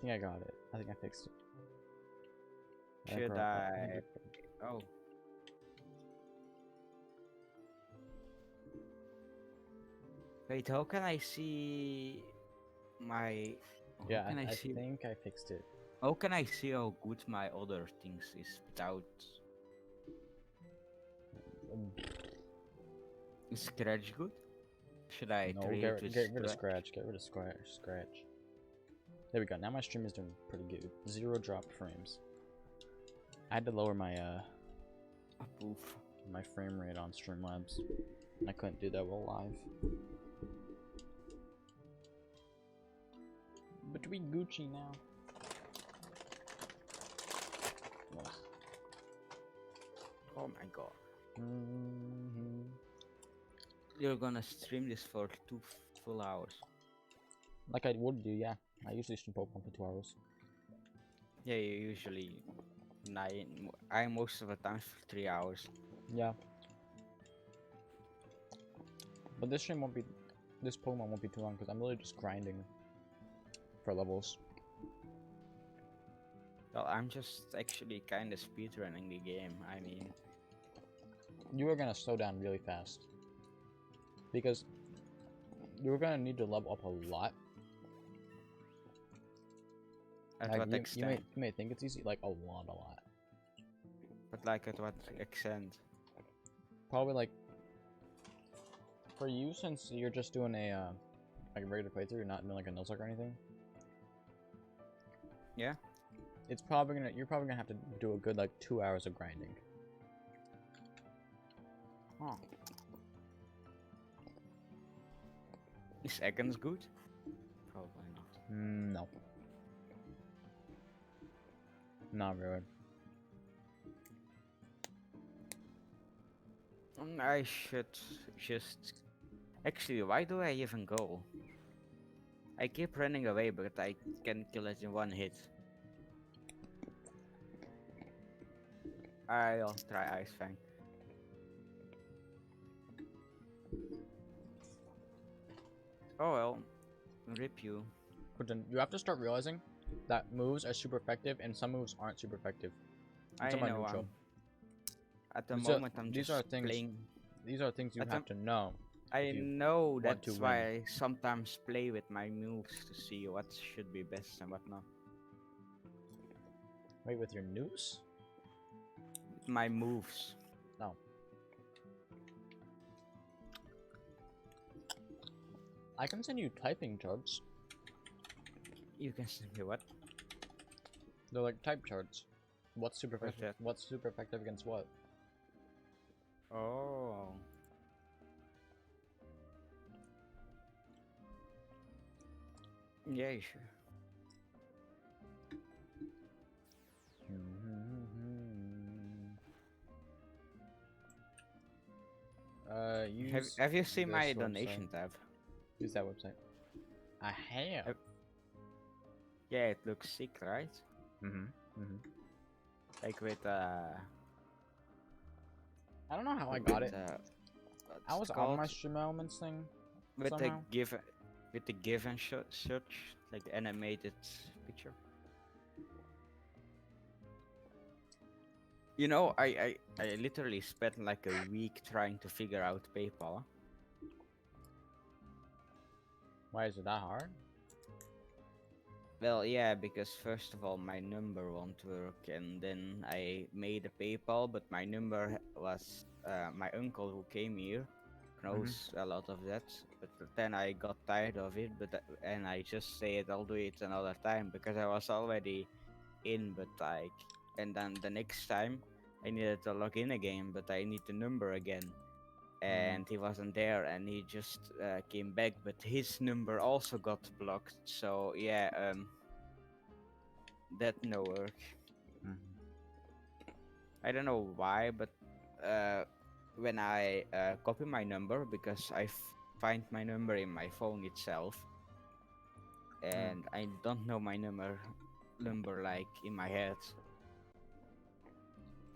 think I got it. I think I fixed it. Should I? Oh. Wait, how can I see my? How Yeah, can I I see? think I fixed it. How can I see how good my other things is without Um, scratch good? Should I no, trade it with get rid of scratch? scratch. Get rid of scratch. There we go. Now my stream is doing pretty good. 0 drop frames. I had to lower my Oof. my frame rate on Streamlabs. I couldn't do that while live. But we Gucci now. Ugh. Oh my god. You're gonna stream this for 2 full hours. Like I would do, yeah. I usually stream Pokemon for 2 hours. Yeah, you usually 9. I most of the time for 3 hours. Yeah. But this stream won't be, this Pokemon won't be too long because I'm really just grinding for levels. Well, I'm just actually kind of speedrunning the game. I mean, You are gonna slow down really fast because you're gonna need to level up a lot. at Like what extent? you may think it's easy, like a lot. But like at what extent? Probably like for you, since you're just doing a like a regular playthrough, you're not doing like a nuzlocke or anything. Yeah. It's probably gonna you're probably gonna have to do a good like 2 hours of grinding. Huh. Is seconds good? Probably not. No. Not really. I should just... Actually, why do I even go? I keep running away, but I can kill it in one hit. I'll try Ice Fang. Oh well, rip you. But then you have to start realizing that moves are super effective and some moves aren't super effective. I Some are know. neutral. At the So, moment, I'm these just are things. playing. These are things you At have to know. I you know want to that's win. why I sometimes play with my moves to see what should be best and what not. Wait, with your news? My moves. No. I can send you typing charts. You can send me what? They're like type charts. What's super What's effective? that? What's super effective against what? Oh. Yeah, sure. Have you seen my donation tab? Use that website. I have. Yeah, it looks sick, right? Like with I don't know how I got it. I was on my stream elements thing. With somehow. the give and search, like the animated picture. You know, I literally spent like a week trying to figure out PayPal. Why is it that hard? Well, yeah, because first of all, my number won't work, and then I made a PayPal, but my number was my uncle who came here knows a lot of that. But then I got tired of it, and I just said I'll do it another time because I was already in, but like, and then the next time I needed to log in again, but I need the number again. And he wasn't there, and he just came back, but his number also got blocked. So yeah, that no work. I don't know why, but when I copy my number, because I find my number in my phone itself, and I don't know my number like in my head.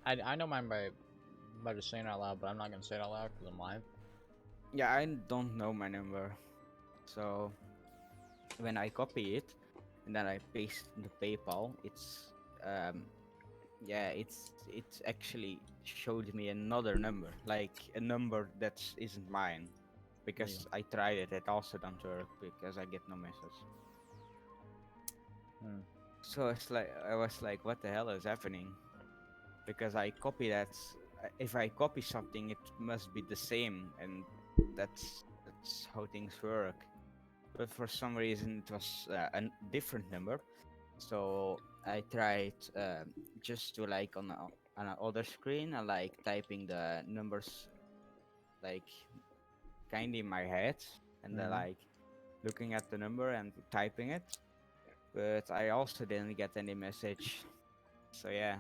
I know mine by just saying it out loud, but I'm not gonna say it out loud because I'm live. Yeah, I don't know my number, so when I copy it, and then I paste in the PayPal, um, yeah, it's actually showed me another number, like a number that isn't mine, because I tried it. It also don't work because I get no message. So it's like I was like, what the hell is happening? Because I copy that. If I copy something, it must be the same, and that's how things work. But for some reason, it was a different number. So I tried just to like on a other screen, and like typing the numbers like kind in my head, and then like looking at the number and typing it. But I also didn't get any message. So yeah,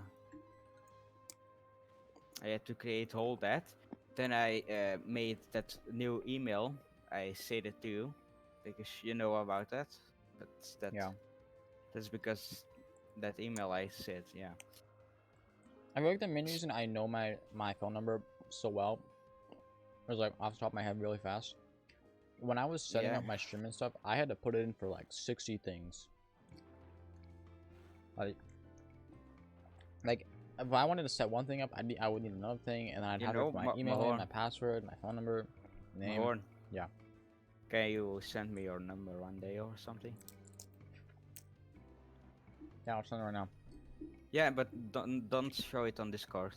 I had to create all that. Then I made that new email. I said it to you because you know about that. That's that. Yeah. That's because that email I said. Yeah. I feel like the main reason I know my phone number so well was like off the top of my head really fast. When I was setting up my stream and stuff, I had to put it in for like 60 things. Like if I wanted to set one thing up, I would need another thing, and then I'd have it for my email, my password, my phone number, name. Mahorn, yeah. Can you send me your number one day or something? Yeah, I'll send it right now. Yeah, but don't show it on Discord.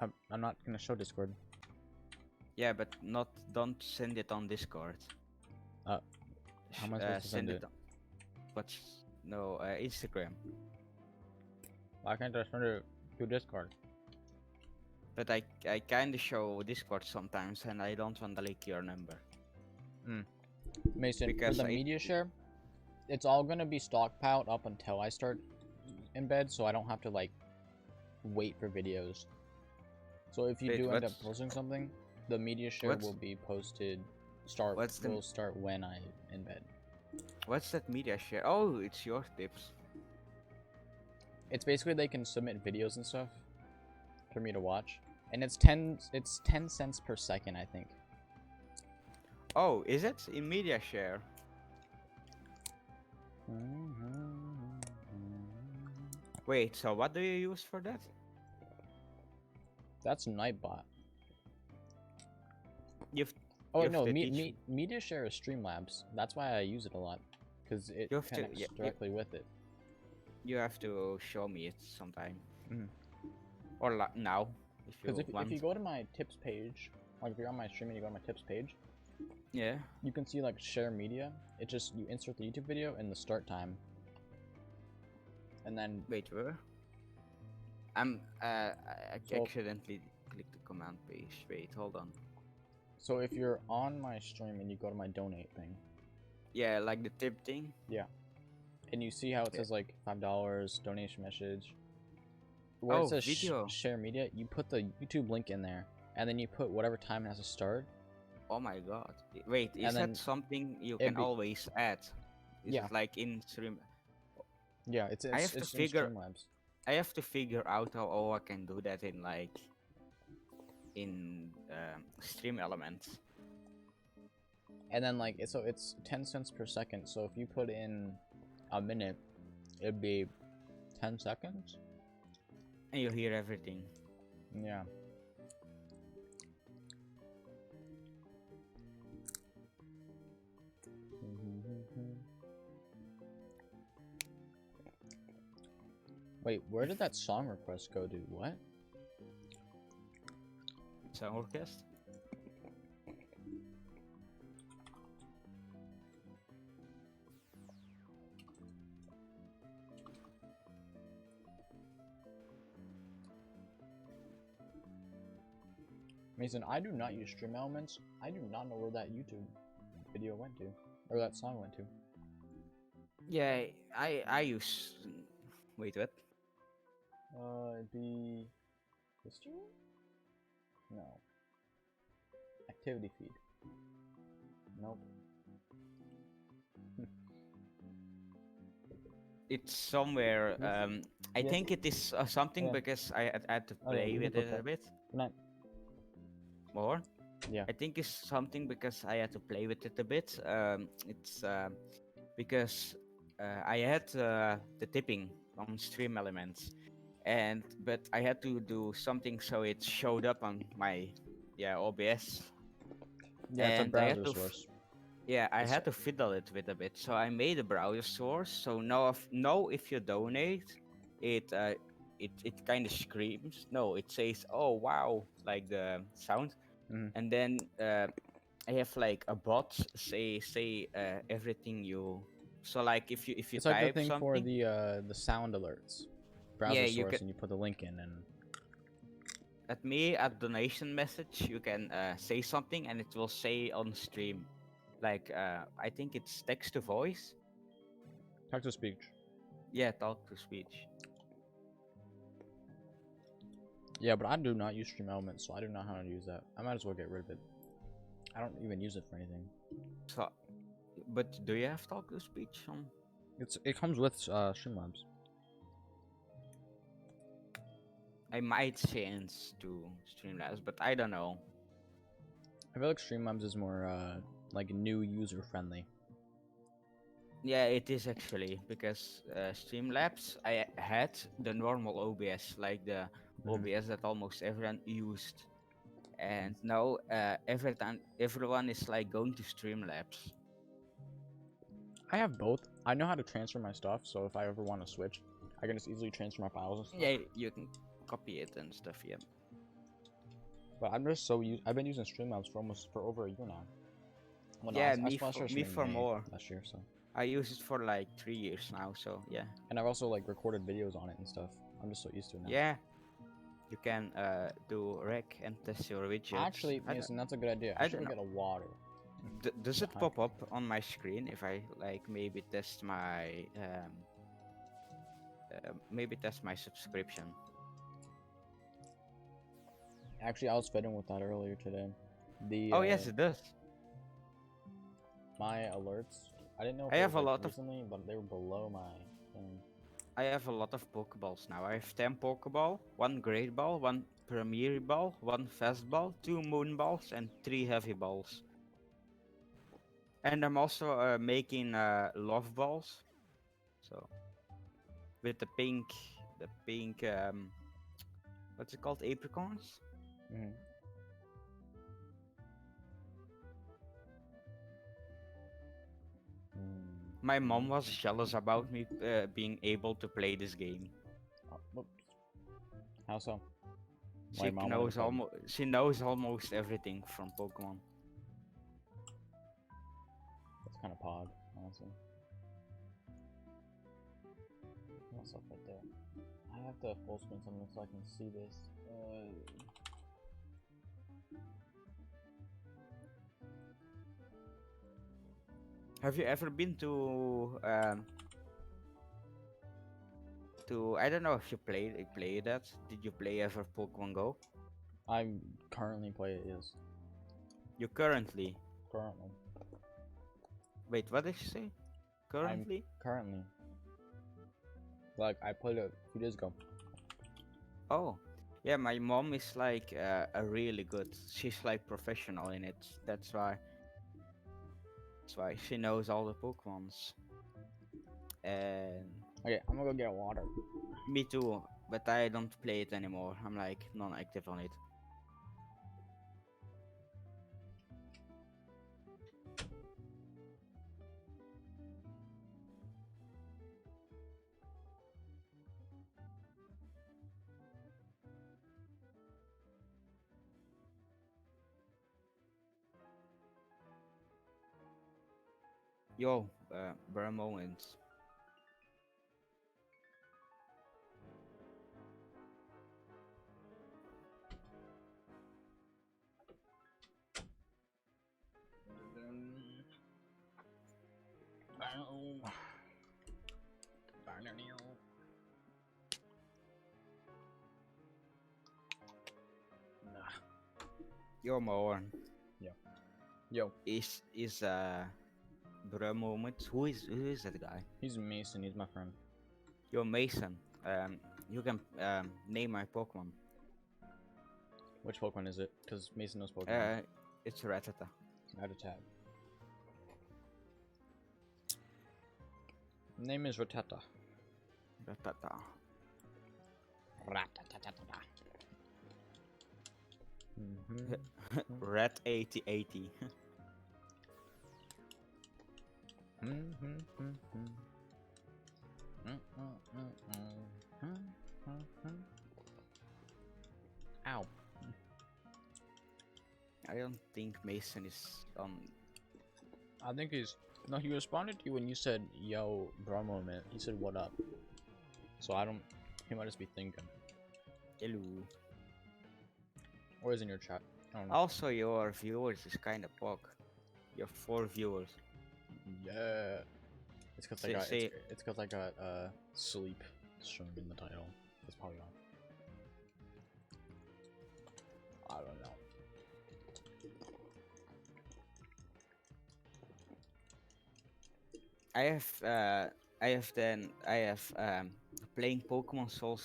I'm not gonna show Discord. Yeah, but don't send it on Discord. How am I supposed to send it? Instagram. Why can't I send it to Discord? But I kinda show Discord sometimes, and I don't want to leak your number. Mason, because for the media share, it's all gonna be stockpiled up until I start embed, so I don't have to like wait for videos. So if you do end up posting something, the media share will be posted. Will start when I embed. What's that media share? Oh, it's your tips. It's basically they can submit videos and stuff for me to watch, and it's 10 cents per second, I think. Oh, is it in media share? Wait, so what do you use for that? That's Nightbot. Media share is Streamlabs. That's why I use it a lot, because it connects directly with it. You have to show me it sometime, or now, if you want. If you go to my tips page, like if you're on my stream and you go to my tips page, yeah, you can see like share media. It just you insert the YouTube video and the start time, and then wait, where? I accidentally clicked the command page. Wait, hold on. So if you're on my stream and you go to my donate thing, yeah, like the tip thing, yeah, and you see how it says like $5 donation message. Where it says video. Share media, you put the YouTube link in there, and then you put whatever time it has to start. Oh my god! Wait, is that something you can always add? Is it like in stream? Yeah, it's I have to figure. Streamlabs. I have to figure out how I can do that in like in stream elements. And then like it's 10 cents per second. So if you put in a minute, it'd be 10 seconds. And you hear everything. Yeah. Wait, where did that song request go to? What? Song request? Mason, I do not use stream elements. I do not know where that YouTube video went to, or that song went to. Yeah, I use. Wait, what? It'd be history? No. Activity feed. Nope. It's somewhere. I think it is something because I had to play with it a bit. More? Yeah. I think it's something because I had to play with it a bit. It's because I had the tipping on Stream Elements, but I had to do something so it showed up on my OBS, Yeah, it's a and I had browser to source. I It's, had to fiddle it with a bit. So I made a browser source. So now if you donate, it it kind of screams. No, it says, "Oh wow," like the sound, mhm. and then I have like a bot say everything you. So like if you It's like the type thing for something, the sound alerts. yeah, Browser you source, can and you put the link in, and at donation message you can say something and it will say on stream, like I think it's text to voice. text to speech. Yeah, talk to speech. Yeah, but I do not use Stream Elements, so I do not know how to use that. I might as well get rid of it. I don't even use it for anything. So, but do you have talk to speech on? It comes with Streamlabs. I might change to Streamlabs, but I don't know. I feel like Streamlabs is more like new user friendly. Yeah, it is actually because Streamlabs I had the normal OBS, like the OBS that almost everyone used, and now every time everyone is like going to Streamlabs. I have both. I know how to transfer my stuff, so if I ever want to switch, I can just easily transfer my files and stuff. Yeah, you can copy it and stuff. Yeah. But I'm just so used. I've been using Streamlabs for over a year now. Well, no, Yeah, I started me in for May more. last year, so. I use it for like 3 years now, so yeah. And I've also like recorded videos on it and stuff. I'm just so used to it now. Yeah, you can do rec and test your widgets. Actually, Mason, that's a good idea. I should go get a water. Does it pop up on my screen if I like maybe test my subscription? Actually, I was fiddling with that earlier today. Oh yes, it does. My alerts. I didn't know if I it have was, a lot recently, but they were below my thing. I have a lot of Pokeballs now. I have 10 Pokeball, 1 Great Ball, 1 Premier Ball, 1 Fast Ball, 2 Moon Balls, and 3 Heavy Balls. And I'm also making Love Balls. So with the pink, what's it called? Apricorns? Mm-hmm. My mom was jealous about me being able to play this game. Whoops. How so? She knows almost everything from Pokemon. That's kind of pog, honestly. What's up right there? I have to full screen something so I can see this. Have you ever been to I don't know if you play that. Did you play ever Pokemon Go? I currently play it, yes. You currently? Currently. Wait, what did you say? Currently? Currently. Like, I played it a few days ago. Oh, yeah, my mom is like a really good. She's like professional in it. That's why she knows all the Pokemons. And Okay, I'm gonna go get water. me too, but I don't play it anymore. I'm like non-active on it. Yo, bare moments. Yo, Mohan. Yo. Is bro moment. Who is that guy? He's Mason. He's my friend. Yo, Mason. You can name my Pokemon. Which Pokemon is it? Because Mason knows Pokemon. It's Rattata. Rattata. Name is Ratata. Ratata. Ratatatata. Rat 8080. Ow. I don't think Mason is on. I think he's... No, he responded to you when you said, yo, bro moment. He said, what up? So I don't... He might just be thinking. Hello. Or is in your chat. I don't know. Also, your viewers is kind of pog. Your 4 viewers. Yeah. It's cause Say- I got... say- It's cause I got, sleep shown in the title. That's probably wrong. I don't know. I have playing Pokemon Soul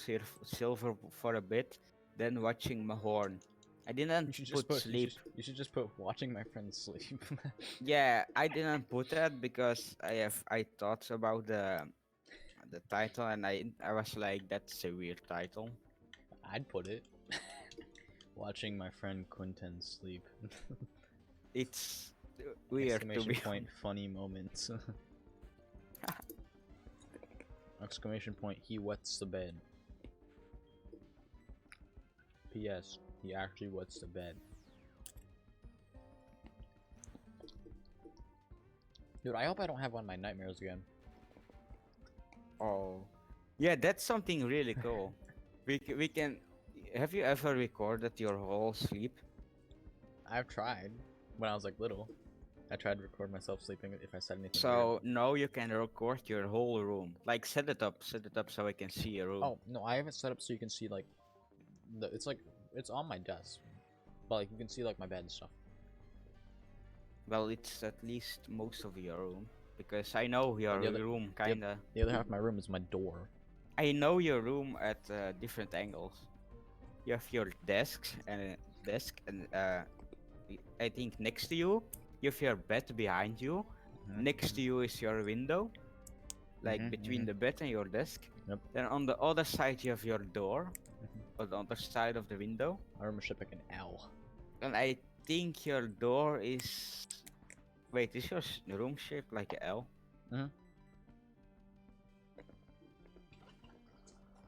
Silver for a bit, then watching Mahorn. I didn't You should just put put... sleep. You should just put watching my friends sleep. Yeah, I didn't put that because I thought about the title and I was like, that's a weird title. I'd put it. Watching my friend Quentin sleep. It's weird to Exclamation be point, funny moments. Exclamation point, he wets the bed. P.S. He actually wets the bed. Dude, I hope I don't have one of my nightmares again. Oh, yeah, that's something really cool. we can. Have you ever recorded your whole sleep? I've tried. When I was like little. I tried to record myself sleeping if I said anything So now you can record your whole room. Like set it up so I can see your room. weird. Oh, no, I have it set up so you can see like... It's like... It's on my desk. But like you can see like my bed and stuff. Well, it's at least most of your room because I know your the other- room kinda. The other half of my room is my door. I know your room at different angles. You have your desk and I think next to you have your bed behind you. Next to you is your window, like between the bed and your desk. Yep. Then on the other side you have your door, on the other side of the window. My room is shaped like an L. And I think your door is. Wait, is your room shaped like an L? Mhm.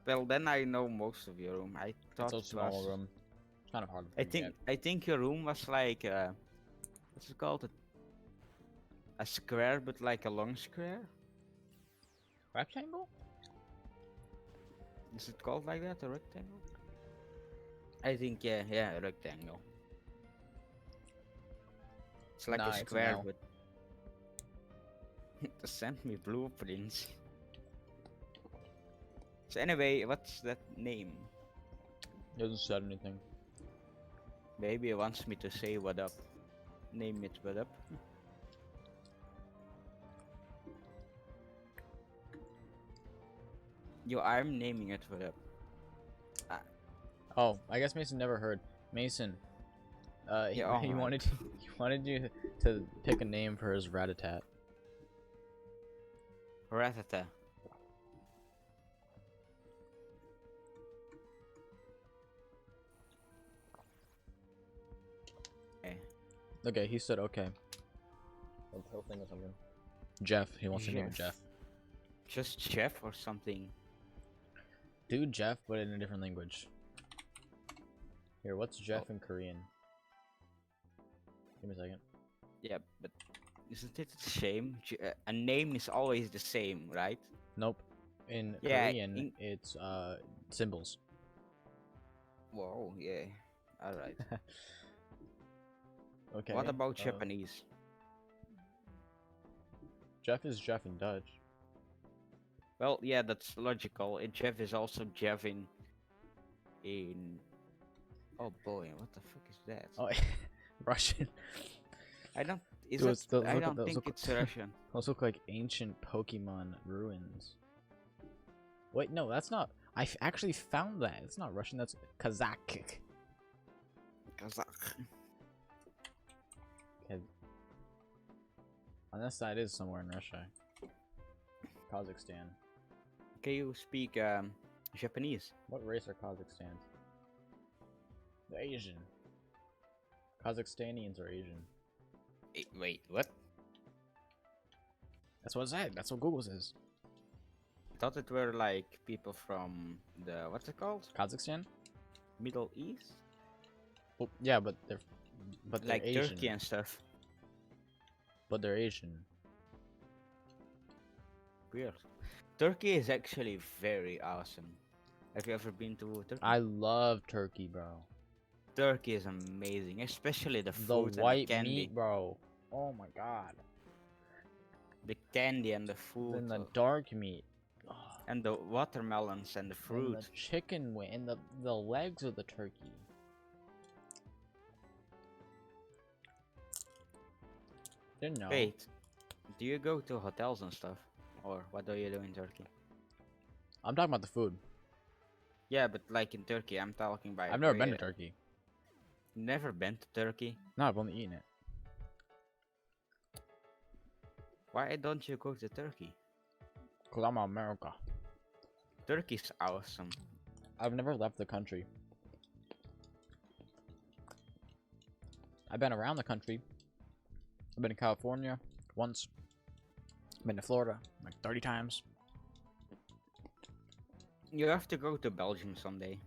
Well, then I know most of your room. I thought It's a it was. small room. It's kind of hard to I forget. think your room was like what's it called? A square, but like a long square. Rectangle? Is it called like that? A rectangle? I think yeah, a rectangle. It's like Nah, a it's an square, L. but send me blueprints. So anyway, what's that name? It doesn't say anything. Maybe it wants me to say what up. Name it what up. Yo, I'm naming it what up. Oh, I guess Mason never heard. Mason, he, Yeah, he alright. wanted you to pick a name for his Ratatat. Ratata. Okay, he said okay. He'll think of something. Jeff, he wants to name it Jeff. Just Jeff or something. Dude, Jeff, but in a different language. Here, what's Jeff in Korean? Give me a second. Yeah, but isn't it a shame? A name is always the same, right? Nope. In Yeah, Korean, it's symbols. Whoa, yeah. Alright. Okay. What about Japanese? Jeff is Jeff in Dutch. Well, yeah, that's logical. Jeff is also Jeff in. Oh boy, what the fuck is that? Oh, Russian. I don't. Is Dude, it? those I look- don't those think look- it's Russian. Those look like ancient Pokemon ruins. Wait, no, that's not. Actually found that. It's not Russian. That's Kazakh. Kazakh. Okay. Unless that is somewhere in Russia. Kazakhstan. Can you speak Japanese? What race are Kazakhstans? They're Asian. Kazakhstanians are Asian. Wait, what? That's what it said. That's what Google says. I thought it were like people from the what's it called? Kazakhstan? Middle East? Well, yeah, but they're Like Asian. Turkey and stuff. But they're Asian. Weird. Turkey is actually very awesome. Have you ever been to Turkey? I love Turkey, bro. Turkey is amazing, especially the The food and the white candy. meat, bro. Oh my god. The candy and the food. Then the dark meat. And the watermelons and the fruit. And the chicken wing and the legs of the turkey. Didn't know. Wait, do you go to hotels and stuff? Or what do you do in Turkey? I'm talking about the food. Yeah, but like in Turkey, I'm talking about... I've never been to Turkey. Never been to Turkey? No, I've only eaten it. Why don't you go to Turkey? Cause I'm America. Turkey's awesome. I've never left the country. I've been around the country. I've been to California once. I've been to Florida like 30 times. You have to go to Belgium someday.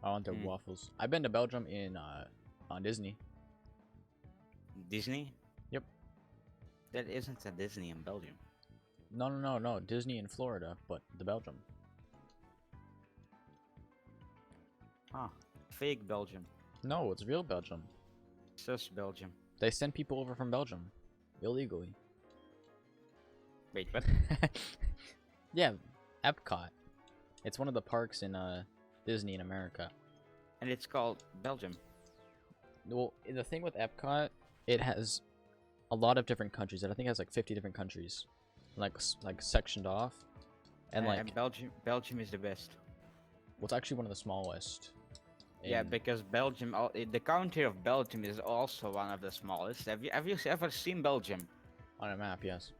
I want their waffles. I've been to Belgium in on Disney. Disney? Yep. There isn't a Disney in Belgium. No. Disney in Florida, but the Belgium. Ah, fake Belgium. No, it's real Belgium. Sus Belgium. They send people over from Belgium illegally. Wait, what? Yeah, Epcot. It's one of the parks in Disney in America. And it's called Belgium. Well, the thing with Epcot, it has a lot of different countries. I think it has like 50 different countries, like sectioned off, and like Belgium is the best. well, it's actually one of the smallest. Yeah, because Belgium, the country of Belgium is also one of the smallest. Have you ever seen Belgium? On a map, yes.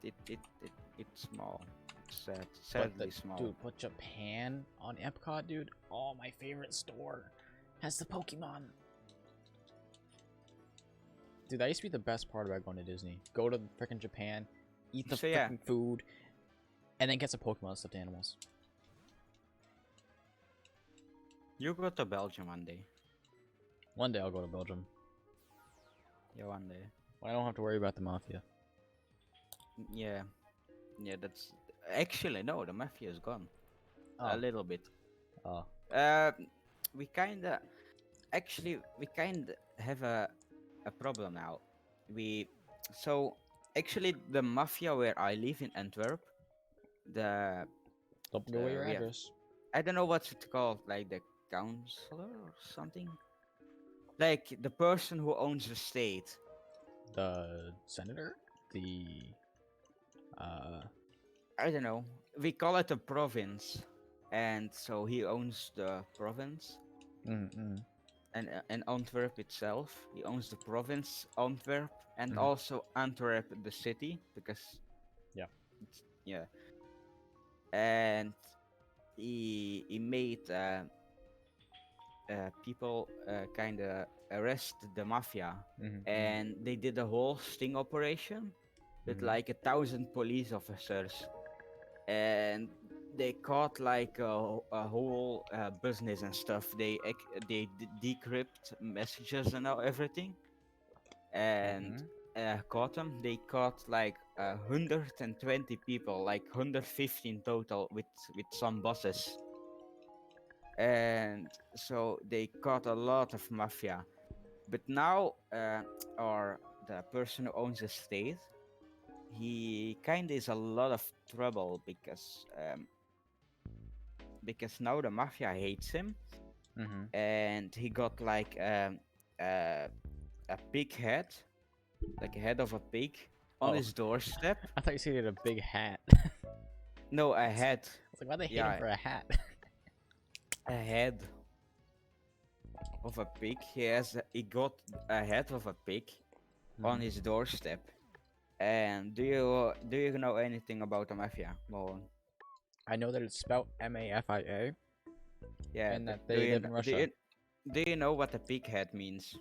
It's small. It's sadly small. Dude, put Japan on Epcot, dude. Oh, my favorite store has the Pokemon. Dude, that used to be the best part about going to Disney. Go to freaking Japan, eat the freaking food, and then get some Pokemon stuffed animals. You go to Belgium one day. One day I'll go to Belgium. Yeah, one day. Well, I don't have to worry about the mafia. Yeah, that's actually no. The mafia is gone. Oh. A little bit. Oh. We kinda have a problem now. Actually the mafia where I live in Antwerp, Don't give away your address. I don't know what's it called, like the counselor or something, like the person who owns the state. The senator? The I don't know. We call it a province, and so he owns the province. And Antwerp itself, he owns the province Antwerp, and also Antwerp the city, because and he made people kind of arrest the mafia, and they did a whole sting operation with like 1,000 police officers, and they caught like a whole business and stuff. They decrypt messages and everything, and caught them. They caught like 120 people, like 115 total, with some bosses. And so they caught a lot of mafia. But now, the person who owns the state, he kind of is a lot of trouble because now the mafia hates him, and he got like a pig head, like a head of a pig, on his doorstep. I thought you said he had a big hat. No, a head. I was like, why they hate him for a hat? A head of a pig. He got a head of a pig, on his doorstep. And do you know anything about the mafia, Mohan? I know that it's spelled Mafia, Yeah, and but that they live in Russia. do you know what a pig head means?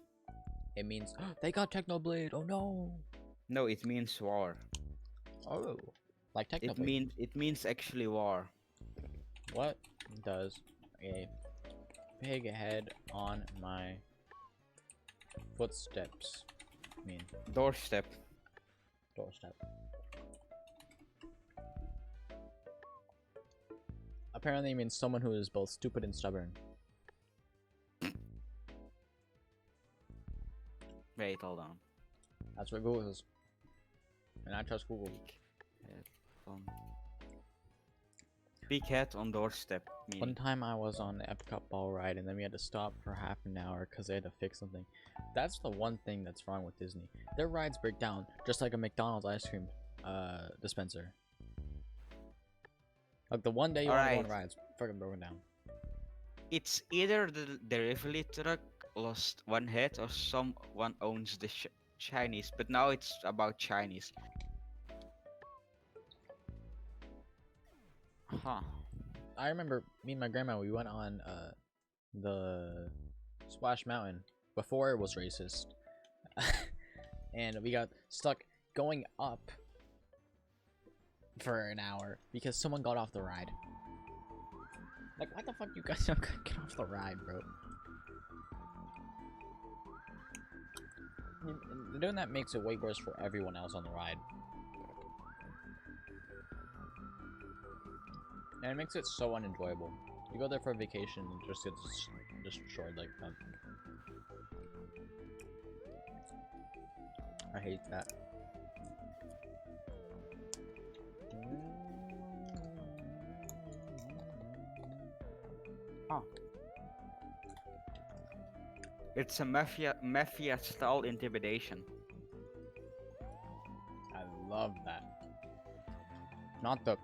It means they got Technoblade. Oh no. No, it means war. Oh, like Technoblade. It means actually war. What does a pig head on my footsteps mean? Doorstep. Doorstep. Apparently, it means someone who is both stupid and stubborn. Wait, hold on. That's what Google is, and I trust Google. Big head on doorstep. One time I was on the Epcot ball ride, and then we had to stop for half an hour because they had to fix something. That's the one thing that's wrong with Disney. Their rides break down just like a McDonald's ice cream dispenser. Like the one day you want to go on rides, fucking broken down. It's either the delivery truck lost one head or someone owns the Chinese, but now it's about Chinese. Huh. I remember me and my grandma, we went on the Splash Mountain before it was racist. And we got stuck going up for an hour because someone got off the ride. Like, what the fuck, you guys don't get off the ride, bro? Doing that makes it way worse for everyone else on the ride. And it makes it so unenjoyable. You go there for a vacation and just get destroyed like that. I hate that. Oh. It's a mafia style intimidation. I love that. Not the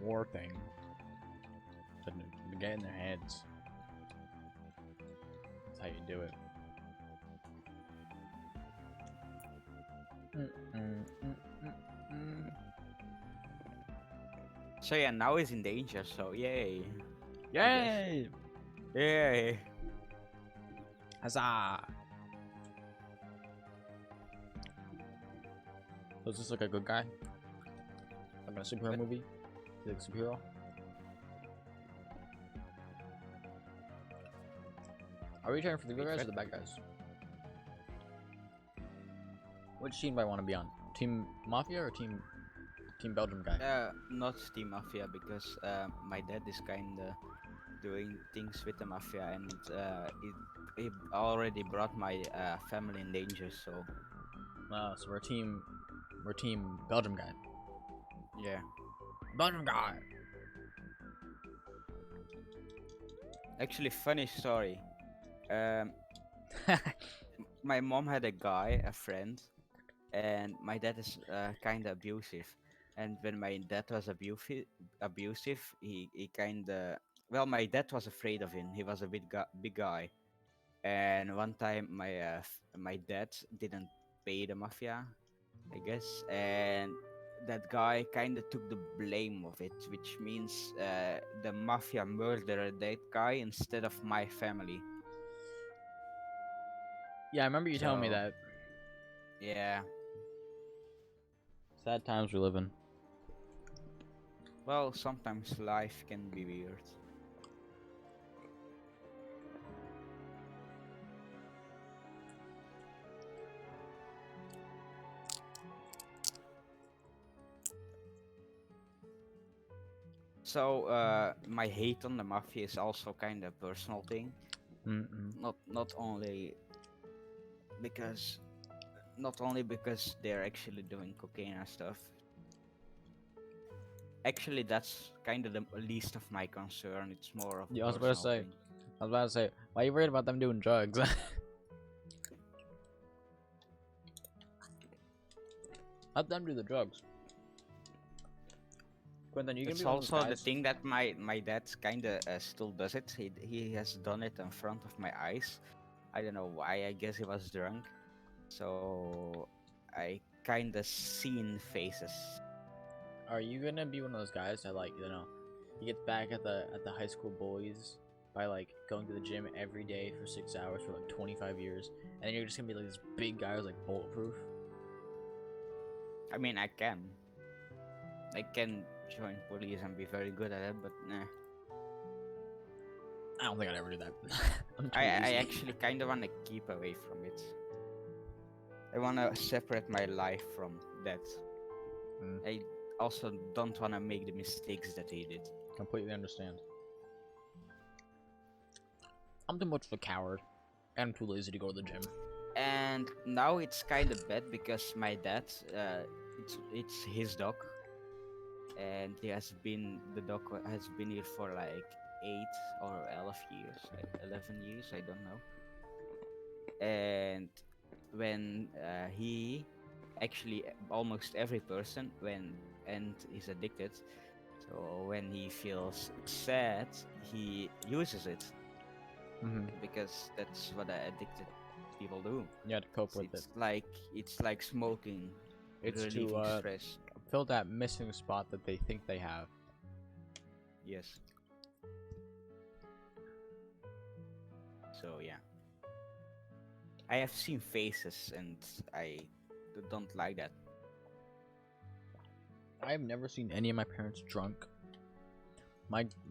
war thing. But to get in their heads. That's how you do it. So yeah, now he's in danger, so yay. Yay! Yay! Huzzah! So is this like a good guy? Like in a superhero movie? Is he like a superhero? Are we cheering for the good guys or the bad guys? Which team do I want to be on? Team Mafia or Team Belgium guy? Not Team Mafia, because my dad is kinda doing things with the Mafia, and he already brought my family in danger, so... So we're Team Belgium guy. Yeah. Belgium guy! Actually, funny story. My mom had a friend, and my dad is kinda abusive. And when my dad was abusive, he kinda... Well, my dad was afraid of him. He was a big guy. And one time, my dad didn't pay the Mafia, I guess. And that guy kinda took the blame of it, which means the Mafia murdered that guy instead of my family. Yeah, I remember you telling me that. Yeah. Sad times we live in. Well, sometimes life can be weird. So, my hate on the Mafia is also kind of a personal thing. Not only because they're actually doing cocaine and stuff. Actually, that's kind of the least of my concern. It's more of... Yeah, I was about to say, why are you worried about them doing drugs? Let them do the drugs. Quentin, you can It's be also the thing that my dad kinda still does it. He has done it in front of my eyes. I don't know why. I guess he was drunk. So I kinda seen faces. Are you gonna be one of those guys that like, he gets back at the high school boys by like going to the gym every day for 6 hours for like 25 years, and then you're just gonna be like this big guy who's like bulletproof? I mean, I can join police and be very good at it, but nah. I don't think I'd ever do that. I'm too I easy. actually kind of want to keep away from it. I want to separate my life from that. I also don't want to make the mistakes that he did. Completely understand. I'm too much of a coward, and I'm too lazy to go to the gym. And now it's kind of bad because my dad, it's his dog, and the dog has been here for like 8 or 11 years, 11 years, I don't know. And when he actually almost every person when and is addicted, so when he feels sad he uses it, because that's what addicted people do. You have to cope with it. It's like smoking. It's relieving to stress. fill that missing spot that they think they have. Yes. So yeah, I have seen faces and I don't like that. I have never seen any of my parents drunk.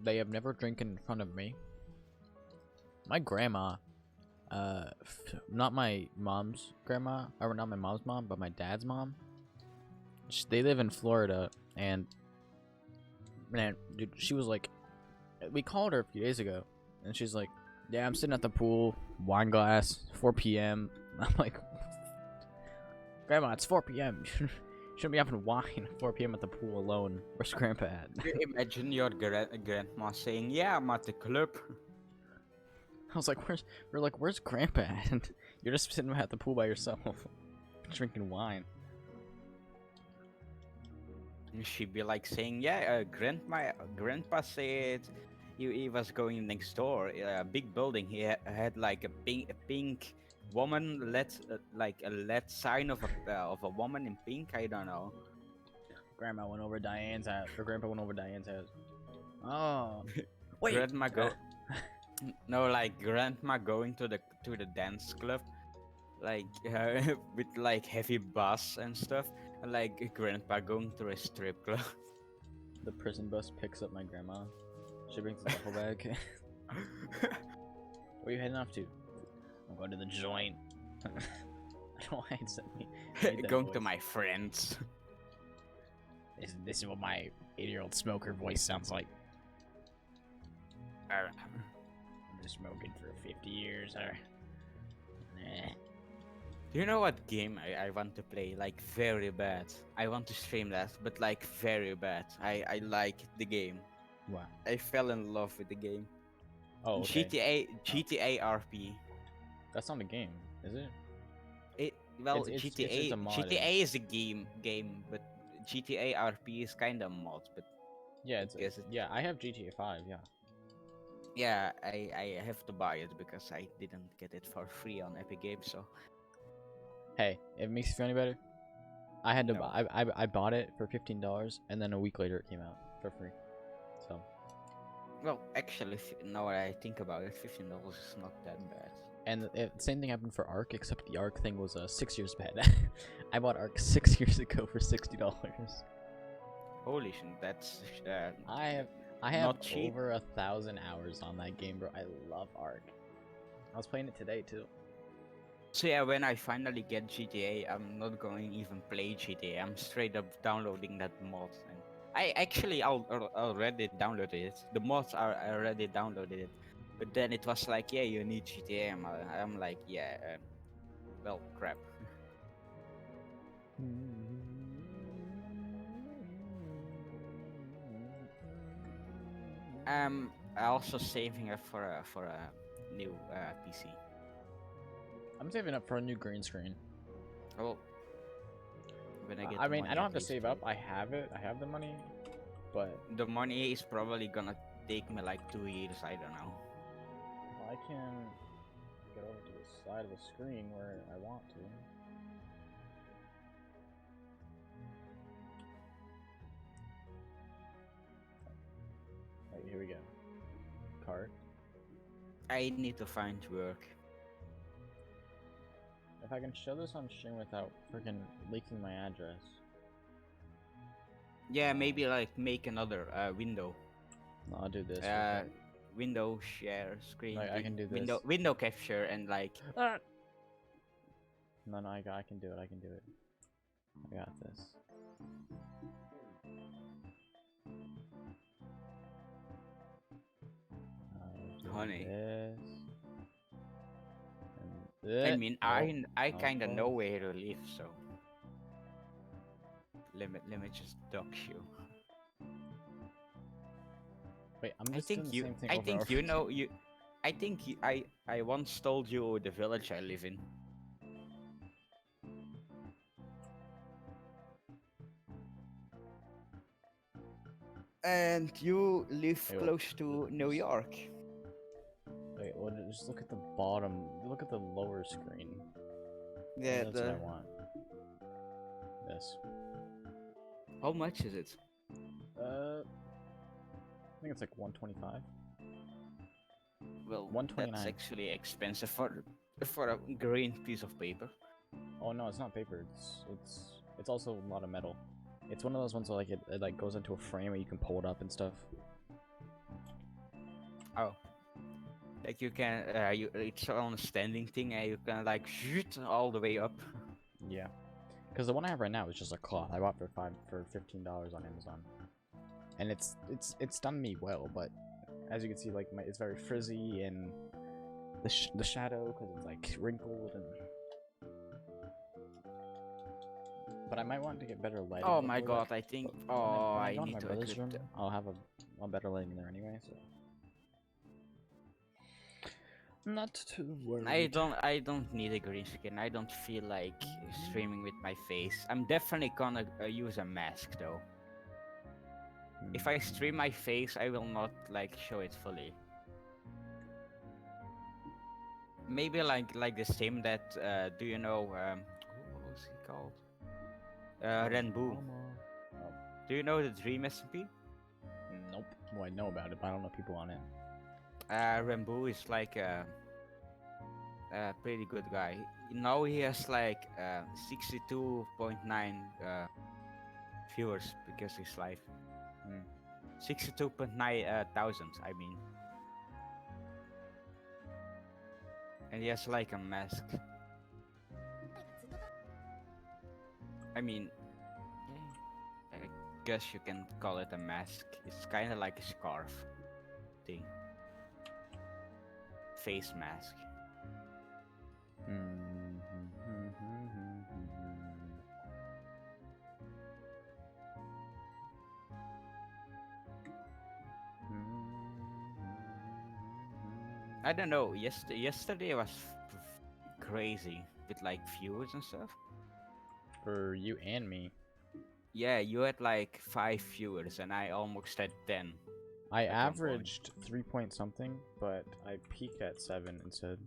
They have never drinking in front of me. My grandma, not my mom's grandma, or not my mom's mom, but my dad's mom. They live in Florida, and man, dude, she was like, we called her a few days ago, and she's like, yeah, I'm sitting at the pool, wine glass, 4 p.m. I'm like, Grandma, it's 4 p.m. Shouldn't be having wine at 4 p.m. at the pool alone. Where's Grandpa at? Imagine your grandma saying, "Yeah, I'm at the club." I was like, where's Grandpa at? And you're just sitting at the pool by yourself, drinking wine. And she'd be like saying, "Yeah, grandpa said he was going next door, a big building. He had like a pink woman like a LED sign of a woman in pink. I don't know." Grandma went over Diane's house, or Grandpa went over Diane's house. Oh, wait. Grandma no, like grandma going to the dance club, like with like heavy bass and stuff, and like grandpa going to a strip club. The prison bus picks up my grandma. She brings the duffel bag. Where are you heading off to? I'm going to the joint. I don't know why it sent me. Going to my friends. This is what my 80-year-old smoker voice sounds like. I've been smoking for 50 years. Do you know what game I want to play? Like very bad. I want to stream that, but like very bad. I like the game. Wow. I fell in love with the game. Oh, okay. GTA RP. That's not a game, is it? GTA it's a mod. GTA is a game, but GTA RP is kind of mod. But yeah, yeah. I have GTA 5. Yeah. Yeah, I have to buy it because I didn't get it for free on Epic Games. So hey, if it makes you feel any better, I had to No. I bought it for $15, and then a week later it came out for free. So. Well, actually, now that I think about it, $15 is not that bad. And the same thing happened for Ark, except the Ark thing was 6 years bad. I bought Ark 6 years ago for $60. Holy shit, that's I have not cheap. over 1,000 hours on that game, bro. I love Ark. I was playing it today too. So yeah, when I finally get GTA, I'm not going to even play GTA. I'm straight up downloading that mod. And I actually already downloaded it. The mods are already downloaded it. But then it was like, yeah, you need GTA. I'm like, yeah, well, crap. I also saving up for a new PC. I'm saving up for a new green screen. Well, when I get I mean, money, I don't at have to least save up. I have it. I have the money, but the money is probably gonna take me like 2 years. I don't know. I can get over to the side of the screen where I want to. I need to find work. If I can show this on stream without freaking leaking my address. Yeah, maybe like make another window. No, I'll do this. Window share screen. Like, I can do this. Window capture and like. No, I can do it. I can do it. I got this. Honey. This. I mean, I kind of okay. know where to live, so. Let me just dox you. Wait, I'm just doing the same thing I over think and you over know again. you. I think I once told you the village I live in. And you live close to New York. Wait, well, just look at the bottom. Look at the lower screen. Yeah, that's what I want. This. How much is it? I think it's like 125. Well, 129. that's actually expensive for a green piece of paper. Oh no, it's not paper. It's also a lot of metal. It's one of those ones where like it like goes into a frame where you can pull it up and stuff. Oh. Like you can, it's on a standing thing and you can like shoot all the way up. Yeah. Because the one I have right now is just a cloth. I bought for $15 on Amazon. And it's done me well, but as you can see, like it's very frizzy and the shadow because it's like wrinkled and. But I might want to get better lighting. Oh my god, I think. When I go I to need my to brother's equip room, I'll have a better lighting there anyway. So. Not too worried. I don't need a green screen. I don't feel like streaming with my face. I'm definitely gonna use a mask though. If I stream my face, I will not like show it fully. Maybe like the same that do you know what was he called? Renbu. Do you know the Dream SMP? Nope. Well, I know about it, but I don't know people on it. Renbu is like a pretty good guy. Now he has like 62.9 viewers because he's live. 62.9 thousand, I mean. And he has like a mask. I mean, I guess you can call it a mask. It's kind of like a scarf thing. Face mask. I don't know. Yesterday was crazy with like viewers and stuff. For you and me. Yeah, you had like 5 viewers and I almost had 10. I averaged 3 point something, but I peaked at 7 instead.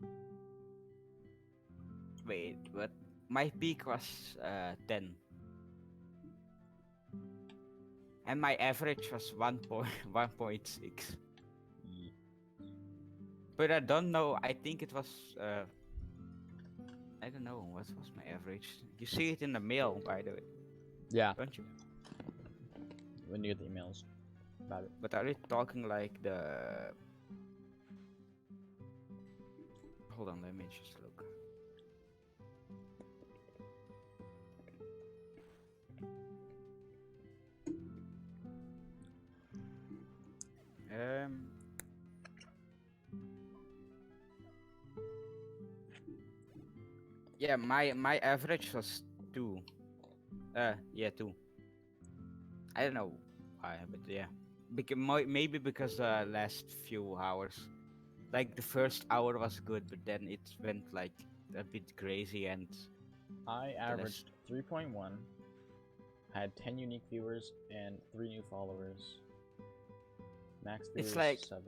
Wait, but my peak was 10. And my average was 1.6. But I don't know, I think it was, I don't know, what was my average? You see it in the mail, by the way. Yeah. Don't you? When you get the emails about it. But are you talking like the... Hold on, let me just look. Yeah, my average was 2. Yeah, 2. I don't know why, but yeah. Maybe because the last few hours. Like the first hour was good, but then it went like a bit crazy and... I averaged 3.1, had 10 unique viewers and 3 new followers. Max viewers it's like 7.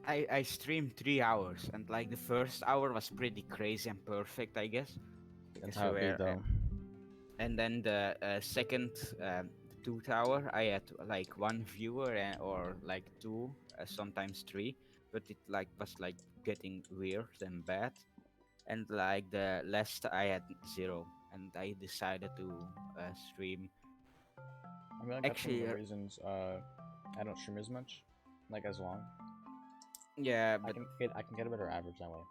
I streamed 3 hours and like the first hour was pretty crazy and perfect, I guess. That's how it be though. And then the second 2th hour I had like 1 viewer or like 2, sometimes 3. but it like was like getting weird and bad. And like the last I had 0, and I decided to stream. I mean, like that's one of Actually, the reasons I don't stream as much, like as long. yeah, I but can get a better average that way.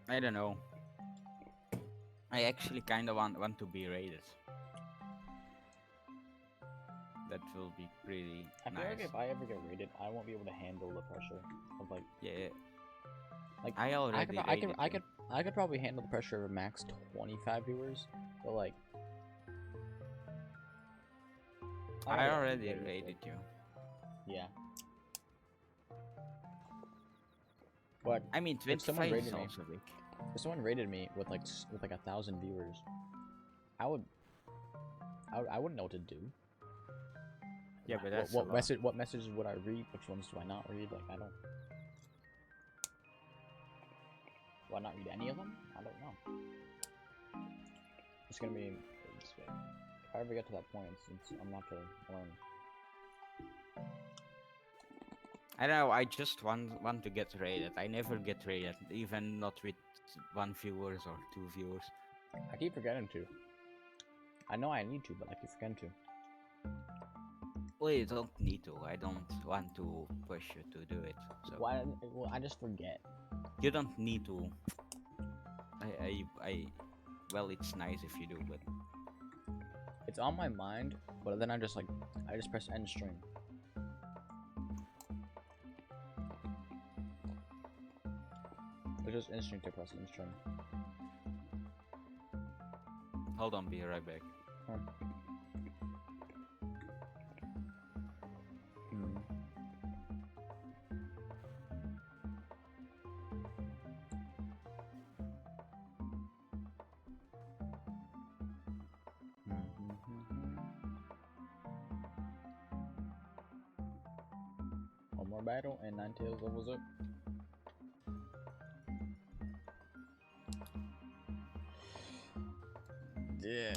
I don't know. I actually kind of want to be rated. That will be pretty I feel nice. like if I ever get rated, I won't be able to handle the pressure of like. Yeah. Like I already rated you. I could probably handle the pressure of max 25 viewers, but like. I gotta already get used to rated it. you. Yeah. But I mean, if someone 25 is rated me, also big. if someone rated me with like 1,000 viewers, I wouldn't know what to do. Yeah, but that's a lot. What messages would I read? Which ones do I not read? Like I don't. Do I not read any of them? I don't know. It's gonna be. If I ever get to that point, I'm not gonna learn. I don't know. I just want to get rated. I never get rated, even not with 1 viewers or 2 viewers. I keep forgetting to. I know I need to, but I keep forgetting to. Well, you don't need to. I don't want to push you to do it. So Why? Well, I just forget. you don't need to. Well, it's nice if you do, but It's on my mind, but then I just press end stream. It's just instinct to press end stream. hold on, be right back. One more battle and Ninetales levels up. Yeah.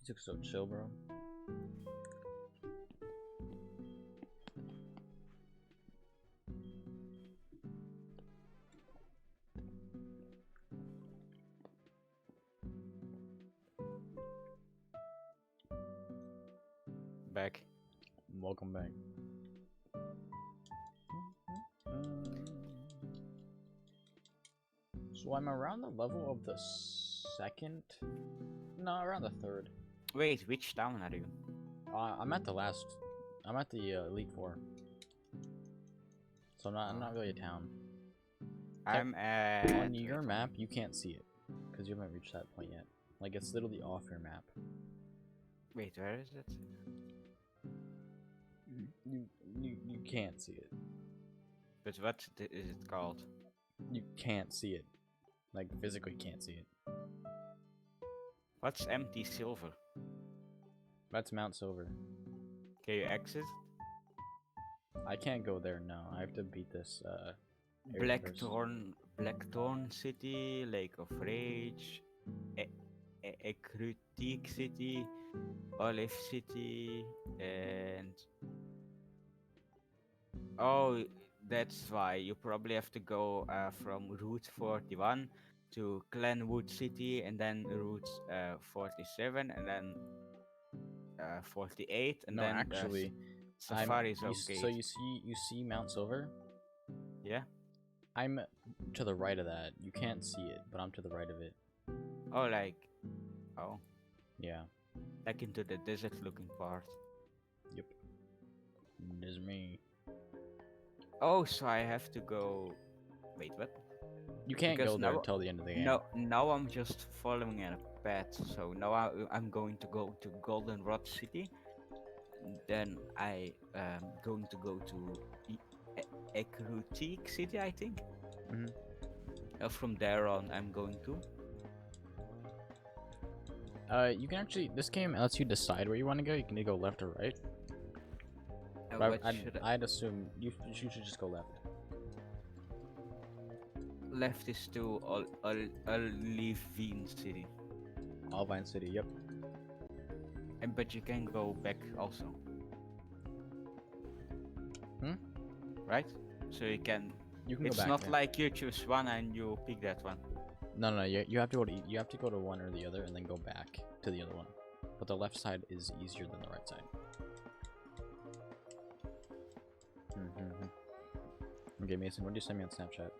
Music's so chill, bro. Back. Welcome back. So I'm around the level of the second? No, around the third. Wait, which town are you? I'm at the last. I'm at the Elite Four. So I'm not really a town. I'm at... On your map, you can't see it. Because you haven't reached that point yet. Like, it's literally off your map. Wait, where is it? You can't see it. But what is it called? You can't see it. Like, physically can't see it. What's empty silver? That's Mount Silver. Can you exit? I can't go there, no. I have to beat this, area first. Blackthorn City, Lake of Rage, Ekrutik City, Olive City, and... Oh, that's why. You probably have to go from Route 41 to Glenwood City, and then Route 47, and then 48, and No, then actually, Safari Zone Gate. So you see Mount Silver? Yeah? I'm to the right of that. You can't see it, but I'm to the right of it. Oh, like... Oh. Yeah. Like into the desert-looking part. Yep. This is me. Oh, so I have to go... Wait, what? You can't Because go there now, until the end of the game. now I'm just following a path. So now I'm going to go to Goldenrod City. Then I am going to go to Ekrutik City, I think. Mhm. From there on, I'm going to. You can actually. This game lets you decide where you want to go. You can go left or right. But I'd assume you should just go left. Left is to Olivine City. Alvine City. Yep. But you can go back also. Right? So you can. You can It's go back. not like you choose one and you pick that one. No. You have to go to one or the other and then go back to the other one. But the left side is easier than the right side. Okay, Mason, what did you send me on Snapchat?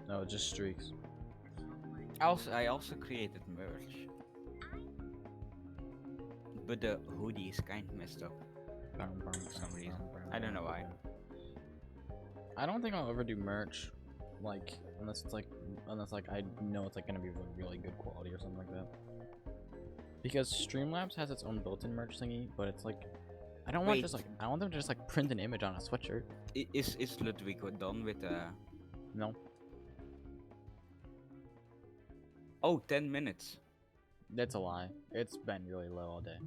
No, just streaks. I also created merch. But the hoodie is kind of messed up for some reason. I don't know why. I don't think I'll ever do merch, like unless I know it's like gonna be really good quality or something like that. Because Streamlabs has its own built-in merch thingy, but it's like I don't want I want them to just like print an image on a sweatshirt. Is Ludwig done with No. Oh, 10 minutes. That's a lie. It's been really low all day.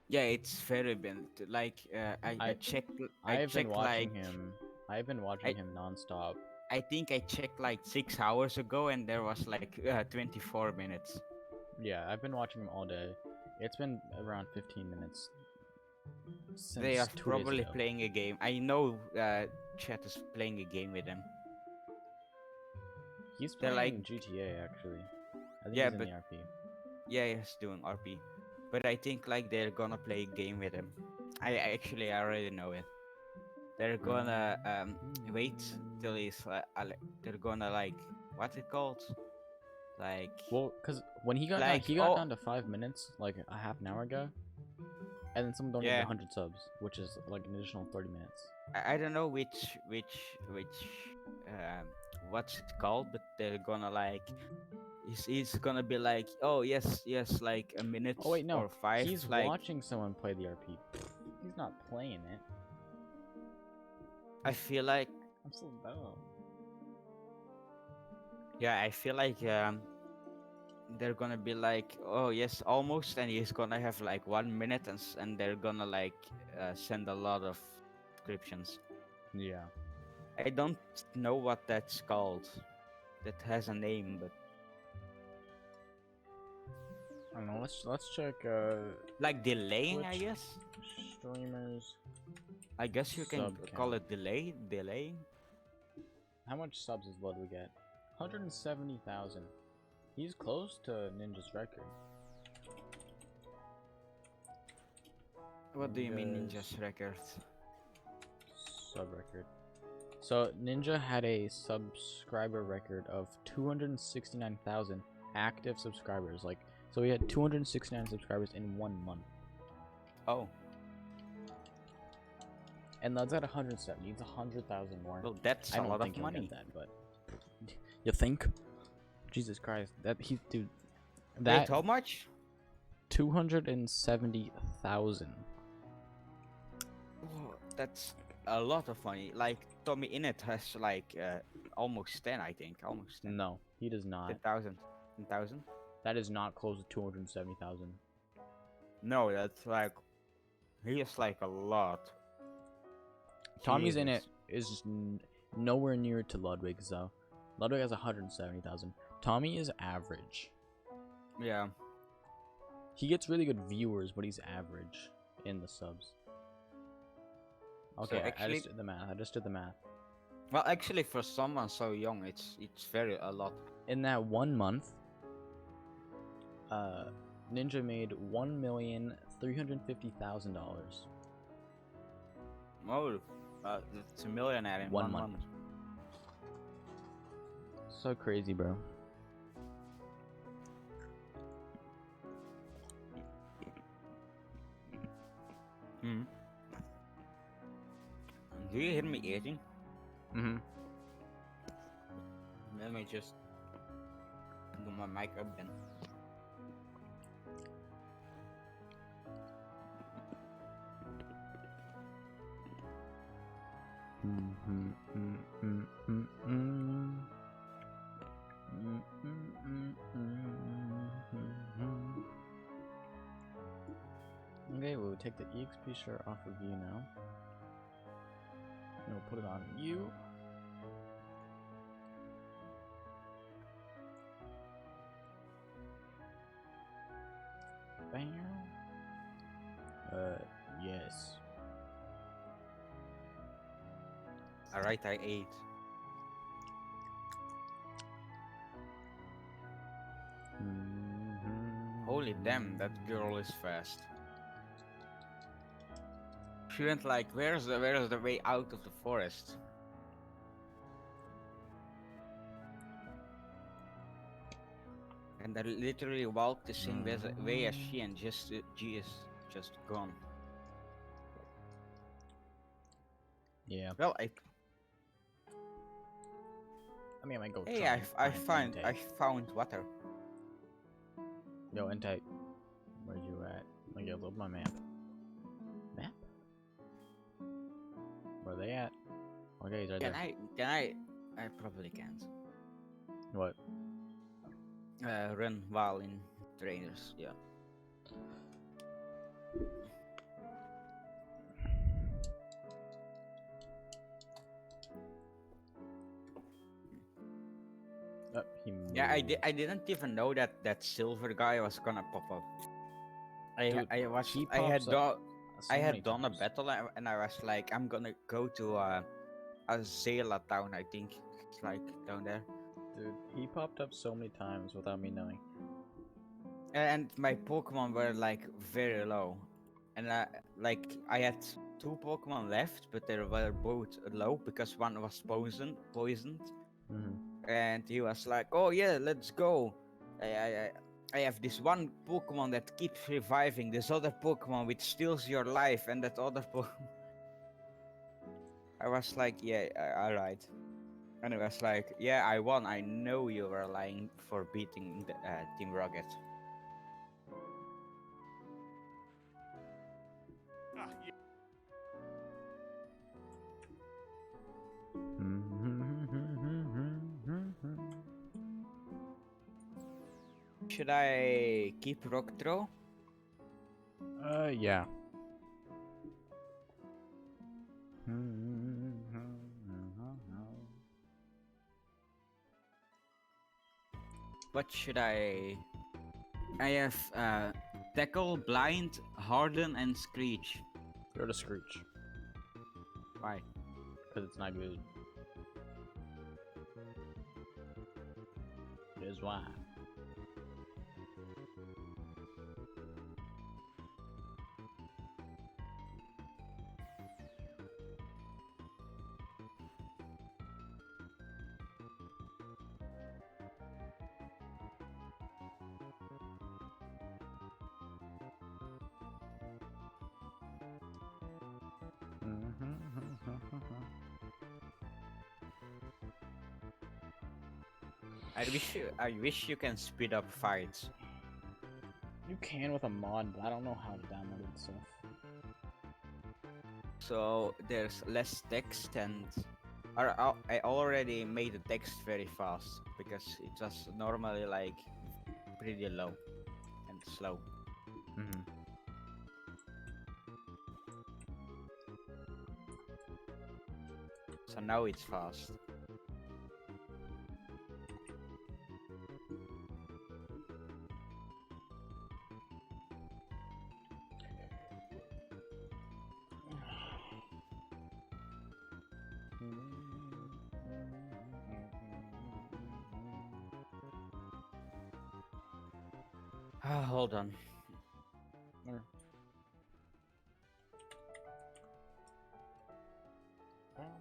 Yeah, it's very been like I checked. I've been watching him. I've been watching him non-stop. I think I checked like 6 hours ago, and there was like 24 minutes. Yeah, I've been watching him all day. It's been around 15 minutes. Since they are 2 probably days ago. playing a game. I know chat is playing a game with them. He's playing like GTA actually. I think yeah, he's in but the RP. Yeah, he's doing RP. But I think like they're gonna play a game with him. I already know it. They're gonna wait till he's they're gonna like what's it called? Like well, cause when he got down to 5 minutes like a half an hour ago, and then someone donated 100 subs, which is like an additional 30 minutes. I don't know which what's it called, but they're gonna like he's gonna be like, oh yes, like a minute or 5. He's like, watching someone play the RP. He's not playing it. I feel like I'm so dumb. Yeah, I feel like they're gonna be like, oh yes, almost, and he's gonna have like 1 minute, and they're gonna like send a lot of descriptions. Yeah. I don't know what that's called. That has a name, but I don't know. Let's check. Like delaying, Twitch I guess. Streamers. I guess you can call it delaying. How much subs is Ludwig get? 170,000. He's close to Ninja's record. What do you mean Ninja's record? Sub record. So Ninja had a subscriber record of 269,000 active subscribers. Like, so he had 269 subscribers in 1 month. Oh. And Lud's at 170. Needs 100,000 more. Well, that's a lot of money. That, but you think? Jesus Christ, that he dude. That Wait, how much? 270,000. Oh, that's a lot of money. Like Tommy Innit has like almost 10, I think. Almost 10. No, he does not. 10,000. 10,000? That is not close to 270,000. No, that's like he is like a lot. Tommy's in it is nowhere near to Ludwig's though. Ludwig has 170,000. Tommy is average. Yeah. He gets really good viewers, but he's average in the subs. Okay, so actually, I just did the math. Well, actually, for someone so young, it's very a lot. In that 1 month, Ninja made $1,350,000. Oh, it's a millionaire in 1 month. So crazy, bro. Do you hear me eating? Mm-hmm. Let me just do my mic up then. Okay, we'll take the EXP shirt off of you now. And we'll put it on you. Bam. Yes. Alright, I ate. Holy damn, that girl is fast. She went like, where's the way out of the forest? And I literally walked the same way as she, and she is just gone. Yeah. Well, I mean, I might go. Hey, try I and found water. Yo, Entei, where you at? Like, I love my map. Map? Where they at? Okay, he's right there. Can I probably can't. What? Run while in trainers, yeah. Yeah, I didn't even know that silver guy was gonna pop up. Dude, I had done a battle and I was like, I'm gonna go to Azela town, I think it's like down there. Dude, he popped up so many times without me knowing. And my Pokemon were like very low, and I had 2 Pokemon left, but they were both low because one was poisoned. And he was like, "Oh yeah, let's go. I have this one Pokemon that keeps reviving, this other Pokemon which steals your life, and that other Pokemon." I was like, "Yeah, alright." And it was like, "Yeah, I won. I know you were lying for beating the, Team Rocket." Should I keep Rock Throw? Yeah. What should I have Tackle, Blind, Harden, and Screech. Go to Screech. Why? Because it's not good. Here's why. I wish you can speed up fights. You can with a mod, but I don't know how to download it stuff. So there's less text, and I already made the text very fast because it was normally like pretty low and slow. So now it's fast. Hold on.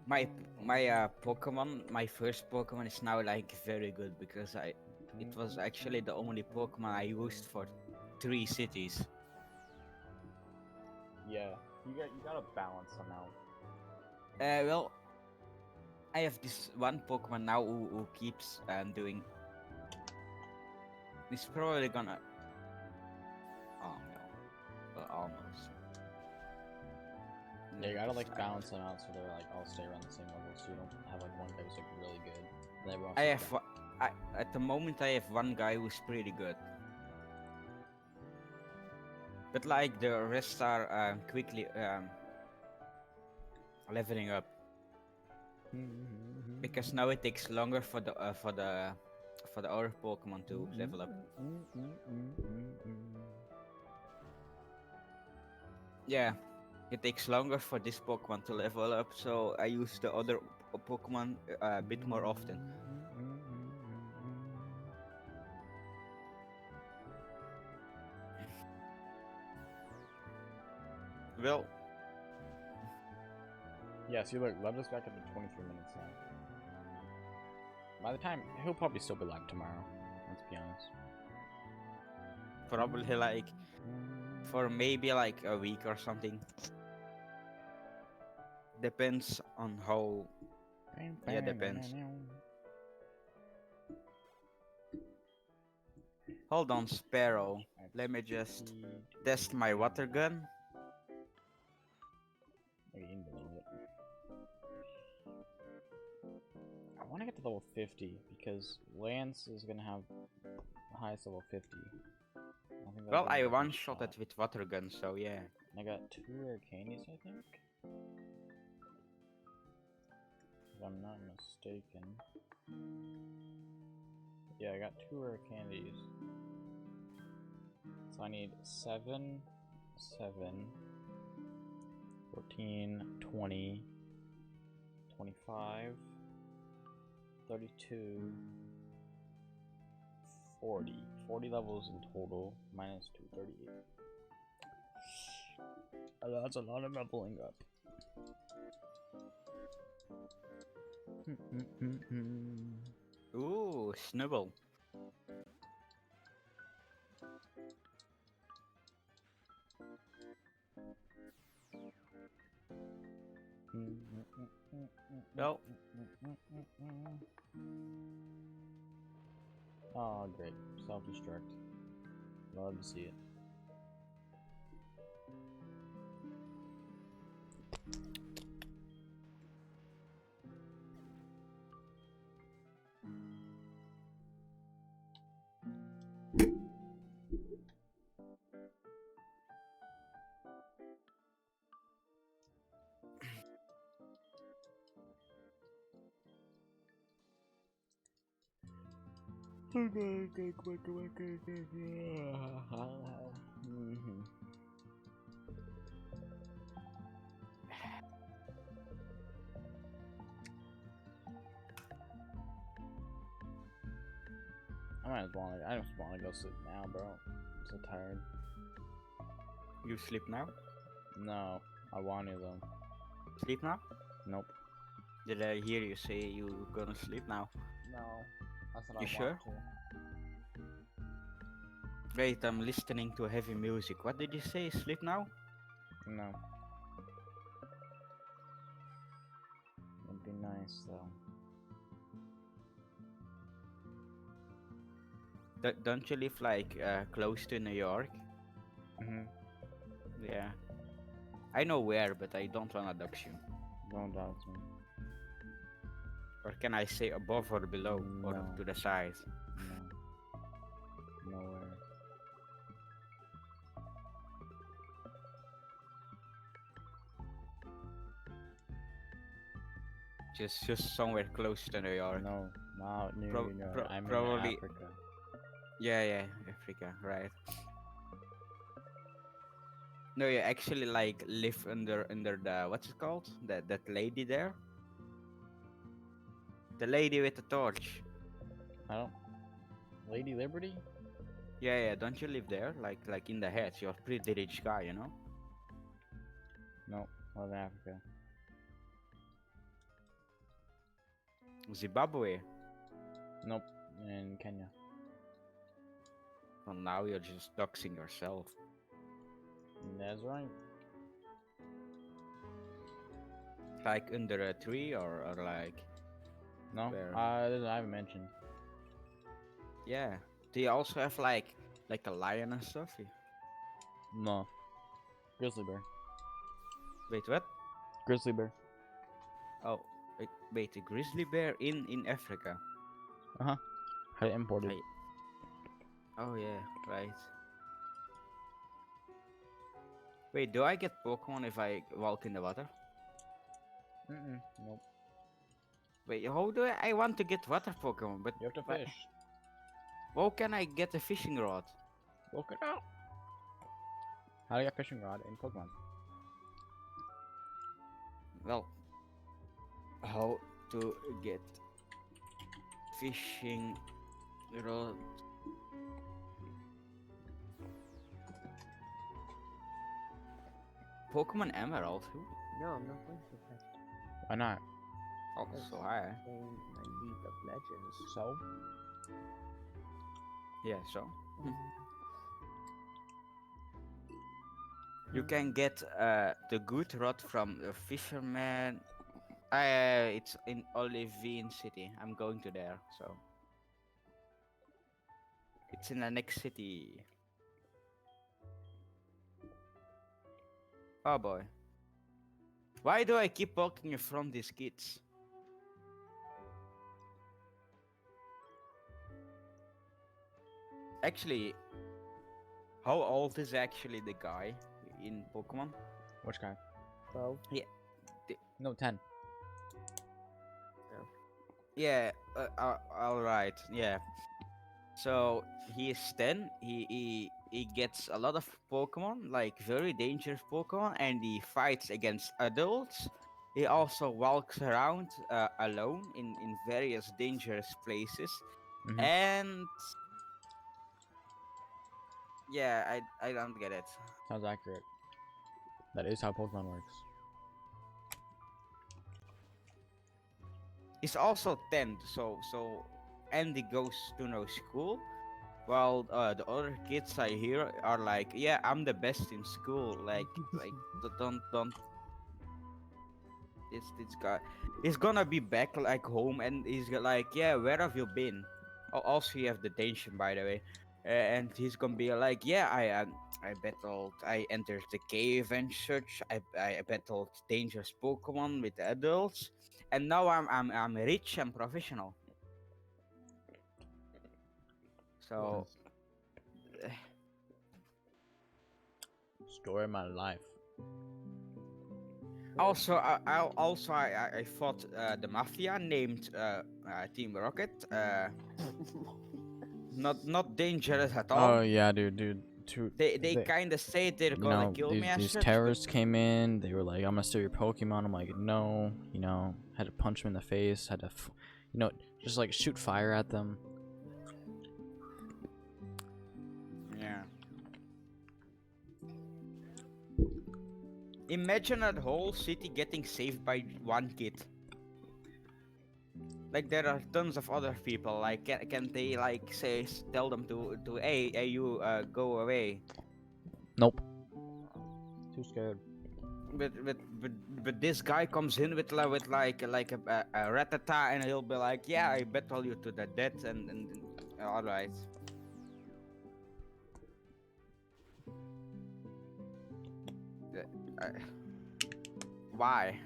My Pokemon, my first Pokemon is now like very good because it was actually the only Pokemon I used for 3 cities. Yeah, you gotta balance somehow. Well, I have this one Pokemon now who keeps doing. He's probably gonna. Oh no, well, almost. Yeah, you gotta like Because balance them out so they're like all stay around the same level, so you don't have like one guy who's like really good. And everyone I else have. is At the moment, I have one guy who's pretty good. But like the rest are quickly leveling up because now it takes longer for the other Pokemon to level up. Yeah, it takes longer for this Pokemon to level up, so I use the other Pokemon a bit more often. Well, Yeah, see, look, Level's back up to 23 minutes now. By the time, he'll probably still be live tomorrow, let's be honest. probably like for maybe like a week or something. Depends on how. Yeah, depends. Hold on, Sparrow. Let me just test my water gun. I want to get to level 50 because Lance is gonna have the highest level 50. Well, I one-shot it with water gun, so yeah. I got 2 rare candies, I think. If I'm not mistaken. Yeah, I got 2 rare candies. So I need 7, 14, 20, 25, 32, 40. 40 levels in total, minus 238. That's a lot of leveling up. Ooh, Snubble. Well, oh great, self-destruct. Love to see it. I just want to go sleep now, bro. I'm so tired. you sleep now? No, I want to though. Sleep now? Nope. Did I hear you say you gonna sleep now? No, I said You I sure? want to. Wait, I'm listening to heavy music. What did you say? Sleep now? No. It'd be nice though. Don't you live like close to New York? Yeah. I know where, but I don't wanna dox you. Don't doubt me. Or can I say above or below? Or No. to the side? No. Nowhere. Just somewhere close to New York. No, not New York. I'm probably. in Africa. Yeah, Africa, right. No, you actually like live under the what's it called? That lady there? The lady with the torch. I don't. Lady Liberty? Yeah, don't you live there? Like in the heads, you're a pretty rich guy, you know? No, live in Africa. Zimbabwe. Nope, in Kenya. Well, now you're just doxing yourself. That's right. Like under a tree or like No, where? I haven't mentioned. Yeah. Do you also have like a lion and stuff? No, grizzly bear. Wait, what? Grizzly bear. Oh, wait, a grizzly bear in Africa. Had it imported. I, oh yeah, right. Wait, do I get Pokemon if I walk in the water? Nope. Wait, how do I want to get water Pokemon? But You have to wha- fish. how can I get a fishing rod? Work it out. How do you get fishing rod in Pokemon? Well, how to get fishing rod? Pokemon Emerald. Who? No, I'm not going to that. Why not? Oh, That's so high. playing my League of Legends. So? Yeah, so. You can get the good rod from a fisherman. It's in Olivine City. I'm going to there, so. It's in the next city. Oh boy. Why do I keep walking in front of these kids? Actually, how old is actually the guy in Pokemon? Which guy? 12. No, 10. Yeah, alright, yeah. So he is 10. He gets a lot of Pokemon, like very dangerous Pokemon, and he fights against adults. He also walks around alone in various dangerous places. Mhm. And yeah, I don't get it. Sounds accurate. That is how Pokemon works. He's also 10, and he goes to no school. While the other kids I hear are like, yeah, I'm the best in school. Like don't. This guy, he's gonna be back like home, and he's like, yeah, where have you been? Oh, also you have detention, by the way. And he's gonna be like, yeah, I battled, I entered the cave and such. I battled dangerous Pokemon with adults, and now I'm rich and professional. So Story of my life. also I fought the mafia named Team Rocket. Not dangerous at all. Oh yeah, dude. They kind of say they're you gonna know, kill me and these such, terrorists came in. They were like, "I'm gonna steal your Pokemon." I'm like, "No," you know. Had to punch them in the face. Had to, just like shoot fire at them. yeah. Imagine that whole city getting saved by one kid. Like there are tons of other people. Like can they like tell them to hey you go away? Nope. Too scared. But this guy comes in with like a ratata, and he'll be like, yeah, I battle you to the death, and all right. Why?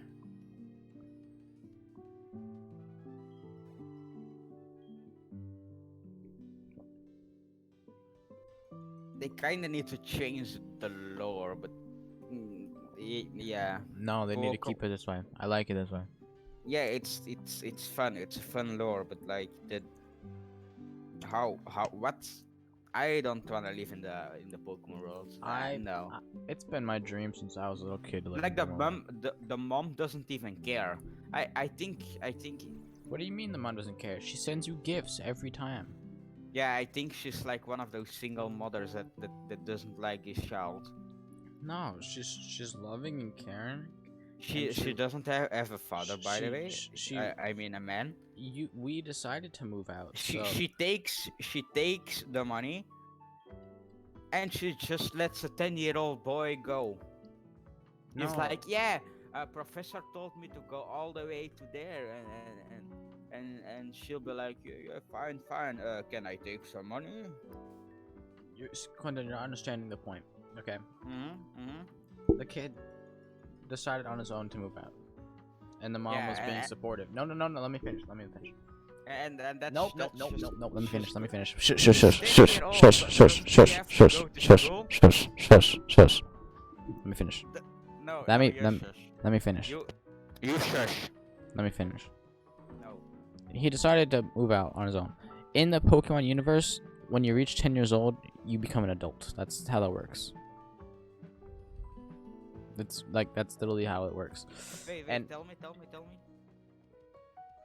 They kind of need to change the lore, but yeah. No, they need to Poko- keep it this way. I like it this way. Yeah, it's fun. It's a fun lore, but like the how what? I don't want to live in the Pokemon world. No. It's been my dream since I was a little kid to live Like in Pokemon. the mom doesn't even care. I think What do you mean the mom doesn't care? She sends you gifts every time. yeah, I think she's like one of those single mothers that doesn't like his child. No, she's loving and caring. She doesn't have a father, by the way. she I mean a man. we decided to move out. So She takes the money, and she just lets a 10-year-old boy go. He's No. like, yeah, a professor told me to go all the way to there, and she'll be like, yeah, fine, fine. Can I take some money? Quentin, you're not understanding the point. Okay. Mm-hmm. The kid decided on his own to move out, and the mom Yeah, was being supportive. No. Let me finish. and that's Nope. that's just Let me finish. Let me finish. she's Shush. 10 year old, doesn't she have to go to school? Shush. Let me finish. No, Let no, me you let, shush. let me finish. You shush. Let me finish. No. He decided to move out on his own. In the Pokemon universe, when you reach 10 years old, you become an adult. That's how that works. That's literally how it works. Wait, And tell me.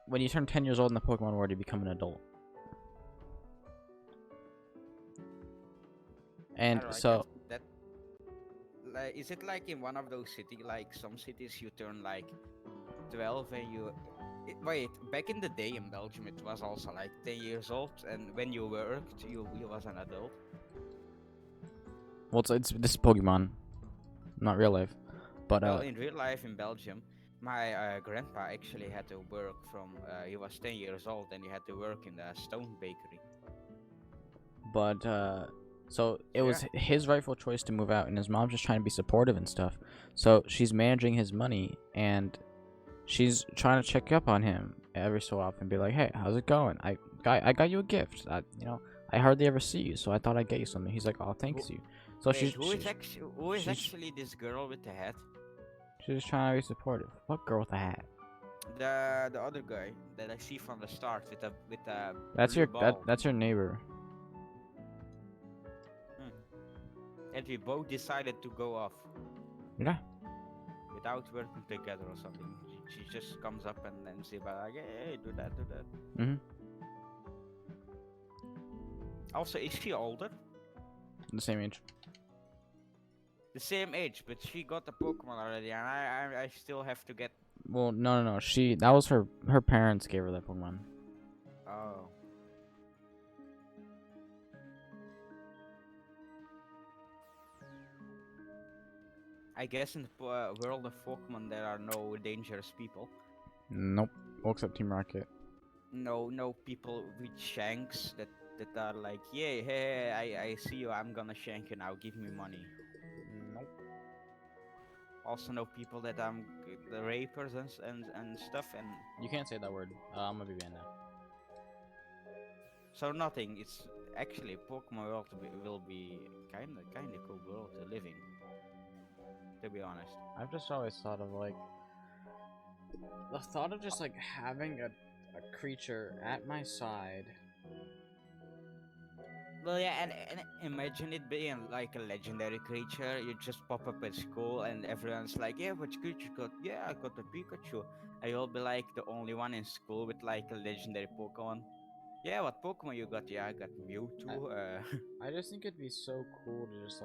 when you turn 10 years old in the Pokemon world, you become an adult. And Alright, so that like, is it like in one of those cities, like some cities you turn like 12 and wait, back in the day in Belgium it was also like 10 years old, and when you worked you was an adult. well, this is Pokemon, not real life. But Well, in real life in Belgium, my grandpa actually had to work from he was 10 years old and he had to work in the stone bakery. so it was his rightful choice to move out, and his mom's just trying to be supportive and stuff. So she's managing his money, and she's trying to check up on him every so often, be like, "Hey, how's it going? I got you a gift. I hardly ever see you, so I thought I'd get you something." He's like, "Oh, thanks you." So Wait, who is she's- actually this girl with the hat? she's just trying to be supportive. What girl with a hat? The other guy that I see from the start with a That's blue your ball. that's your neighbor. And we both decided to go off Yeah. without working together or something. She just comes up and then say like, hey, do that. Mhm. Also, is she older? The same age. The same age, but she got the Pokemon already, and I still have to get. Well, no. That was her parents gave her that Pokemon. Oh. I guess in the world of Pokemon there are no dangerous people. Nope. Well, except Team Rocket. No people with shanks that are like, yeah, hey, I see you, I'm gonna shank you now, give me money. Nope. Also no people that the rapers and stuff, and You can't say that word. I'm gonna be banned now. so nothing. It's actually Pokemon world will be kinda cool world to live in, to be honest. I've just always thought of the thought of just having a creature at my side. Well, yeah, and imagine it being like a legendary creature. You just pop up at school and everyone's like, yeah, which creature got? Yeah, I got a Pikachu. And you'll be like the only one in school with like a legendary Pokemon. Yeah, what Pokemon you got? Yeah, I got Mewtwo. I just think it'd be so cool to just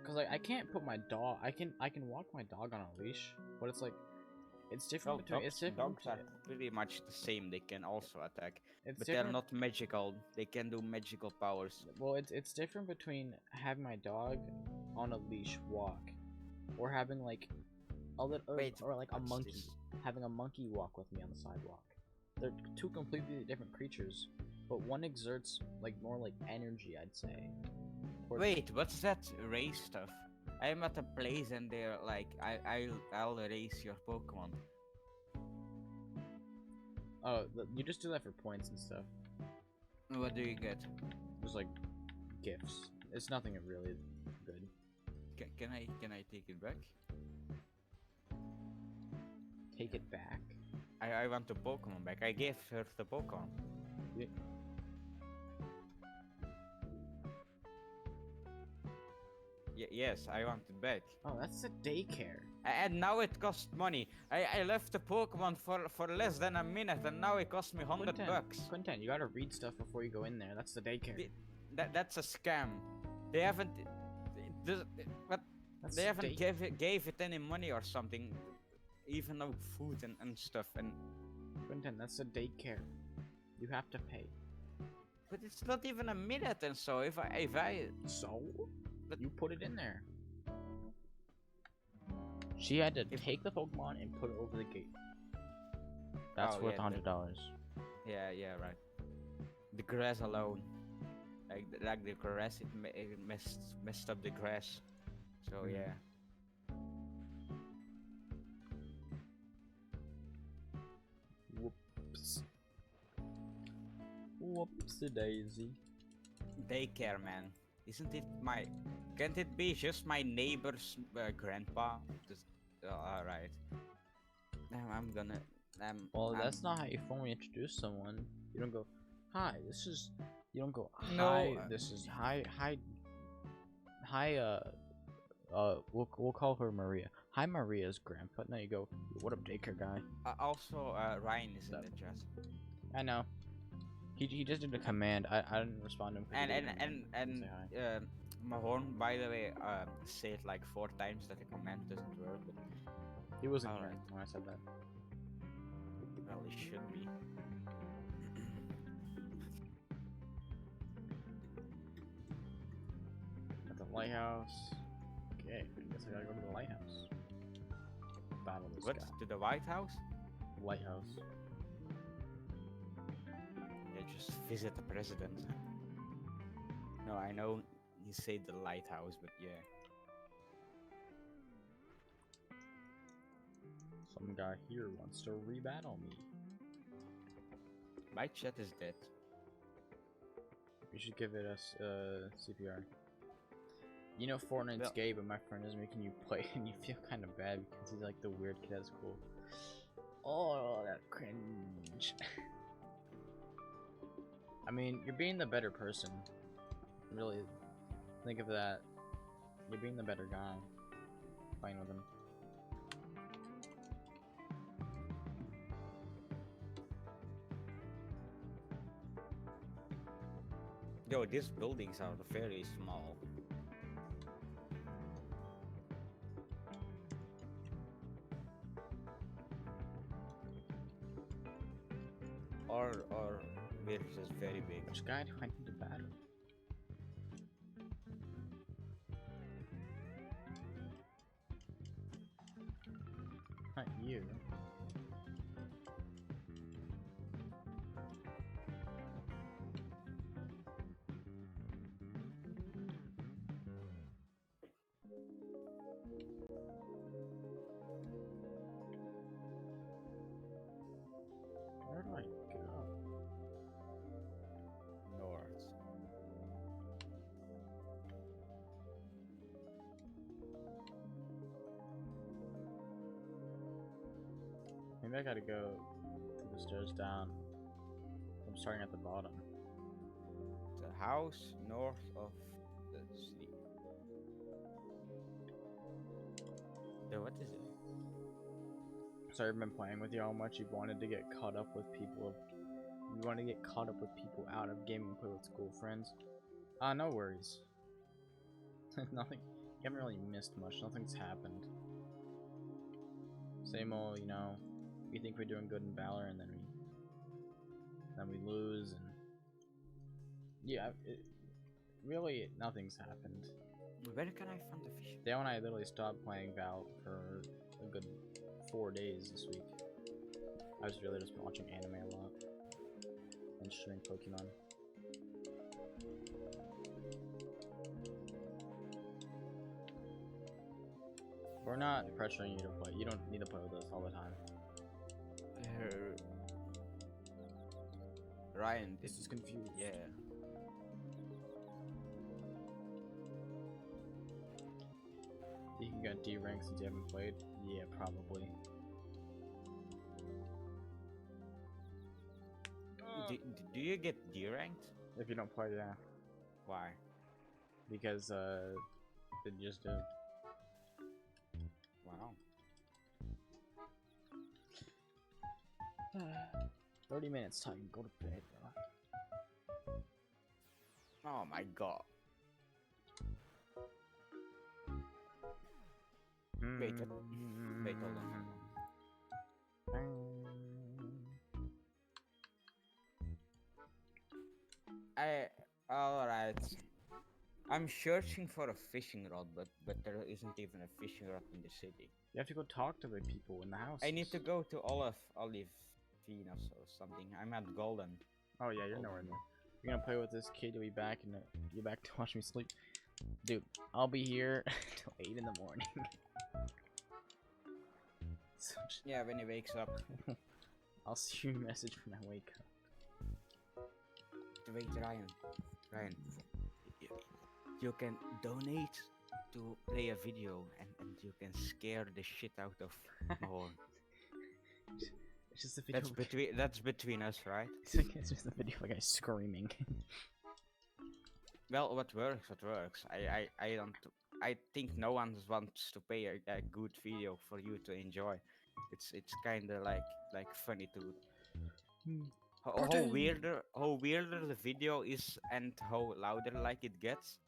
cause I can't put my dog. I can walk my dog on a leash, but it's different between. Dogs are pretty much the same. They can also attack, It's but different. they're not magical. They can do magical powers. Well, it's different between having my dog on a leash walk, or having a little, or like a what's monkey, this? having a monkey walk with me on the sidewalk. They're two completely different creatures, but one exerts more energy, I'd say. towards- Wait, what's that race stuff? I'm at a place and they're like, I'll race your Pokemon. Oh, you just do that for points and stuff. What do you get? Just gifts. It's nothing really good. Can I take it back? Take it back. I want the Pokemon back. I gave her the Pokemon. Yes, I want it back. Oh, that's a daycare. And now it costs money. I left the Pokemon for less than a minute, and now it cost me $100. Quentin, you gotta read stuff before you go in there. That's the daycare. That's a scam. They haven't. What? That's They haven't gave it any money or something. Even no food and stuff. And Quentin, that's a daycare. You have to pay. but it's not even a minute, and so if I So? You put it in there. She had to If- take the Pokemon and put it over the gate. That's Oh, worth yeah, $100. Yeah, right. The grass alone, like the grass, it messed up the grass. So Mhm. yeah. Whoops. Whoopsie daisy. Daycare, man. Isn't it my? Can't it be just my neighbor's grandpa? Just all right. Now I'm gonna. Well, I'm that's not how you formally introduce someone. You don't go, hi, this is. You don't go, No, hi, this is. Hi, we'll call her Maria. Hi, Maria's grandpa. No, you go, what up, daycare guy? also Ryan is in That- the chat. I know. He just did a command. I didn't respond to him. 'Cause he And did a command. Didn't say hi. Mahorn, by the way, said like 4 times that the command doesn't work, but He wasn't here alright. when I said that. well, it should be. At the lighthouse. Okay, I guess I gotta go to the lighthouse. Battle this What? guy. To the White House? Lighthouse. Yeah, just visit the president. No, I know you say the lighthouse, but yeah. Some guy here wants to rebattle me. My chat is dead. You should give it a CPR. You know Fortnite's Well- gay, but my friend is making you play, and you feel kind of bad because he's like the weird kid at school. Oh, that cringe. I mean, you're being the better person. Really, think of that. You're being the better guy. Playing with him. Yo, these buildings are very small. Or we're just very big. Which guy do I need to battle? Not you. Where do I go? North. Maybe I gotta go through the stairs down. I'm starting at the bottom. The house north of the sleep. What is it? Sorry, I've been playing with you how much you wanted to get caught up with people. You want to get caught up with people out of gaming and play with school friends. No worries. Nothing. You haven't really missed much. Nothing's happened. Same old, you know. We think we're doing good in Valor, and then we lose, and yeah, really nothing's happened. Where can I find the fish? Dale and I literally stopped playing Val for a good 4 days this week. I was really just watching anime a lot and streaming Pokemon. We're not pressuring you to play. You don't need to play with us all the time. Ryan, This is confused. yeah. You can get D rank since you haven't played? Yeah, probably. Do you get D ranked? If you don't play, yeah. Why? Because, they just do. Wow. 30 minutes till you can go to bed, bro. Oh my god. Wait, wait, hold on. Alright. I'm searching for a fishing rod, but there isn't even a fishing rod in the city. You have to go talk to the people in the house. I need to go to Olive Venus or something. I'm at Golden. Oh yeah, you're nowhere near. You're gonna play with this kid. You'll be back and you're back to watch me sleep. Dude, I'll be here till 8 in the morning. Yeah, when he wakes up. I'll see you a message when I wake up. Wait, Ryan, you can donate to play a video and you can scare the shit out of more. It's just a video. That's between us, right? It's just a video of a guy screaming. Well, what works. I think no one wants to pay a good video for you to enjoy. It's kind of like funny to how weirder the video is and how louder like it gets.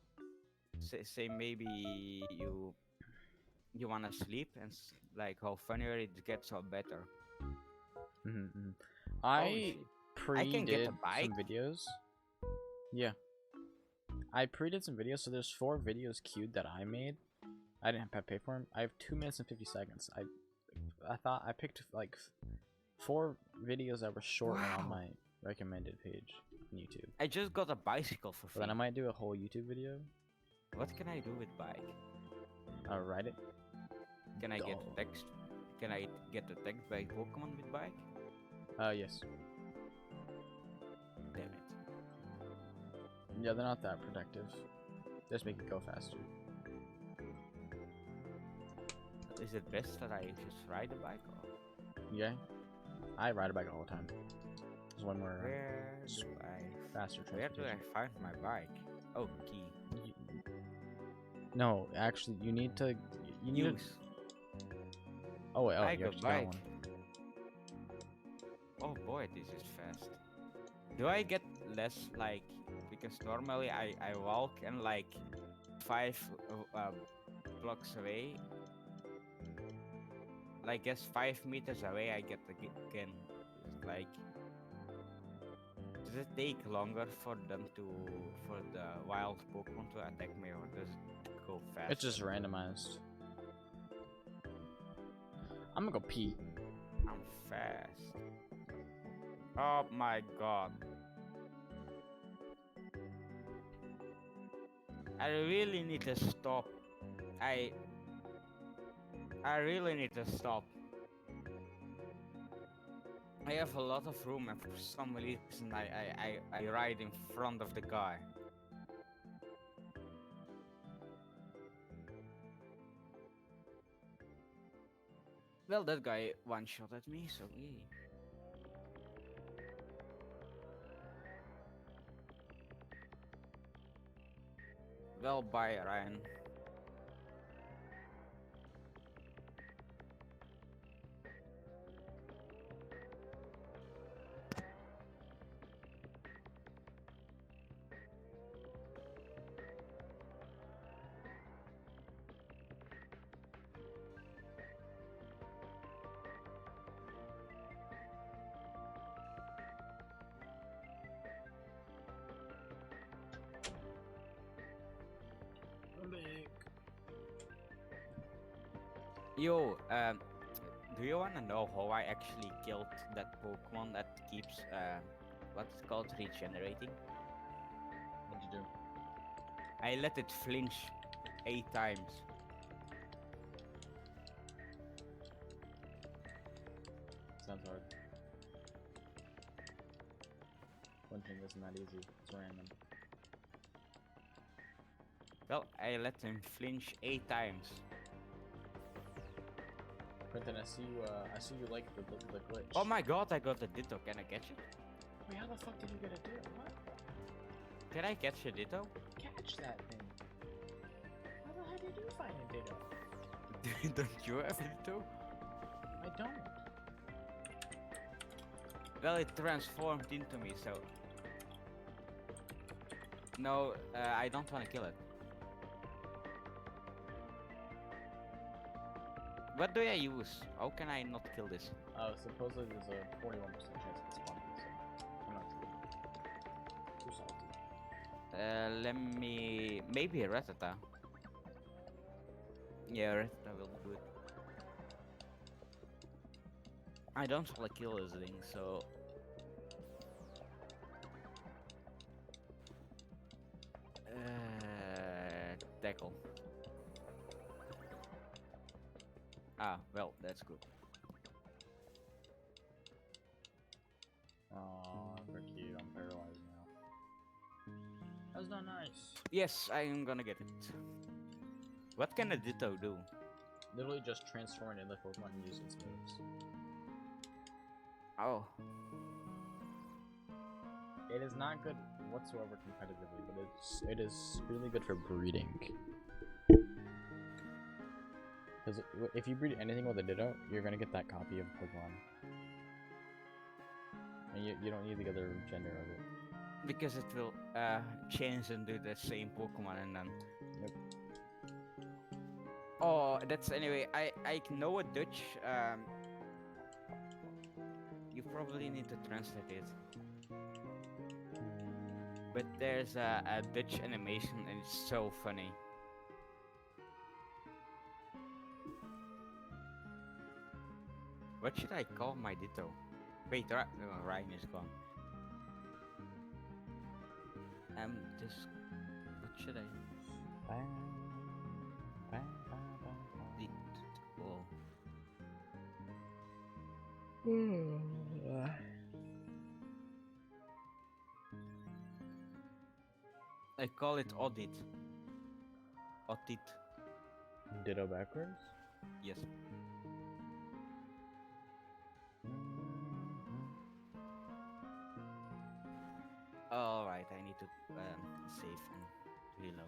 Say maybe you wanna sleep and like how funnier it gets, how better. I can get a pre-did bike. some videos. Yeah. I pre-did some videos, so there's 4 videos queued that I made. I didn't have to pay for them. I have 2 minutes and 50 seconds. I thought I picked like 4 videos that were short and on my recommended page on YouTube. I just got a bicycle for free. But then I might do a whole YouTube video. What can I do with bike? Ride it. Can I get text? Can I get the text by Pokemon with bike? Yes. Damn it. Yeah, they're not that protective. Just make it go faster. Is it best that I just ride a bike? Or? Yeah. I ride a bike all the time. It's when we're Where do faster Where do I transportation. find my bike? Oh, key. No, actually, you need to. You need Use. Oh wait, I you got actually got bike. one. Oh boy, this is fast. Do I get less like because normally I walk and like 5 blocks away. Like guess 5 meters away I get again. It's like does it take longer for the wild Pokemon to attack me or does it go fast? It's just randomized. I'm gonna go pee. I'm fast. Oh my god. I really need to stop. I really need to stop. I have a lot of room and for some reason I ride in front of the guy. Well, that guy one shot at me, so yay. Well, bye, Ryan. Yo, do you wanna know how I actually killed that Pokemon that keeps what's it called regenerating? What'd you do? I let it flinch 8 times. Sounds hard. Flinching isn't that easy. It's random. Well, I let him flinch 8 times. Quentin, I see you like the glitch. Oh my god, I got a Ditto. Can I catch it? Wait, how the fuck did you get a Ditto? What? Can I catch a Ditto? Catch that thing. How the hell did you find a Ditto? Don't you have a Ditto? I don't. Well, it transformed into me, so... No, I don't want to kill it. What do I use? How can I not kill this? Supposedly there's a 41% chance of it spawning, so I'm not too salty. Let me maybe Ratata. Yeah, Ratata will be good. I don't want to kill this thing, so tackle. Ah, well, that's good. Oh, frick you, I'm paralyzed now. That's not nice. Yes, I am gonna get it. What can a Ditto do? Literally just transforming into Pokemon and using its moves. Oh, It is not good whatsoever competitively, but it is really good for breeding. Because if you breed anything with a Ditto, you're gonna get that copy of Pokemon. And you don't need the other gender of it. because it will change into the same Pokemon and then. Yep. Oh, that's anyway. I know a Dutch. You probably need to translate it. But there's a Dutch animation and it's so funny. What should I call my Ditto? Wait, Ryan is gone. Just what should I? Ditto. I call it audit. Audit. Ditto backwards? Yes. Alright, I need to save and reload.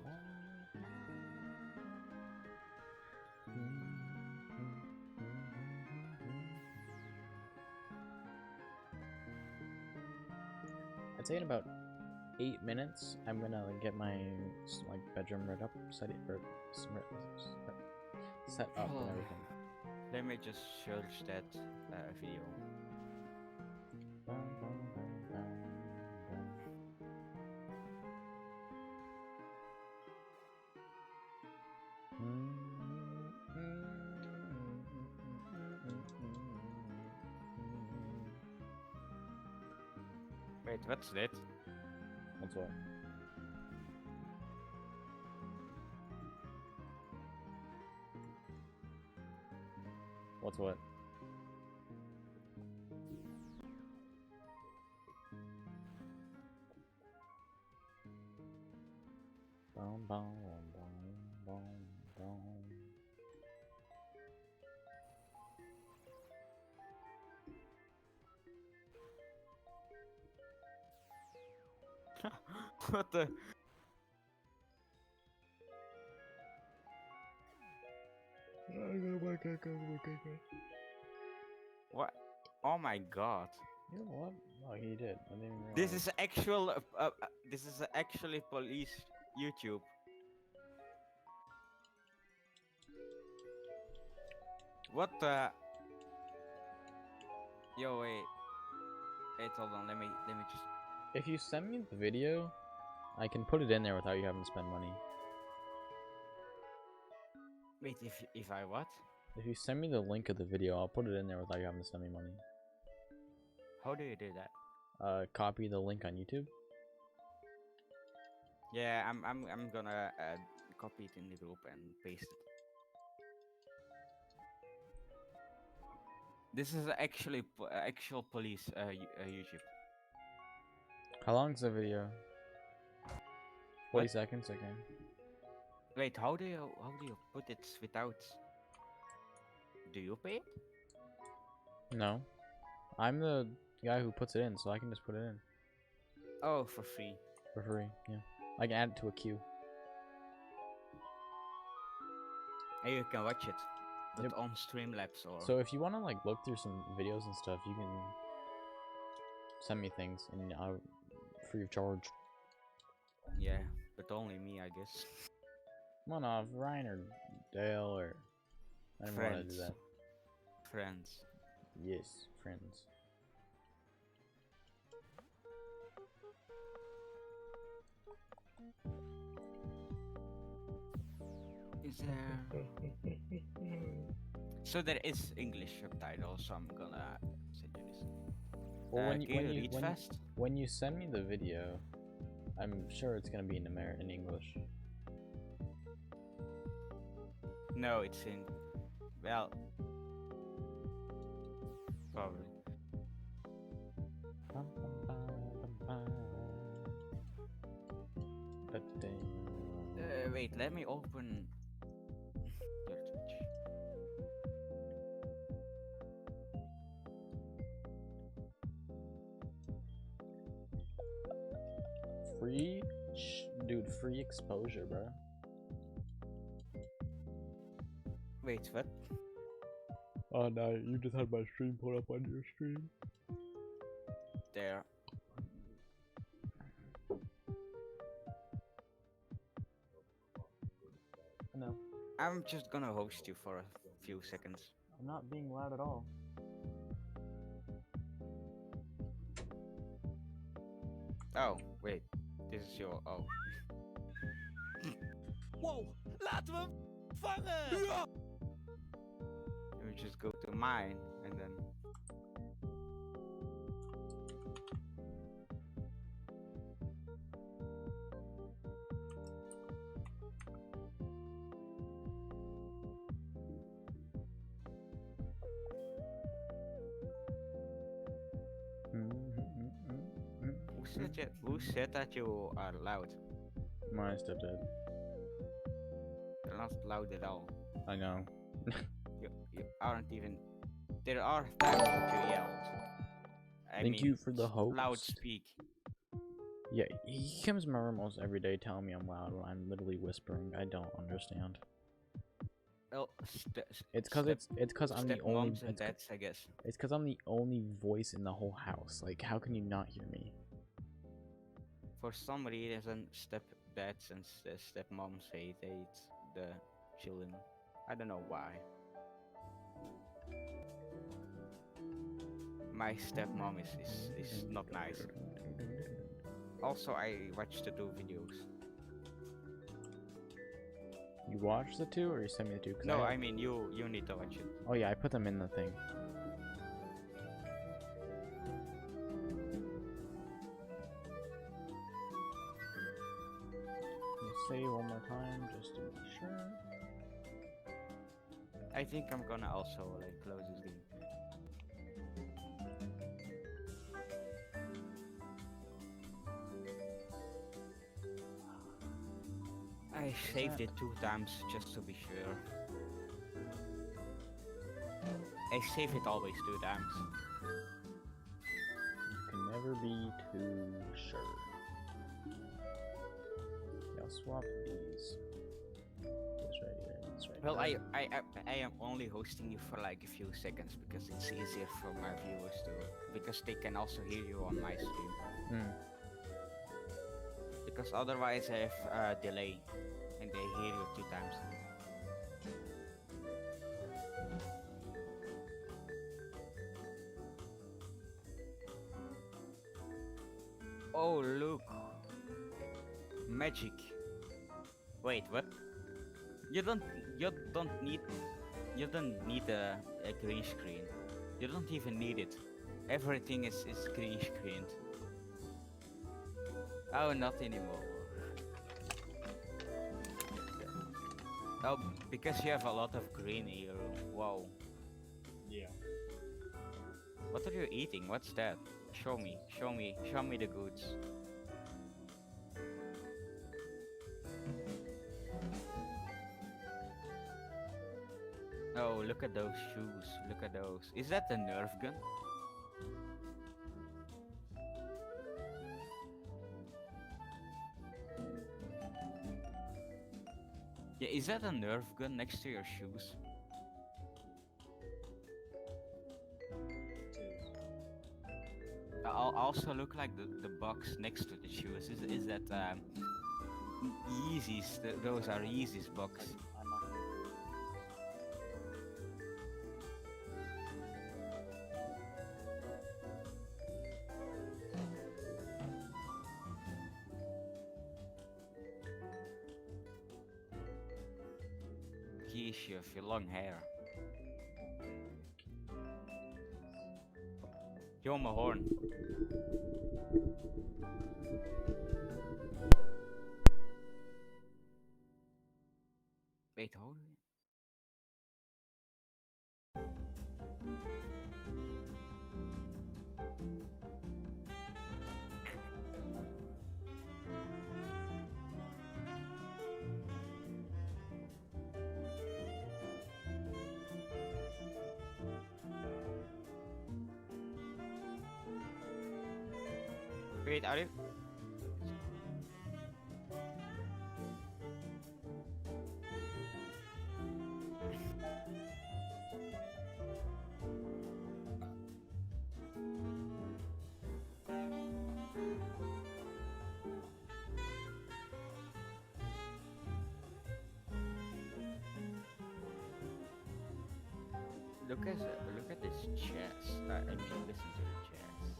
I'd say in about 8 minutes, I'm gonna get my bedroom right up, set it for set up and everything. Let me just search that video. Wait, what's that? What's what? What's what? Boom, boom, boom, boom, boom. What the? What? Oh my god. You know what? Oh, he did. I didn't even realize. This is actual. This is actually police YouTube. What the? Yo, wait. Wait, hold on. Let me just. If you send me the video, I can put it in there without you having to spend money. Wait, if I what? If you send me the link of the video, I'll put it in there without you having to send me money. How do you do that? Copy the link on YouTube. Yeah, I'm gonna copy it in the group and paste it. This is actually actual police YouTube. How long is the video? 40 seconds, okay. Wait, how do you put it without? Do you pay it? No. I'm the guy who puts it in, so I can just put it in. Oh, for free. For free, yeah. I can add it to a queue. And you can watch it, but Yep. on Streamlabs or. So if you want to look through some videos and stuff, you can send me things and I'll free of charge. Yeah, but only me, I guess. Come on off, Ryan or Dale or I don't want to do that. Friends. Yes, friends. Is there? So there is English subtitles, so I'm gonna send you this. Well, Can you read fast? when you send me the video, I'm sure it's gonna be in English. No, it's in. Well, probably. Wait, let me open your Twitch. Dude, free exposure, bro. Wait, what? Oh no, you just had my stream pulled up on your stream. There. No. I'm just gonna host you for a few seconds. I'm not being loud at all. Oh, wait. This is your. Oh. Wow, laten we hem vangen! Ja! Let me just go to mine and then. Who said that you are loud? My stepdad. You're not loud at all. I know. You aren't even. There are times that you yelled. Thank you for the host. Loud speak. Yeah, he comes to my room almost every day telling me I'm loud when I'm literally whispering. I don't understand. Well, it's cause I'm the only. Moms and dads, I guess. It's cause I'm the only voice in the whole house. Like, how can you not hear me? For some reason, stepdads and stepmoms hate the children. I don't know why. My stepmom is not nice. Also, I watched the 2 videos. You watched the 2, or you sent me the 2? No, I mean you need to watch it. Oh yeah, I put them in the thing. Say one more time just to be sure. I think I'm gonna also like close this game. I saved it 2 times just to be sure. I save it always 2 times. You can never be too sure. I'll swap these. This right here, this right Well, there. I am only hosting you for like a few seconds because it's easier for my viewers to, because they can also hear you on my stream. Because otherwise I have a delay and they hear you 2 times. Oh look, magic. Wait, what? You don't need a green screen. You don't even need it. Everything is green screened. Oh, not anymore. Oh, because you have a lot of green in your room. Wow. Yeah. What are you eating? What's that? Show me the goods. Oh, look at those shoes. Look at those. Is that a Nerf gun? Yeah, is that a Nerf gun next to your shoes? I'll also look like the box next to the shoes. Is that Yeezys? Those are Yeezys box. Jeez, you have your long hair. Yo, my horn. Wait, hold on. Wait, are you? Look at this chest. I mean, listen to the chest.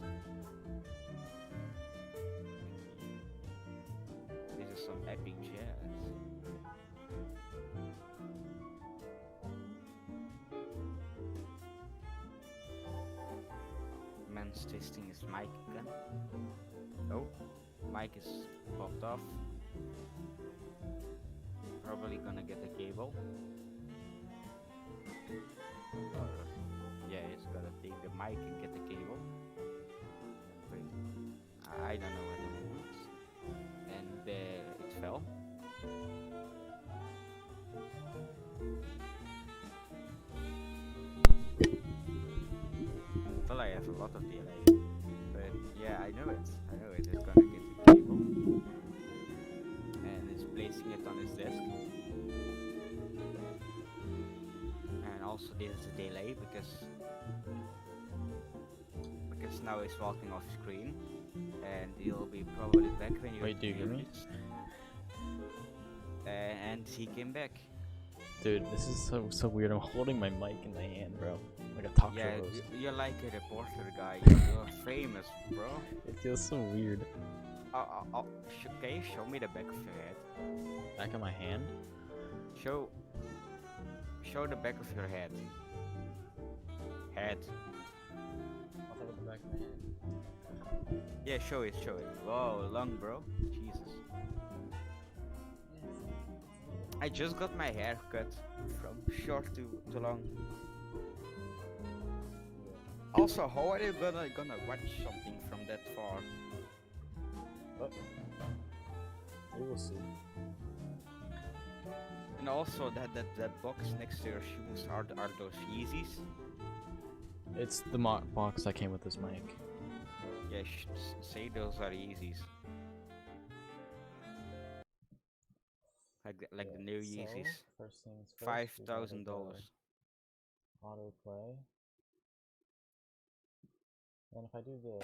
This is some epic jazz. Man's testing his mic again. Oh, mic is popped off. Probably gonna get a cable. Or, yeah, he's gotta take the mic and get the cable. Wait, I don't know at the moment. And it fell. Well, I have a lot of delay. But yeah, I know it. It's gonna get the cable. And it's placing it on his desk. And also there's a delay because now he's walking off screen. And he'll be probably back when you Wait, do you hear me? And he came back. Dude, this is so weird. I'm holding my mic in my hand, bro. Like a talk show Yeah, host. you're like a reporter guy. You're famous, bro. It feels so weird. Can you show me the back of your head? Back of my hand? Show the back of your head. Head. I'll talk about the back of my hand. Yeah, show it. Whoa, long, bro. Jesus. I just got my hair cut from short to long. Also, how are you gonna watch something from that far? Oh. We will see. And also, that box next to your shoes, are those Yeezys? It's the box that came with this mic. Yeah, say those are Yeezys. Like the new Yeezys. First things first. $5,000. Autoplay. And if I do the,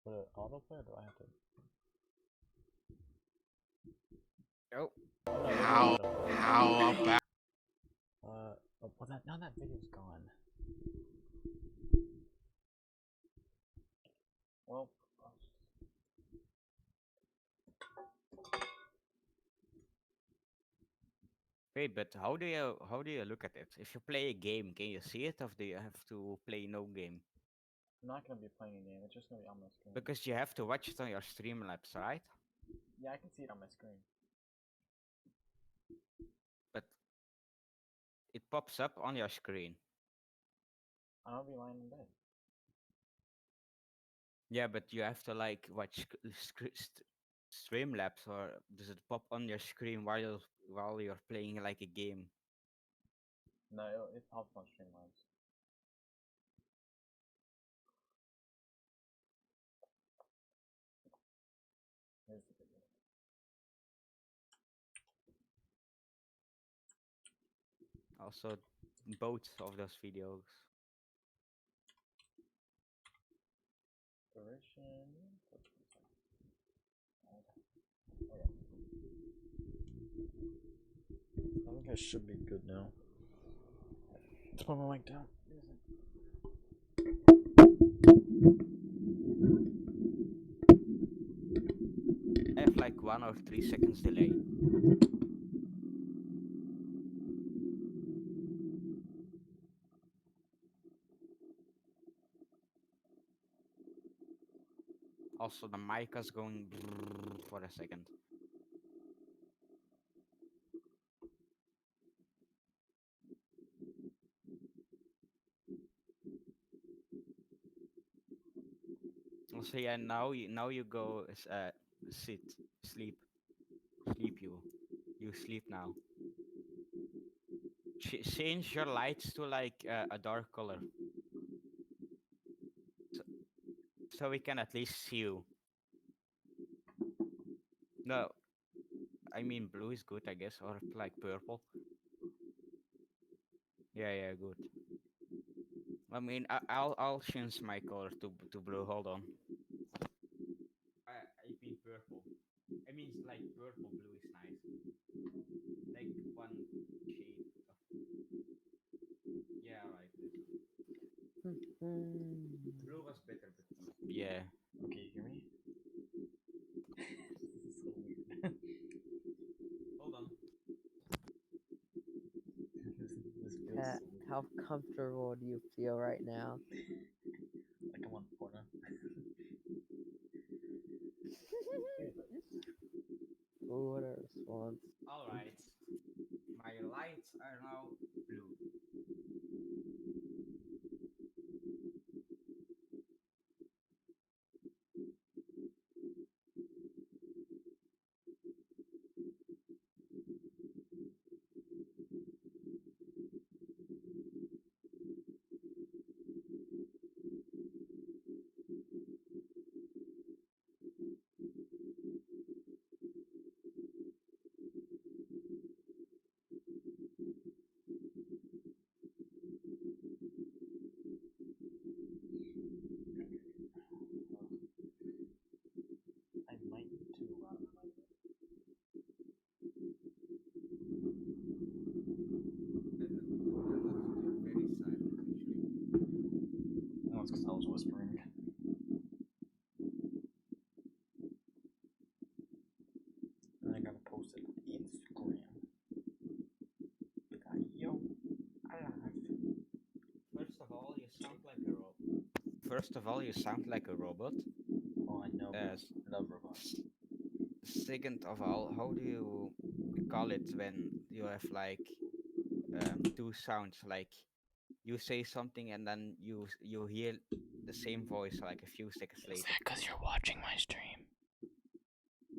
put it autoplay, or do I have to? Oh. How about? Well, now that video's gone. Well. Wait, but how do you look at it? If you play a game, can you see it, or do you have to play no game? I'm not gonna be playing a game. It's just gonna be on my screen. Because you have to watch it on your Streamlabs, right? Yeah, I can see it on my screen. But it pops up on your screen. I'll be lying in bed. Yeah, but you have to like watch Streamlabs, or does it pop on your screen while you're playing like a game? No, it pops on Streamlabs. Here's the video. Also, both of those videos. Duration. I think I should be good now. Let's put my mic down. I have like 1 or 3 seconds delay. Also, the mic was going for a second. Also, yeah, now you go sit, sleep, sleep you sleep now. Change your lights to like a dark color, so, so we can at least see you. No, I mean blue is good, I guess, or like purple. Yeah, yeah, good. I mean, I'll change my color to blue. Hold on. I mean purple. I mean like purple blue is nice. Like one shade of yeah, right. Blue was better, but yeah. Okay, you hear me? This is so weird. Hold on. this feels Pat, so weird. how comfortable do you feel right now? Like I'm on porno. Ooh, what a response. All right. My lights are now blue. I might too. Very silent actually. No, it's because I was whispering. And I gotta post it on Instagram. Like, yo, I laugh. First of all, you sound like a robot. First of all, you sound like a robot. Oh, I know. Uh, I love robots. Second of all, how do you call it when you have like two sounds? Like you say something and then you hear the same voice like a few seconds Is later. that because you're watching my stream?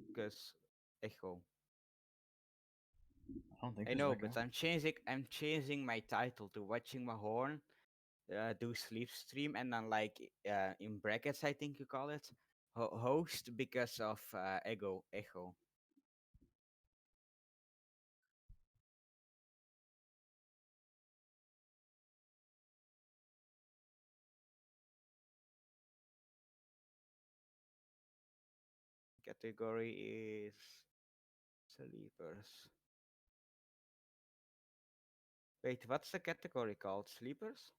Because echo. I don't think I there's know, echo. but I'm changing my title to watching my horn. Do sleep stream and then like in brackets I think you call it host because of echo. Category is sleepers. Wait, what's the category called? Sleepers?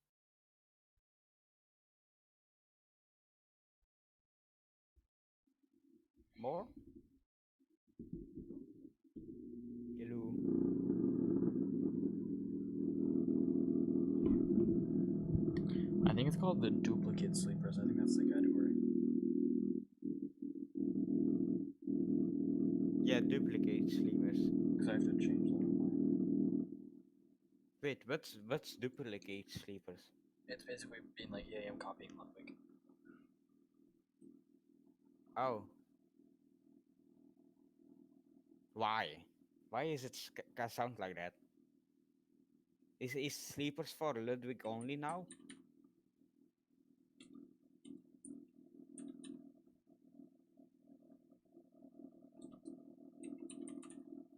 More? Hello. I think it's called the duplicate sleepers. I think that's the category. Yeah, duplicate sleepers. Because I have to change that. Wait, what's duplicate sleepers? It's basically being like, yeah, I'm copying Ludwig. Oh, why? Why is it sound like that? Is sleepers for Ludwig only now?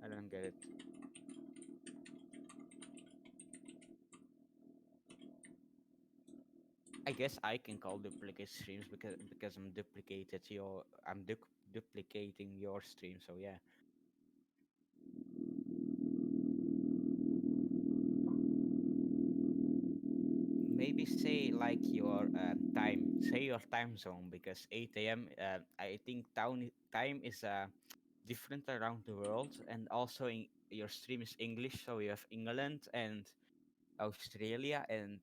I don't get it. I guess I can call duplicate streams because I'm duplicating your stream. So yeah, maybe say like your time, say your time zone because 8 a.m. I think time is different around the world, and also in your stream is English, so you have England and Australia and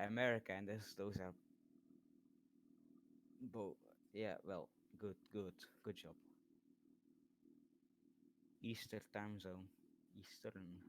America, and those are Yeah, well, good job. Easter time zone. Eastern.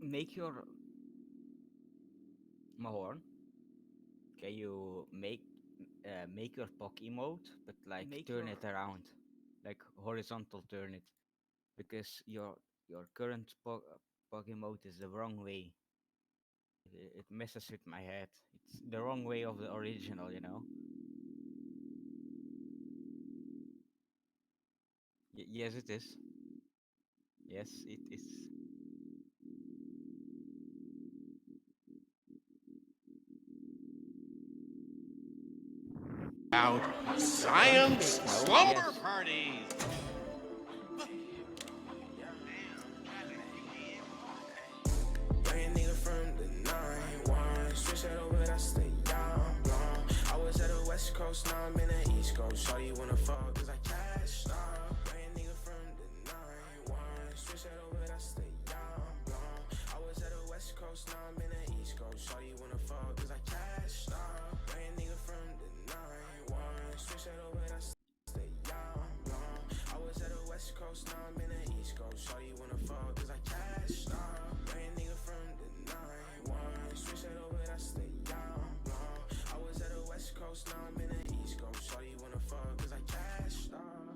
Make your Mahorn. Can you make your POC emote, but like turn it around, like horizontal turn it, because your current POC emote is the wrong way. It messes with my head. It's the wrong way of the original, you know. Yes, it is. Yes, it is. Out science No, slumber yes. parties. Young nigga from the 9-1, switch that over, that's the young blonde. I was at the West Coast, now I'm in the East Coast. Shawty wanna fuck, cause I cashed out. Young nigga from the 9-1, switch that over, that's the young blonde. I was at the West Coast, now I'm in the East Coast. Shawty wanna fuck, cause I cashed out. Young nigga from the 9-1, switch that over, that's the young blonde. I was at the West Coast, now I'm in the East Coast. Shawty wanna fuck, cause I cashed out. Young nigga from the 9-1, switch that over, that's the young blonde. I was at the West Coast, now I'm in the East Coast. Shawty wanna fuck, cause I cashed out.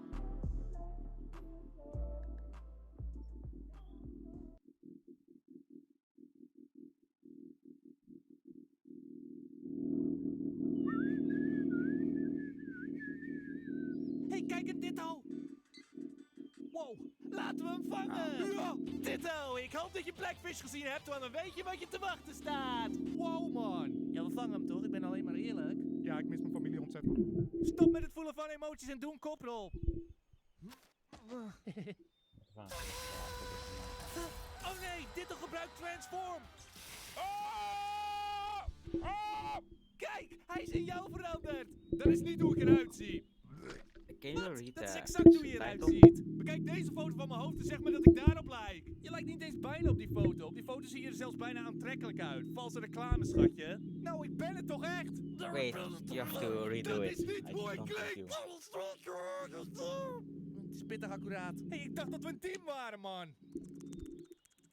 Hey, kijk een ditto! Wow, laten we hem vangen! Ja. Ditto, ik hoop dat je Blackfish gezien hebt, want dan weet je wat je te wachten staat! Wow, man! Ja, we vangen hem toch? Ik ben alleen maar eerlijk. Ja, ik mis mijn familie ontzettend. Stop met het voelen van emoties en doe een koprol! Oh nee, Ditto gebruikt Transform! Kijk, hij is in jou veranderd! Dat is niet hoe ik eruit zie! Can you read Dat is the exact hoe je eruit subtitle? ziet. Bekijk deze foto van mijn hoofd en zeg maar dat ik daarop lijk. Je lijkt niet eens bijna op die foto. Op die foto zie je er zelfs bijna aantrekkelijk uit. Valse reclame, schatje. Nou, ik ben het toch echt? Wait, you have to redo Dat it. is niet I hoe ik don't think klink. you. Het is pittig accuraat. Hé, ik dacht dat we een team waren, man.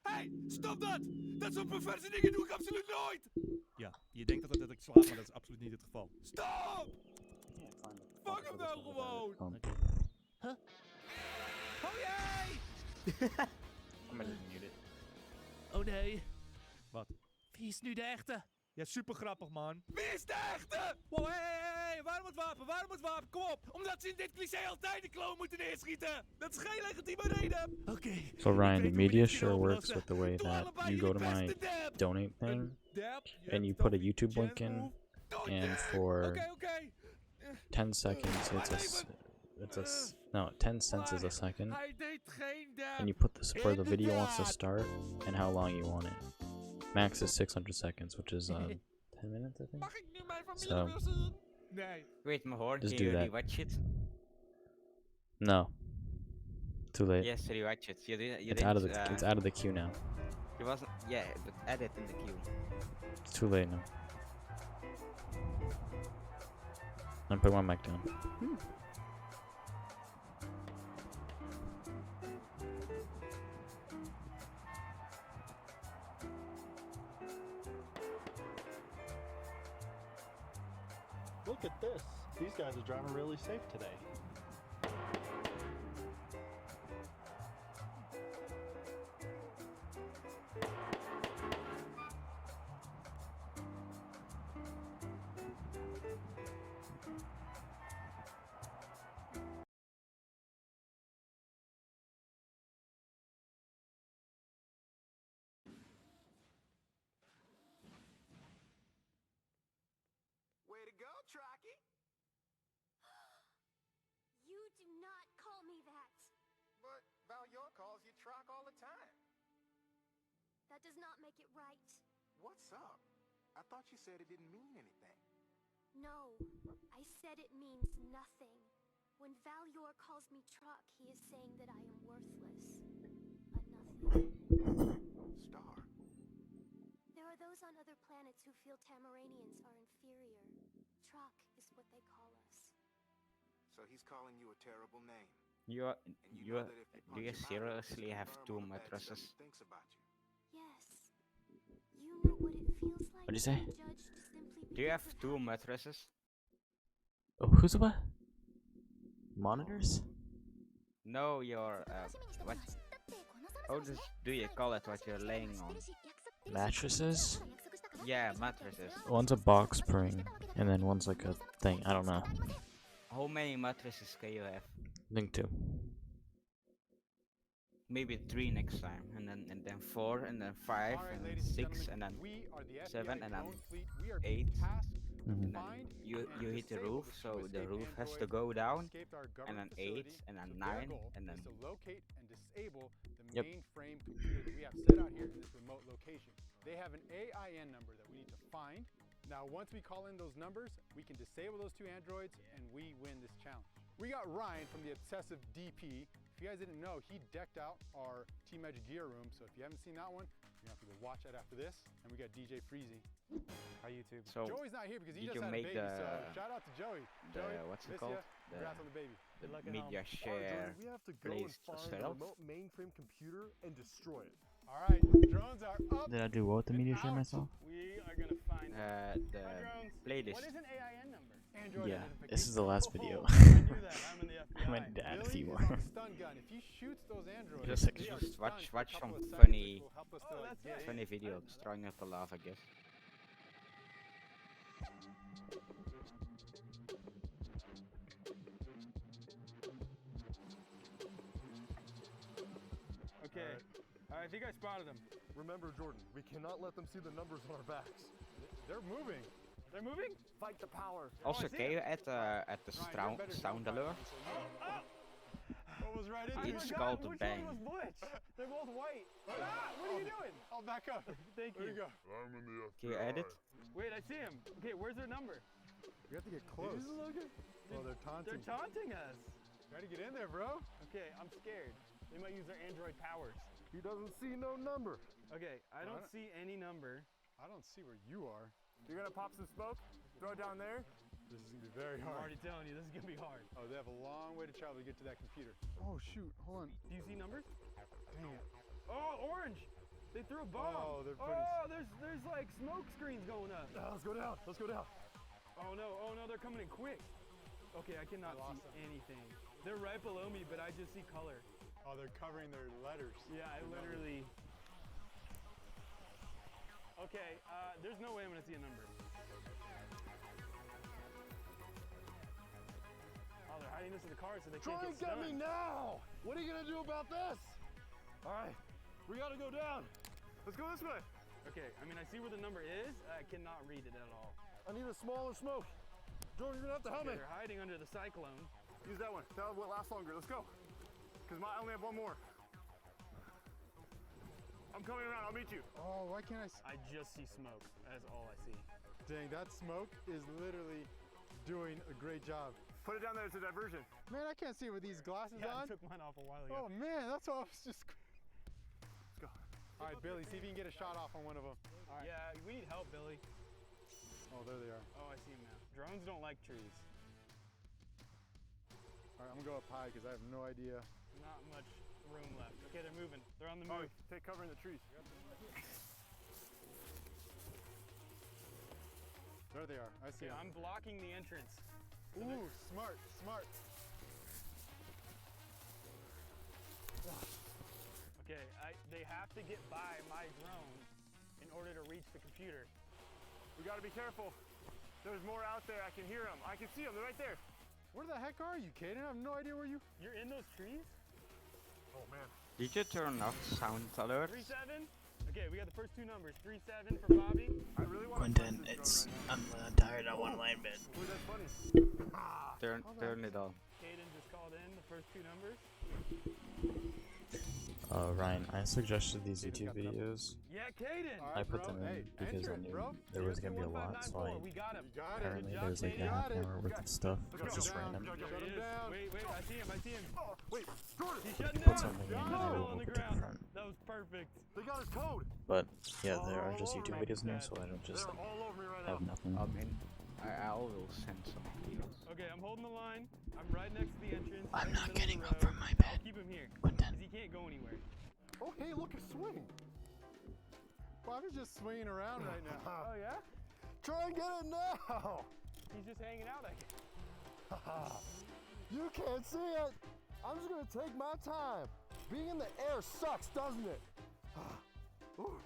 Hé, stop dat! Dat soort perverse dingen doe ik absoluut nooit! Ja, je denkt dat ik slaap, maar dat is absoluut niet het geval. Stop! Vang hem nou gewoon! Huh? Oh jee! I'm gonna mute it. Oh nee. Wat? Wie is nu de echte? Ja, super grappig, man. Wie is de echte? Wow, hey, waarom het wapen? Waarom het wapen? Kom op! Omdat ze in dit cliché altijd de kloon moeten neerschieten! Dat is geen legitieme reden! Oké. So Ryan, the media sure works with the way that you go to my donate thing and you put a YouTube link in and for Okay. 10 seconds no, 10 cents is a second, Hij deed geen damn. and you put this where the video wants to start and how long you want it. Max is 600 seconds, which is 10 minutes, I think. Mag ik nu mijn familie So, weer zien? Nee. Wait, Mahor, Just can do you that. rewatch it? no, too late. Yes, rewatch it. You did. It's out of the it's out of the queue now. It wasn't. Yeah, but add it in the queue. It's too late now. I'm putting my mic down. Look at this. These guys are driving really safe today. Way to go, Trocky. You do not call me that. But Valior calls you Trock all the time. That does not make it right. What's up? I thought you said it didn't mean anything. No, I said it means nothing. When Valior calls me Truck, he is saying that I am worthless. A nothing. Star. There are those on other planets who feel Tamaranians are inferior. Truck is what they call us. So he's calling you a terrible name. You And you know that if you do you punch him out, seriously it's have confirmed 2 all the bad stuff mattresses? he thinks about you. Yes. You know what it feels like What'd you to say? be judged simply Do you have because of 2 mattresses? Oh, who's what? Monitors? No, your what? How do you call it? What you're laying on? Mattresses? Yeah, mattresses. One's a box spring, and then one's like a thing. I don't know. How many mattresses can you have? I think 2. Maybe 3 next time, and then 4, and then 5, All right, and then ladies and 6, gentlemen, and then we are the 7, FBI and then drone fleet. We are 8. being tasked to Mhm. And then find you and hit the disable roof, the two so the escaped roof has to androids go that down, escaped our and government then 8, facility. and then So their 9, goal and then is to locate and disable the Yep. mainframe computer that we have set out here in this remote location. They have an AIN number that we need to find. Now, once we call in those numbers, we can disable those 2 androids, and we win this challenge. We got Ryan from the Obsessive DP. If you guys didn't know, he decked out our Team Edge gear room, so if you haven't seen that one, you're gonna have to go watch that after this. And we got DJ Freezy. Hi, YouTube. So, Joey's not here because he did just you had a make baby, so shout out to Joey. the Joey, what's it miss called? ya. Congrats on the baby. The Good luck at media home. share We have to go and place find the setup. remote mainframe computer and destroy it. All right, drones are up. Did I do what with the media share out. myself? We are gonna find the playlist. What is an AIN number? Android Yeah, identification. this is the last video. I knew that. I'm in the FBI. I meant to add a Billy few is more. on the stun gun. If he shoots those androids, Just like- they are Just stunned watch for a some couple of seconds, funny- which will help us to get in. Funny video, trying not to laugh, I guess. Okay. I think I spotted them. Remember, Jordan, we cannot let them see the numbers on our backs. They're moving. They're moving? Fight the power. Also, I see can it. you add the Ryan, you're better sound than alert? What was right into It's it? called the bang. They're both white. What are you doing? I'll back up. Thank you. There you go. I'm in the FBI. Can you add it? Wait, I see him. Okay, where's their number? We have to get close. Oh, they're taunting. They're taunting us. Try to get in there, bro. Okay, I'm scared. They might use their android powers. He doesn't see no number. Okay, I don't see any number. I don't see where you are. You're gonna pop some smoke? Throw it down there? This is gonna be very hard. I'm already telling you, this is gonna be hard. Oh, they have a long way to travel to get to that computer. Oh shoot, hold on. Do you see numbers? Dang it. Oh, orange! They threw a bomb. Oh, they're putting. Oh, there's like smoke screens going up. Let's go down. Let's go down. Oh no, they're coming in quick. Okay, I cannot see anything. They're right below me, but I just see color. Oh, they're covering their letters. Yeah, I literally. Okay, there's no way I'm gonna see a number. Oh, they're hiding this in the car so they Try can't and get get me stunned. now! What are you gonna do about this? Alright, we gotta go down. Let's go this way. Okay, I mean, I see where the number is. I cannot read it at all. I need a smaller smoke. Jordan, you're gonna have to help me. They're hiding under the cyclone. Use that one. That will last longer. Let's go. Because I only have one more. I'm coming around. I'll meet you. Oh, why can't I just see smoke. That's all I see. Dang, that smoke is literally doing a great job. Put it down there. It's a diversion. Man, I can't see with these glasses Yeah, I on. took mine off a while ago. Oh man, that's why I was just. Let's go. All right, Billy, see if you can get a shot off on one of them. Right. Yeah, we need help, Billy. Oh, there they are. Oh, I see him now. Drones don't like trees. All right, I'm gonna go up high because I have no idea. Not much room left. Okay, they're moving. They're on the move. Take cover in the trees. There they are. I see Okay, them. I'm blocking the entrance. Ooh, smart, smart. Okay, they have to get by my drone in order to reach the computer. We gotta be careful. There's more out there. I can hear them. I can see them. They're right there. Where the heck are you, Caden? I have no idea where you. You're in those trees? Oh man. Did you turn off sound alert? 3-7. Okay, we got the first two numbers. 3-7 for Bobby. I really want Quentin, I'm tired. I want to lie in bed. Ooh, that's funny. Turn it on. Caden just called in the first two numbers. Ryan, I suggested these YouTube videos. Yeah, Caden. I put them in because I knew there was gonna be a lot, so We got him. apparently there's like a half an hour worth of stuff. It's just random. There he is. Wait, I see him. Oh, wait, Jordan. He's shutting Put down. something in and I Oh, will on the put to the ground. front. That was perfect. They got his code. But yeah, there are just YouTube videos now, so I don't just They're like all over me right have now. nothing. I will send some videos. Okay, I'm holding the line. I'm right next to the entrance. I'm in the not middle of getting the up road. from my I'll bed. keep him here. Quentin. Because he can't go anywhere. Oh, hey, look, a swing. Bobby's just swinging around right now. Oh, yeah? Try and get it now. He's just hanging out, I guess. You can't see it. I'm just gonna take my time. Being in the air sucks, doesn't it? Ooh.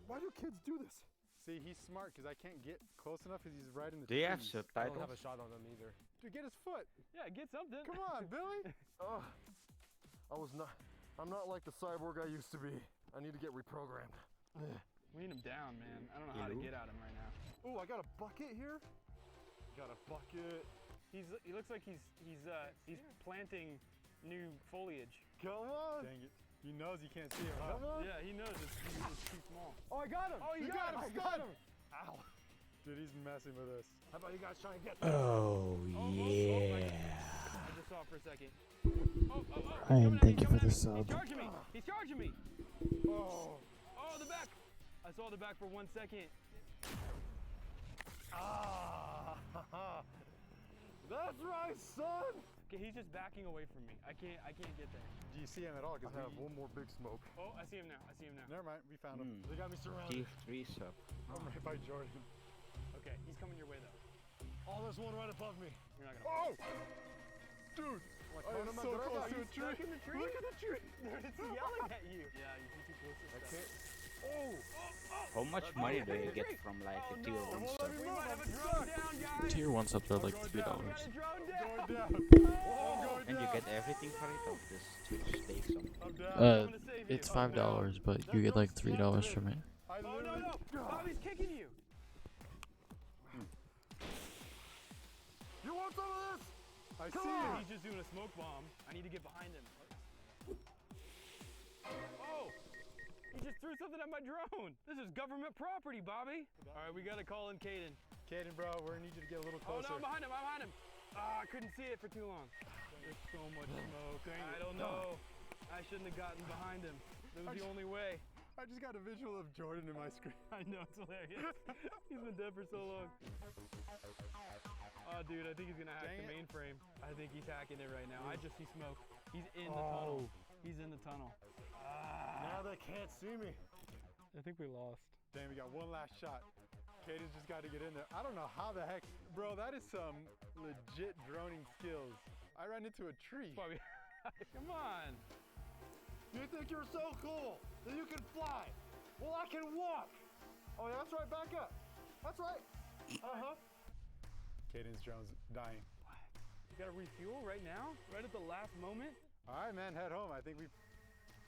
Why do kids do this? See, he's smart because I can't get close enough because he's right in the Do you have trees. subtitles? a shot on them either. Dude, get his foot. Yeah, get something. Come on, Billy. I'm not like the cyborg I used to be. I need to get reprogrammed. We need him down, man. I don't know how to get at him right now. Oh, I got a bucket here. Got a bucket. He looks like he's planting new foliage. Come on. Dang it. He knows he can't see him. Come on. Yeah, he knows it's too small. Oh, I got him. Oh, you got him. I got him. Ow. Dude, he's messing with us. How about you guys try and get Oh I just saw it for a second. Ryan, thank you for the sub. He's charging me. He's charging me. Oh. Oh, the back. I saw the back for 1 second. Ah. That's right, son. Okay, he's just backing away from me. I can't get there. Do you see him at all? I have one more big smoke. Oh, I see him now. Never mind, we found him. They got me surrounded. Give 3 sub. I'm right by Jordan. Okay, he's coming your way though. Oh, there's one right above me. You're not gonna. Oh! Dude! I am so close to a tree. In the tree? Look at the tree. It's yelling at you. Yeah, you can too close to stuff. How much money do you get from like a tier 1 sub? We might have a drone down, guys. Tier 1 subs are like $3. We got a drone down. Going down. And you get everything for it, or just Twitch takes some? I'm down. I'm gonna save you. It's $5, but you get like $3 from it. I Oh literally... no! Bobby's kicking you. You want some of this? I Come see on. him. He's just doing a smoke bomb. I need to get behind him. Oh! He just threw something at my drone. This is government property, Bobby. All right, we gotta call in Caden. Caden, bro, we need you to get a little Oh closer. no, I'm behind him. I'm behind him. Ah, I couldn't see it for too long. There's so much smoke. I don't know. I shouldn't have gotten behind him. That was the only way. I just got a visual of Jordan in my screen. I know, it's hilarious. He's been dead for so long. Oh, dude, I think he's gonna hack Dang the it. mainframe. I think he's hacking it right now. I just see smoke. He's in the tunnel. He's in the tunnel. Now they can't see me. I think we lost. Damn, we got one last shot. Caden's just got to get in there. I don't know how the heck. Bro, that is some legit droning skills. I ran into a tree. Bobby, come on. You think you're so cool that you can fly? Well, I can walk. Oh, yeah, that's right. Back up. That's right. Uh-huh. Caden's drone's dying. What? You gotta refuel right now? Right at the last moment? All right, man, head home. I think we've...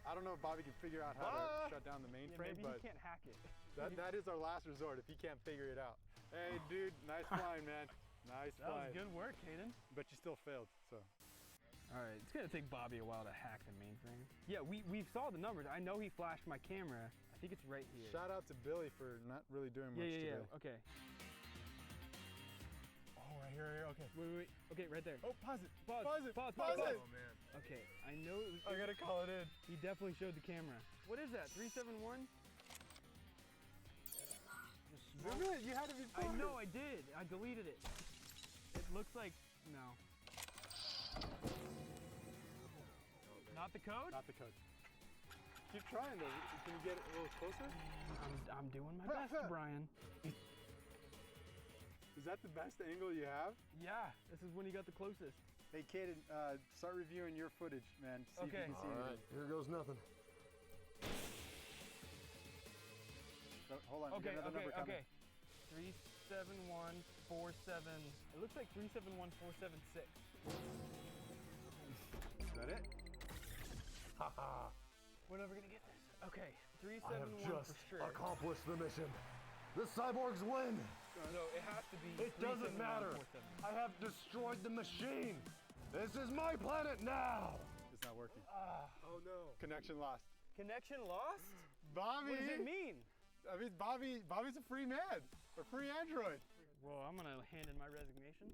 I don't know if Bobby can figure out how to shut down the Yeah, mainframe, maybe but he can't hack it. that is our last resort if he can't figure it out. Hey, dude, nice flying, man. Nice That was flying. good work, Hayden. But you still failed, so. All right, it's gonna take Bobby a while to hack the mainframe. Yeah, we saw the numbers. I know he flashed my camera. I think it's right here. Shout out to Billy for not really doing much today. Okay. Oh, right here, okay. Wait. Okay, right there. Oh, pause it. Pause it. Pause it. Oh man. Okay, I know it was. I gotta call it in. He definitely showed the camera. What is that? 371? Zoom in, you had to be I know I did. I deleted it. It looks like no. Not the code? Not the code. Keep trying though. Can you get it a little closer? I'm doing my best, Brian. Is that the best angle you have? Yeah, this is when he got the closest. Hey, Kaden, start reviewing your footage, man. See if Okay. you can see All right, anything. here goes nothing. Hold on, we got another number coming. 37147. It looks like 371476. Is that it? Haha. We're never gonna get this. Okay, I have 371 just for sure. accomplished the mission. The cyborgs win. No, it has to be. It doesn't matter. 37147. I have destroyed the machine. This is my planet now. It's not working. Oh no. Connection lost. Connection lost? Bobby! What does it mean? I mean, Bobby's a free man. A free android. Well, I'm gonna hand in my resignation.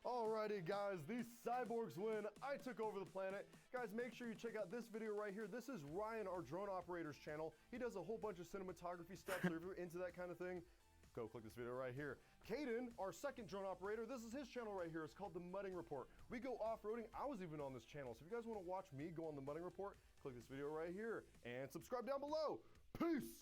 Alrighty guys, these cyborgs win. I took over the planet. Guys, make sure you check out this video right here. This is Ryan, our drone operator's channel. He does a whole bunch of cinematography stuff, so if you're into that kind of thing, go click this video right here. Kaden, our second drone operator, this is his channel right here. It's called The Mudding Report. We go off-roading. I was even on this channel, so if you guys want to watch me go on The Mudding Report, click this video right here and subscribe down below. Peace!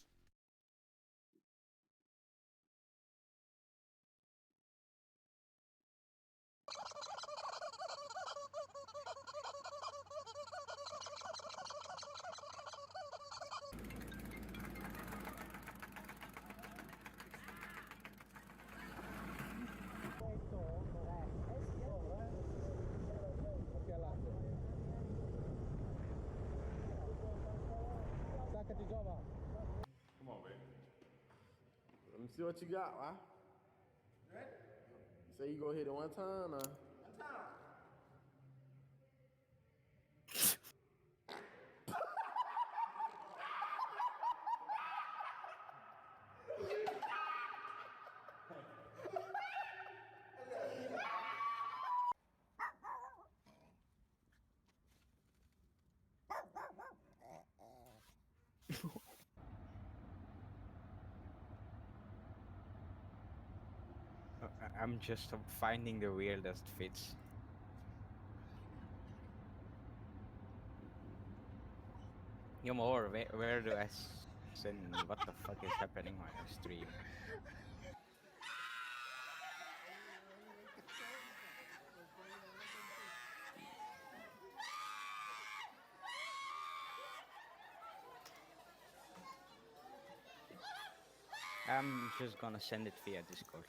Come on, baby. Let me see what you got, huh? Ready? You say you go hit it one time, One time. I'm just finding the weirdest fits. Yo, more, where do I send? What the fuck is happening on your stream? I'm just gonna send it via Discord.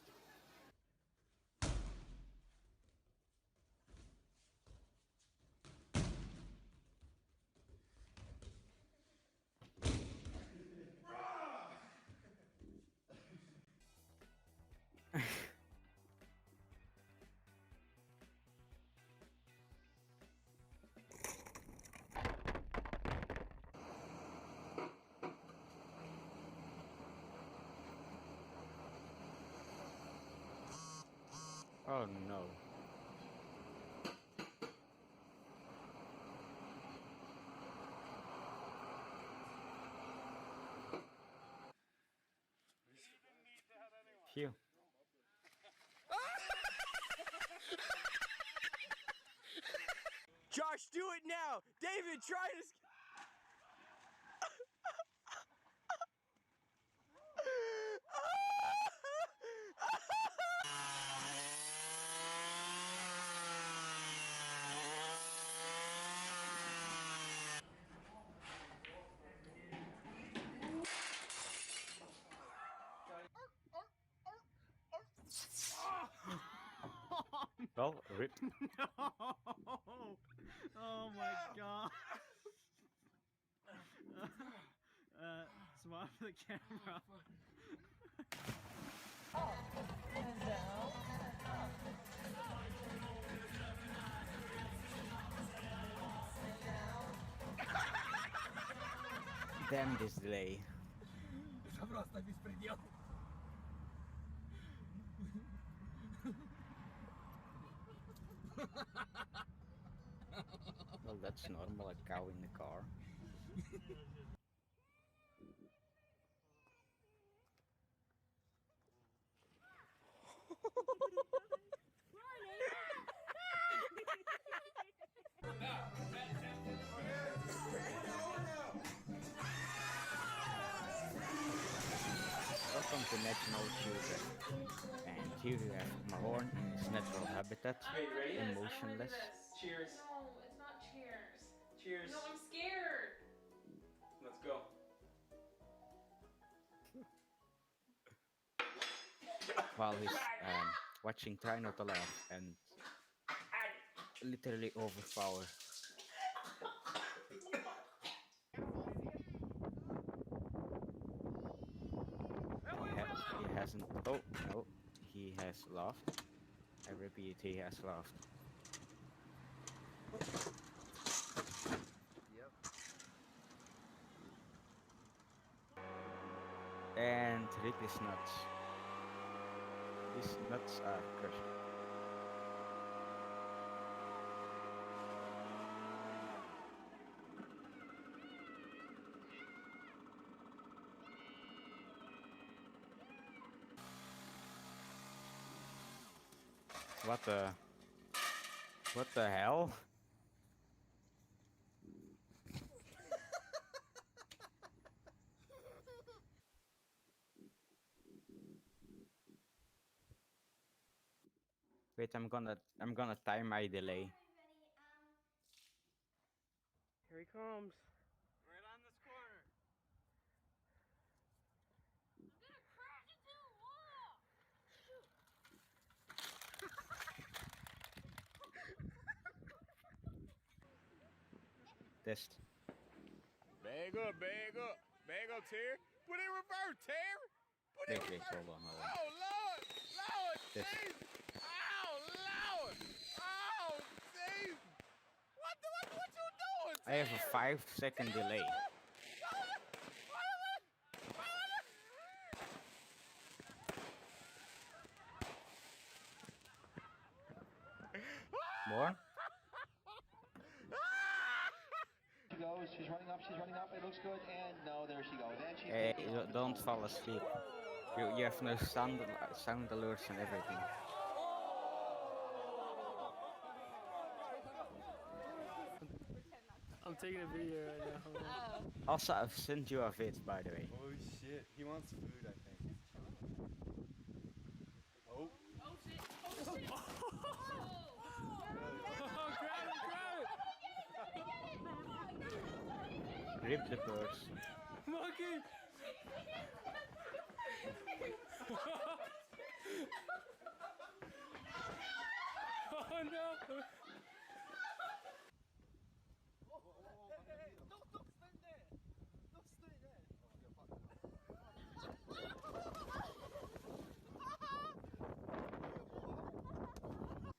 Oh no. Phew. Josh, do it now! David, try to... Well, rip. No! Oh my god! Swap the camera. Damn this delay. Well, that's normal, a cow in the car. Welcome to National Geographic. And here you have Mahorn in his natural habitat, emotionless. Cheers. No, it's not cheers. Cheers. No, I'm scared. Let's go. While he's watching Try Not to Laugh and literally overpower. He hasn't. Oh no, he has laughed. I repeat, he has laughed. Yep. And rip his nuts. His nuts are crushed. What the hell? Wait, I'm gonna time my delay. Here he comes. Right on this corner. I'm gonna crash into the wall. Test. Bag up, bag up. Bag up, Terry. Put it in reverse, Terry. Put it in Wait, reverse. hold on. Oh, Lord. Lord, Test. Jesus. Oh, Lord. Oh, Jesus. What you doing, I have a 5-second delay. More? She goes, she's running up, it looks good, and no, there she goes, and she's Hey, taking off the don't phone. fall asleep. You have no sound alerts and everything. I'm taking a video right now. Hold on. Also, I've sent you a vid, by the way. Oh shit, he wants food, I think. Oh. Oh shit. Oh shit. Rip the purse. Monkey! Oh no!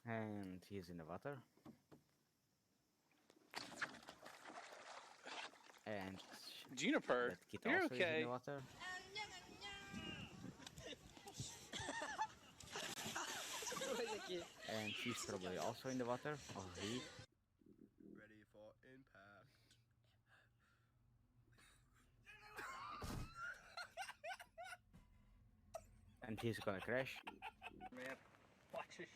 And he's in the water. And Juniper, that kid you're also is in okay. the water. And she's probably also in the water, or he. Ready for impact. And he's gonna crash. Man, watch your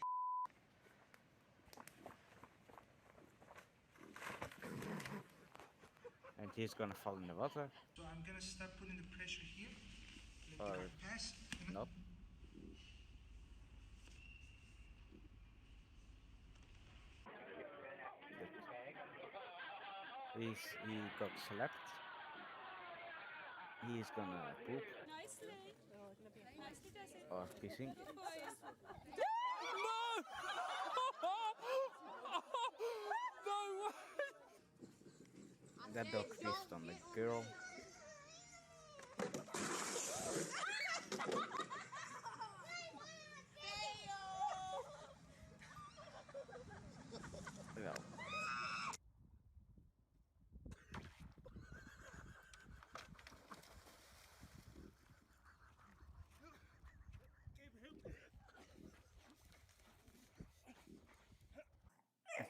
And he's gonna fall in the water. So I'm gonna start putting the pressure here. Or Pass. not. He got slapped. He's gonna poop. Nicely. Nicely does it. Or pissing. Good boys. That dog pissed on the girl.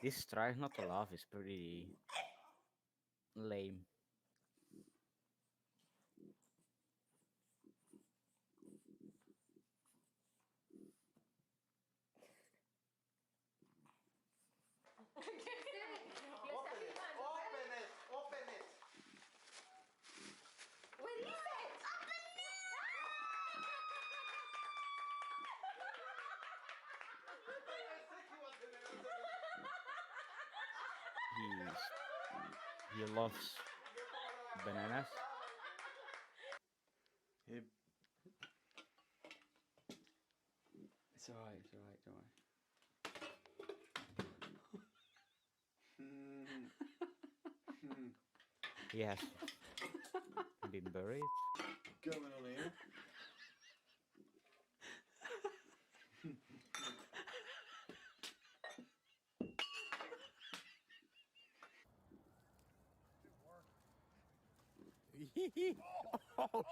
This try not to laugh is pretty lame. Open it! What is it? Open it! He loves bananas. It's alright, it's alright, don't worry. He has been buried. Going on here. Oh,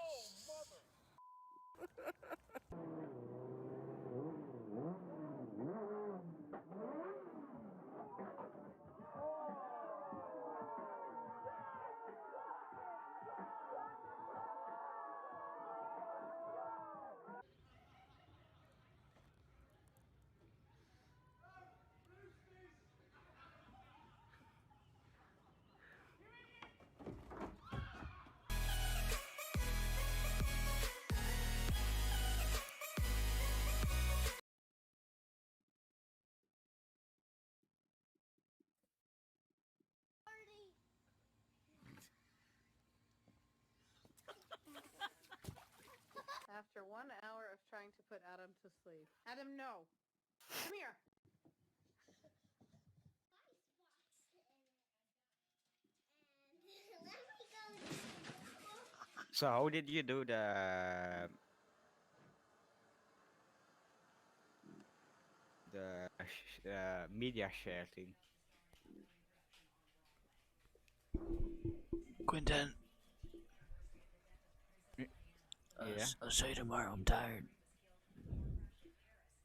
After 1 hour of trying to put Adam to sleep. Adam, no. Come here. So how did you do the media share thing? Quentin. Yeah. I'll show you tomorrow. I'm tired.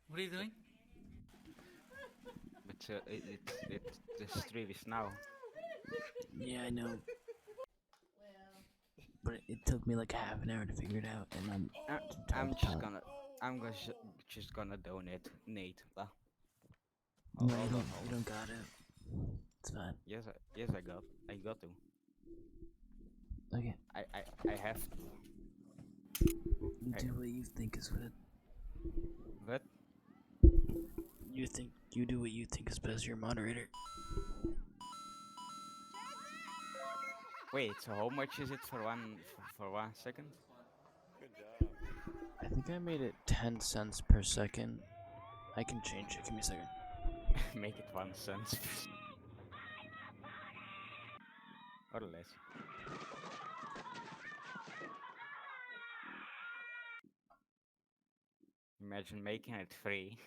What are you doing? But the stream is now. Yeah, I know. But it took me like half an hour to figure it out, and I'm just gonna donate Nate. No, Hold you on. don't got it. It's fine. Yes, I got to. Okay. I have to. You do what you think is good. What? You do what you think is best. You're a moderator. Wait, so how much is it for 1 second? good job. I think I made it 10 cents per second. I can change it. Give me a second. Make it 1 cent. Or less. Imagine making it free.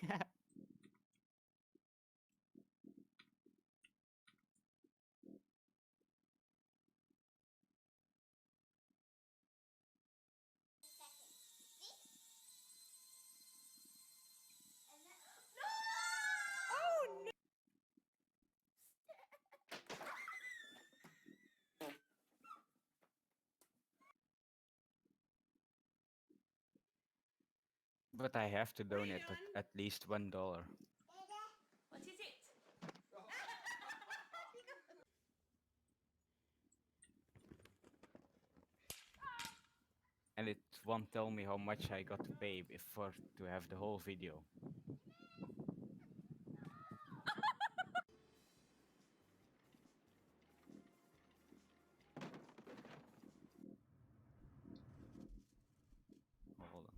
But I have to donate at least $1. What is it? And it won't tell me how much I got to pay to have the whole video. Hold on.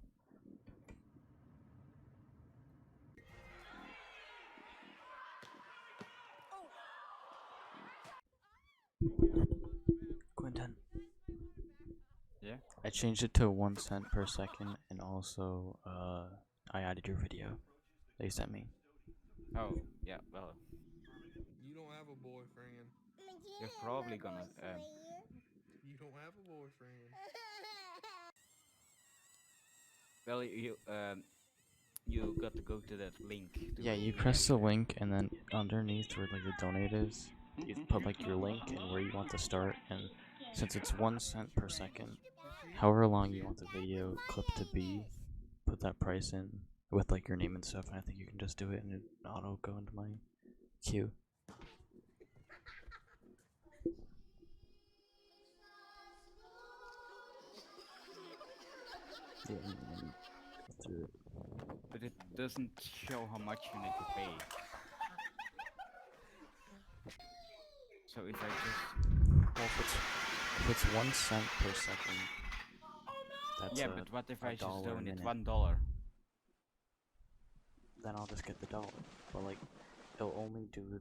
Quentin. Yeah? I changed it to 1 cent per second, and also I added your video that you sent me. Oh, yeah, well. You don't have a boyfriend. You're probably gonna You don't have a boyfriend. well you got to go to that link. Yeah, you press the link, and then underneath where like the donate is, you put like your link and where you want to start. And since it's 1 cent per second, however long you want the video clip to be, put that price in with like your name and stuff. And I think you can just do it, and it auto go into my queue. Yeah, and through it. But it doesn't show how much you need to pay. So if I just... Well, if it's 1 cent per second, that's yeah, but what if I just donate $1. $1? Then I'll just get the $1. But like, it'll only do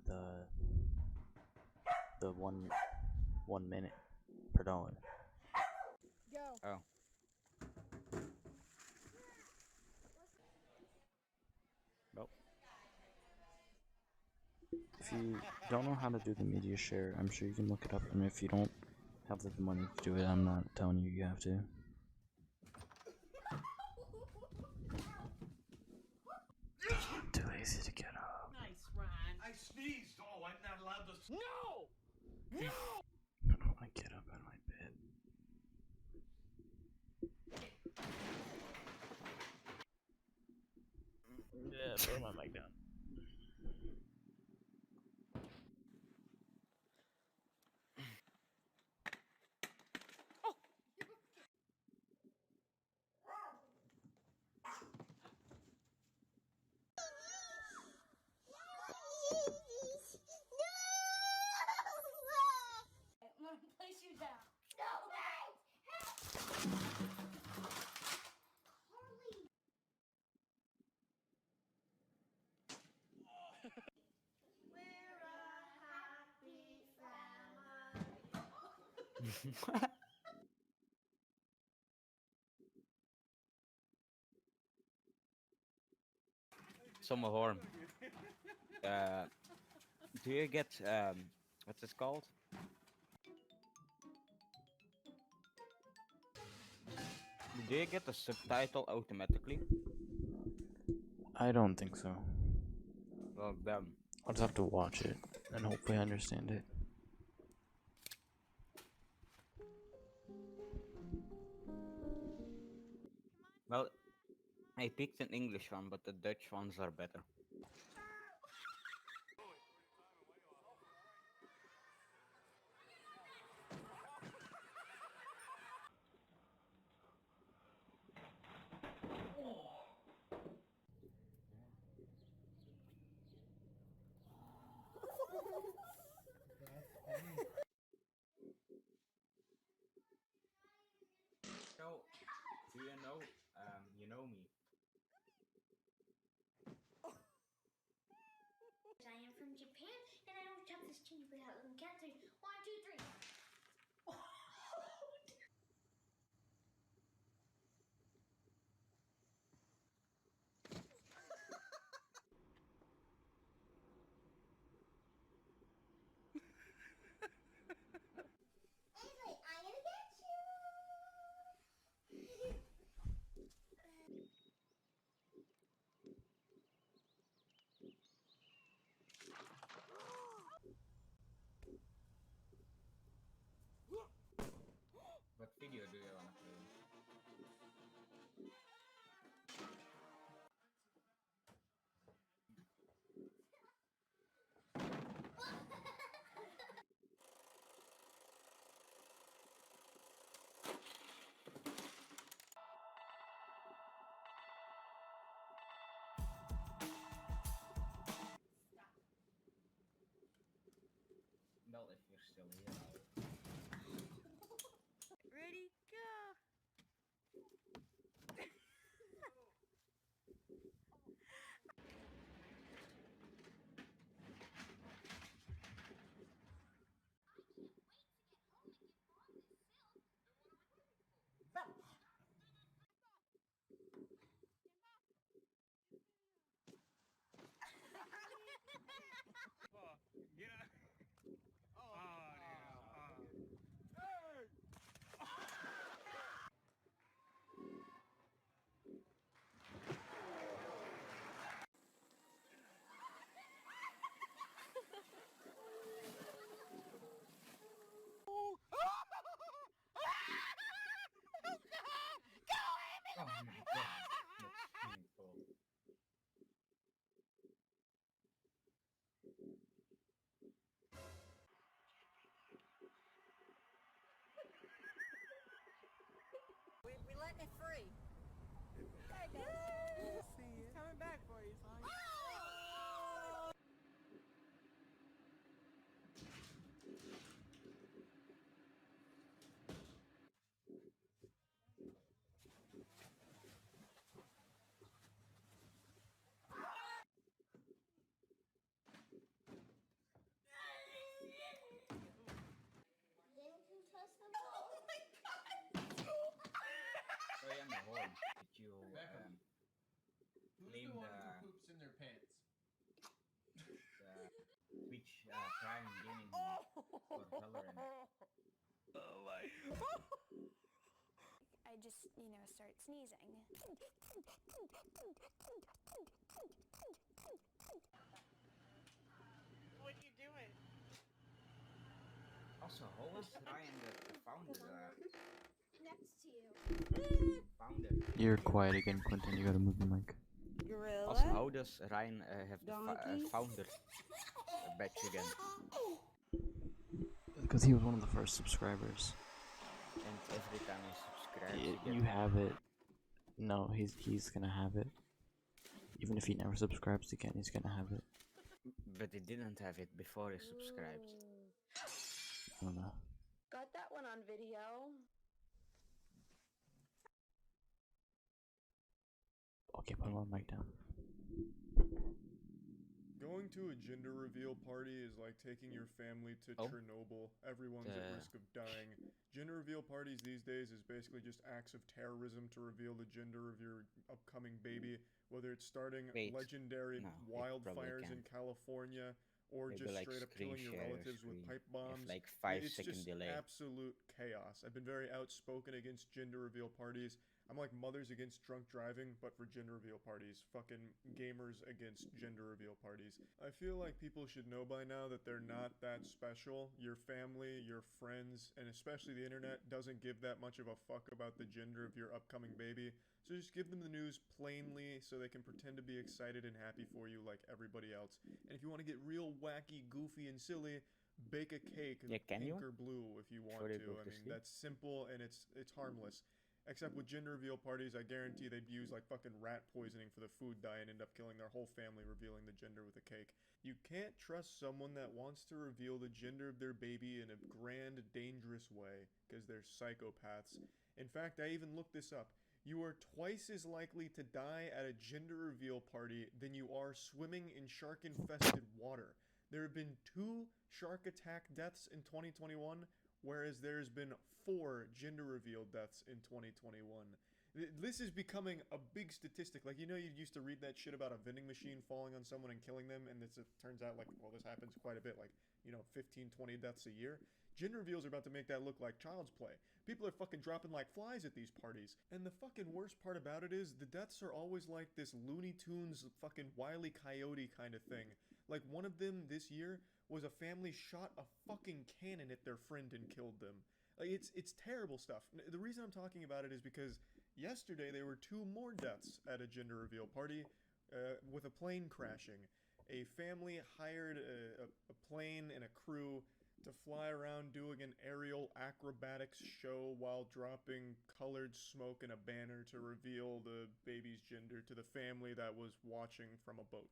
the one minute per $1. Oh. Well. If you don't know how to do the media share, I'm sure you can look it up. And if you don't have the money to do it, I'm not telling you have to. Too lazy to get up. Nice, Ron. I sneezed. Oh, I'm not allowed to. No! No! I don't want to get up out of my bed. Yeah, throw my mic down. I'm gonna place you down. No, wait! Some horn. Do you get what's it called? Do you get the subtitle automatically? I don't think so. Well, then. I'll just have to watch it and hopefully understand it. Well, I picked an English one, but the Dutch ones are better. So, do you know me? I am from Japan, and I don't chop this chili without looking cancer. 1, 2, 3. What video do you want to play? Well, if you're still here. Ready, go! Yeah. Oh, Oh my. I just, start sneezing. What are you doing? Also, how was Ryan the founder? Next to you. Founder. You're quiet again, Quentin. You gotta move the mic. Gorilla. Also, how does Ryan have the Donkey. founder badge again? Because he was one of the first subscribers. And every time he subscribes, he You gets have it. No, he's gonna have it. Even if he never subscribes again, he's gonna have it. But he didn't have it before he subscribed. I don't know. Got that one on video. Okay, put my mic down. Going to a gender reveal party is like taking your family to Chernobyl. Everyone's at risk of dying. Gender reveal parties these days is basically just acts of terrorism to reveal the gender of your upcoming baby, whether it's starting legendary wildfires in California or Maybe just like straight up killing your relatives with pipe bombs. Like 5 it's second just delay. absolute chaos. I've been very outspoken against gender reveal parties. I'm like mothers against drunk driving, but for gender reveal parties. Fucking gamers against gender reveal parties. I feel like people should know by now that they're not that special. Your family, your friends, and especially the internet doesn't give that much of a fuck about the gender of your upcoming baby. So just give them the news plainly so they can pretend to be excited and happy for you like everybody else. And if you want to get real wacky, goofy, and silly, bake a cake pink or blue if you want to. I mean, that's simple and it's harmless. Except with gender reveal parties, I guarantee they'd use like fucking rat poisoning for the food dye and end up killing their whole family revealing the gender with a cake. You can't trust someone that wants to reveal the gender of their baby in a grand, dangerous way, because they're psychopaths. In fact, I even looked this up. You are twice as likely to die at a gender reveal party than you are swimming in shark-infested water. There have been 2 shark attack deaths in 2021, whereas there's been 4 gender reveal deaths in 2021. This is becoming a big statistic. Like, you used to read that shit about a vending machine falling on someone and killing them, and it turns out, like, well, this happens quite a bit, like, 15, 20 deaths a year. Gender reveals are about to make that look like child's play. People are fucking dropping like flies at these parties. And the fucking worst part about it is, the deaths are always like this Looney Tunes fucking Wile E. Coyote kind of thing. Like, one of them this year was a family shot a fucking cannon at their friend and killed them. Like, it's terrible stuff. The reason I'm talking about it is because yesterday there were 2 more deaths at a gender reveal party with a plane crashing. A family hired a plane and a crew to fly around doing an aerial acrobatics show while dropping colored smoke in a banner to reveal the baby's gender to the family that was watching from a boat.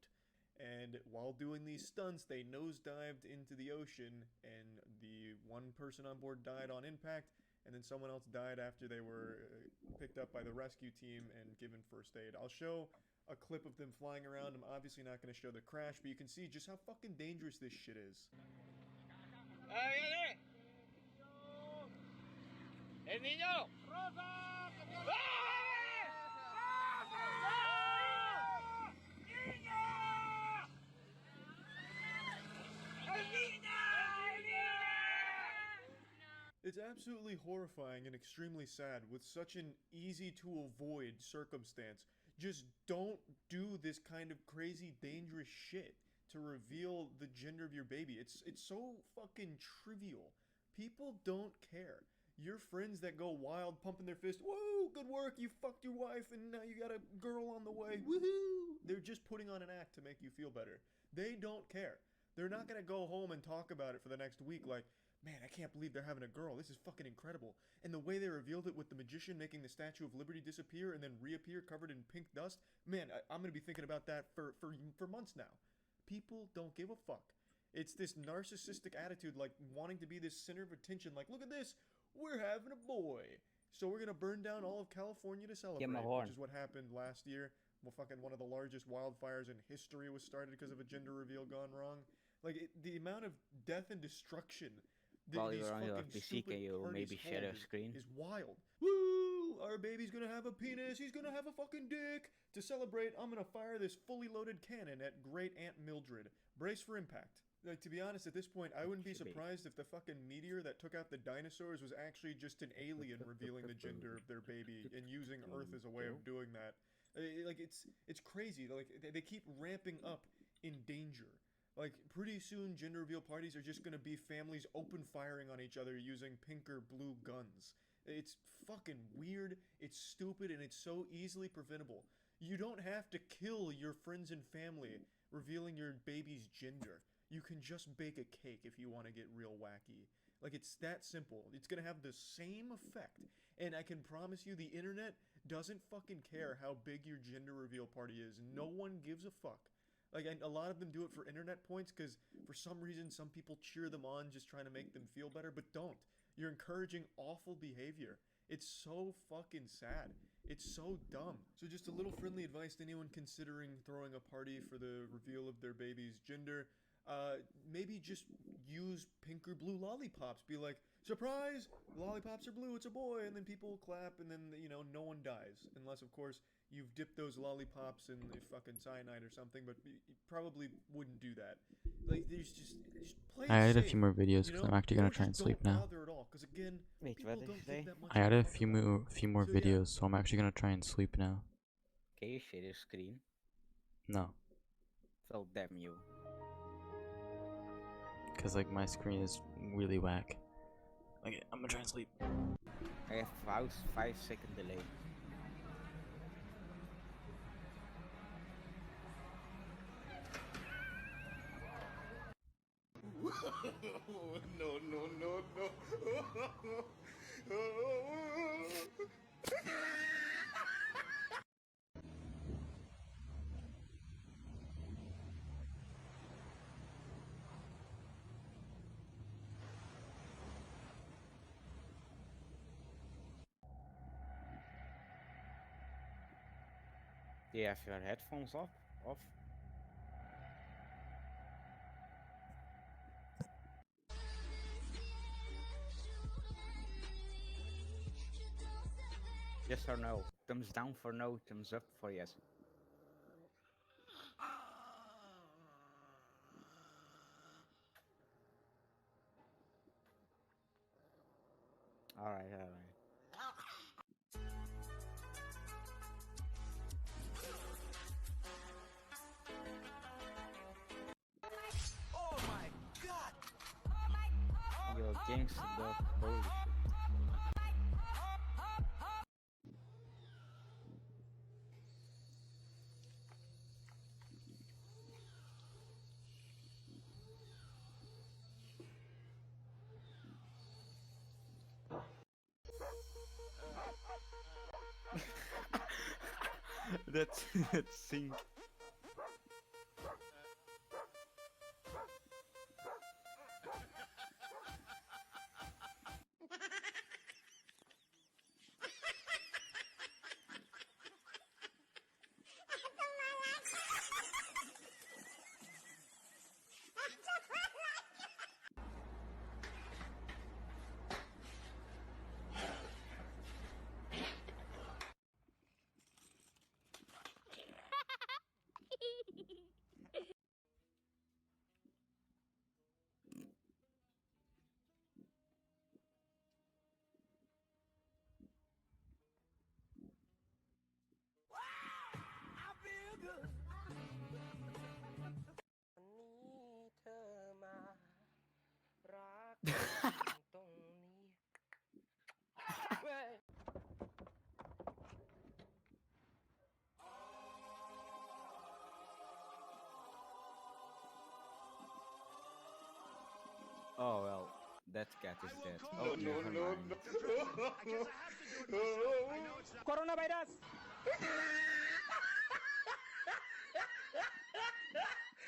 And while doing these stunts, they nosedived into the ocean, and the one person on board died on impact, and then someone else died after they were picked up by the rescue team and given first aid. I'll show a clip of them flying around. I'm obviously not going to show the crash, but you can see just how fucking dangerous this shit is. El niño. Rosa. It's absolutely horrifying and extremely sad with such an easy to avoid circumstance. Just don't do this kind of crazy dangerous shit to reveal the gender of your baby. It's so fucking trivial. People don't care. Your friends that go wild pumping their fist, whoa, good work, you fucked your wife and now you got a girl on the way, woohoo! They're just putting on an act to make you feel better. They don't care. They're not gonna go home and talk about it for the next week like, man, I can't believe they're having a girl. This is fucking incredible. And the way they revealed it with the magician making the Statue of Liberty disappear and then reappear covered in pink dust, man, I'm going to be thinking about that for months now. People don't give a fuck. It's this narcissistic attitude, like wanting to be this center of attention, like, look at this, we're having a boy. So we're going to burn down all of California to celebrate, which is what happened last year. Well, fucking one of the largest wildfires in history was started because of a gender reveal gone wrong. Like, the amount of death and destruction while you're on your PC, can you maybe share a screen? Is wild. Woo! Our baby's gonna have a penis. He's gonna have a fucking dick. To celebrate, I'm gonna fire this fully loaded cannon at Great Aunt Mildred. Brace for impact. Like, to be honest, at this point, I wouldn't be Should be. surprised if the fucking meteor that took out the dinosaurs was actually just an alien revealing the gender of their baby and using Earth as a way of doing that. Like, it's crazy. Like, they keep ramping up in danger. Like, pretty soon, gender reveal parties are just gonna be families open firing on each other using pink or blue guns. It's fucking weird, it's stupid, and it's so easily preventable. You don't have to kill your friends and family revealing your baby's gender. You can just bake a cake if you want to get real wacky. Like, it's that simple. It's gonna have the same effect. And I can promise you the internet doesn't fucking care how big your gender reveal party is. No one gives a fuck. Like, and a lot of them do it for internet points because for some reason some people cheer them on just trying to make them feel better, but don't. You're encouraging awful behavior. It's so fucking sad. It's so dumb. So just a little friendly advice to anyone considering throwing a party for the reveal of their baby's gender. Maybe just use pink or blue lollipops. Be like, surprise! Lollipops are blue, it's a boy, and then people clap, and then, you know, no one dies. Unless, of course, you've dipped those lollipops in fucking cyanide or something, but you probably wouldn't do that. Like, there's just play I added a safe, few more videos you because know? I'm actually gonna Or try and just sleep don't now. bother at all, 'cause again, Wait, people what did don't you give say? that much I of added a fuck few about it. more So, yeah. videos, so I'm actually gonna try and sleep now. Can you share your screen? No, Well, damn you. because like my screen is really whack. Okay, I'm gonna try and sleep. I have 5-second delay. No, no, no, no. Do you have your headphones off? Yes or no? Thumbs down for no, thumbs up for yes. Alright. Oh my god! Yo, gangsta dog, holy shit. That's sync. Oh well, that cat is dead. Oh, never mind. Coronavirus!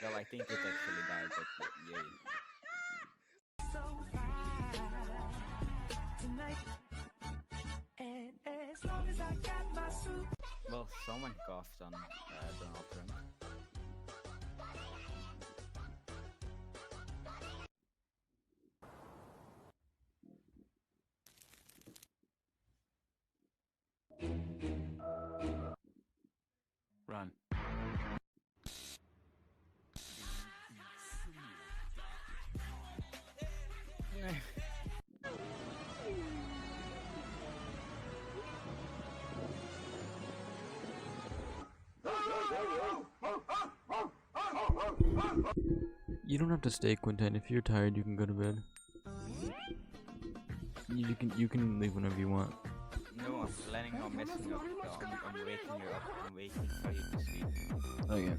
Well, I think it actually died, but yay. Well, someone coughed on Donald Trump. Run. You don't have to stay, Quinten. If you're tired, you can go to bed. You can leave whenever you want. No, I'm planning on messing up. I'm waking you up. I'm waiting for you to sleep. Oh yeah.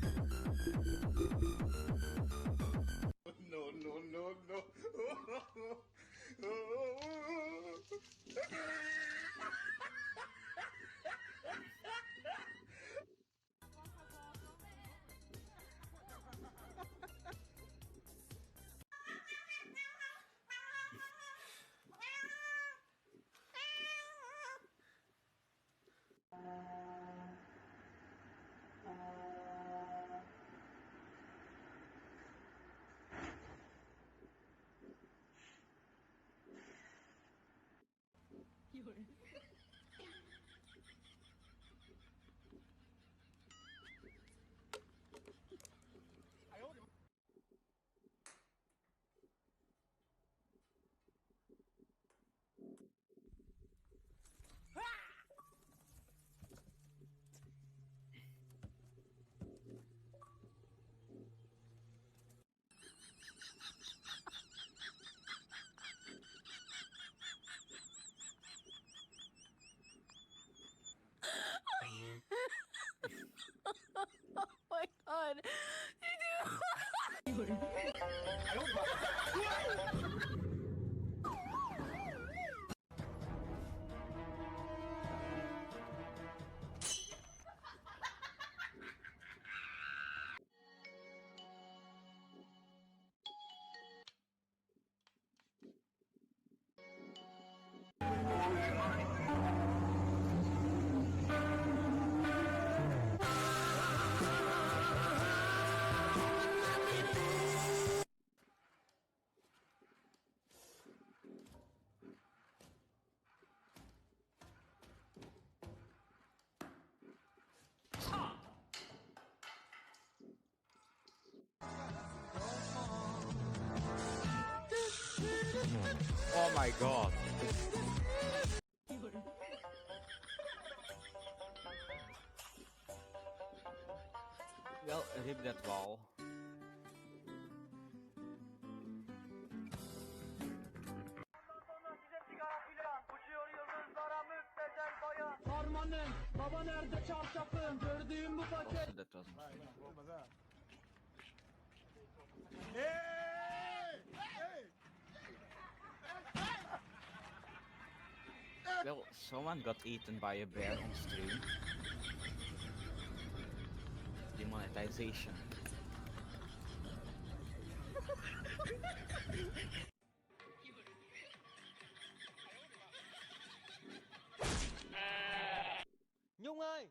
No, no, no, no. Oh my god. Oh my god. Well, rip that wall. Harmanım, baba nerede çarşafım? Gördüğüm bu paket. Also, that wasn't well, someone got eaten by a bear on stream. Demonetization. Nhung ơi!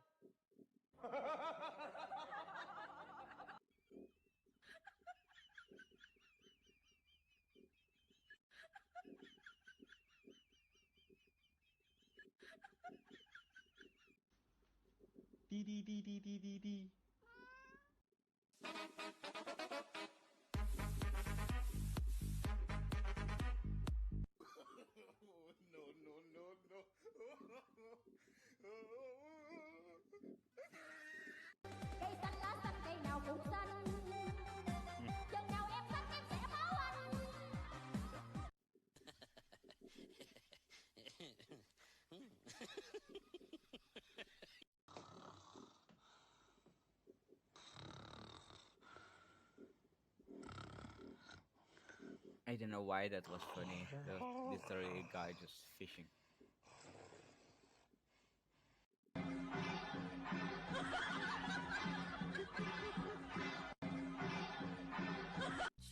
Đi đi đi đi đi đi đi. No, no, no, no. Cây xanh lá xanh cây nào cũng xanh. Chừng nào em xanh em sẽ báo anh. I don't know why that was funny. There was literally a guy just fishing.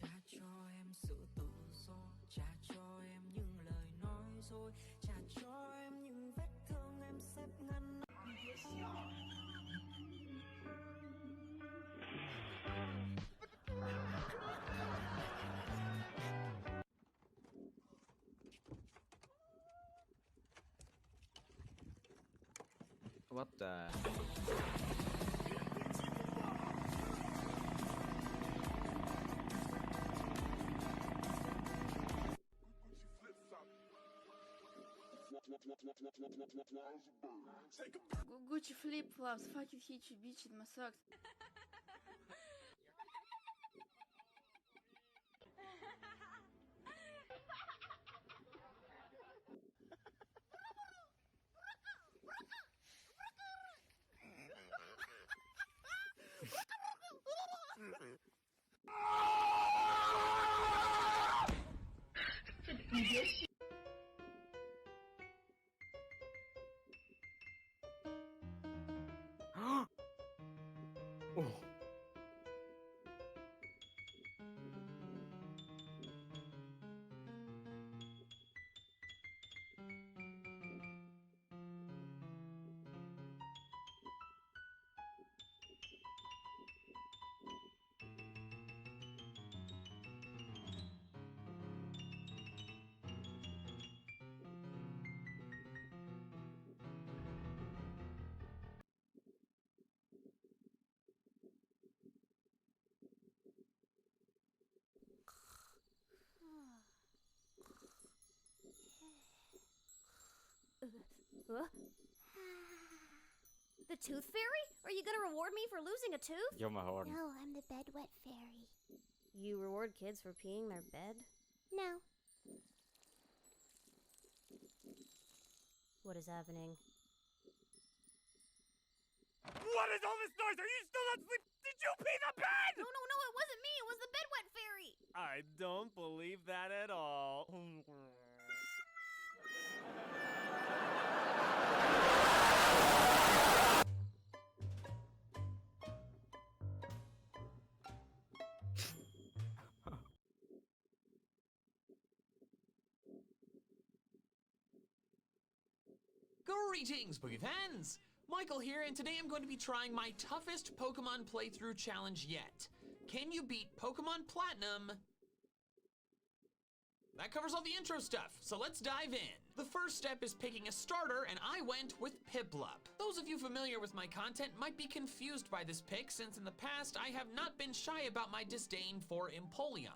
Cha cho em sự tự do, cha cho em những lời nói dối, cha cho em những vết thương em xếp ngăn. What the? Gucci flip flops, fucking hitchy bitch in my socks. Oh. The Tooth Fairy? Are you gonna reward me for losing a tooth? Jammerhorn. No, I'm the Bedwet Fairy. You reward kids for peeing their bed? No. What is happening? What is all this noise? Are you still not asleep? Did you pee the bed? No, it wasn't me. It was the Bedwet Fairy. I don't believe that at all. Greetings, Boogie fans! Michael here, and today I'm going to be trying my toughest Pokemon playthrough challenge yet. Can you beat Pokemon Platinum? That covers all the intro stuff, so let's dive in. The first step is picking a starter, and I went with Piplup. Those of you familiar with my content might be confused by this pick, since in the past I have not been shy about my disdain for Empoleon.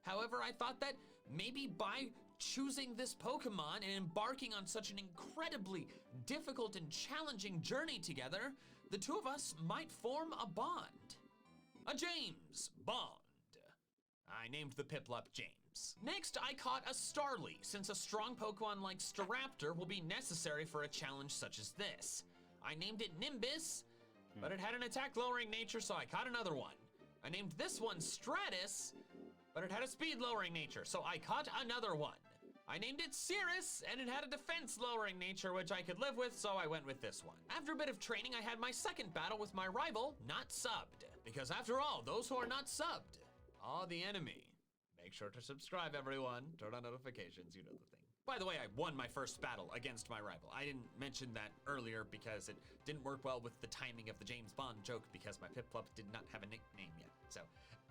However, I thought that maybe by choosing this Pokemon and embarking on such an incredibly difficult and challenging journey together, the two of us might form a bond. A James bond. I named the Piplup James. Next, I caught a Starly, since a strong Pokemon like Staraptor will be necessary for a challenge such as this. I named it Nimbus, but it had an attack-lowering nature, so I caught another one. I named this one Stratus, but it had a speed-lowering nature, so I caught another one. I named it Cirrus, and it had a defense-lowering nature, which I could live with, so I went with this one. After a bit of training, I had my second battle with my rival, not subbed. Because after all, those who are not subbed are the enemy. Make sure to subscribe, everyone. Turn on notifications, you know the thing. By the way, I won my first battle against my rival. I didn't mention that earlier because it didn't work well with the timing of the James Bond joke because my Piplup did not have a nickname yet, so...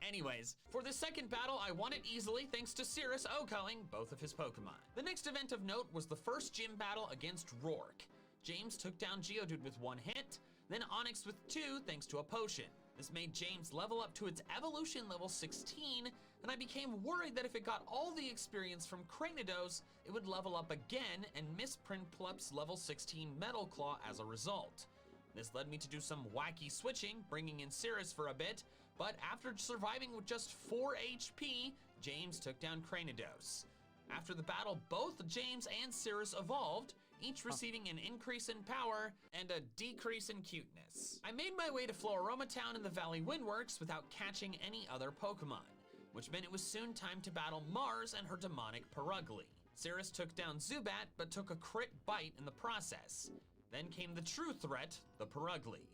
Anyways, for the second battle, I won it easily thanks to Cirrus OHKOing both of his Pokemon. The next event of note was the first gym battle against Rourke. James took down Geodude with 1 hit, then Onix with 2 thanks to a potion. This made James level up to its evolution level 16, and I became worried that if it got all the experience from Cranidos, it would level up again and miss Prinplup's level 16 Metal Claw as a result. This led me to do some wacky switching, bringing in Cirrus for a bit, but after surviving with just 4 HP, James took down Cranidos. After the battle, both James and Cirrus evolved, each receiving an increase in power and a decrease in cuteness. I made my way to Floroma Town in the Valley Windworks without catching any other Pokemon, which meant it was soon time to battle Mars and her demonic Purugly. Cirrus took down Zubat, but took a crit bite in the process. Then came the true threat, the Purugly.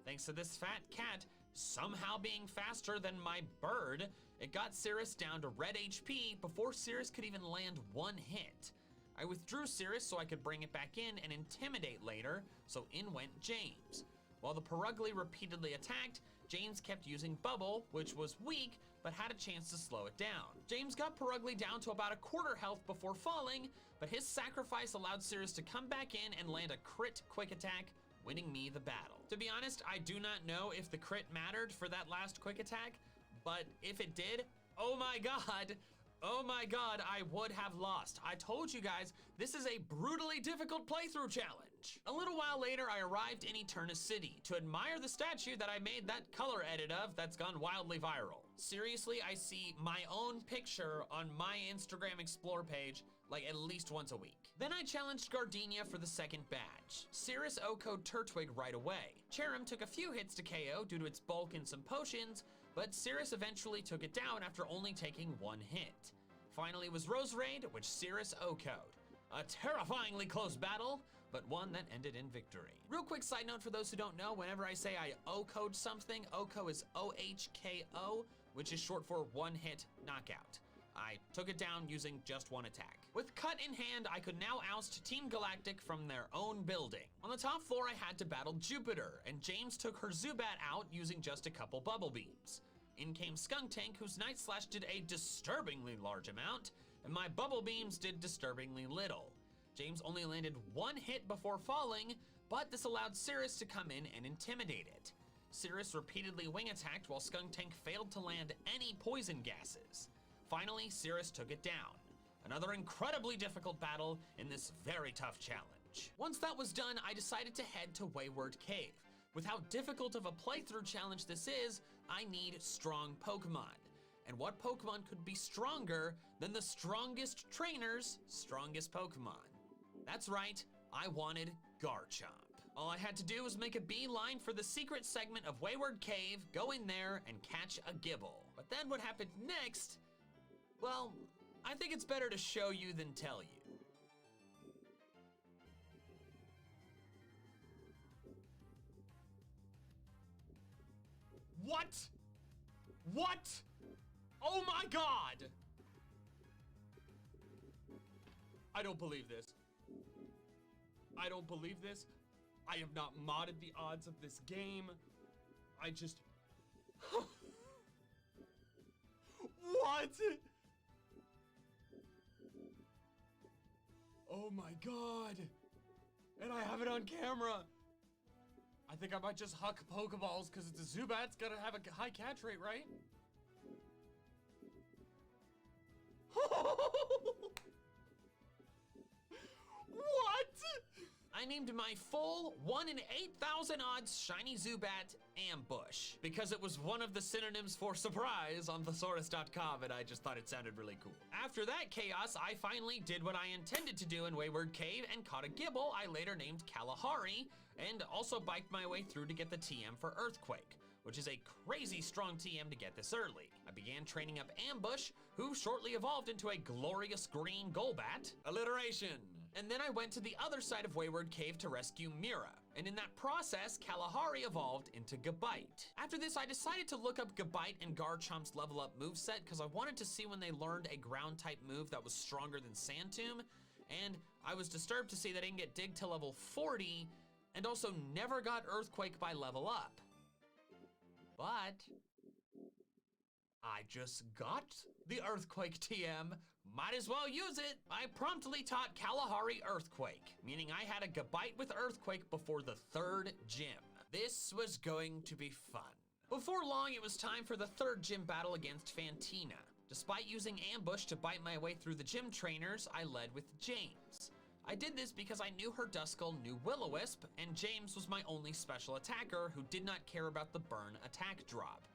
Thanks to this fat cat somehow being faster than my bird, it got Cirrus down to red HP before Cirrus could even land 1 hit. I withdrew Cirrus so I could bring it back in and intimidate later, so in went James. While the Purugly repeatedly attacked, James kept using Bubble, which was weak, but had a chance to slow it down. James got Purugly down to about a quarter health before falling, but his sacrifice allowed Cirrus to come back in and land a crit quick attack, winning me the battle. To be honest, I do not know if the crit mattered for that last quick attack, but if it did, oh my god, I would have lost. I told you guys, this is a brutally difficult playthrough challenge. A little while later, I arrived in Eterna City to admire the statue that I made that color edit of that's gone wildly viral. Seriously, I see my own picture on my Instagram Explore page like at least once a week. Then I challenged Gardenia for the second badge. Cirrus OHKO'd Turtwig right away. Cherim took a few hits to KO due to its bulk and some potions, but Cirrus eventually took it down after only taking 1 hit. Finally was Roserade, which Cirrus OHKO'd. A terrifyingly close battle, but one that ended in victory. Real quick side note for those who don't know, whenever I say I OHKO'd something, OHKO is OHKO, which is short for 1-hit knockout. I took it down using just 1 attack. With Cut in hand, I could now oust Team Galactic from their own building. On the top floor, I had to battle Jupiter, and James took her Zubat out using just a couple bubble beams. In came Skuntank, whose Night Slash did a disturbingly large amount, and my bubble beams did disturbingly little. James only landed 1 hit before falling, but this allowed Cirrus to come in and intimidate it. Cirrus repeatedly wing attacked while Skuntank failed to land any poison gases. Finally, Cirrus took it down. Another incredibly difficult battle in this very tough challenge. Once that was done, I decided to head to Wayward Cave. With how difficult of a playthrough challenge this is, I need strong Pokemon. And what Pokemon could be stronger than the strongest trainer's strongest Pokemon? That's right, I wanted Garchomp. All I had to do was make a beeline for the secret segment of Wayward Cave, go in there, and catch a Gibble. But then what happened next? Well, I think it's better to show you than tell you. What? What? Oh my God! I don't believe this. I don't believe this. I have not modded the odds of this game. I just... What? Oh my God. And I have it on camera. I think I might just huck Pokeballs because it's a Zubat. It's gotta have a high catch rate, right? What? I named my full 1 in 8,000 odds shiny Zubat Ambush because it was one of the synonyms for surprise on thesaurus.com and I just thought it sounded really cool. After that chaos, I finally did what I intended to do in Wayward Cave and caught a Gibble I later named Kalahari and also biked my way through to get the TM for Earthquake, which is a crazy strong TM to get this early. I began training up Ambush, who shortly evolved into a glorious green Golbat. Alliteration. And then I went to the other side of Wayward Cave to rescue Mira. And in that process, Kalahari evolved into Gabite. After this, I decided to look up Gabite and Garchomp's level up moveset because I wanted to see when they learned a ground type move that was stronger than Sand Tomb. And I was disturbed to see that I didn't get Dig to level 40 and also never got Earthquake by level up. But I just got the Earthquake TM. Might as well use it. I promptly taught Kalahari Earthquake, meaning I had a Gabite with Earthquake before the 3rd gym. This was going to be fun. Before long, it was time for the 3rd gym battle against Fantina. Despite using Ambush to bite my way through the gym trainers, I led with James. I did this because I knew her Duskull knew Will-O-Wisp, and James was my only special attacker who did not care about the burn attack drop.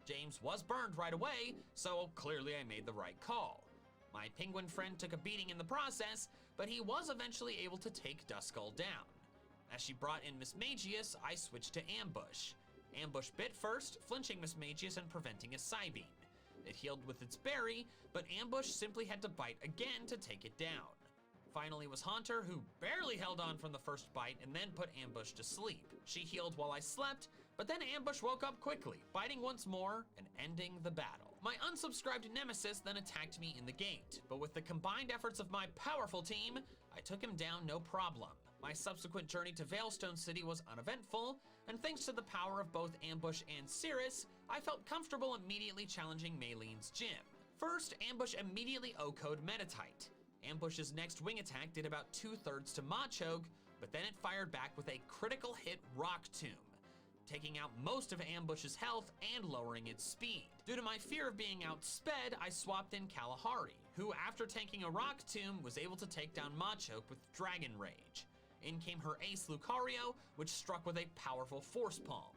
James was burned right away, so clearly I made the right call. My penguin friend took a beating in the process, but he was eventually able to take Duskull down. As she brought in Miss Magius, I switched to Ambush. Ambush bit first, flinching Miss Magius and preventing a Psybeam. It healed with its berry, but Ambush simply had to bite again to take it down. Finally was Haunter, who barely held on from the first bite and then put Ambush to sleep. She healed while I slept, but then Ambush woke up quickly, biting once more and ending the battle. My unsubscribed nemesis then attacked me in the gate, but with the combined efforts of my powerful team, I took him down no problem. My subsequent journey to Veilstone City was uneventful, and thanks to the power of both Ambush and Cirrus, I felt comfortable immediately challenging Maylene's gym. First, Ambush immediately OHKO'd Metatite. Ambush's next wing attack did about 2/3 to Machoke, but then it fired back with a critical hit Rock Tomb, taking out most of Ambush's health and lowering its speed. Due to my fear of being outsped, I swapped in Kalahari, who after tanking a Rock Tomb was able to take down Machoke with Dragon Rage. In came her ace Lucario, which struck with a powerful Force Palm.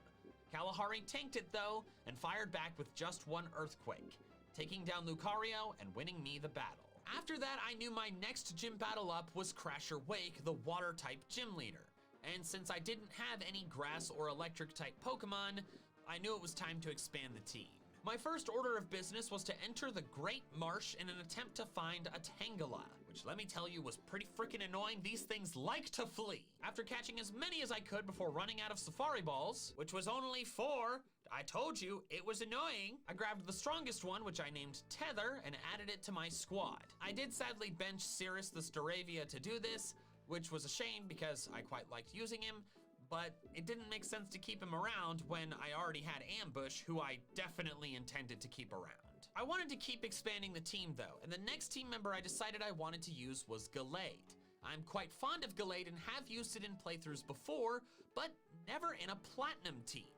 Kalahari tanked it though, and fired back with just one Earthquake, taking down Lucario and winning me the battle. After that, I knew my next gym battle up was Crasher Wake, the water-type gym leader. And since I didn't have any grass or electric-type Pokemon, I knew it was time to expand the team. My first order of business was to enter the Great Marsh in an attempt to find a Tangela, which let me tell you was pretty freaking annoying. These things like to flee. After catching as many as I could before running out of safari balls, which was only 4, I told you, it was annoying. I grabbed the strongest one, which I named Tether, and added it to my squad. I did sadly bench Cirrus the Staravia to do this, which was a shame because I quite liked using him, but it didn't make sense to keep him around when I already had Ambush, who I definitely intended to keep around. I wanted to keep expanding the team though, and the next team member I decided I wanted to use was Gallade. I'm quite fond of Gallade and have used it in playthroughs before, but never in a platinum team.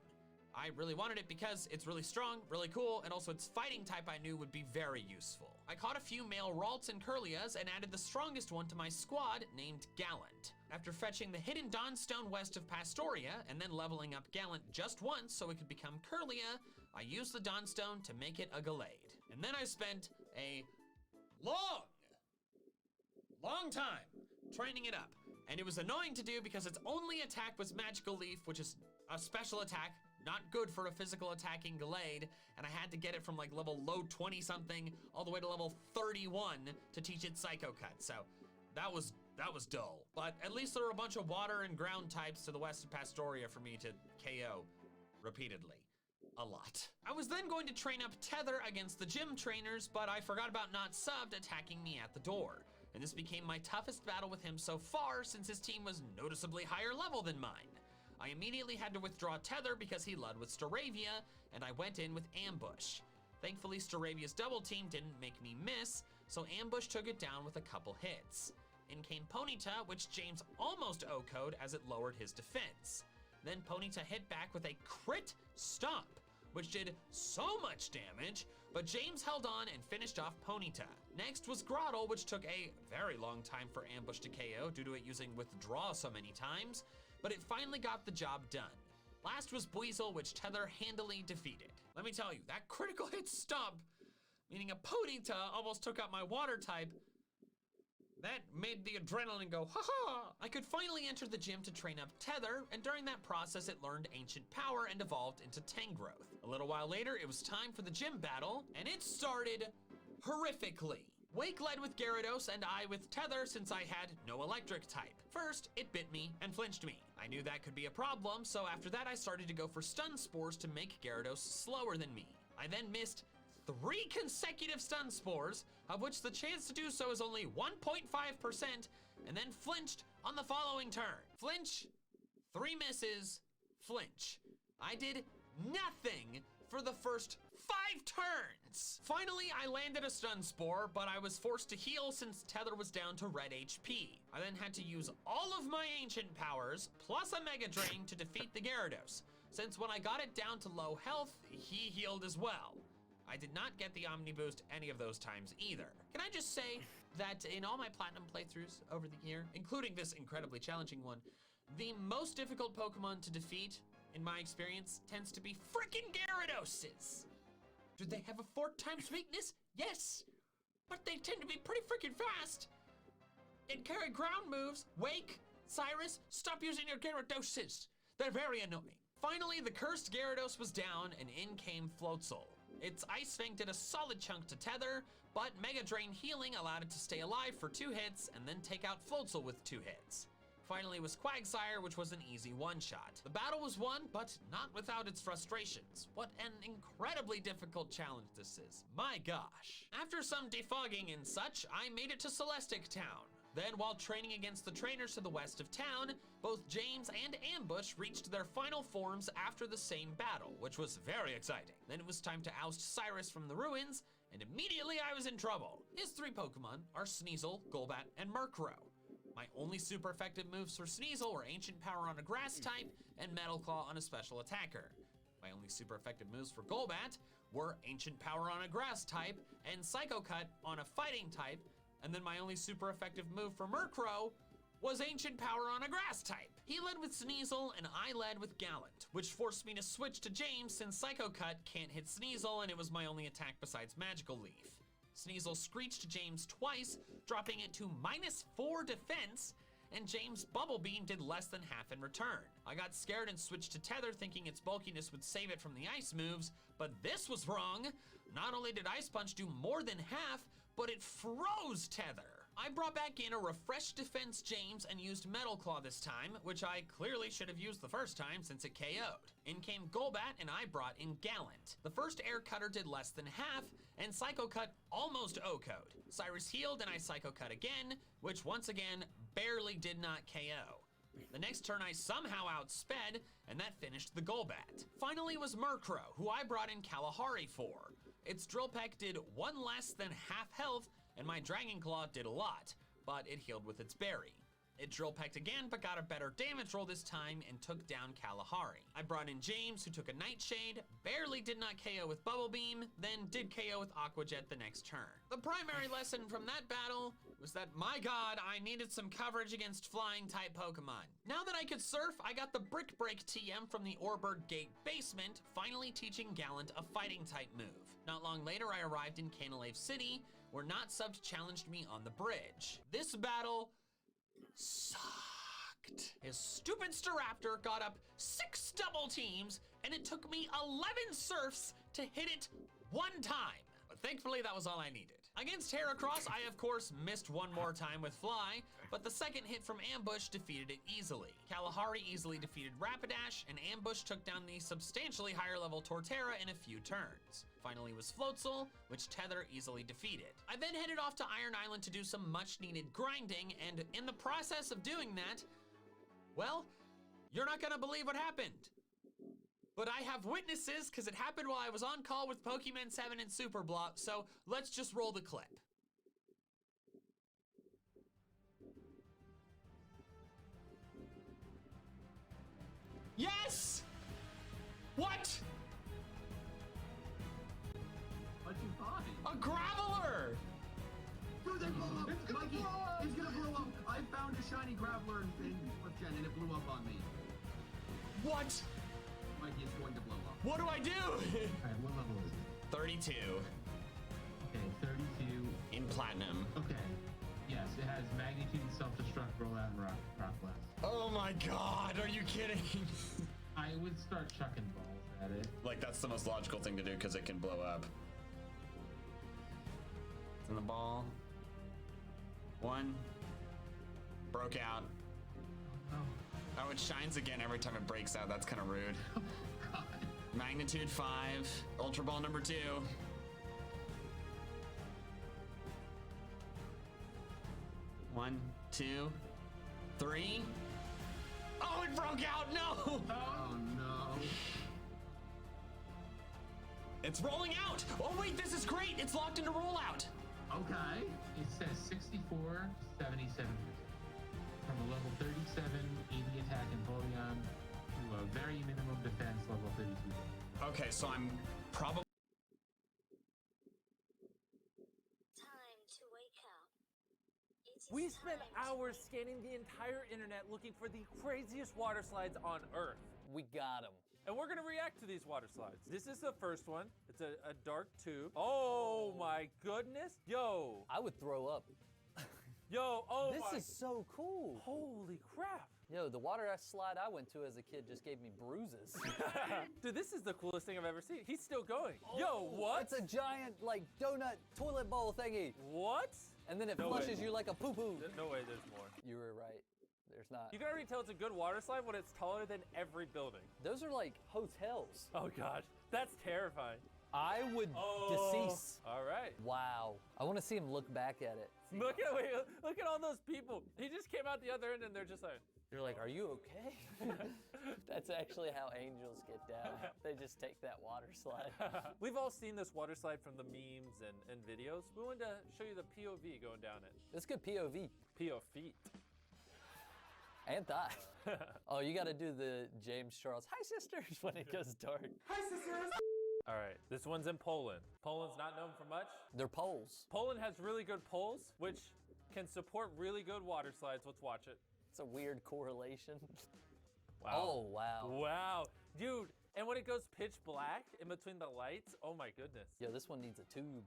I really wanted it because it's really strong, really cool, and also its fighting type I knew would be very useful. I caught a few male Ralts and Curlias and added the strongest one to my squad named Gallant. After fetching the hidden Dawnstone west of Pastoria and then leveling up Gallant just once so it could become Curlia, I used the Dawnstone to make it a Gallade. And then I spent a long time training it up. And it was annoying to do because its only attack was Magical Leaf, which is a special attack, not good for a physical attacking Gallade, and I had to get it from like level low 20 something all the way to level 31 to teach it Psycho Cut. So that was dull. But at least there were a bunch of water and ground types to the west of Pastoria for me to KO repeatedly. A lot. I was then going to train up Tether against the gym trainers, but I forgot about Not Subbed attacking me at the door. And this became my toughest battle with him so far since his team was noticeably higher level than mine. I immediately had to withdraw Tether because he led with Staravia, and I went in with Ambush. Thankfully, Staravia's double team didn't make me miss, so Ambush took it down with a couple hits. In came Ponyta, which James almost O-C'd as it lowered his defense. Then Ponyta hit back with a crit stomp, which did so much damage, but James held on and finished off Ponyta. Next was Grottle, which took a very long time for Ambush to KO due to it using Withdraw so many times, but it finally got the job done. Last was Buizel, which Tether handily defeated. Let me tell you, that critical hit stomp, meaning a Ponyta almost took out my water type, that made the adrenaline go, ha-ha! I could finally enter the gym to train up Tether, and during that process it learned Ancient Power and evolved into Tangrowth. A little while later, it was time for the gym battle, and it started horrifically. Wake led with Gyarados and I with Tether since I had no electric type. First, it bit me and flinched me. I knew that could be a problem, so after that I started to go for Stun Spores to make Gyarados slower than me. I then missed 3 consecutive Stun Spores, of which the chance to do so is only 1.5%, and then flinched on the following turn. Flinch, 3 misses, flinch. I did nothing for the first 5 turns. Finally, I landed a Stun Spore, but I was forced to heal since Tether was down to red HP. I then had to use all of my Ancient Powers, plus a Mega Drain to defeat the Gyarados, since when I got it down to low health, he healed as well. I did not get the Omni Boost any of those times either. Can I just say that in all my Platinum playthroughs over the year, including this incredibly challenging one, the most difficult Pokemon to defeat, in my experience, tends to be frickin' Gyaradoses. Do they have a 4 times weakness? Yes, but they tend to be pretty frickin' fast and carry ground moves. Wake, Cyrus, stop using your Gyaradoses. They're very annoying. Finally, the cursed Gyarados was down and in came Floatzel. Its Ice Fang did a solid chunk to Tether, but Mega Drain healing allowed it to stay alive for 2 hits and then take out Floatzel with 2 hits. Finally was Quagsire, which was an easy one-shot. The battle was won, but not without its frustrations. What an incredibly difficult challenge this is. My gosh. After some defogging and such, I made it to Celestic Town. Then, while training against the trainers to the west of town, both James and Ambush reached their final forms after the same battle, which was very exciting. Then it was time to oust Cyrus from the ruins, and immediately I was in trouble. His 3 Pokemon are Sneasel, Golbat, and Murkrow. My only super effective moves for Sneasel were Ancient Power on a grass type and Metal Claw on a special attacker. My only super effective moves for Golbat were Ancient Power on a grass type and Psycho Cut on a fighting type, and then my only super effective move for Murkrow was Ancient Power on a grass type. He led with Sneasel and I led with Gallant, which forced me to switch to James since Psycho Cut can't hit Sneasel and it was my only attack besides Magical Leaf. Sneasel screeched James twice, dropping it to -4 defense, and James' bubble beam did less than half in return. I got scared and switched to tether thinking its bulkiness would save it from the ice moves, but this was wrong. Not only did Ice Punch do more than half, but it froze tether. I brought back in a refreshed defense James and used Metal Claw this time, which I clearly should have used the first time since it KO'd. In came Golbat and I brought in Gallant. The first Air Cutter did less than half, and Psycho Cut almost O-Code. Cyrus healed and I Psycho Cut again, which once again barely did not KO. The next turn I somehow outsped, and that finished the Golbat. Finally was Murkrow, who I brought in Kalahari for. Its Drill Peck did 1 less than half health, and my Dragon Claw did a lot, but it healed with its berry. It Drill Pecked again, but got a better damage roll this time and took down Kalahari. I brought in James, who took a Nightshade, barely did not KO with Bubble Beam, then did KO with Aqua Jet the next turn. The primary lesson from that battle was that, my god, I needed some coverage against flying-type Pokemon. Now that I could surf, I got the Brick Break TM from the Orbird Gate basement, finally teaching Gallant a fighting-type move. Not long later, I arrived in Canalave City, where Not Subbed challenged me on the bridge. This battle sucked. His stupid Staraptor got up 6 double teams, and it took me 11 surfs to hit it 1 time. But thankfully, that was all I needed. Against Heracross, I of course missed one more time with Fly, but the second hit from Ambush defeated it easily. Kalahari easily defeated Rapidash, and Ambush took down the substantially higher level Torterra in a few turns. Finally was Floatzel, which Tether easily defeated. I then headed off to Iron Island to do some much needed grinding, and in the process of doing that, well, you're not gonna believe what happened. But I have witnesses, because it happened while I was on call with Pokemon 7 and Super Block, so let's just roll the clip. Yes! What? What'd you find? A Graveler! Dude, they blew up! Mikey, it's gonna blow up! I found a shiny Graveler in 5th gen and it blew up on me. What? Mikey, it's going to blow up. What do I do? Alright, what level is it? 32. Okay, 32. In Platinum. Okay. Yes, it has Magnitude, Self-Destruct, Rollout, and Rock Blast. Oh my god, are you kidding? I would start chucking balls at it. Like, that's the most logical thing to do because it can blow up. It's in the ball. 1. Broke out. Oh, it shines again every time it breaks out. That's kind of rude. Oh, God. Magnitude 5. Ultra Ball number 2. One, 2, 3. Oh, it broke out! No! Oh, no. It's rolling out! Oh, wait, this is great! It's locked into rollout! Okay. It says 64, 77%. From a level 37, 80 attack and Folion to a very minimum defense level 32. Okay, so I'm probably... Time to wake up. We spent hours scanning the entire internet looking for the craziest water slides on Earth. We got them. And we're gonna react to these water slides. This is the first one. It's a dark tube. Oh my goodness. Yo. I would throw up. Yo, oh my. This is so cool. Holy crap. Yo, the water slide I went to as a kid just gave me bruises. Dude, this is the coolest thing I've ever seen. He's still going. Yo, what? It's a giant, like, donut toilet bowl thingy. What? And then it flushes you like a poo-poo. No way there's more. You were right. There's not. You can already tell it's a good water slide when it's taller than every building. Those are like hotels. Oh gosh, that's terrifying. I would decease. All right. Wow. I want to see him look back at it. Look at all those people. He just came out the other end and they're just like, you're like, are you okay? That's actually how angels get down. They just take that water slide. We've all seen this water slide from the memes and videos. We wanted to show you the POV going down it. It's good POV. POV. And thigh. Oh, you gotta do the James Charles, hi sisters, when it goes dark. Hi sisters. All right, this one's in Poland. Poland's not known for much. They're poles. Poland has really good poles, which can support really good water slides. Let's watch it. It's a weird correlation. Wow. Oh, wow. Wow. Dude, and when it goes pitch black in between the lights, oh my goodness. Yo, this one needs a tube.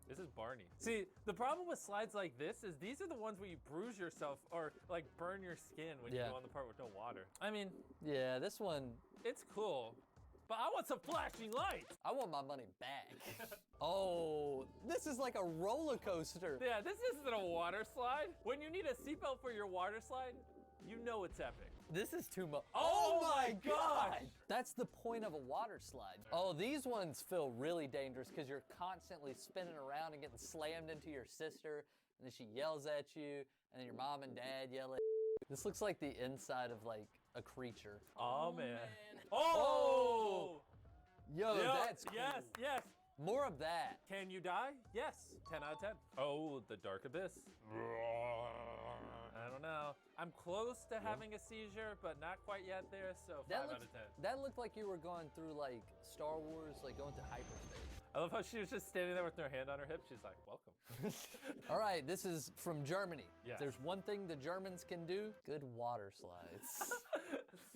This is Barney. See, the problem with slides like this is these are the ones where you bruise yourself or like burn your skin when you go on the part with no water. I mean, yeah, this one, it's cool, but I want some flashing lights. I want my money back. Oh, this is like a roller coaster. Yeah, this isn't a water slide. When you need a seatbelt for your water slide, you know it's epic. This is too much. Oh my gosh! That's the point of a water slide. Oh, these ones feel really dangerous because you're constantly spinning around and getting slammed into your sister, and then she yells at you, and then your mom and dad yell at you. This looks like the inside of like a creature. Oh man. Oh! Yo, that's cool. Yes, yes. More of that. Can you die? Yes. 10 out of 10. Oh, the dark abyss. I don't know. I'm close to having a seizure, but not quite yet there, so 5 out of 10. That looked like you were going through like Star Wars, like going to hyperspace. I love how she was just standing there with her hand on her hip. She's like, welcome. All right, this is from Germany. Yes. If there's one thing the Germans can do, good water slides.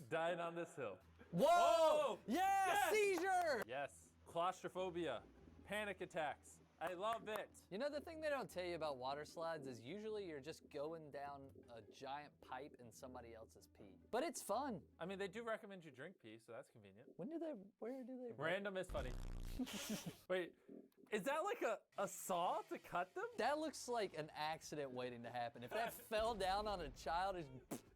Dying on this hill. Whoa! Oh! Yeah, Yes! seizure! Yes. Claustrophobia. Panic attacks. I love it. You know, the thing they don't tell you about water slides is usually you're just going down a giant pipe in somebody else's pee. But it's fun. I mean, they do recommend you drink pee, so that's convenient. Where do they? Random is funny. Wait, is that like a saw to cut them? That looks like an accident waiting to happen. If that fell down on a child,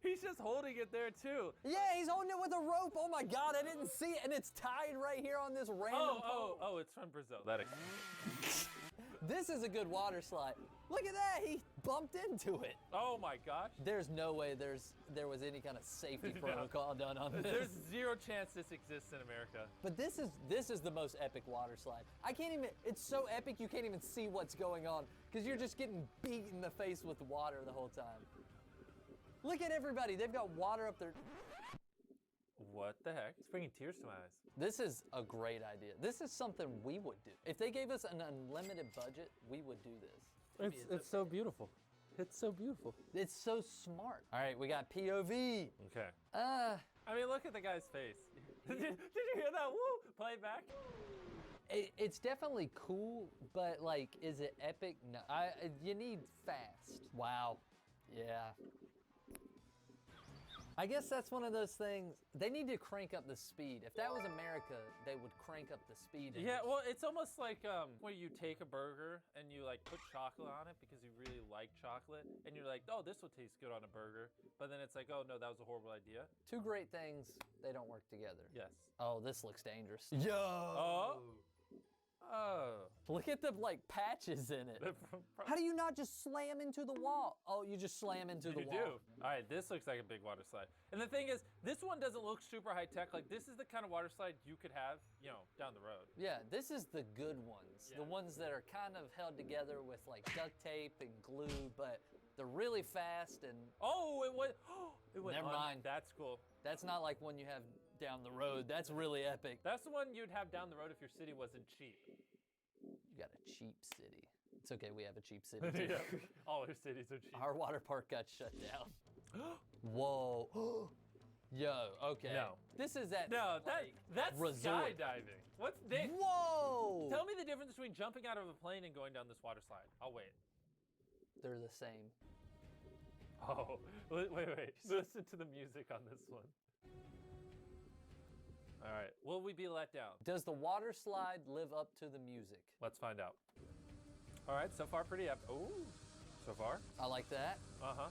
he's just holding it there too. Yeah, he's holding it with a rope. Oh my God, I didn't see it, and it's tied right here on this random pole. Oh, it's from Brazil. That explains. This is a good water slide. Look at that, he bumped into it. Oh my gosh. There's no way there was any kind of safety protocol done on this. There's zero chance this exists in America. But this is the most epic water slide. It's so epic you can't even see what's going on because you're just getting beat in the face with water the whole time. Look at everybody, they've got water up there. What the heck? It's bringing tears to my eyes. This is a great idea. This is something we would do. If they gave us an unlimited budget, we would do this. It's so beautiful. It's so beautiful. It's so smart. All right, we got POV. Okay. I mean, look at the guy's face. Did you hear that? Woo! Play back. It's definitely cool, but like, is it epic? No. You need fast. Wow. Yeah. I guess that's one of those things, they need to crank up the speed. If that was America, they would crank up the speed. Yeah, well, it's almost like where you take a burger and you like put chocolate on it because you really like chocolate, and you're like, oh, this will taste good on a burger. But then it's like, oh no, that was a horrible idea. Two great things, they don't work together. Yes. Oh, this looks dangerous. Yo! Oh! Look at the like patches in it. How do you not just slam into the wall? Oh, you just slam into the wall. You do. All right, this looks like a big water slide. And the thing is, this one doesn't look super high tech. Like this is the kind of water slide you could have, down the road. Yeah, this is the good ones. Yeah. The ones that are kind of held together with like duct tape and glue, but they're really fast and. Oh, it went. It went. Never mind. That's cool. That's not like one you have down the road. That's really epic. That's the one you'd have down the road if your city wasn't cheap. You got a cheap city. It's okay, we have a cheap city too. Yeah, all our cities are cheap. Our water park got shut down. Whoa. Yo, okay. No. This is that. No, that's resort. Skydiving. What's this? Whoa! Tell me the difference between jumping out of a plane and going down this water slide. I'll wait. They're the same. Oh, wait. Listen to the music on this one. All right, will we be let down? Does the water slide live up to the music? Let's find out. All right, so far pretty epic. Ooh, so far. I like that. Uh-huh.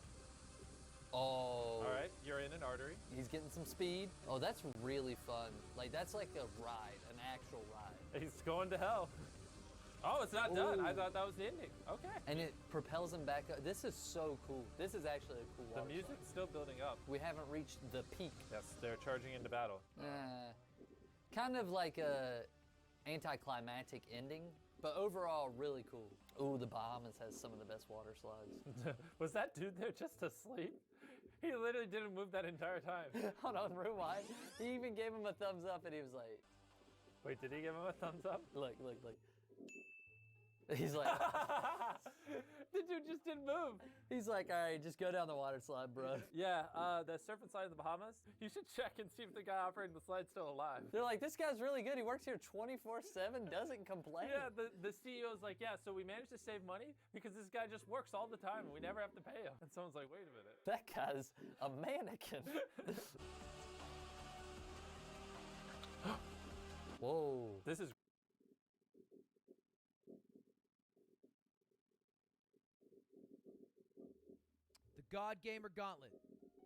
Oh. All right, you're in an artery. He's getting some speed. Oh, that's really fun. Like, that's like a ride, an actual ride. He's going to hell. Oh, it's not done. I thought that was the ending. Okay. And it propels him back up. This is so cool. This is actually a cool water The music's slide. still building up. We haven't reached the peak. Yes, they're charging into battle. Kind of like a anticlimactic ending, but overall really cool. Ooh, the Bahamas has some of the best water slides. Was that dude there just asleep? He literally didn't move that entire time. Hold on, rewind. He even gave him a thumbs up and he was like... Wait, did he give him a thumbs up? Look. He's like... The dude just didn't move. him. He's like, all right, just go down the water slide, bro. Yeah, the surfing slide in the Bahamas. You should check and see if the guy operating the slide's still alive. They're like, this guy's really good. He works here 24/7, doesn't complain. Yeah, the CEO's like, yeah, so we managed to save money because this guy just works all the time and we never have to pay him. And someone's like, wait a minute. That guy's a mannequin. Whoa. This is the God Gamer Gauntlet.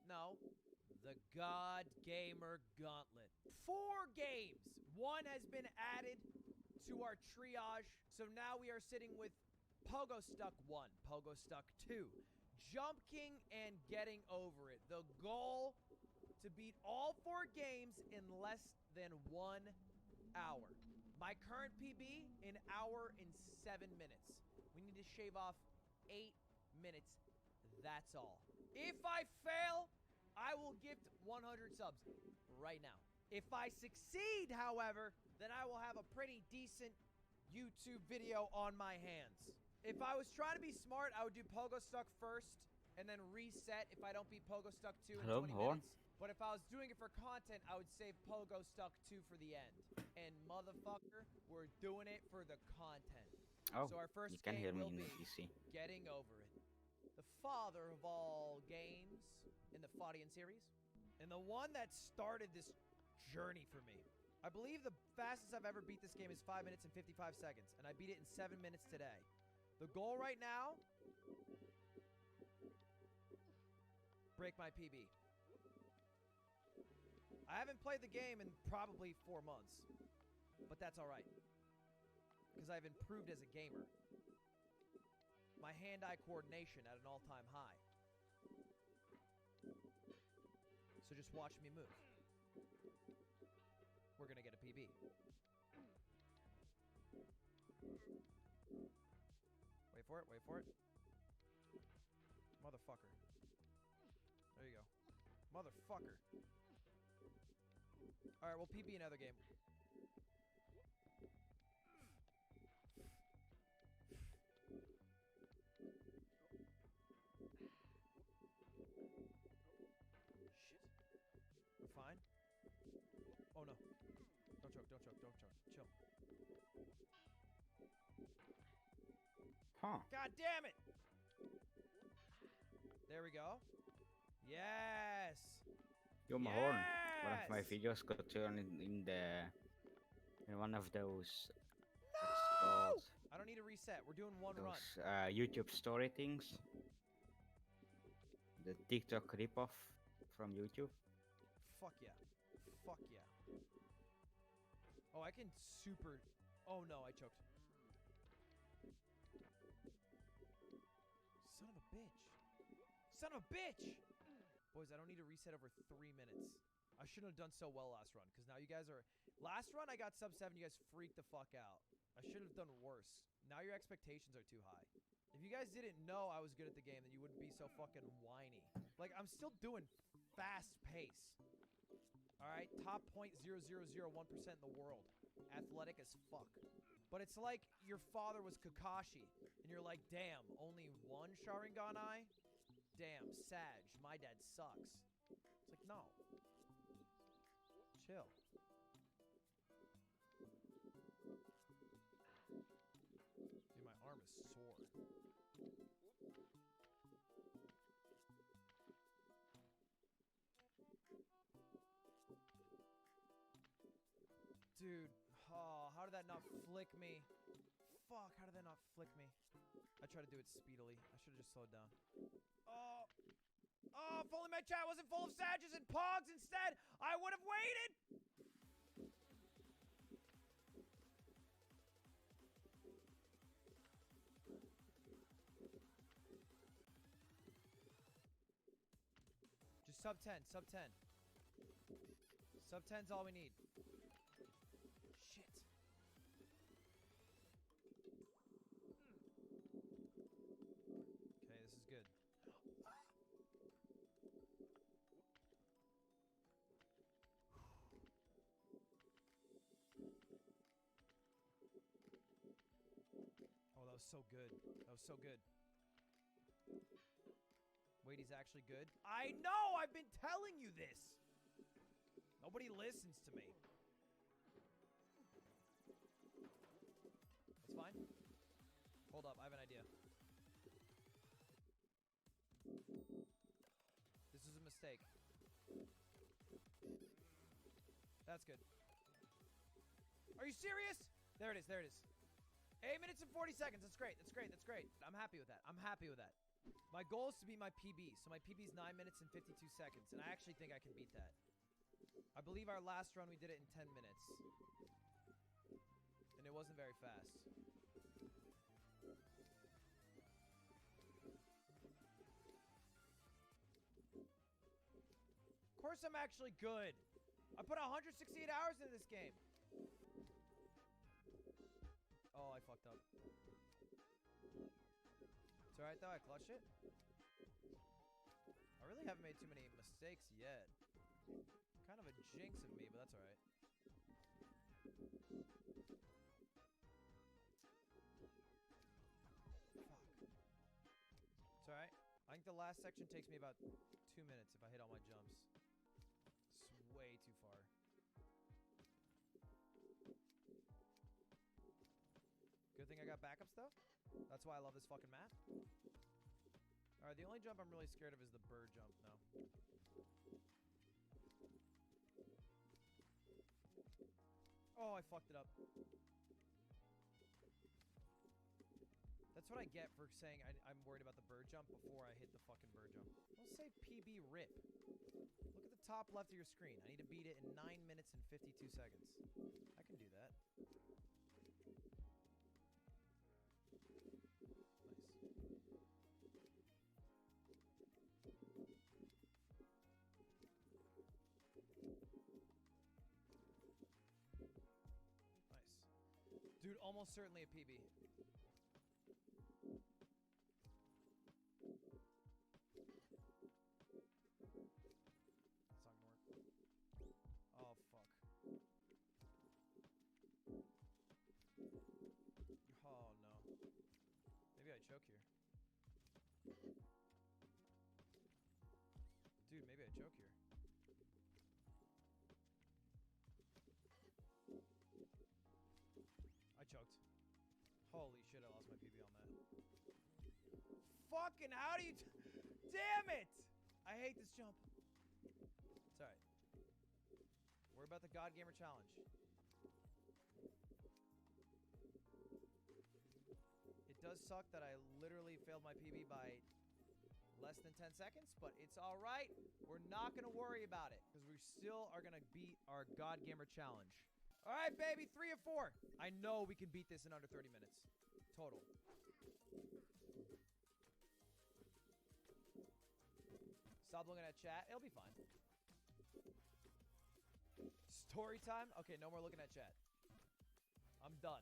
No, the God Gamer Gauntlet. 4 games. 1 has been added to our triage. So now we are sitting with Pogo Stuck 1, Pogo Stuck 2, Jump King, and Getting Over It. The goal to beat all 4 games in less than 1 hour. My current PB, an hour and 7 minutes. We need to shave off 8 minutes. That's all. If I fail, I will gift 100 subs right now. If I succeed, however, then I will have a pretty decent YouTube video on my hands. If I was trying to be smart, I would do Pogo Stuck first and then reset if I don't beat Pogo Stuck 2 in 20 minutes. But if I was doing it for content, I would save Pogo Stuck 2 for the end. And motherfucker, we're doing it for the content. Oh, so our first you can hear game me will in be the PC. Getting Over It. The father of all games in the Fodian series. And the one that started this journey for me. I believe the fastest I've ever beat this game is 5 minutes and 55 seconds. And I beat it in 7 minutes today. The goal right now, break my PB. I haven't played the game in probably 4 months, but that's all right, because I've improved as a gamer. My hand-eye coordination at an all-time high. So just watch me move. We're gonna get a PB. Wait for it, wait for it. Motherfucker. There you go. Motherfucker. Alright, we'll PB another game. Shit. Fine. Oh no. Don't choke, don't choke, don't choke. Chill. Huh. God damn it! There we go. Yes! Yo, Mahorn. One of my videos got turned in one of those. No! I don't need a reset. We're doing one run. YouTube story things. The TikTok ripoff from YouTube. Fuck yeah. Fuck yeah. Oh, I can super... Oh no, I choked. Son of a bitch. Son of a bitch! Boys, I don't need to reset over 3 minutes. I shouldn't have done so well last run, because now you guys are... Last run, I got sub 7, you guys freaked the fuck out. I should have done worse. Now your expectations are too high. If you guys didn't know I was good at the game, then you wouldn't be so fucking whiny. Like, I'm still doing fast pace. Alright? Top 0.0001% in the world. Athletic as fuck. But it's like your father was Kakashi, and you're like, damn, only 1 Sharingan eye? Damn, Sag, my dad sucks. It's like, no. Chill. Dude, my arm is sore. Dude, oh, how did that not flick me? Fuck, how did that not flick me? I tried to do it speedily. I should have just slowed down. Oh, if only my chat wasn't full of Sages and Pogs instead, I would have waited! Just sub 10, sub 10. Sub 10's all we need. Shit. Okay, this is good. Oh, that was so good. That was so good. Wait, he's actually good? I know! I've been telling you this! Nobody listens to me. That's fine. Hold up, I have an idea. This is a mistake. That's good. Are you serious? There it is, there it is. 8 minutes and 40 seconds. That's great, that's great, that's great. I'm happy with that. I'm happy with that. My goal is to beat my PB. So my PB is 9 minutes and 52 seconds. And I actually think I can beat that. I believe our last run we did it in 10 minutes. And it wasn't very fast. Of course I'm actually good. I put 168 hours into this game. Oh, I fucked up. It's alright though, I clutched it. I really haven't made too many mistakes yet. Kind of a jinx of me, but that's alright. Fuck. It's alright. I think the last section takes me about 2 minutes if I hit all my jumps. It's way too far. Good thing I got backups though. That's why I love this fucking map. Alright, the only jump I'm really scared of is the bird jump now. Oh, I fucked it up. That's what I get for saying I'm worried about the bird jump before I hit the fucking bird jump. Let's say PB rip. Look at the top left of your screen. I need to beat it in 9 minutes and 52 seconds. I can do that. Dude, almost certainly a PB. That's not gonna work. Oh, fuck. Oh, no. Maybe I choke here. Dude, maybe I choke here. I choked. Holy shit, I lost my PB on that. Fucking how do you... Damn it! I hate this jump. It's alright. Worry about the God Gamer Challenge. It does suck that I literally failed my PB by less than 10 seconds, but it's alright. We're not going to worry about it, because we still are going to beat our God Gamer Challenge. Alright, baby, 3 of 4. I know we can beat this in under 30 minutes. Total. Stop looking at chat. It'll be fine. Story time? Okay, no more looking at chat. I'm done.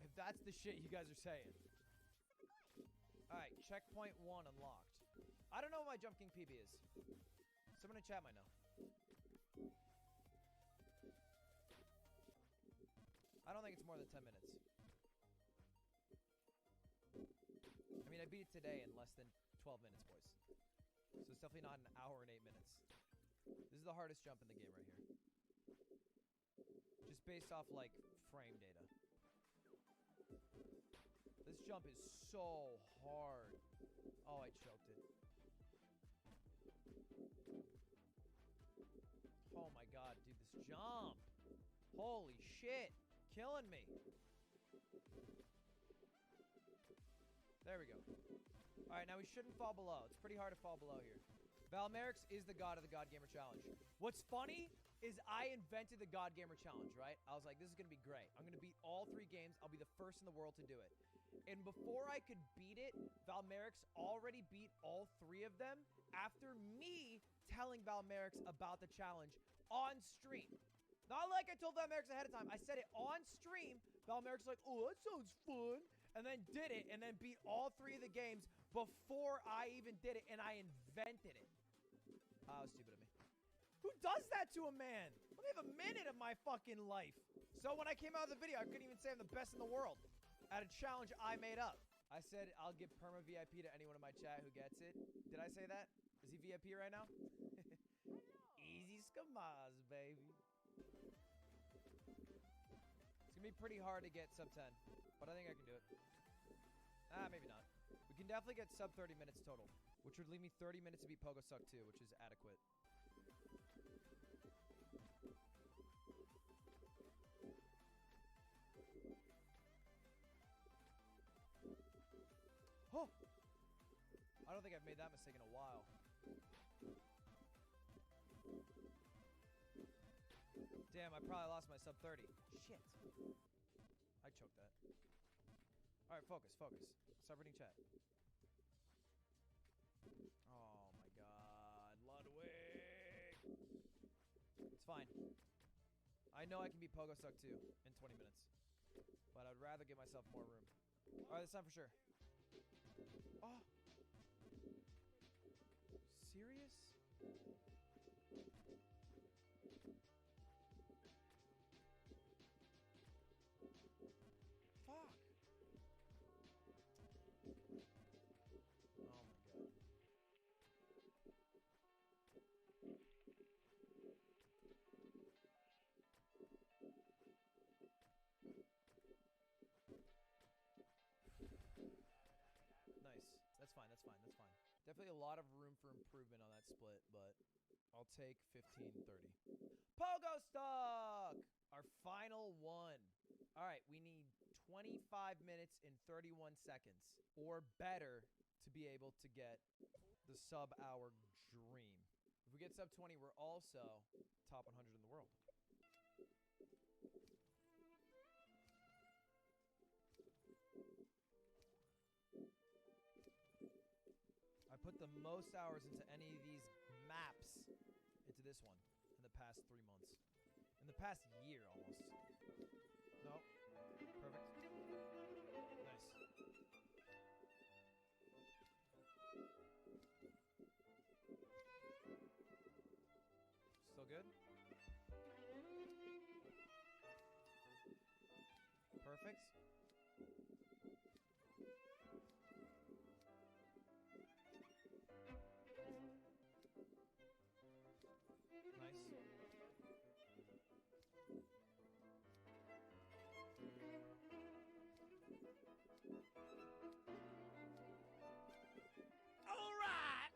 If that's the shit you guys are saying. Alright, checkpoint 1 unlocked. I don't know what my Jump King PB is. Someone in chat might know. I don't think it's more than 10 minutes. I mean, I beat it today in less than 12 minutes, boys. So it's definitely not an hour and 8 minutes. This is the hardest jump in the game right here. Just based off, like, frame data. This jump is so hard. Oh, I choked it. Oh my god, dude, this jump. Holy shit. Killing me. There we go. Alright, now we shouldn't fall below. It's pretty hard to fall below here. Valmerix is the god of the God Gamer Challenge. What's funny is I invented the God Gamer Challenge, right? I was like, this is going to be great. I'm going to beat all 3 games. I'll be the first in the world to do it. And before I could beat it, Valmerix already beat all 3 of them after me telling Valmerix about the challenge on stream. Not like I told Valmerix ahead of time. I said it on stream. Valmerix was like, oh, that sounds fun. And then did it, and then beat all 3 of the games before I even did it, and I invented it. That was stupid of me. Who does that to a man? Let me have a minute of my fucking life. So when I came out of the video, I couldn't even say I'm the best in the world at a challenge I made up. I said I'll give perma VIP to anyone in my chat who gets it. Did I say that? Is he VIP right now? Easy scamas, baby. It's gonna be pretty hard to get sub 10, but I think I can do it. Maybe not. We can definitely get sub 30 minutes total, which would leave me 30 minutes to beat Pogo Suck 2, which is adequate. Oh! I don't think I've made that mistake in a while. Damn, I probably lost my sub 30. Shit. I choked that. Alright, focus, focus. Stop reading chat. Oh my god, Ludwig! It's fine. I know I can beat Pogo Suck 2 in 20 minutes. But I'd rather give myself more room. Alright, this time for sure. Oh! Serious? Fuck! Oh my god. Nice. That's fine, that's fine, that's fine. Definitely a lot of room for improvement on that split, but I'll take 15-30. Pogo Stuck! Our final one. Alright, we need 25 minutes and 31 seconds or better to be able to get the sub-hour dream. If we get sub 20, we're also top 100 in the world. I put the most hours into any of these maps into this one in the past 3 months. In the past year, almost. Nope. Perfect. Nice. Still good? Perfect. Alright!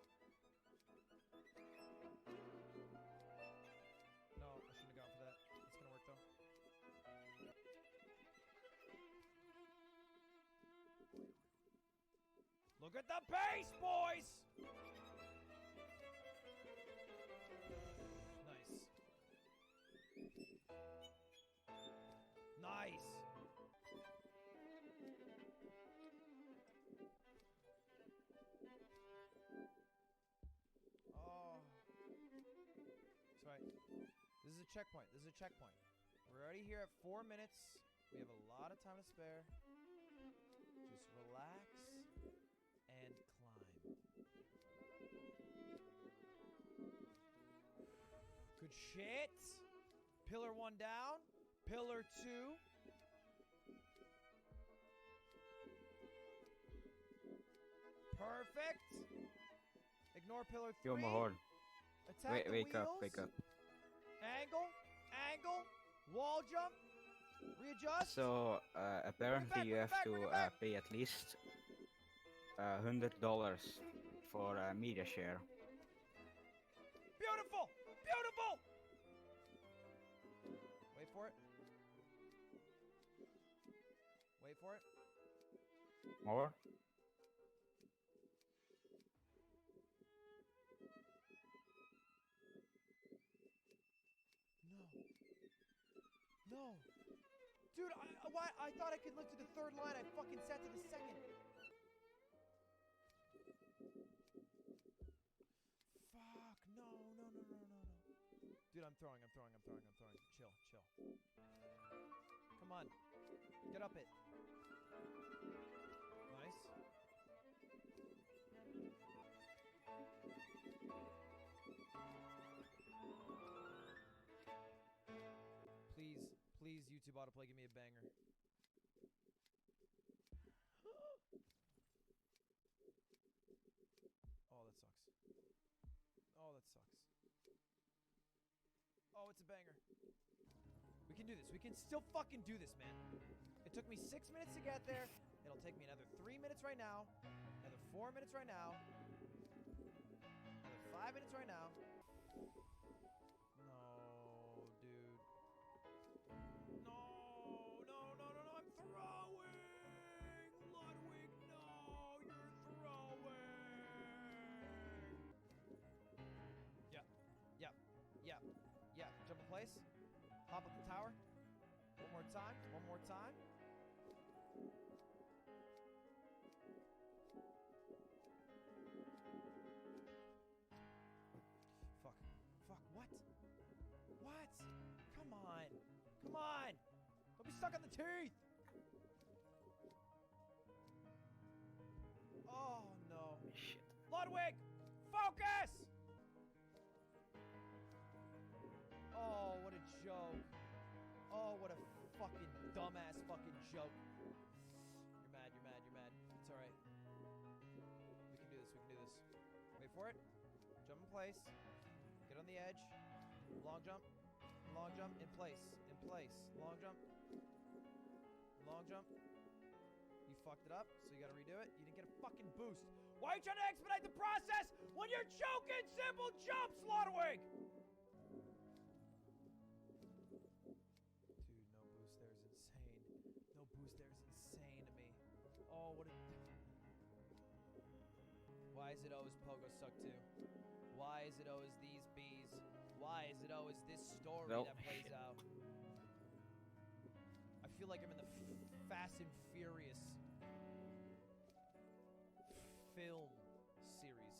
No, I shouldn't have gone for that. It's gonna work though. Look at the pace, boys! Nice. Nice. Oh. That's right. This is a checkpoint. This is a checkpoint. We're already here at 4 minutes. We have a lot of time to spare. Just relax and climb. Good shit. Pillar 1 down. Pillar 2. Perfect. Ignore pillar 3. Yo, Mahorn. Attack the Wake up, wheels. wake up. Angle. Angle. Wall jump. Readjust. So, apparently you have to pay at least $100 for media share. Beautiful. Beautiful. Wait for it. Wait for it. More? No. Dude, I thought I could look to the third line. I fucking set to the second. Fuck. No. Dude, I'm throwing. Chill. Come on. Get up it. Nice. Please, YouTube autoplay, give me a banger. it's a banger. We can do this. We can still fucking do this, man. It took me 6 minutes to get there. It'll take me another 3 minutes right now. Another 4 minutes right now. Another 5 minutes right now. No, dude. No, I'm throwing! Ludwig, no, you're throwing! Yeah. Jump in place. Hop up the tower. One more time. Fuck, what? Come on! Don't be stuck on the teeth! Oh, no. Shit. Ludwig! Focus! Oh, what a joke. Oh, what a fucking dumbass fucking joke. You're mad. It's alright. We can do this. Wait for it. Jump in place. Get on the edge. Long jump. In place. Long jump. You fucked it up, so you gotta redo it. You didn't get a fucking boost. Why are you trying to expedite the process when you're choking simple jumps, Ludwig? No boost there is insane to me. Oh, what a... Why is it always Pogo Suck 2? Why is it always these bees? Why is it always this story that plays out? I feel like I'm in the Fast and Furious film series.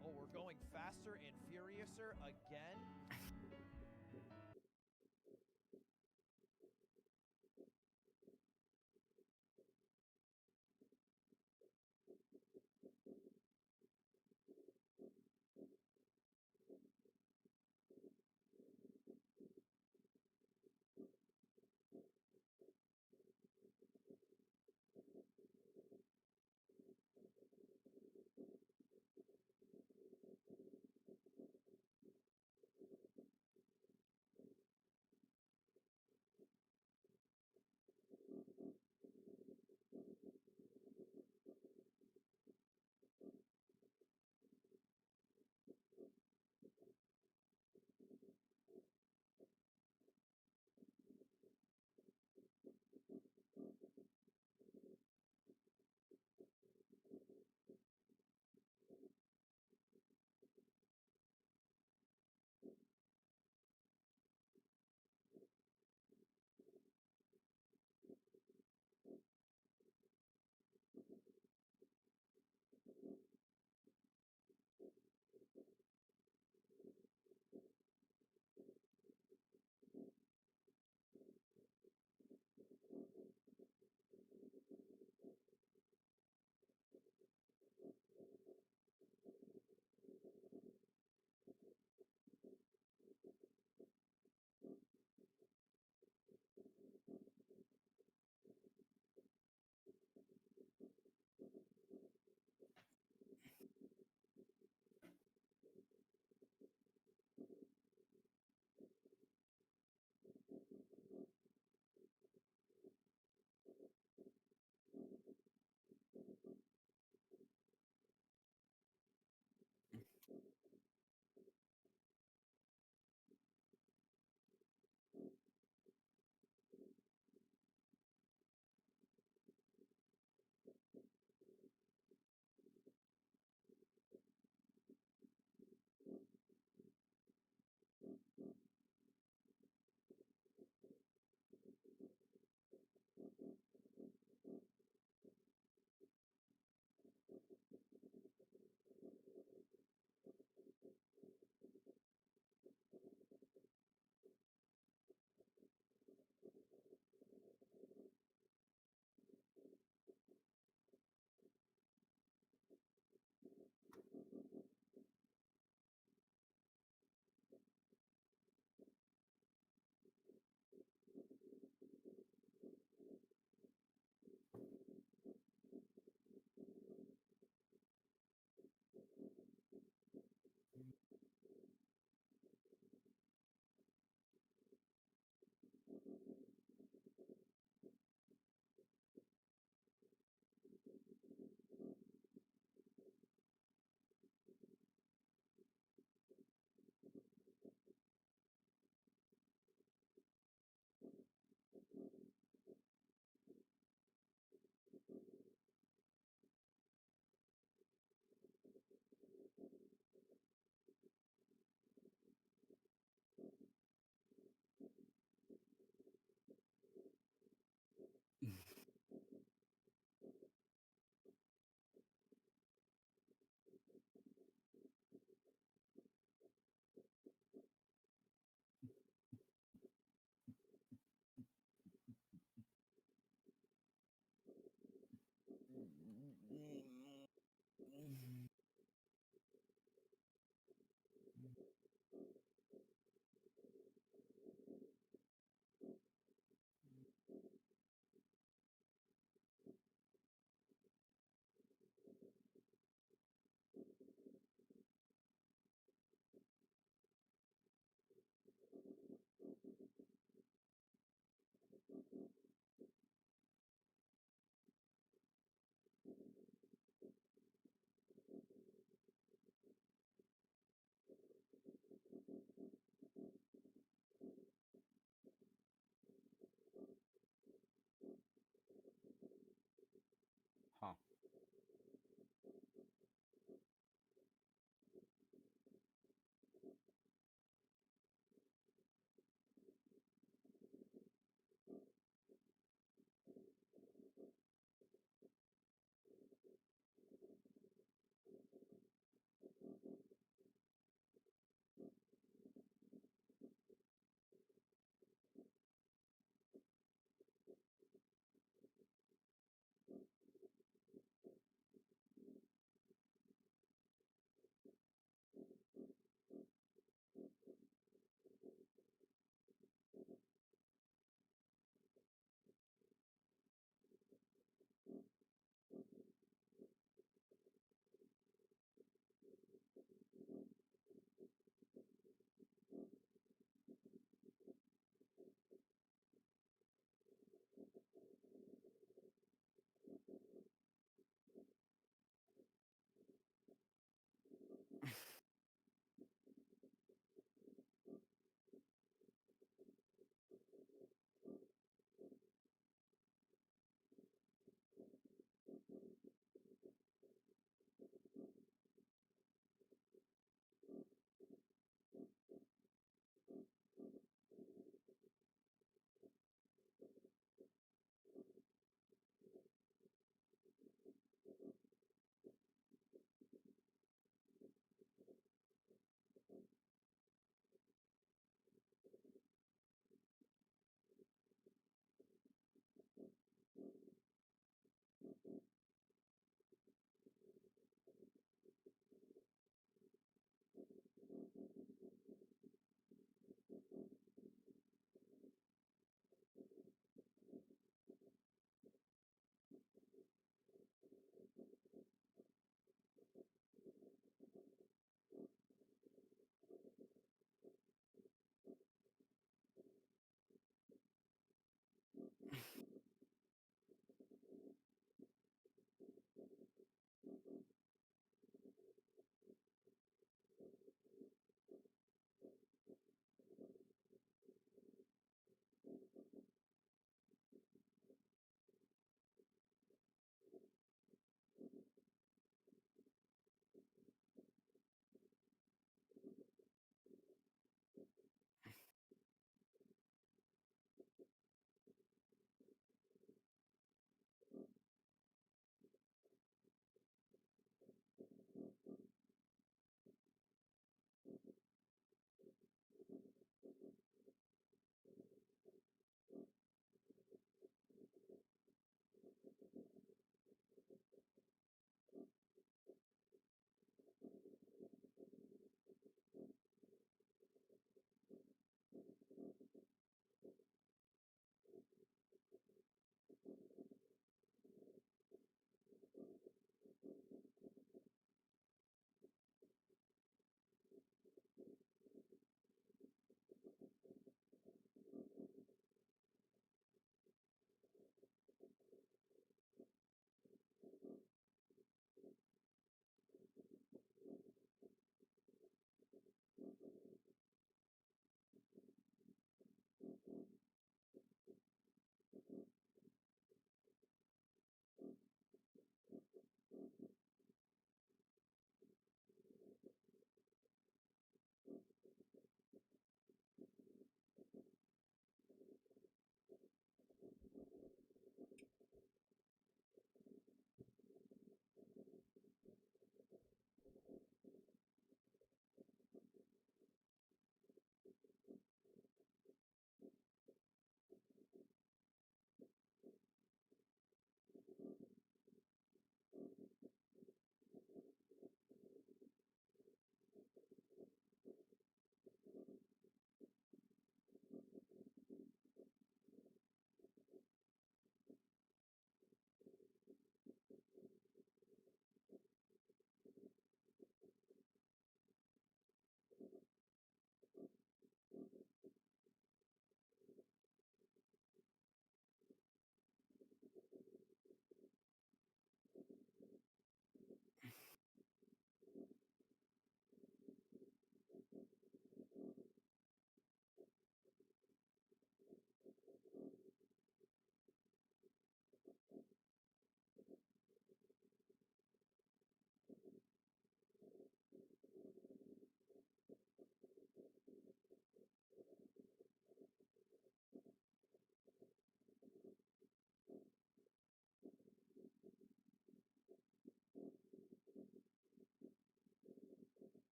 Oh, we're going faster and furiouser again?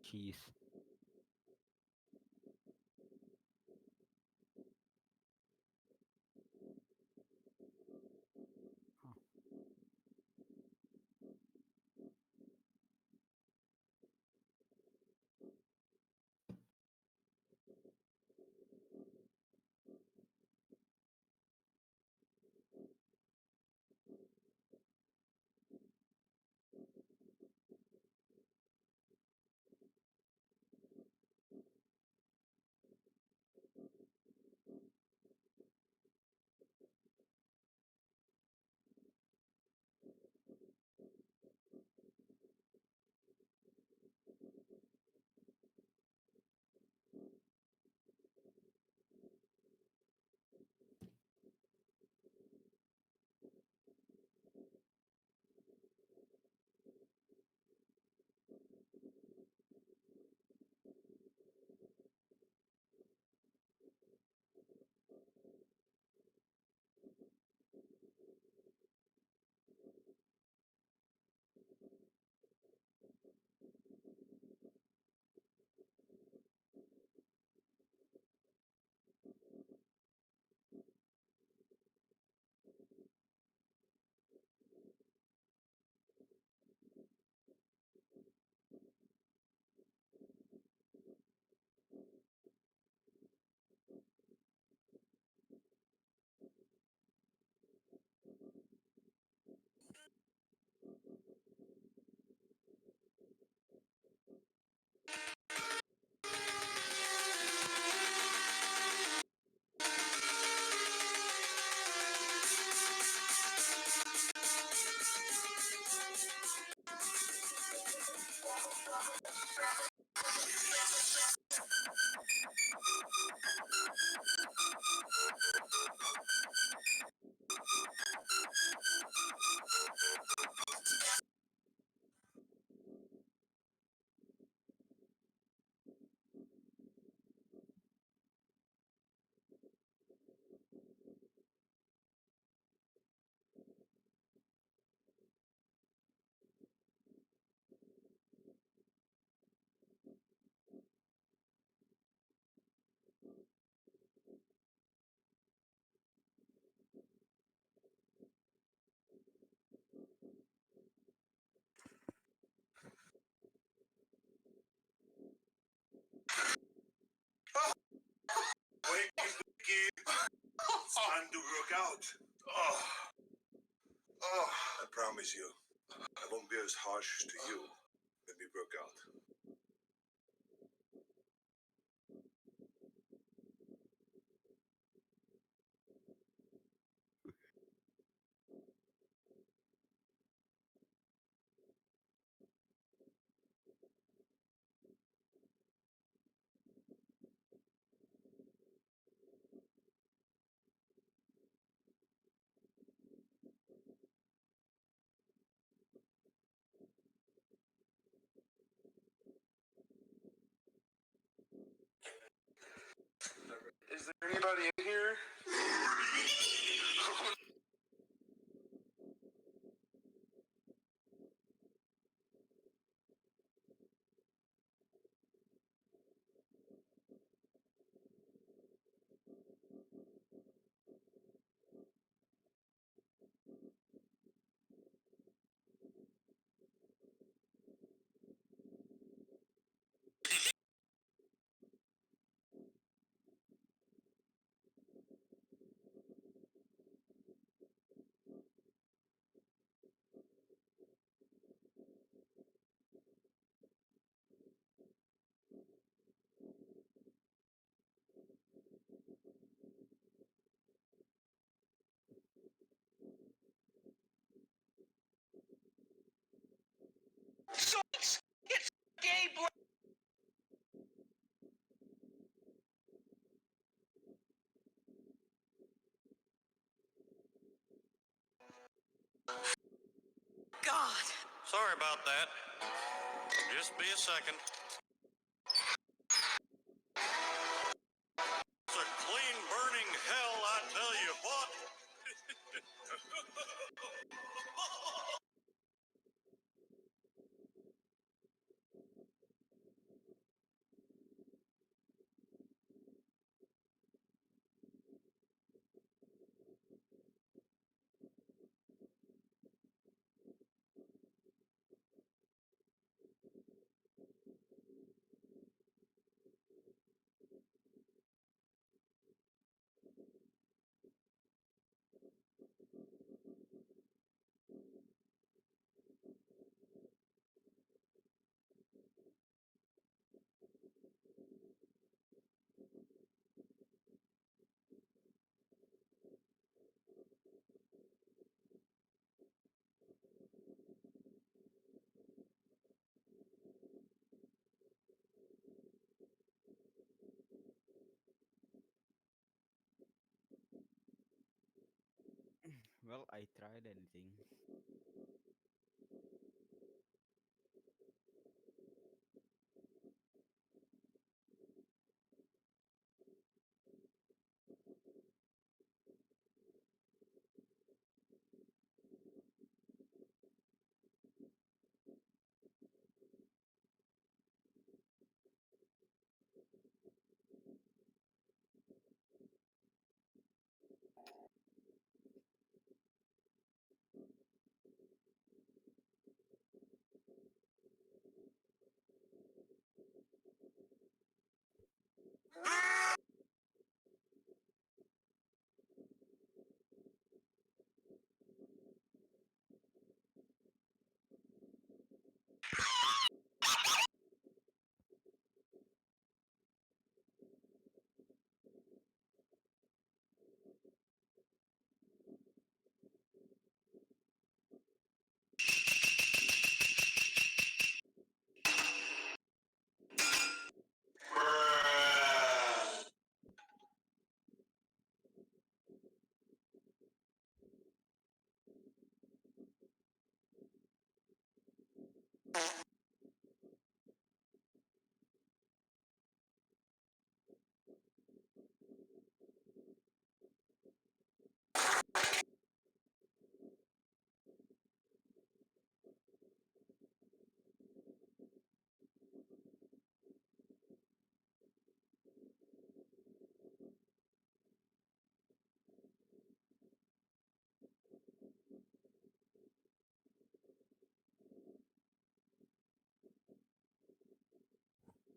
Cheese. Time to work out. Oh, I promise you, I won't be as harsh to you when we work out. Is there anybody in here? So it's gay boy. God! Sorry about that. Just be a second. It's a clean burning hell, I tell you what. Well, I tried anything.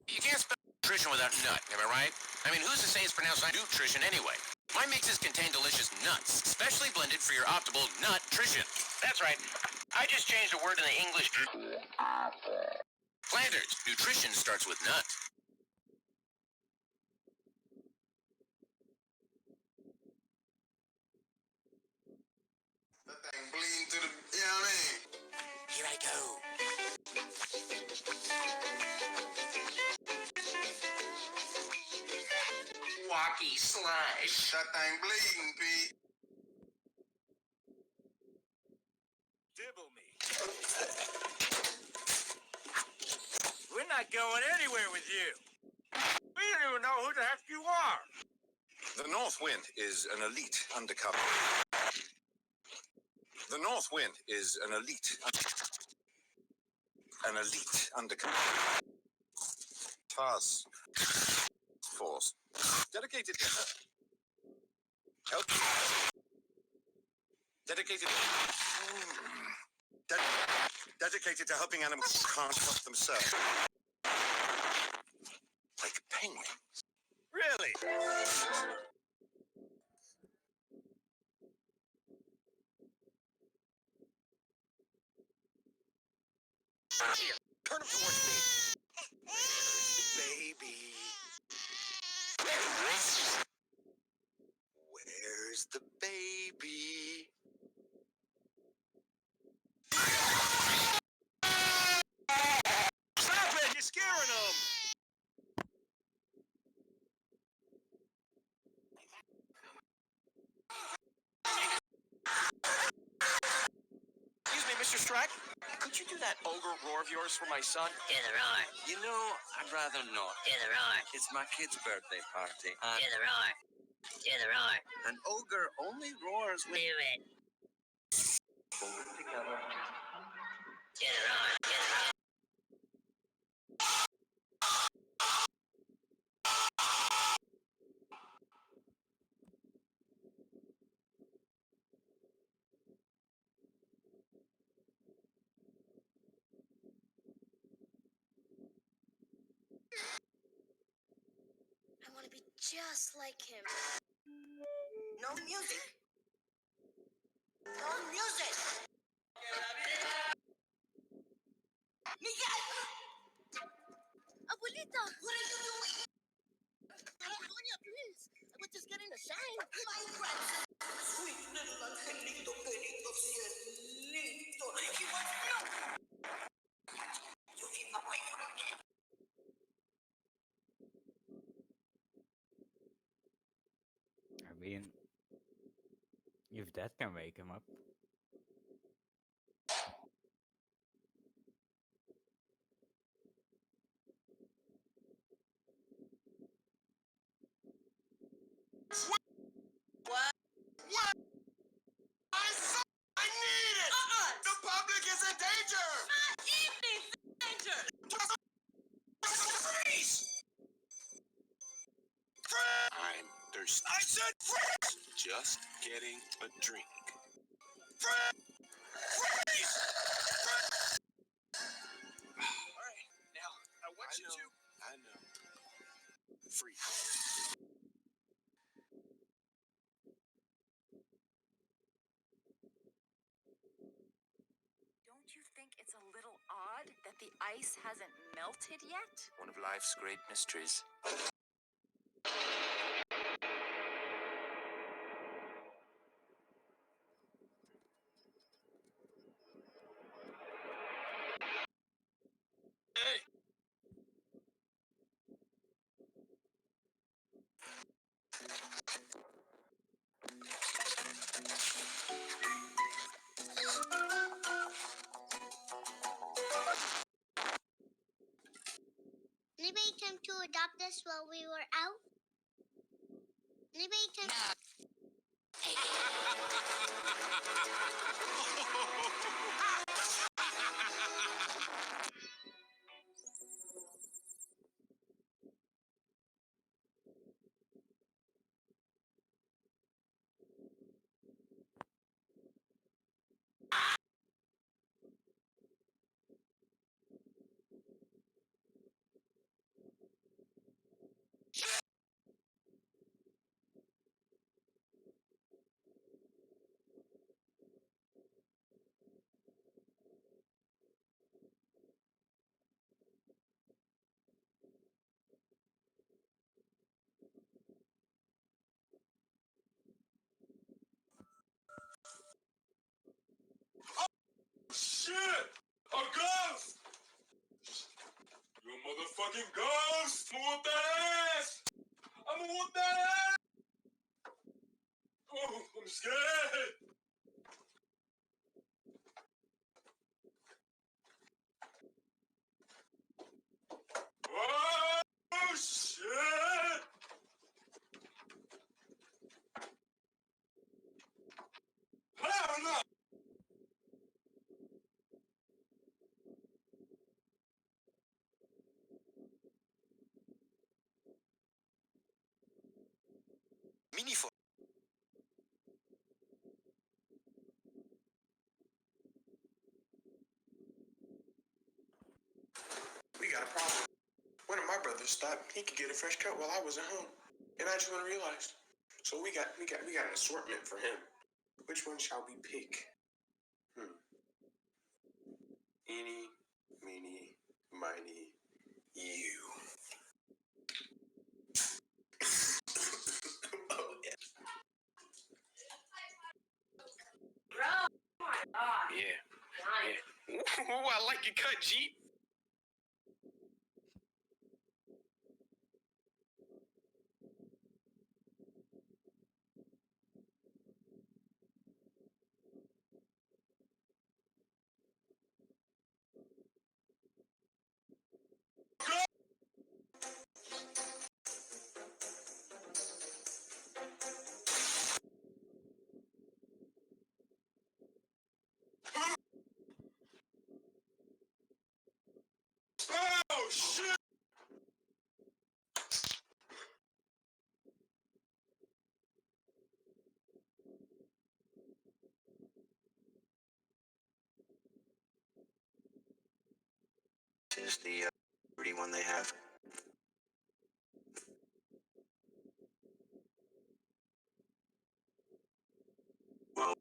You can't spell nutrition without nut, am I right? I mean, who's to say it's pronounced nutrition anyway? My mixes contain delicious nuts, specially blended for your optimal nutrition. That's right. I just changed a word in the English. Planters, nutrition starts with nut. That thing bleeding to the, you know what I mean? Here I go. Wacky slash. That thing bleeding, Pete. Dibble me. We're not going anywhere with you. We don't even know who the heck you are. The North Wind is an elite undercover. The North Wind is an elite undercover task force dedicated to help. Dedicated to helping animals who can't help themselves, like penguins. Really? Here, turn them towards me. Baby. Where's the baby? Stop it! You're scaring them! Excuse me, Mr. Strack. Could you do that ogre roar of yours for my son? Do the roar. You know, I'd rather not. Do the roar. It's my kid's birthday party. Do the roar. Do the roar. An ogre only roars Do with... it. Hold it together. Do the roar. Do the roar. I want to be just like him. No music. No music. Miguel! Abuelita! What are you doing? California, please. I was just getting a shine. My grandson. Sweet little angelito, querido, cielito. He wants milk. You keep away from me. I mean, if that can wake him up. What? What? I need it! The public is in danger! Not evening danger! Freeze! I'm thirsty. I said freeze! Just getting a drink. Freeze! Alright, now, I want you to... I know. Free. Don't you think it's a little odd that the ice hasn't melted yet? One of life's great mysteries. Hey! Anybody came to adopt us while we were out? Anybody came... fucking ghost! I'm gonna whoop that ass! I'm gonna whoop that ass! Oh, I'm scared! Oh, shit! Hell no! Mini foot. We got a problem. One of my brothers thought he could get a fresh cut while I wasn't home, and I just realized. So we got an assortment for him. Which one shall we pick? Eeny, meeny, miny, you. Oh, yeah. Bro, oh my god. Yeah. Ooh, I like your cut, G. Oh, shit! Is the pretty one they have. Well,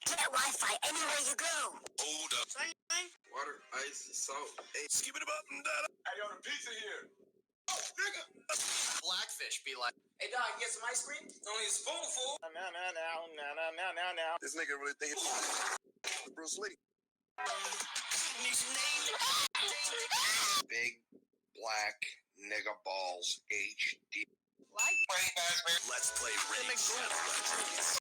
Get Wi-Fi anywhere you go. Hold up. Water, ice, salt, skip it up and down. I got a pizza here. Oh, nigga. Blackfish be like, Hey, dog, you get some ice cream? only a spoonful. Now. This nigga really think it's Bruce Lee. Big black nigga balls HD. Let's play Raid Shadow Legends.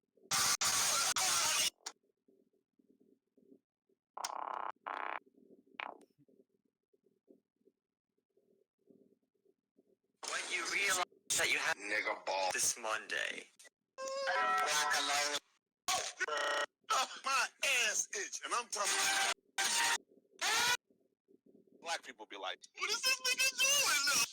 when you realize that you have Nigga ball. this Monday. My ass itch, and I'm talking. Black people be like, what is this nigga doing?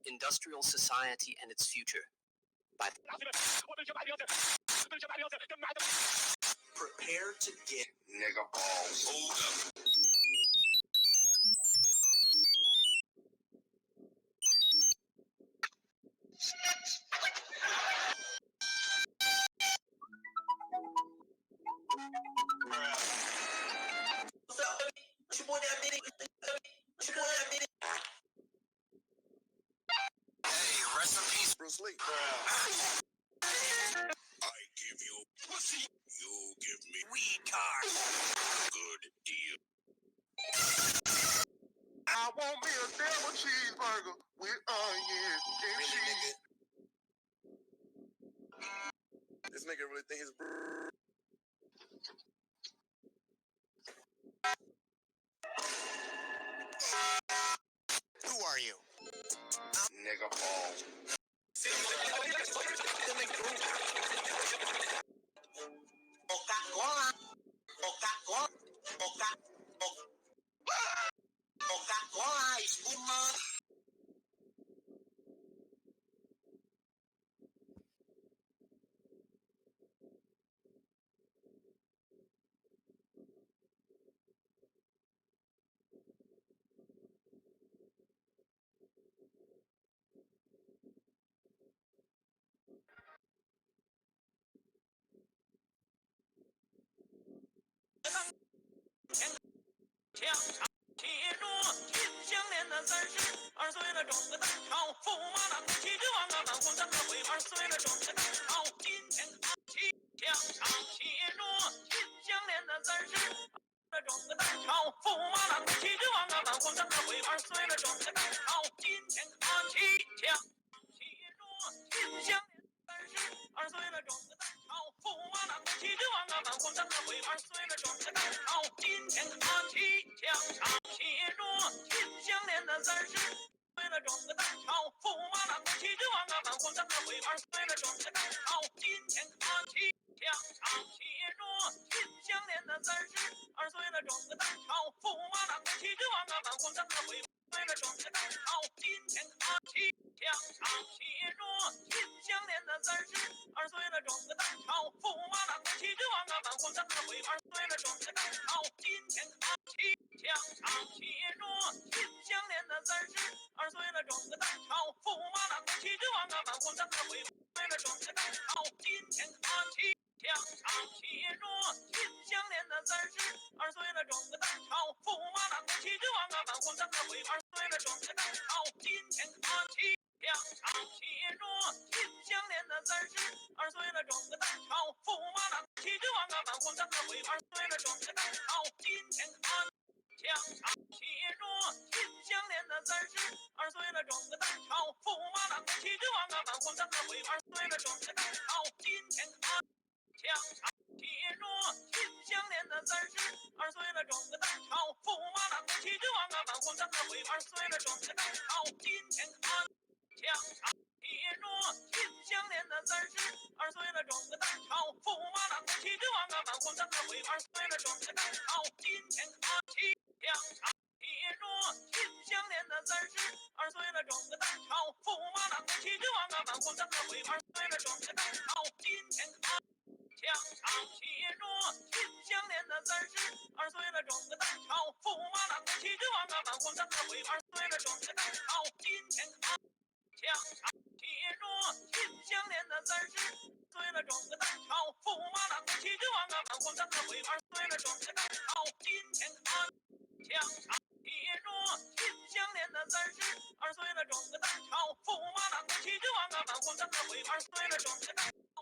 Industrial Society and its Future. By Prepare to get nigga balls. Hold up. Hey, rest in peace, Bruce Lee. I give you pussy. You give me weed card. Good deal. I want me a double cheeseburger with onions and cheese. This nigga really think he's Who are you? Nigga balls. Coca-Cola. Coca-Cola. Coca-Cola is good, man. 墙上骑着金项链的32岁了，中个蛋炒，驸马郎骑着王啊，满皇上的回2岁了，中个蛋炒，今天他骑墙上骑着金项链的32。中个蛋炒，驸马郎骑着王啊，满皇上的回2岁了，中个蛋炒，今天他骑墙骑着金项链32岁了，中个蛋炒，驸马郎骑着王啊，满皇上的回2岁了，中个蛋炒，今天他骑墙上骑着金项链的32岁了，中个蛋炒，驸马郎骑着王啊，满皇上的回2岁了，中个蛋炒，今天他骑墙上骑着金项链的32岁了，中个蛋炒，驸马郎骑着王啊，满皇上的回2岁了，中个蛋炒，今天他骑墙上骑着金项链的32岁了，中个蛋炒，驸马郎骑着王啊，满皇上的回2岁了，中个蛋炒，今天他骑墙上骑着金项链的32岁了，中个蛋炒，驸马郎骑着王啊，满皇上的回2岁了，中个蛋炒，今天他骑墙上骑着金项链的32岁了，中个蛋炒，驸马郎骑着王啊，满皇上的回2岁了，中个蛋炒，今天他骑墙上骑着金项链的32岁了，中个蛋炒，驸马郎骑着王啊，满皇上的回2岁了，中个蛋炒，今天他墙上骑着金项链的32岁了，中个蛋炒，驸马郎骑着王啊，满皇上的回2岁了，中个蛋炒，今天他墙上骑着金项链的32岁了，中个蛋炒，驸马郎骑着王啊，满皇上的回2岁了，中个蛋炒，今天他墙上骑着金项链的32岁了，中个蛋炒，驸马郎骑着王啊，满皇上的回2岁了，中个蛋炒，今天他骑墙上骑着金项链的32岁了，中个蛋炒，驸马郎骑着王啊，满皇上的回2岁了，中个蛋炒，今天他墙上骑着金项链的32岁了，中个蛋炒，驸马郎骑着王啊，满皇上的回2岁了，中个蛋炒，今天他墙上骑着金项链的32岁了，中个蛋炒，驸马郎骑着王啊，满皇上的回2岁了，中个蛋炒，今天他墙上骑着金项链的32岁了，中个蛋炒，驸马郎骑着王啊，满皇上的回2岁了，中个蛋炒。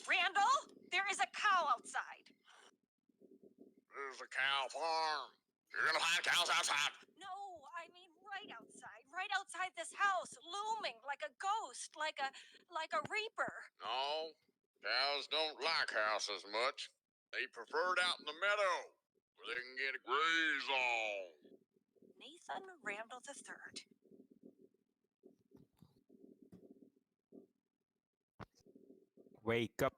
Randall, there is a cow outside. This is a cow farm. You're gonna find cows outside. No, I mean right outside this house, looming like a ghost, like a reaper. No, cows don't like houses much. They prefer it out in the meadow, where they can get a graze on. Nathan Randall III. Wake up.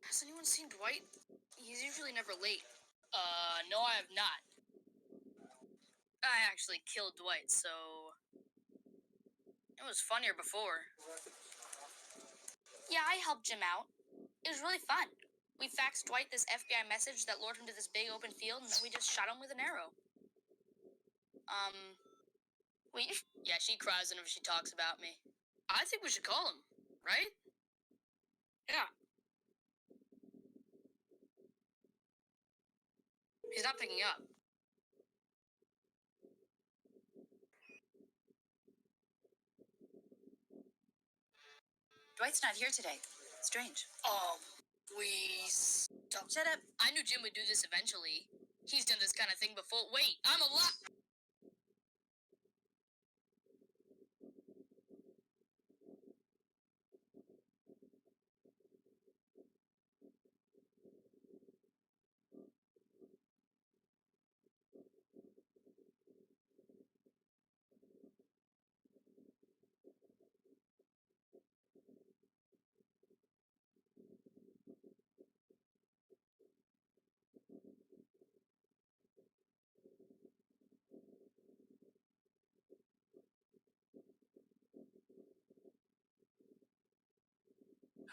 Has anyone seen Dwight? He's usually never late. No, I have not. I actually killed Dwight, so It was funnier before. Yeah, I helped Jim out. It was really fun. We faxed Dwight this FBI message that lured him to this big open field, and then we just shot him with an arrow. Yeah, she cries whenever she talks about me. I think we should call him, right? Yeah. He's not picking up. Dwight's not here today. Strange. Shut up. I knew Jim would do this eventually. He's done this kind of thing before. Wait, I'm alive.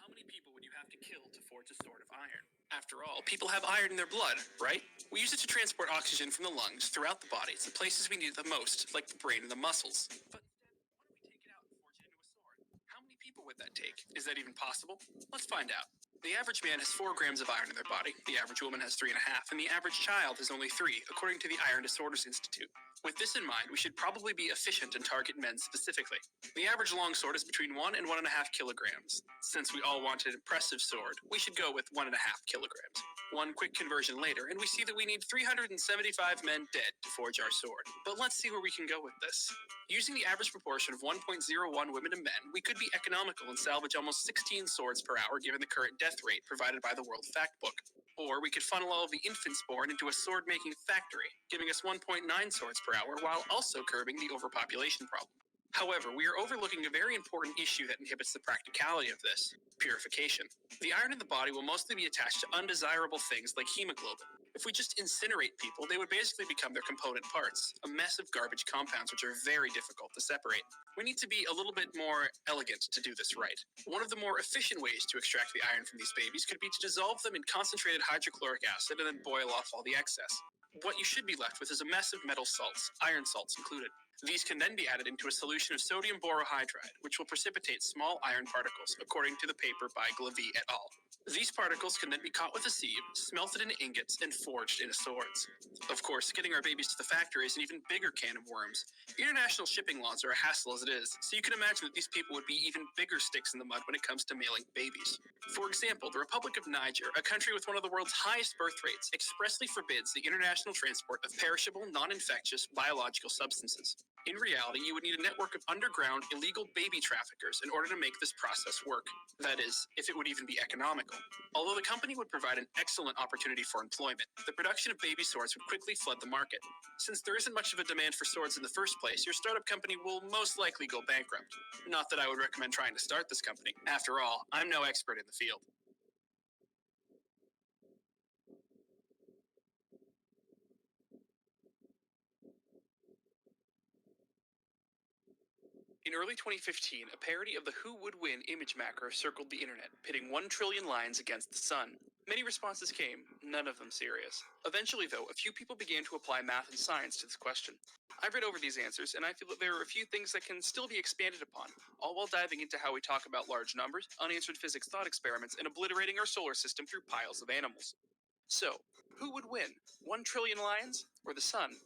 How many people would you have to kill to forge a sword of iron? After all, people have iron in their blood, right? We use it to transport oxygen from the lungs throughout the body to the places we need it the most, like the brain and the muscles. But instead, why don't we take it out and forge it into a sword? How many people would that take? Is that even possible? Let's find out. The average man has 4 grams of iron in their body, the average woman has 3.5, and the average child has only 3, according to the Iron Disorders Institute. With this in mind, we should probably be efficient and target men specifically. The average longsword is between 1 and 1.5 kilograms. Since we all want an impressive sword, we should go with 1.5 kilograms. One quick conversion later, and we see that we need 375 men dead to forge our sword. But let's see where we can go with this. Using the average proportion of 1.01 women to men, we could be economical and salvage almost 16 swords per hour given the current death rate provided by the World Factbook. Or we could funnel all of the infants born into a sword-making factory, giving us 1.9 swords per hour while also curbing the overpopulation problem. However, we are overlooking a very important issue that inhibits the practicality of this: purification. The iron in the body will mostly be attached to undesirable things like hemoglobin. If we just incinerate people, they would basically become their component parts, a mess of garbage compounds which are very difficult to separate. We need to be a little bit more elegant to do this right. One of the more efficient ways to extract the iron from these babies could be to dissolve them in concentrated hydrochloric acid and then boil off all the excess. What you should be left with is a mess of metal salts, iron salts included. These can then be added into a solution of sodium borohydride, which will precipitate small iron particles, according to the paper by Glavie et al. These particles can then be caught with a sieve, smelted into ingots, and forged into swords. Of course, getting our babies to the factory is an even bigger can of worms. International shipping laws are a hassle as it is, so you can imagine that these people would be even bigger sticks in the mud when it comes to mailing babies. For example, the Republic of Niger, a country with one of the world's highest birth rates, expressly forbids the international transport of perishable, non-infectious, biological substances. In reality, you would need a network of underground, illegal baby traffickers in order to make this process work. That is, if it would even be economical. Although the company would provide an excellent opportunity for employment, the production of baby swords would quickly flood the market. Since there isn't much of a demand for swords in the first place, your startup company will most likely go bankrupt. Not that I would recommend trying to start this company. After all, I'm no expert in the field. In early 2015, a parody of the Who Would Win image macro circled the internet, pitting 1 trillion lines against the sun. Many responses came, none of them serious. Eventually, though, a few people began to apply math and science to this question. I read over these answers, and I feel that there are a few things that can still be expanded upon, all while diving into how we talk about large numbers, unanswered physics thought experiments, and obliterating our solar system through piles of animals. So, who would win? 1 trillion lions or the sun?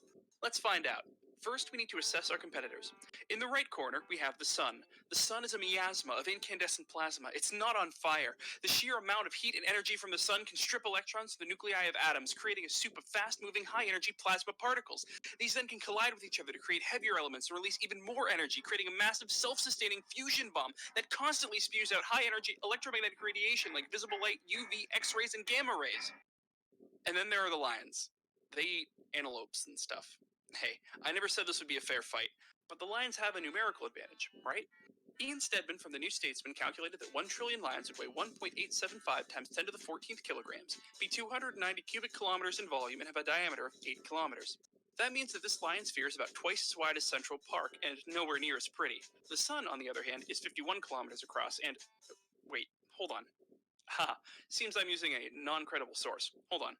Let's find out. First, we need to assess our competitors. In the right corner, we have the sun. The sun is a miasma of incandescent plasma. It's not on fire. The sheer amount of heat and energy from the sun can strip electrons to the nuclei of atoms, creating a soup of fast-moving, high-energy plasma particles. These then can collide with each other to create heavier elements and release even more energy, creating a massive self-sustaining fusion bomb that constantly spews out high-energy electromagnetic radiation like visible light, UV, X-rays, and gamma rays. And then there are the lions. They eat antelopes and stuff. Hey, I never said this would be a fair fight, but the lions have a numerical advantage, right? Ian Stedman from the New Statesman calculated that 1 trillion lions would weigh 1.875 times 10 to the 14th kilograms, be 290 cubic kilometers in volume, and have a diameter of 8 kilometers. That means that this lion sphere is about twice as wide as Central Park and nowhere near as pretty. The sun, on the other hand, is 51 kilometers across and... Wait, hold on. Ha, seems I'm using a non-credible source. Hold on.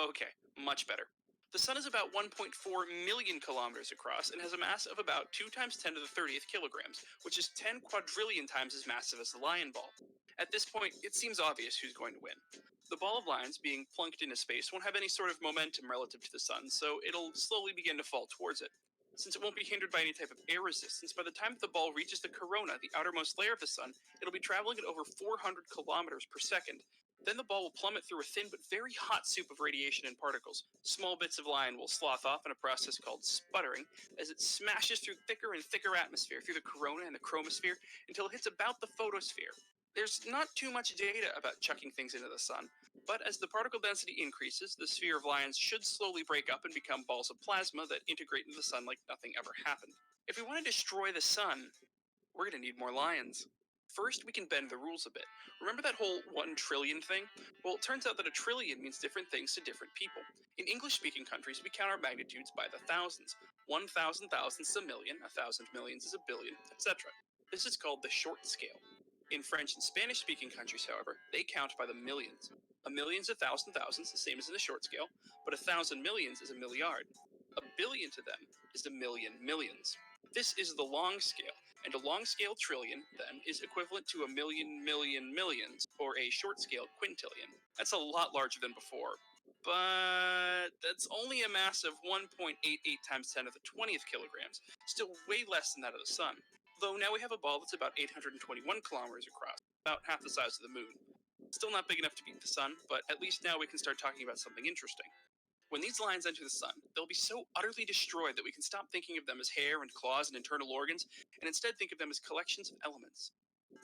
Okay, much better. The sun is about 1.4 million kilometers across and has a mass of about 2 times 10 to the 30th kilograms, which is 10 quadrillion times as massive as the lion ball. At this point, it seems obvious who's going to win. The ball of lions being plunked into space won't have any sort of momentum relative to the sun, so it'll slowly begin to fall towards it. Since it won't be hindered by any type of air resistance, by the time the ball reaches the corona, the outermost layer of the sun, it'll be traveling at over 400 kilometers per second. Then the ball will plummet through a thin but very hot soup of radiation and particles. Small bits of lion will slough off in a process called sputtering, as it smashes through thicker and thicker atmosphere, through the corona and the chromosphere, until it hits about the photosphere. There's not too much data about chucking things into the sun, but as the particle density increases, the sphere of lions should slowly break up and become balls of plasma that integrate into the sun like nothing ever happened. If we want to destroy the sun, we're going to need more lions. First, we can bend the rules a bit. Remember that whole 1 trillion thing? Well, it turns out that a trillion means different things to different people. In English-speaking countries, we count our magnitudes by the thousands. 1,000 thousandths is a million, 1,000 millions is a billion, etc. This is called the short scale. In French and Spanish-speaking countries, however, they count by the millions. A million's 1,000 thousandths, the same as in the short scale, but 1,000 millions is a milliard. A billion to them is a million millions. This is the long scale. And a long-scale trillion, then, is equivalent to a million million millions, or a short-scale quintillion. That's a lot larger than before, but that's only a mass of 1.88 times 10 to the 20th kilograms, still way less than that of the sun. Though now we have a ball that's about 821 kilometers across, about half the size of the moon. Still not big enough to beat the sun, but at least now we can start talking about something interesting. When these lions enter the sun, they'll be so utterly destroyed that we can stop thinking of them as hair and claws and internal organs, and instead think of them as collections of elements.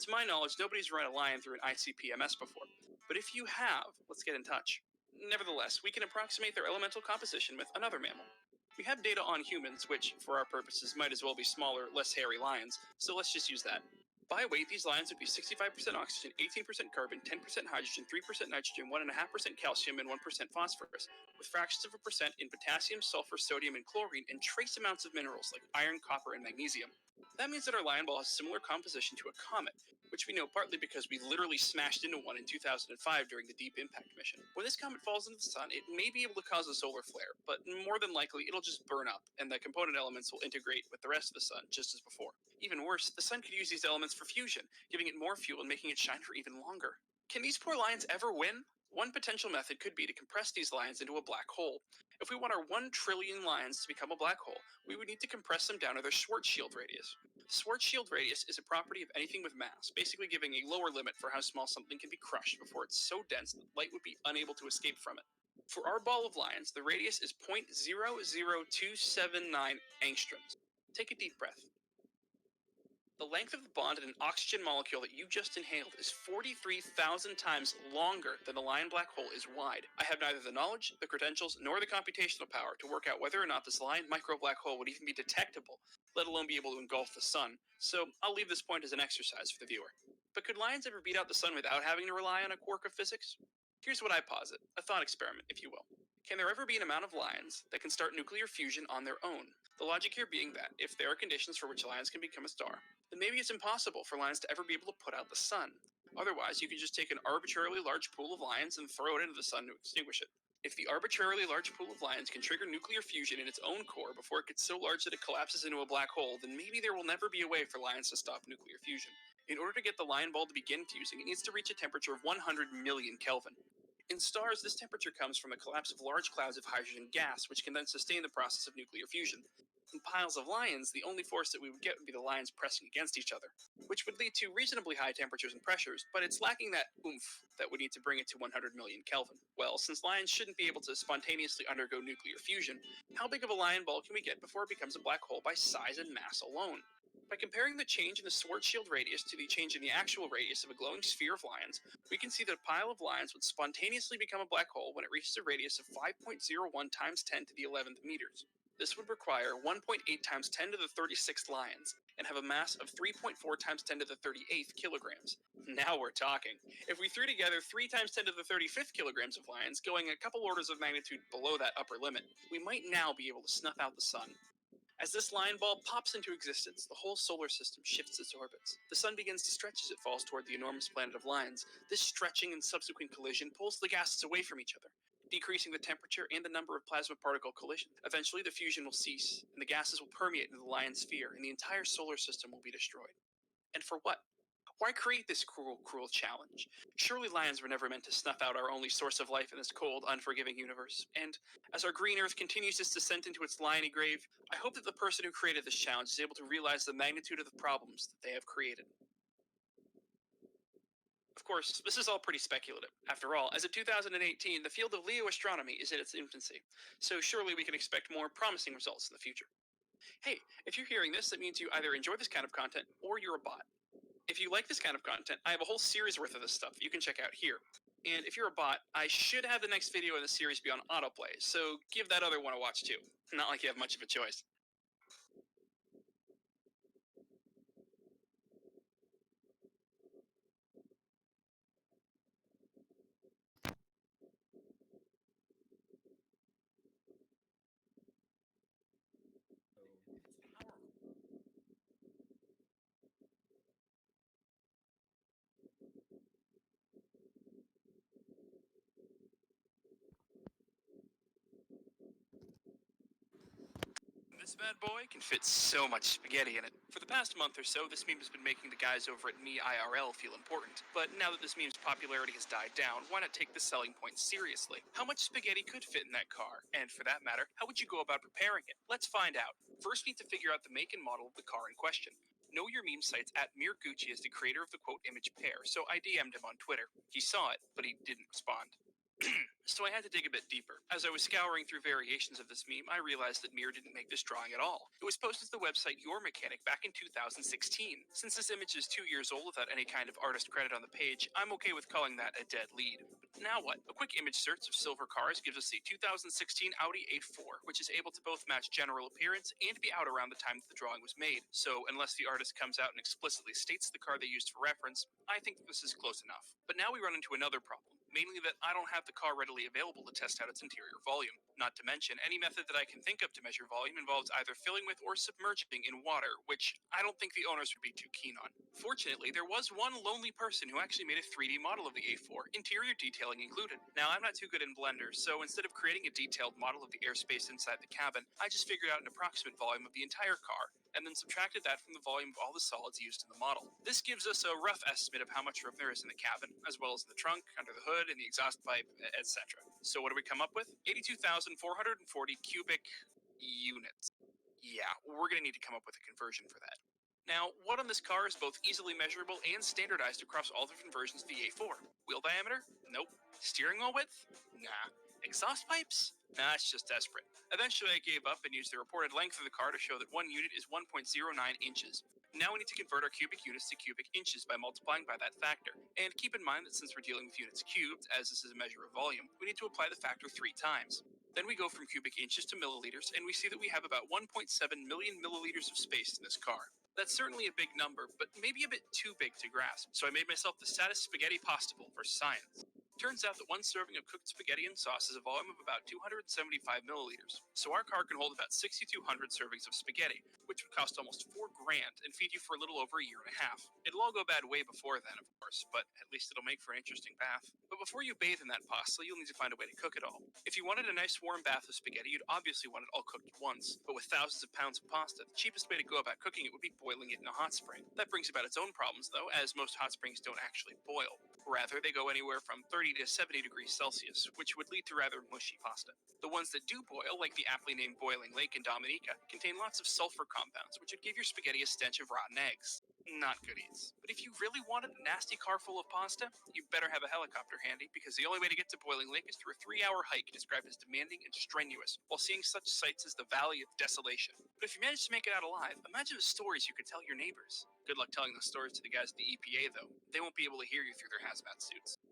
To my knowledge, nobody's run a lion through an ICP-MS before, but if you have, let's get in touch. Nevertheless, we can approximate their elemental composition with another mammal. We have data on humans, which, for our purposes, might as well be smaller, less hairy lions, so let's just use that. By weight, these lions would be 65% oxygen, 18% carbon, 10% hydrogen, 3% nitrogen, 1.5% calcium, and 1% phosphorus, with fractions of a percent in potassium, sulfur, sodium, and chlorine, and trace amounts of minerals like iron, copper, and magnesium. That means that our lion ball has similar composition to a comet, which we know partly because we literally smashed into one in 2005 during the Deep Impact mission. When this comet falls into the sun, it may be able to cause a solar flare, but more than likely it'll just burn up, and the component elements will integrate with the rest of the sun, just as before. Even worse, the sun could use these elements for fusion, giving it more fuel and making it shine for even longer. Can these poor lions ever win? One potential method could be to compress these lions into a black hole. If we want our 1 trillion lions to become a black hole, we would need to compress them down to their Schwarzschild radius. Schwarzschild radius is a property of anything with mass, basically giving a lower limit for how small something can be crushed before it's so dense that light would be unable to escape from it. For our ball of lions, the radius is 0.00279 angstroms. Take a deep breath. The length of the bond in an oxygen molecule that you just inhaled is 43,000 times longer than the lion black hole is wide. I have neither the knowledge, the credentials, nor the computational power to work out whether or not this lion micro black hole would even be detectable, let alone be able to engulf the sun, so I'll leave this point as an exercise for the viewer. But could lions ever beat out the sun without having to rely on a quirk of physics? Here's what I posit, a thought experiment, if you will. Can there ever be an amount of lions that can start nuclear fusion on their own? The logic here being that, if there are conditions for which lions can become a star, then maybe it's impossible for lions to ever be able to put out the sun. Otherwise, you could just take an arbitrarily large pool of lions and throw it into the sun to extinguish it. If the arbitrarily large pool of lions can trigger nuclear fusion in its own core before it gets so large that it collapses into a black hole, then maybe there will never be a way for lions to stop nuclear fusion. In order to get the lion ball to begin fusing, it needs to reach a temperature of 100 million Kelvin. In stars, this temperature comes from the collapse of large clouds of hydrogen gas, which can then sustain the process of nuclear fusion. In piles of lions, the only force that we would get would be the lions pressing against each other, which would lead to reasonably high temperatures and pressures, but it's lacking that oomph that would need to bring it to 100 million Kelvin. Well, since lions shouldn't be able to spontaneously undergo nuclear fusion, how big of a lion ball can we get before it becomes a black hole by size and mass alone? By comparing the change in the Schwarzschild radius to the change in the actual radius of a glowing sphere of lions, we can see that a pile of lions would spontaneously become a black hole when it reaches a radius of 5.01 times 10 to the 11th meters. This would require 1.8 times 10 to the 36th lions, and have a mass of 3.4 times 10 to the 38th kilograms. Now we're talking. If we threw together 3 times 10 to the 35th kilograms of lions, going a couple orders of magnitude below that upper limit, we might now be able to snuff out the sun. As this lion ball pops into existence, the whole solar system shifts its orbits. The sun begins to stretch as it falls toward the enormous planet of lions. This stretching and subsequent collision pulls the gases away from each other, decreasing the temperature and the number of plasma particle collisions. Eventually, the fusion will cease, and the gases will permeate into the lion's sphere, and the entire solar system will be destroyed. And for what? Why create this cruel, cruel challenge? Surely lions were never meant to snuff out our only source of life in this cold, unforgiving universe. And as our green earth continues its descent into its liony grave, I hope that the person who created this challenge is able to realize the magnitude of the problems that they have created. Of course, this is all pretty speculative. After all, as of 2018, the field of Leo astronomy is in its infancy, so surely we can expect more promising results in the future. Hey, if you're hearing this, that means you either enjoy this kind of content or you're a bot. If you like this kind of content, I have a whole series worth of this stuff you can check out here. And if you're a bot, I should have the next video in the series be on autoplay, so give that other one a watch too. Not like you have much of a choice. This bad boy can fit so much spaghetti in it. For the past month or so, this meme has been making the guys over at Me IRL feel important. But now that this meme's popularity has died down, why not take the selling point seriously? How much spaghetti could fit in that car? And for that matter, how would you go about preparing it? Let's find out. First, we need to figure out the make and model of the car in question. Know Your Meme Sites at Mir Gucci is the creator of the quote image pair, so I DM'd him on Twitter. He saw it, but he didn't respond. So I had to dig a bit deeper. As I was scouring through variations of this meme, I realized that Mir didn't make this drawing at all. It was posted to the website Your Mechanic back in 2016. Since this image is 2 years old without any kind of artist credit on the page, I'm okay with calling that a dead lead. But now what? A quick image search of silver cars gives us the 2016 Audi A4, which is able to both match general appearance and be out around the time that the drawing was made. So unless the artist comes out and explicitly states the car they used for reference, I think that this is close enough. But now we run into another problem. Mainly that I don't have the car readily available to test out its interior volume. Not to mention, any method that I can think of to measure volume involves either filling with or submerging in water, which I don't think the owners would be too keen on. Fortunately, there was one lonely person who actually made a 3D model of the A4, interior detailing included. Now, I'm not too good in Blender, so instead of creating a detailed model of the airspace inside the cabin, I just figured out an approximate volume of the entire car, and then subtracted that from the volume of all the solids used in the model. This gives us a rough estimate of how much room there is in the cabin, as well as in the trunk, under the hood, in the exhaust pipe, etc. So what do we come up with? 82,440 cubic units. Yeah, we're gonna need to come up with a conversion for that. Now, what on this car is both easily measurable and standardized across all different versions of the A4? Wheel diameter? Nope. Steering wheel width? Nah. Exhaust pipes? Nah, it's just desperate. Eventually I gave up and used the reported length of the car to show that one unit is 1.09 inches. Now we need to convert our cubic units to cubic inches by multiplying by that factor. And keep in mind that since we're dealing with units cubed, as this is a measure of volume, we need to apply the factor 3 times. Then we go from cubic inches to milliliters, and we see that we have about 1.7 million milliliters of space in this car. That's certainly a big number, but maybe a bit too big to grasp, so I made myself the saddest spaghetti possible for science. Turns out that one serving of cooked spaghetti and sauce is a volume of about 275 milliliters, so our car can hold about 6,200 servings of spaghetti, which would cost almost $4 grand and feed you for a little over a year and a half. It'll all go bad way before then, of course, but at least it'll make for an interesting bath. But before you bathe in that pasta, you'll need to find a way to cook it all. If you wanted a nice warm bath of spaghetti, you'd obviously want it all cooked at once, but with thousands of pounds of pasta, the cheapest way to go about cooking it would be boiling it in a hot spring. That brings about its own problems, though, as most hot springs don't actually boil. Rather, they go anywhere from 30 to 70 degrees Celsius, which would lead to rather mushy pasta. The ones that do boil, like the aptly named Boiling Lake in Dominica, contain lots of sulfur compounds, which would give your spaghetti a stench of rotten eggs. Not good eats. But if you really wanted a nasty car full of pasta, you better have a helicopter handy, because the only way to get to Boiling Lake is through a 3-hour hike described as demanding and strenuous, while seeing such sights as the Valley of Desolation. But if you manage to make it out alive, imagine the stories you could tell your neighbors. Good luck telling those stories to the guys at the EPA, though. They won't be able to hear you through their hazmat suits.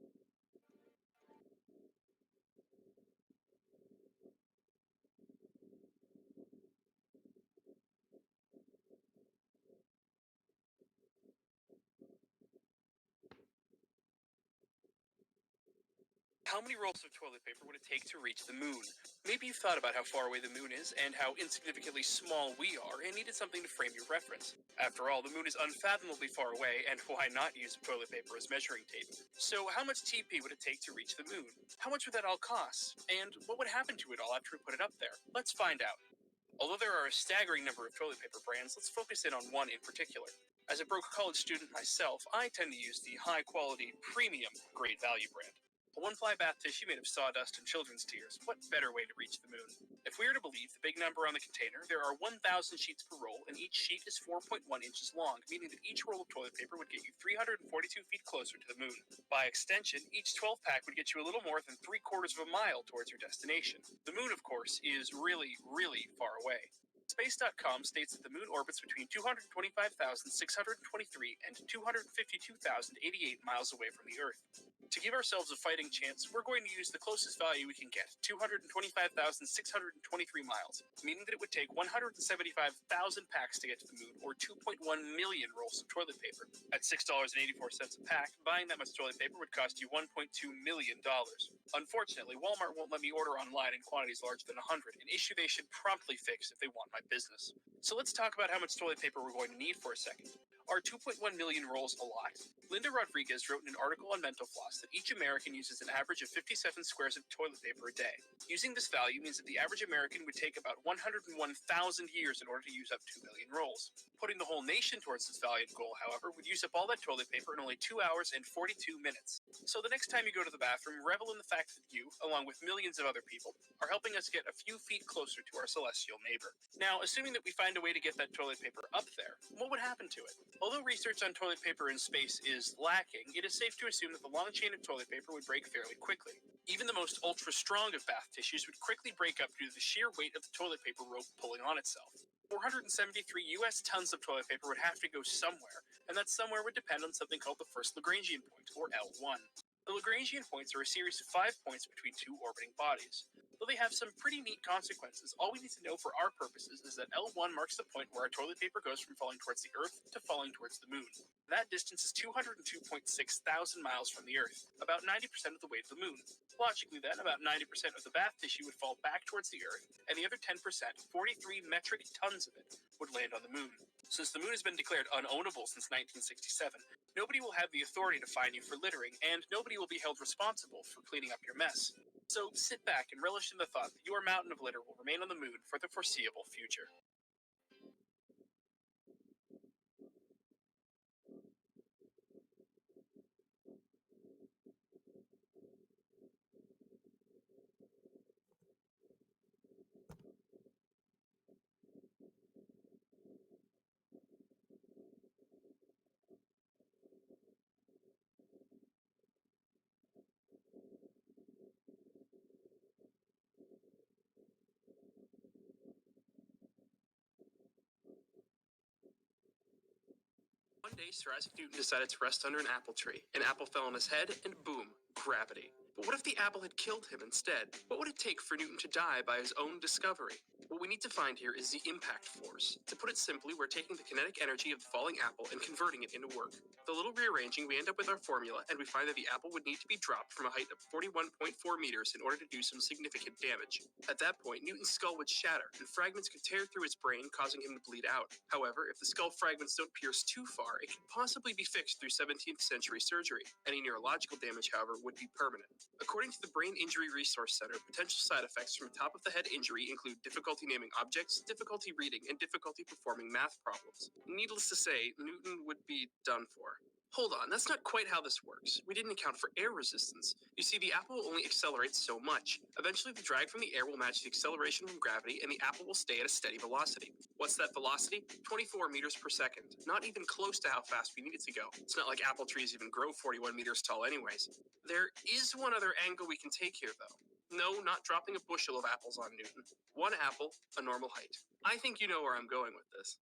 How many rolls of toilet paper would it take to reach the moon? Maybe you've thought about how far away the moon is and how insignificantly small we are and needed something to frame your reference. After all, the moon is unfathomably far away, and why not use toilet paper as measuring tape? So how much TP would it take to reach the moon? How much would that all cost? And what would happen to it all after we put it up there? Let's find out. Although there are a staggering number of toilet paper brands, let's focus in on one in particular. As a broke college student myself, I tend to use the high-quality, premium, great value brand. A one-ply bath tissue made of sawdust and children's tears. What better way to reach the moon? If we are to believe the big number on the container, there are 1,000 sheets per roll, and each sheet is 4.1 inches long, meaning that each roll of toilet paper would get you 342 feet closer to the moon. By extension, each 12-pack would get you a little more than 3/4 of a mile towards your destination. The moon, of course, is really, really far away. Space.com states that the moon orbits between 225,623 and 252,088 miles away from the Earth. To give ourselves a fighting chance, we're going to use the closest value we can get, 225,623 miles, meaning that it would take 175,000 packs to get to the moon, or 2.1 million rolls of toilet paper. At $6.84 a pack, buying that much toilet paper would cost you $1.2 million. Unfortunately, Walmart won't let me order online in quantities larger than 100, an issue they should promptly fix if they want my business. So let's talk about how much toilet paper we're going to need for a second. Are 2.1 million rolls a lot? Linda Rodriguez wrote in an article on Mental Floss that each American uses an average of 57 squares of toilet paper a day. Using this value means that the average American would take about 101,000 years in order to use up 2 million rolls. Putting the whole nation towards this valiant goal, however, would use up all that toilet paper in only 2 hours and 42 minutes. So the next time you go to the bathroom, revel in the fact that you, along with millions of other people, are helping us get a few feet closer to our celestial neighbor. Now, assuming that we find a way to get that toilet paper up there, what would happen to it? Although research on toilet paper in space is lacking, it is safe to assume that the long chain of toilet paper would break fairly quickly. Even the most ultra-strong of bath tissues would quickly break up due to the sheer weight of the toilet paper rope pulling on itself. 473 US tons of toilet paper would have to go somewhere, and that somewhere would depend on something called the first Lagrangian point, or L1. The Lagrangian points are a series of 5 points between two orbiting bodies. Though they have some pretty neat consequences, all we need to know for our purposes is that L1 marks the point where our toilet paper goes from falling towards the Earth to falling towards the moon. That distance is 202.6 thousand miles from the Earth, about 90% of the way to the moon. Logically then, about 90% of the bath tissue would fall back towards the Earth, and the other 10%, 43 metric tons of it, would land on the moon. Since the moon has been declared unownable since 1967, nobody will have the authority to fine you for littering, and nobody will be held responsible for cleaning up your mess. So sit back and relish in the thought that your mountain of litter will remain on the moon for the foreseeable future. One day, Sir Isaac Newton decided to rest under an apple tree. An apple fell on his head, and boom, gravity. But what if the apple had killed him instead? What would it take for Newton to die by his own discovery? What we need to find here is the impact force. To put it simply, we're taking the kinetic energy of the falling apple and converting it into work. With a little rearranging, we end up with our formula, and we find that the apple would need to be dropped from a height of 41.4 meters in order to do some significant damage. At that point, Newton's skull would shatter, and fragments could tear through his brain, causing him to bleed out. However, if the skull fragments don't pierce too far, it could possibly be fixed through 17th century surgery. Any neurological damage, however, would be permanent. According to the Brain Injury Resource Center, potential side effects from top-of-the-head injury include difficulty naming objects, difficulty reading, and difficulty performing math problems. Needless to say, Newton would be done for. Hold on, that's not quite how this works. We didn't account for air resistance. You see, the apple will only accelerate so much. Eventually, the drag from the air will match the acceleration from gravity, and the apple will stay at a steady velocity. What's that velocity? 24 meters per second. Not even close to how fast we need it to go. It's not like apple trees even grow 41 meters tall anyways. There is one other angle we can take here, though. No, not dropping a bushel of apples on Newton. One apple, a normal height. I think you know where I'm going with this.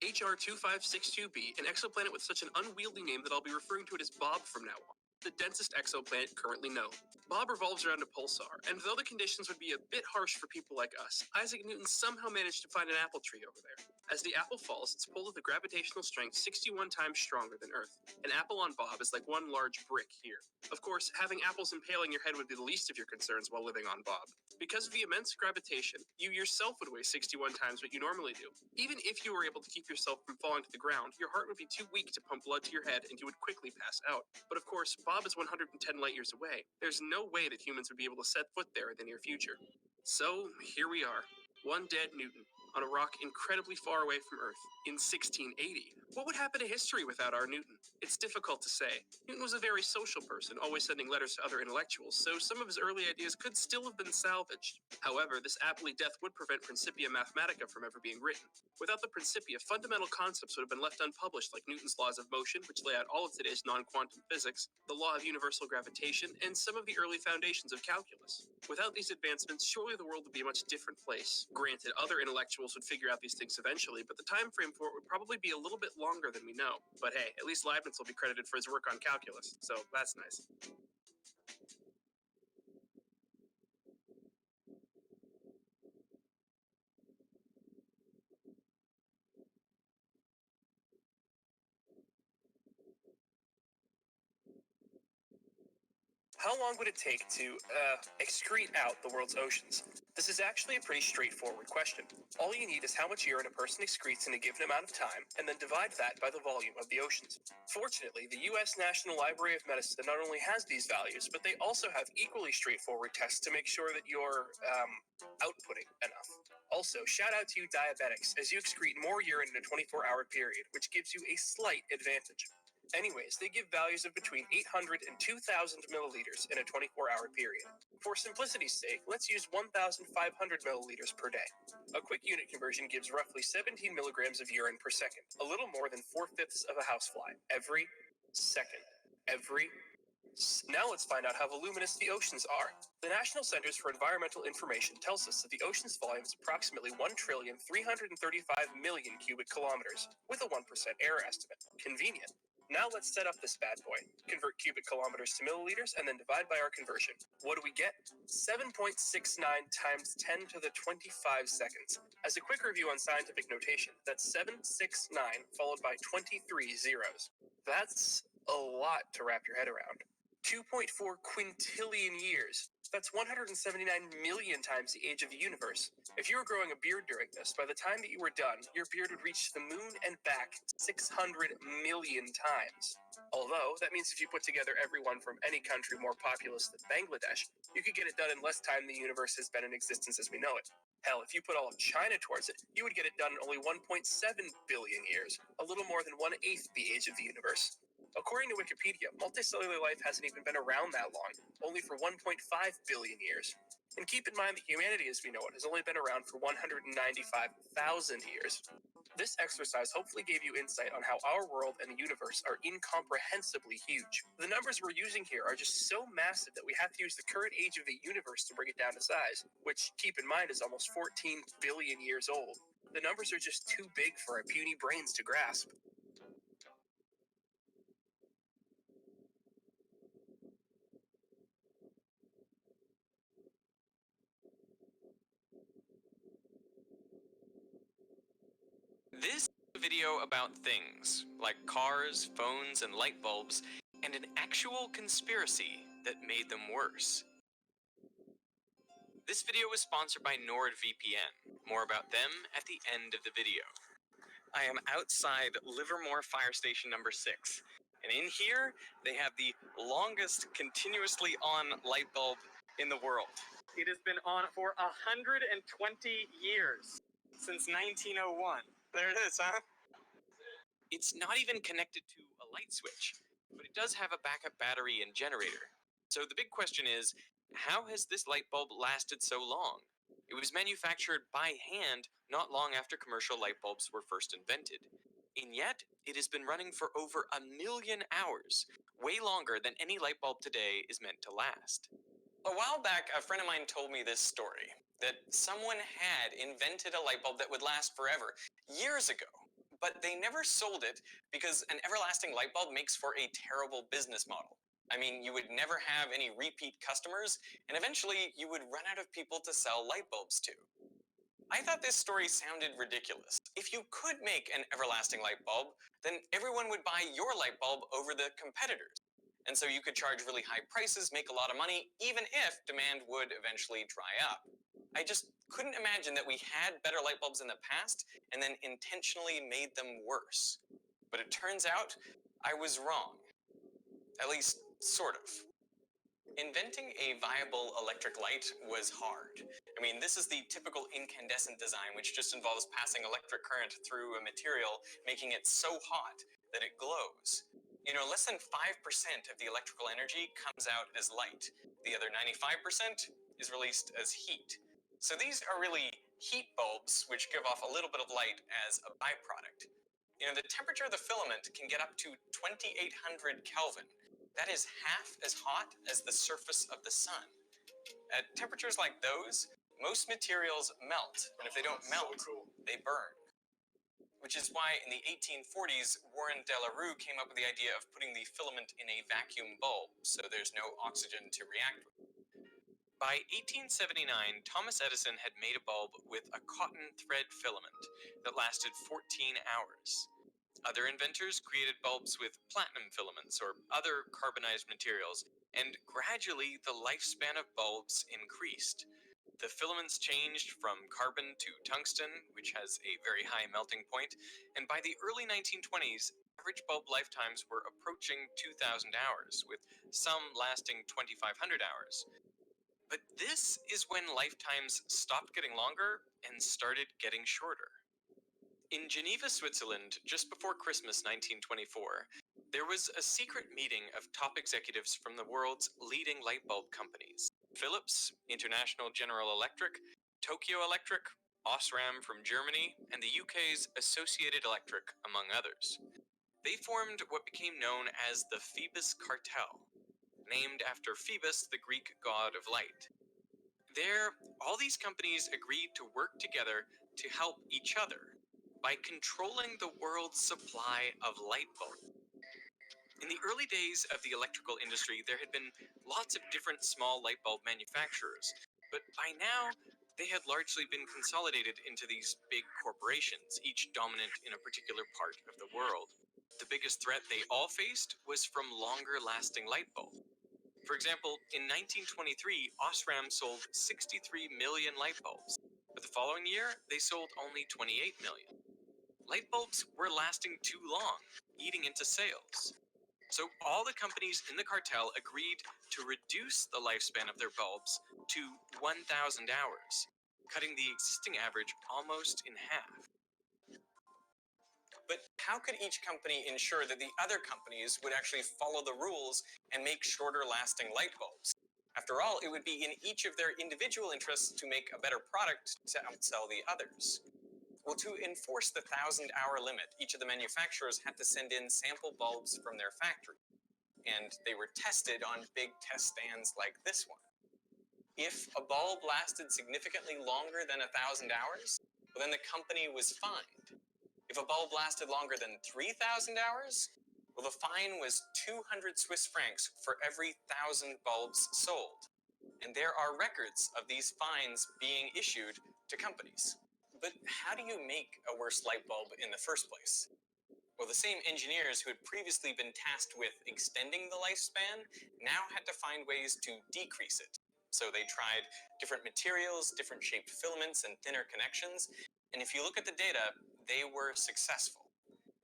HR2562b, an exoplanet with such an unwieldy name that I'll be referring to it as Bob from now on. The densest exoplanet currently known. Bob revolves around a pulsar, and though the conditions would be a bit harsh for people like us, Isaac Newton somehow managed to find an apple tree over there. As the apple falls, it's pulled with a gravitational strength 61 times stronger than Earth. An apple on Bob is like one large brick here. Of course, having apples impaling your head would be the least of your concerns while living on Bob. Because of the immense gravitation, you yourself would weigh 61 times what you normally do. Even if you were able to keep yourself from falling to the ground, your heart would be too weak to pump blood to your head and you would quickly pass out. But of course, Bob is 110 light years away. There's no way that humans would be able to set foot there in the near future. So, here we are. One dead Newton on a rock incredibly far away from Earth in 1680. What would happen to history without our Newton? It's difficult to say. Newton was a very social person, always sending letters to other intellectuals, so some of his early ideas could still have been salvaged. However, this aptly death would prevent Principia Mathematica from ever being written. Without the Principia, fundamental concepts would have been left unpublished, like Newton's laws of motion, which lay out all of today's non-quantum physics, the law of universal gravitation, and some of the early foundations of calculus. Without these advancements, surely the world would be a much different place. Granted, other intellectuals would figure out these things eventually, but the time frame for it would probably be a little bit longer than we know. But hey, at least Leibniz will be credited for his work on calculus, so that's nice. How long would it take to, excrete out the world's oceans? This is actually a pretty straightforward question. All you need is how much urine a person excretes in a given amount of time, and then divide that by the volume of the oceans. Fortunately, the U.S. National Library of Medicine not only has these values, but they also have equally straightforward tests to make sure that you're, outputting enough. Also, shout out to you diabetics, as you excrete more urine in a 24-hour period, which gives you a slight advantage. Anyways, they give values of between 800 and 2,000 milliliters in a 24-hour period. For simplicity's sake, let's use 1,500 milliliters per day. A quick unit conversion gives roughly 17 milligrams of urine per second, a little more than 4/5 of a housefly, every second. Now let's find out how voluminous the oceans are. The National Centers for Environmental Information tells us that the ocean's volume is approximately 1,335,000,000 cubic kilometers, with a 1% error estimate. Convenient. Now let's set up this bad boy. Convert cubic kilometers to milliliters and then divide by our conversion. What do we get? 7.69 times 10 to the 25 seconds. As a quick review on scientific notation, that's 769 followed by 23 zeros. That's a lot to wrap your head around. 2.4 quintillion years. That's 179 million times the age of the universe. If you were growing a beard during this, by the time that you were done, your beard would reach the moon and back 600 million times. Although, that means if you put together everyone from any country more populous than Bangladesh, you could get it done in less time than the universe has been in existence as we know it. Hell, if you put all of China towards it, you would get it done in only 1.7 billion years, a little more than 1/8 the age of the universe. According to Wikipedia, multicellular life hasn't even been around that long, only for 1.5 billion years. And keep in mind that humanity as we know it has only been around for 195,000 years. This exercise hopefully gave you insight on how our world and the universe are incomprehensibly huge. The numbers we're using here are just so massive that we have to use the current age of the universe to bring it down to size, which, keep in mind, is almost 14 billion years old. The numbers are just too big for our puny brains to grasp. This is a video about things, like cars, phones, and light bulbs, and an actual conspiracy that made them worse. This video was sponsored by NordVPN. More about them at the end of the video. I am outside Livermore Fire Station number 6, and in here, they have the longest continuously on light bulb in the world. It has been on for 120 years, since 1901. There it is, huh? It's not even connected to a light switch, but it does have a backup battery and generator. So the big question is, how has this light bulb lasted so long? It was manufactured by hand not long after commercial light bulbs were first invented. And yet, it has been running for over 1,000,000 hours, way longer than any light bulb today is meant to last. A while back, a friend of mine told me this story, that someone had invented a light bulb that would last forever, years ago. But they never sold it because an everlasting light bulb makes for a terrible business model. I mean, you would never have any repeat customers, and eventually you would run out of people to sell light bulbs to. I thought this story sounded ridiculous. If you could make an everlasting light bulb, then everyone would buy your light bulb over the competitors. And so you could charge really high prices, make a lot of money, even if demand would eventually dry up. I just couldn't imagine that we had better light bulbs in the past and then intentionally made them worse. But it turns out I was wrong. At least, sort of. Inventing a viable electric light was hard. I mean, this is the typical incandescent design, which just involves passing electric current through a material, making it so hot that it glows. You know, less than 5% of the electrical energy comes out as light. The other 95% is released as heat. So these are really heat bulbs, which give off a little bit of light as a byproduct. You know, the temperature of the filament can get up to 2800 Kelvin. That is half as hot as the surface of the sun. At temperatures like those, most materials melt, and if they don't melt, they burn. Which is why in the 1840s, Warren de la Rue came up with the idea of putting the filament in a vacuum bulb, so there's no oxygen to react with. By 1879, Thomas Edison had made a bulb with a cotton thread filament that lasted 14 hours. Other inventors created bulbs with platinum filaments or other carbonized materials, and gradually the lifespan of bulbs increased. The filaments changed from carbon to tungsten, which has a very high melting point, and by the early 1920s, average bulb lifetimes were approaching 2,000 hours, with some lasting 2,500 hours. But this is when lifetimes stopped getting longer and started getting shorter. In Geneva, Switzerland, just before Christmas 1924, there was a secret meeting of top executives from the world's leading light bulb companies. Philips, International General Electric, Tokyo Electric, Osram from Germany, and the UK's Associated Electric, among others. They formed what became known as the Phoebus Cartel, named after Phoebus, the Greek god of light. There, all these companies agreed to work together to help each other by controlling the world's supply of light bulbs. In the early days of the electrical industry, there had been lots of different small light bulb manufacturers, but by now, they had largely been consolidated into these big corporations, each dominant in a particular part of the world. The biggest threat they all faced was from longer-lasting light bulbs. For example, in 1923, Osram sold 63 million light bulbs, but the following year, they sold only 28 million. Light bulbs were lasting too long, eating into sales. So all the companies in the cartel agreed to reduce the lifespan of their bulbs to 1,000 hours, cutting the existing average almost in half. But how could each company ensure that the other companies would actually follow the rules and make shorter lasting light bulbs? After all, it would be in each of their individual interests to make a better product to outsell the others. Well, to enforce the 1,000-hour limit, each of the manufacturers had to send in sample bulbs from their factory, and they were tested on big test stands like this one. If a bulb lasted significantly longer than 1,000 hours, well, then the company was fined. If a bulb lasted longer than 3,000 hours, well, the fine was 200 Swiss francs for every 1,000 bulbs sold. And there are records of these fines being issued to companies. But how do you make a worse light bulb in the first place? Well, the same engineers who had previously been tasked with extending the lifespan now had to find ways to decrease it. So they tried different materials, different shaped filaments, and thinner connections. And if you look at the data, they were successful.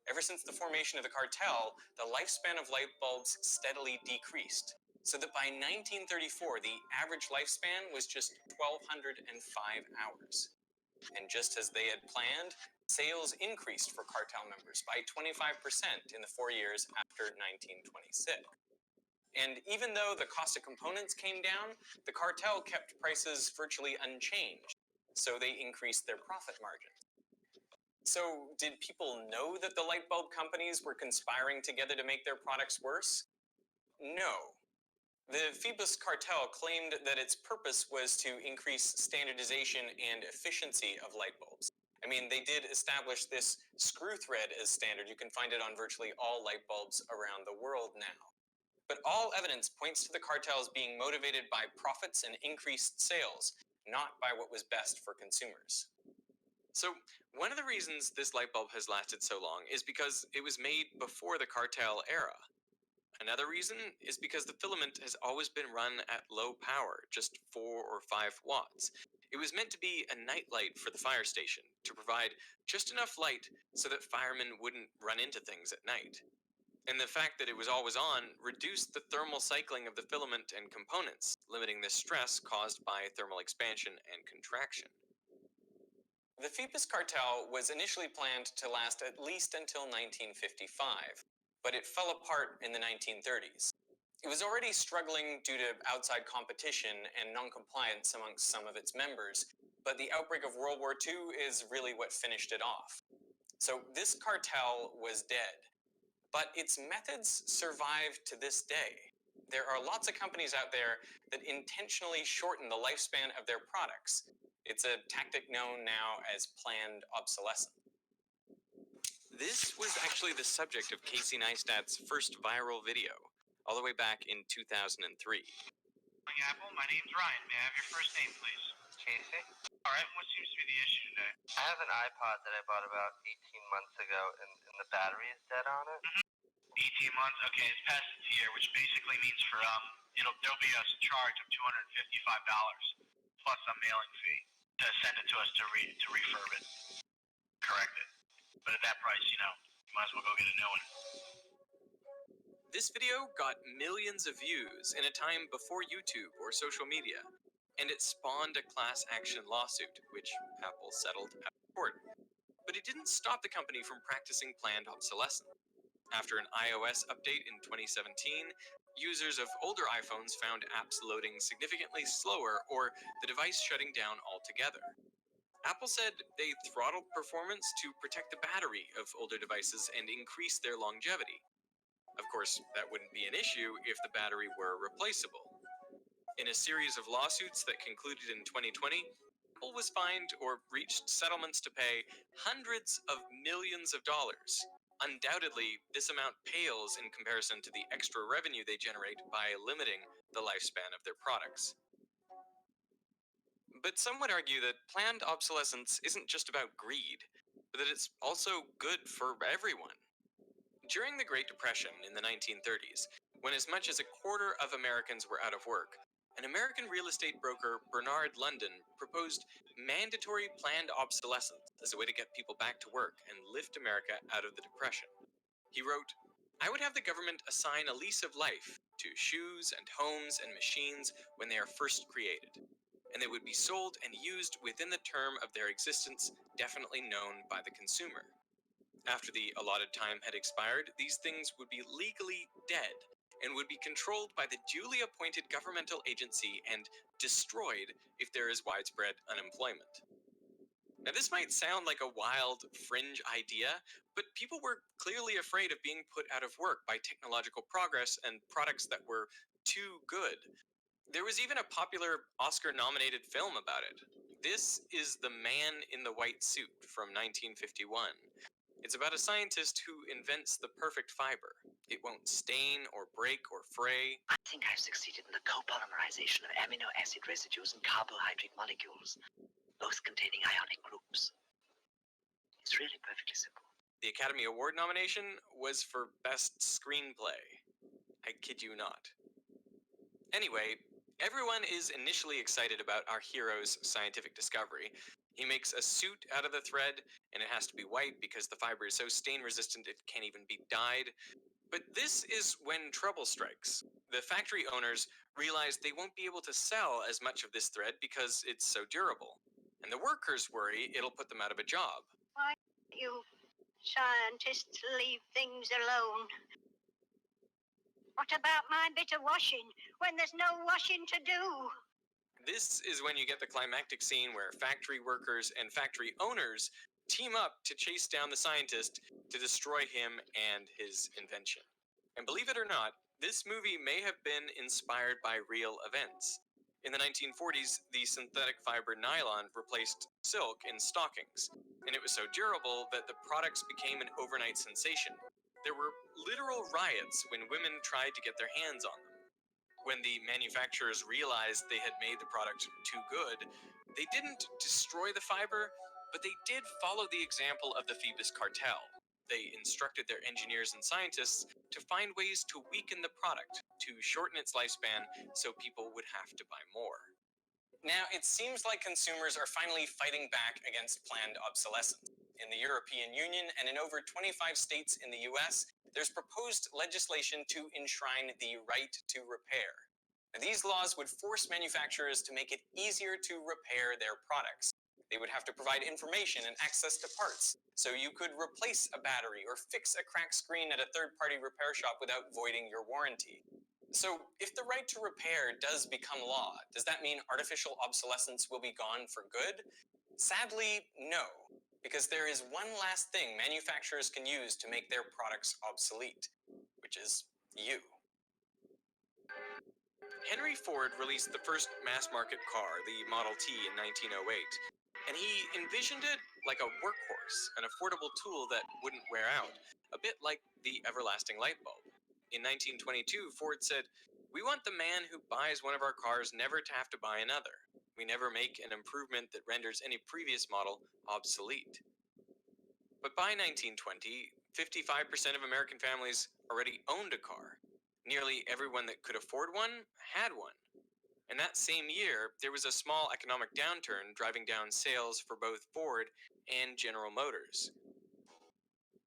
Ever since the formation of the cartel, the lifespan of light bulbs steadily decreased, so that by 1934, the average lifespan was just 1,205 hours. And just as they had planned, sales increased for cartel members by 25% in the 4 years after 1926. And even though the cost of components came down, the cartel kept prices virtually unchanged, so they increased their profit margins. So did people know that the light bulb companies were conspiring together to make their products worse? No. The Phoebus cartel claimed that its purpose was to increase standardization and efficiency of light bulbs. I mean, they did establish this screw thread as standard. You can find it on virtually all light bulbs around the world now. But all evidence points to the cartels being motivated by profits and increased sales, not by what was best for consumers. So, one of the reasons this light bulb has lasted so long is because it was made before the cartel era. Another reason is because the filament has always been run at low power, just 4 or 5 watts. It was meant to be a night light for the fire station, to provide just enough light so that firemen wouldn't run into things at night. And the fact that it was always on reduced the thermal cycling of the filament and components, limiting the stress caused by thermal expansion and contraction. The Phoebus cartel was initially planned to last at least until 1955, but it fell apart in the 1930s. It was already struggling due to outside competition and non-compliance amongst some of its members, but the outbreak of World War II is really what finished it off. So this cartel was dead, but its methods survive to this day. There are lots of companies out there that intentionally shorten the lifespan of their products. It's a tactic known now as planned obsolescence. This was actually the subject of Casey Neistat's first viral video, all the way back in 2003. Apple, my name's Ryan. May I have your first name, please? Casey. All right, what seems to be the issue today? I have an iPod that I bought about 18 months ago, and the battery is dead on it. 18 months? Okay, it's past its year, which basically means for, there'll be a charge of $255 plus a mailing fee to send it to us to refurb it. Correct it. But at that price, you might as well go get a new one. This video got millions of views in a time before YouTube or social media, and it spawned a class action lawsuit, which Apple settled out of court. But it didn't stop the company from practicing planned obsolescence. After an iOS update in 2017, users of older iPhones found apps loading significantly slower or the device shutting down altogether. Apple said they throttled performance to protect the battery of older devices and increase their longevity. Of course, that wouldn't be an issue if the battery were replaceable. In a series of lawsuits that concluded in 2020, Apple was fined or reached settlements to pay hundreds of millions of dollars. Undoubtedly, this amount pales in comparison to the extra revenue they generate by limiting the lifespan of their products. But some would argue that planned obsolescence isn't just about greed, but that it's also good for everyone. During the Great Depression in the 1930s, when as much as a quarter of Americans were out of work, an American real estate broker, Bernard London, proposed mandatory planned obsolescence as a way to get people back to work and lift America out of the Depression. He wrote, "I would have the government assign a lease of life to shoes and homes and machines when they are first created, and they would be sold and used within the term of their existence definitely known by the consumer. After the allotted time had expired, these things would be legally dead and would be controlled by the duly appointed governmental agency and destroyed if there is widespread unemployment." Now, this might sound like a wild, fringe idea, but people were clearly afraid of being put out of work by technological progress and products that were too good. There was even a popular Oscar-nominated film about it. This is The Man in the White Suit from 1951. It's about a scientist who invents the perfect fiber. It won't stain or break or fray. I think I've succeeded in the copolymerization of amino acid residues and carbohydrate molecules, both containing ionic groups. It's really perfectly simple. The Academy Award nomination was for Best Screenplay. I kid you not. Anyway, everyone is initially excited about our hero's scientific discovery. He makes a suit out of the thread, and it has to be white because the fiber is so stain-resistant it can't even be dyed. But this is when trouble strikes. The factory owners realize they won't be able to sell as much of this thread because it's so durable. And the workers worry it'll put them out of a job. Why don't you scientists leave things alone? What about my bit of washing when there's no washing to do? This is when you get the climactic scene where factory workers and factory owners team up to chase down the scientist to destroy him and his invention. And believe it or not, this movie may have been inspired by real events. In the 1940s, the synthetic fiber nylon replaced silk in stockings, and it was so durable that the products became an overnight sensation. There were literal riots when women tried to get their hands on them. When the manufacturers realized they had made the product too good, they didn't destroy the fiber, But they did follow the example of the Phoebus cartel. They instructed their engineers and scientists to find ways to weaken the product, to shorten its lifespan so people would have to buy more. Now, it seems like consumers are finally fighting back against planned obsolescence. In the European Union and in over 25 states in the US, there's proposed legislation to enshrine the right to repair. Now, these laws would force manufacturers to make it easier to repair their products. They would have to provide information and access to parts, so you could replace a battery or fix a cracked screen at a third-party repair shop without voiding your warranty. So, if the right to repair does become law, does that mean artificial obsolescence will be gone for good? Sadly, no, because there is one last thing manufacturers can use to make their products obsolete, which is you. Henry Ford released the first mass-market car, the Model T, in 1908, and he envisioned it like a workhorse, an affordable tool that wouldn't wear out, a bit like the everlasting light bulb. In 1922, Ford said, "We want the man who buys one of our cars never to have to buy another. We never make an improvement that renders any previous model obsolete." But by 1920, 55% of American families already owned a car. Nearly everyone that could afford one had one. And that same year, there was a small economic downturn driving down sales for both Ford and General Motors.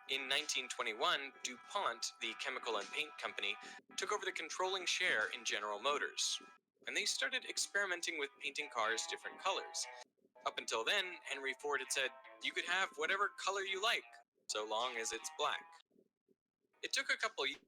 In 1921, DuPont, the chemical and paint company, took over the controlling share in General Motors, and they started experimenting with painting cars different colors. Up until then, Henry Ford had said, you could have whatever color you like, so long as it's black. It took a couple years.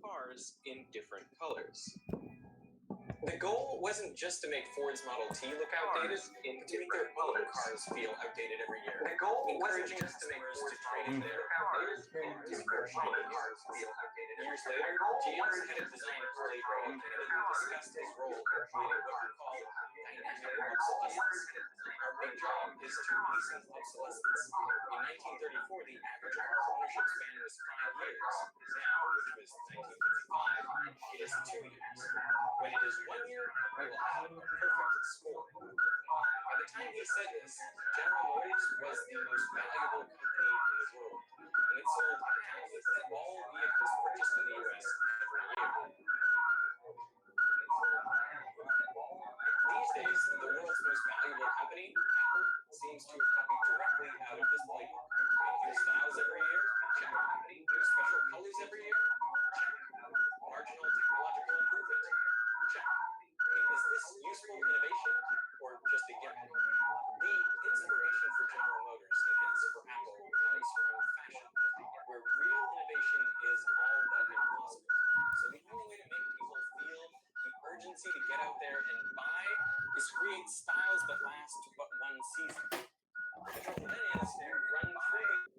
Cars in different colors. The goal wasn't just to make Ford's Model T look outdated, but to make their own cars feel outdated every year. The goal wasn't just to make Ford's trade in their outdated cars feel outdated. Years later, GM's head of design Early Graham candidly discussed his role in creating what we call dynamic obsolescence. Our big job is to hasten obsolescence. In 1934, the average car ownership span was 5 years. Now, which was 1955, it is 2 years. When it is 1 year, we will have a perfect score. By the time he said this, General Motors was the most valuable company in the world, and it sold half of all vehicles purchased in the U.S. every year. These days, the world's most valuable company, Apple, seems to have copied directly out of this playbook. Make new styles every year, check. New special colors every year, check. Marginal technological improvement, check. Is this useful innovation or just a gimmick? The inspiration for General Motors, and hence for Apple, comes from fashion, where real innovation is all but impossible. So the only way to make people feel the urgency to get out there and buy is create styles that last but one season. The trouble then is you run through the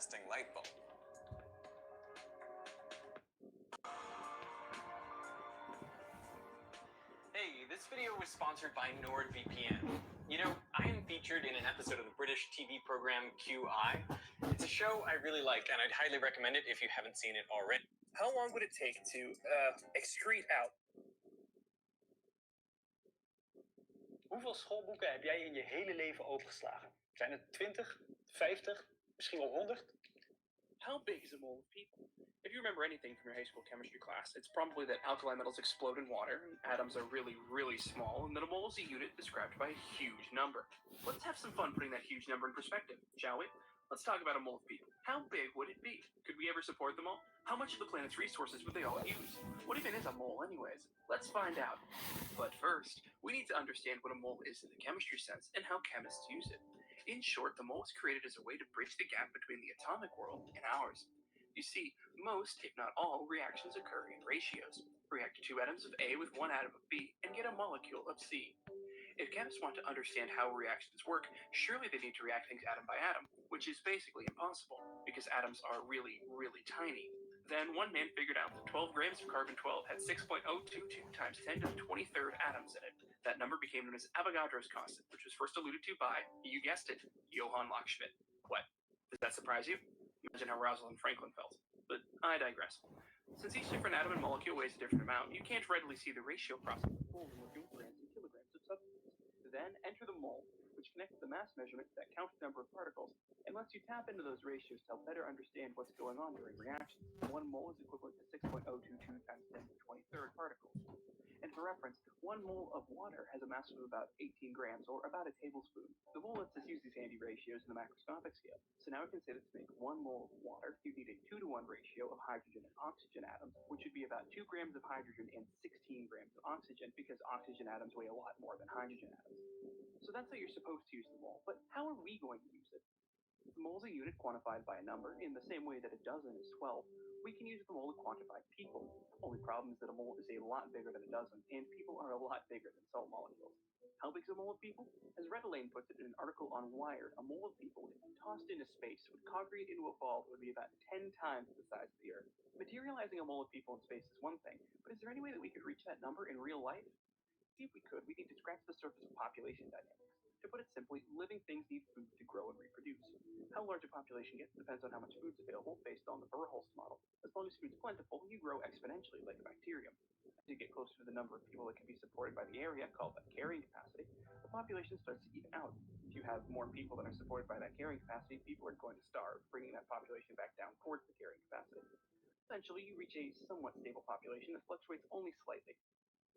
long-lasting light bulb. Hey, this video was sponsored by NordVPN. You know, I am featured in an episode of the British TV program QI. It's a show I really like, and I'd highly recommend it if you haven't seen it already. How long would it take to excrete out? Hoeveel schoolboeken heb jij in je hele leven opengeslagen? Zijn het 20, 50, misschien wel 100? How big is a mole of people? If you remember anything from your high school chemistry class, it's probably that alkali metals explode in water, and atoms are really, really small, and that a mole is a unit described by a huge number. Let's have some fun putting that huge number in perspective, shall we? Let's talk about a mole of people. How big would it be? Could we ever support them all? How much of the planet's resources would they all use? What even is a mole anyways? Let's find out. But first, we need to understand what a mole is in the chemistry sense and how chemists use it. In short, the mole is created as a way to bridge the gap between the atomic world and ours. You see, most, if not all, reactions occur in ratios. React 2 atoms of A with 1 atom of B and get a molecule of C. If chemists want to understand how reactions work, surely they need to react things atom by atom, which is basically impossible, because atoms are really, really tiny. Then one man figured out that 12 grams of carbon-12 had 6.022 times 10 to the 23rd atoms in it. That number became known as Avogadro's constant, which was first alluded to by, you guessed it, Johann Lockschmidt. What? Does that surprise you? Imagine how Rosalind Franklin felt. But I digress. Since each different atom and molecule weighs a different amount, you can't readily see the ratio process of moles and working with grams and kilograms of substance. Then enter the mole, which connects the mass measurement to that counted number of particles, and lets you tap into those ratios to help better understand what's going on during reactions. 1 mole is equivalent to 6.022 times 10 to the 23rd particles. And for reference, 1 mole of water has a mass of about 18 grams, or about a tablespoon. The mole lets us use these handy ratios in the macroscopic scale. So now we can say that to make 1 mole of water, you need a 2-to-1 ratio of hydrogen and oxygen atoms, which would be about 2 grams of hydrogen and 16 grams of oxygen, because oxygen atoms weigh a lot more than hydrogen atoms. So that's how you're supposed to use the mole, but how are we going to use it? The mole is a unit quantified by a number, in the same way that a dozen is 12. We can use the mole to quantify people. Only problem is that a mole is a lot bigger than a dozen, and people are a lot bigger than salt molecules. How big is a mole of people? As Red Elaine puts it in an article on Wired, a mole of people, if tossed into space, would congregate into a ball that would be about 10 times the size of the Earth. Materializing a mole of people in space is one thing, but is there any way that we could reach that number in real life? If we could, we need to scratch the surface of population dynamics. To put it simply, living things need food to grow and reproduce. How large a population gets depends on how much food is available based on the Verhulst model. As long as food is plentiful, you grow exponentially like a bacterium. As you get closer to the number of people that can be supported by the area, called that carrying capacity, the population starts to even out. If you have more people that are supported by that carrying capacity, people are going to starve, bringing that population back down towards the carrying capacity. Eventually, you reach a somewhat stable population that fluctuates only slightly.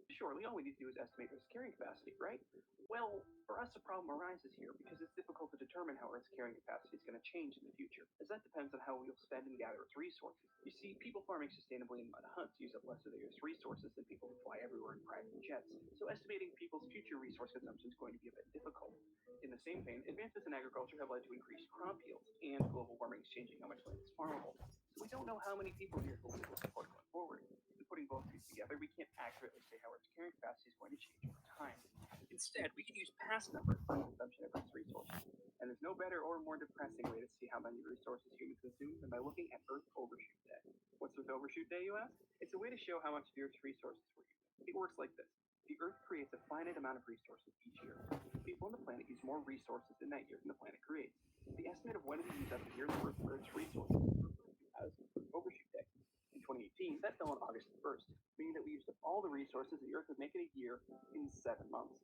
Surely, all we need to do is estimate Earth's carrying capacity, right? Well, for us, a problem arises here because it's difficult to determine how Earth's carrying capacity is going to change in the future, as that depends on how we'll spend and gather its resources. You see, people farming sustainably in mud huts use up less of the Earth's resources than people who fly everywhere in private jets, so estimating people's future resource consumption is going to be a bit difficult. In the same vein, advances in agriculture have led to increased crop yields, and global warming is changing how much land is farmable. So we don't know how many people the Earth will be able to support going forward. Putting both these together, we can't accurately say how Earth's carrying capacity is going to change over time. Instead, we can use past numbers for consumption of Earth's resources. And there's no better or more depressing way to see how many resources humans consume than by looking at Earth Overshoot Day. What's Earth Overshoot Day, you ask? It's a way to show how much of the Earth's resources we're using. It works like this. The Earth creates a finite amount of resources each year. People on the planet use more resources in that year than the planet creates. The estimate of when we use up a year's worth of Earth's resources is referred to as Earth Overshoot Day. In 2018, that fell on August 1st, meaning that we used up all the resources the Earth would make in a year in 7 months.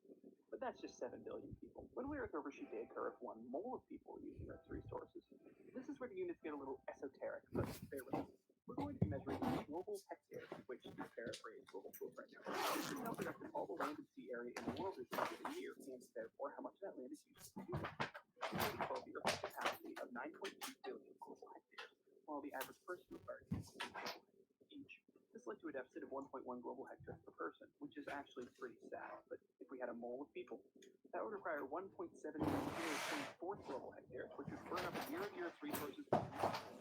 But that's just 7 billion people. When will Earth Overshoot Day occur if 1 mole of people are using Earth's resources? This is where the units get a little esoteric, but bear with us. We're going to be measuring global hectares, which, to paraphrase global footprint now, is the calculation of all the land and sea area in the world in a given year, and therefore how much that land is used for humans. In 2012, the Earth has a capacity of 9.2 billion global hectares, while the average person requires 2.2 global hectares each. This led to a deficit of 1.1 global hectares per person, which is actually pretty sad. But if we had a mole of people, that would require 1.7 global hectares, which would burn up a year of the Earth's resources in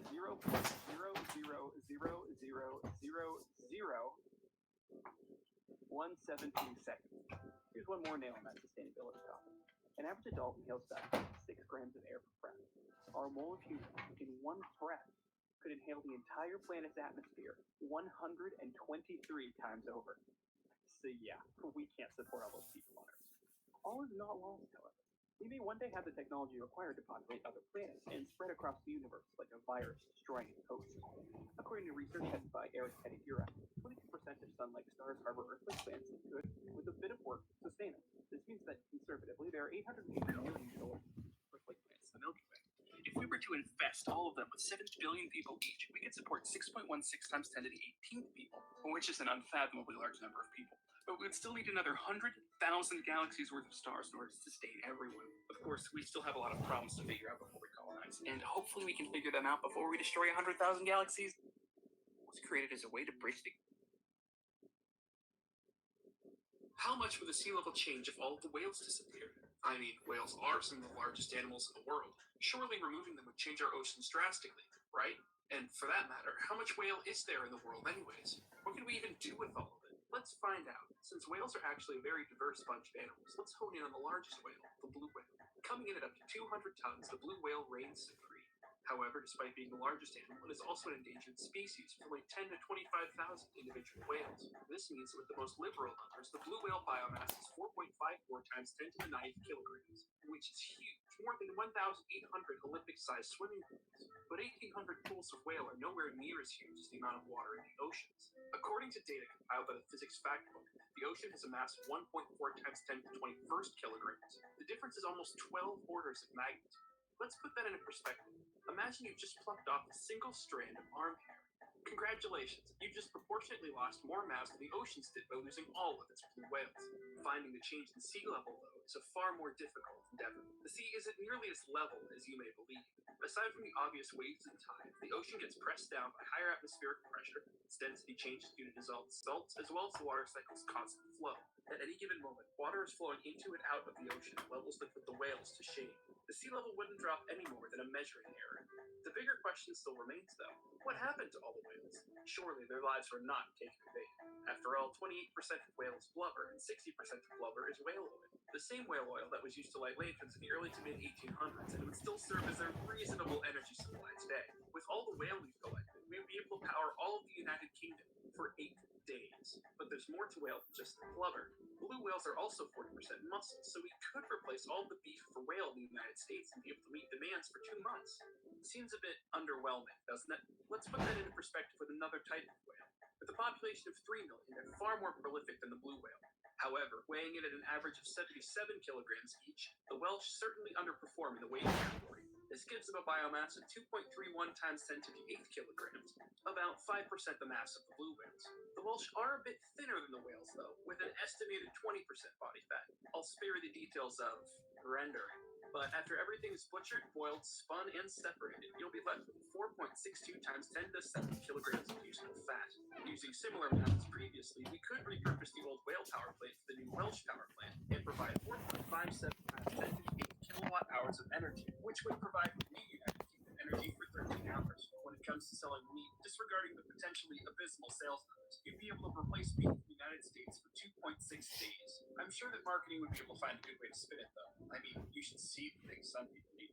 0.00000000117 seconds. Here's one more nail on that sustainability topic. An average adult inhales about 6 grams of air per breath. Our mole of human, in one breath, could inhale the entire planet's atmosphere 123 times over. So yeah, we can't support all those people on Earth. All is not lost, however. We may one day have the technology required to populate other planets and spread across the universe like a virus destroying its host. According to research headed by Eric Pettigura, 22% of sun-like stars harbor Earth-like planets that could, with a bit of work, sustain us. This means that, conservatively, there are 880 million solar Earth-like planets in the Milky Way. If we were to infest all of them with 7 billion people each, we could support 6.16 times 10 to the 18th people, which is an unfathomably large number of people. But we would still need another 100,000 galaxies worth of stars in order to sustain everyone. Of course, we still have a lot of problems to figure out before we colonize, and hopefully we can figure them out before we destroy 100,000 galaxies. It was created as a way to bridge the... How much would the sea level change if all of the whales disappeared? I mean, whales are some of the largest animals in the world. Surely removing them would change our oceans drastically, right? And for that matter, how much whale is there in the world anyways? What can we even do with all of it? Let's find out. Since whales are actually a very diverse bunch of animals, let's hone in on the largest whale, the blue whale. Coming in at up to 200 tons, the blue whale reigns supreme. However, despite being the largest animal, it is also an endangered species with only 10 to 25,000 individual whales. This means that with the most liberal numbers, the blue whale biomass is 4.54 times 10 to the 9th kilograms, which is huge, more than 1,800 Olympic-sized swimming pools. But 1,800 pools of whale are nowhere near as huge as the amount of water in the oceans. According to data compiled by the Physics Factbook, the ocean has a mass of 1.4 times 10 to the 21st kilograms. The difference is almost 12 orders of magnitude. Let's put that into perspective. Imagine you've just plucked off a single strand of arm hair. Congratulations, you've just proportionately lost more mass than the oceans did by losing all of its blue whales. Finding the change in sea level, though, is a far more difficult endeavor. The sea isn't nearly as level as you may believe. Aside from the obvious waves and tides, the ocean gets pressed down by higher atmospheric pressure, its density changes due to dissolved salts, as well as the water cycle's constant flow. At any given moment, water is flowing into and out of the ocean at levels that put the whales to shame. The sea level wouldn't drop any more than a measuring error. The bigger question still remains, though. What happened to all the whales? Surely their lives were not taken in vain. After all, 28% of whale is blubber, and 60% of blubber is whale oil. The same whale oil that was used to light lanterns in the early to mid-1800s, and it would still serve as a reasonable energy supply today. With all the whale we've collected, we would be able to power all of the United Kingdom for 8 days. But there's more to whale than just the blubber. Blue whales are also 40% muscle, so we could replace all the beef for whale in the United States and be able to meet demands for 2 months. Seems a bit underwhelming, doesn't it? Let's put that into perspective with another type of whale. With a population of 3 million, they're far more prolific than the blue whale. However, weighing in at an average of 77 kilograms each, the Welsh certainly underperform in the weight category. This gives them a biomass of 2.31 times 10 to the 8th kilograms, about 5% the mass of the blue whales. The Welsh are a bit thinner than the whales, though, with an estimated 20% body fat. I'll spare you the details of rendering. But after everything is butchered, boiled, spun, and separated, you'll be left with 4.62 times 10 to the 7th kilograms of usable fat. Using similar methods previously, we could repurpose the old whale power plant for the new Welsh power plant and provide 4.57 times 10 to the 8th kilowatt hours of energy, which would provide the new United Kingdom energy for 13 hours. When it comes to selling meat, disregarding the potentially abysmal sales numbers, you'd be able to replace meat in the United States for 2.6 days. I'm sure that marketing would be able to find a good way to spin it, though. I mean, you should see the things some people need.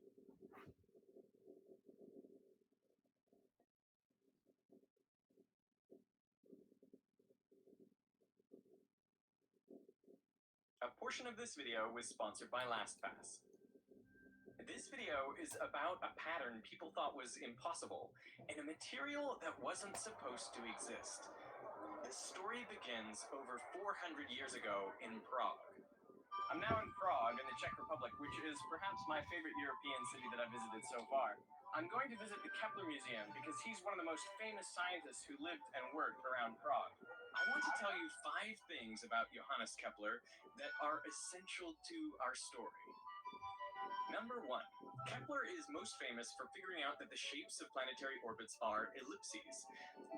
A portion of this video was sponsored by LastPass. This video is about a pattern people thought was impossible, and a material that wasn't supposed to exist. This story begins over 400 years ago in Prague. I'm now in Prague, in the Czech Republic, which is perhaps my favorite European city that I've visited so far. I'm going to visit the Kepler Museum because he's one of the most famous scientists who lived and worked around Prague. I want to tell you 5 things about Johannes Kepler that are essential to our story. Number 1. Kepler is most famous for figuring out that the shapes of planetary orbits are ellipses.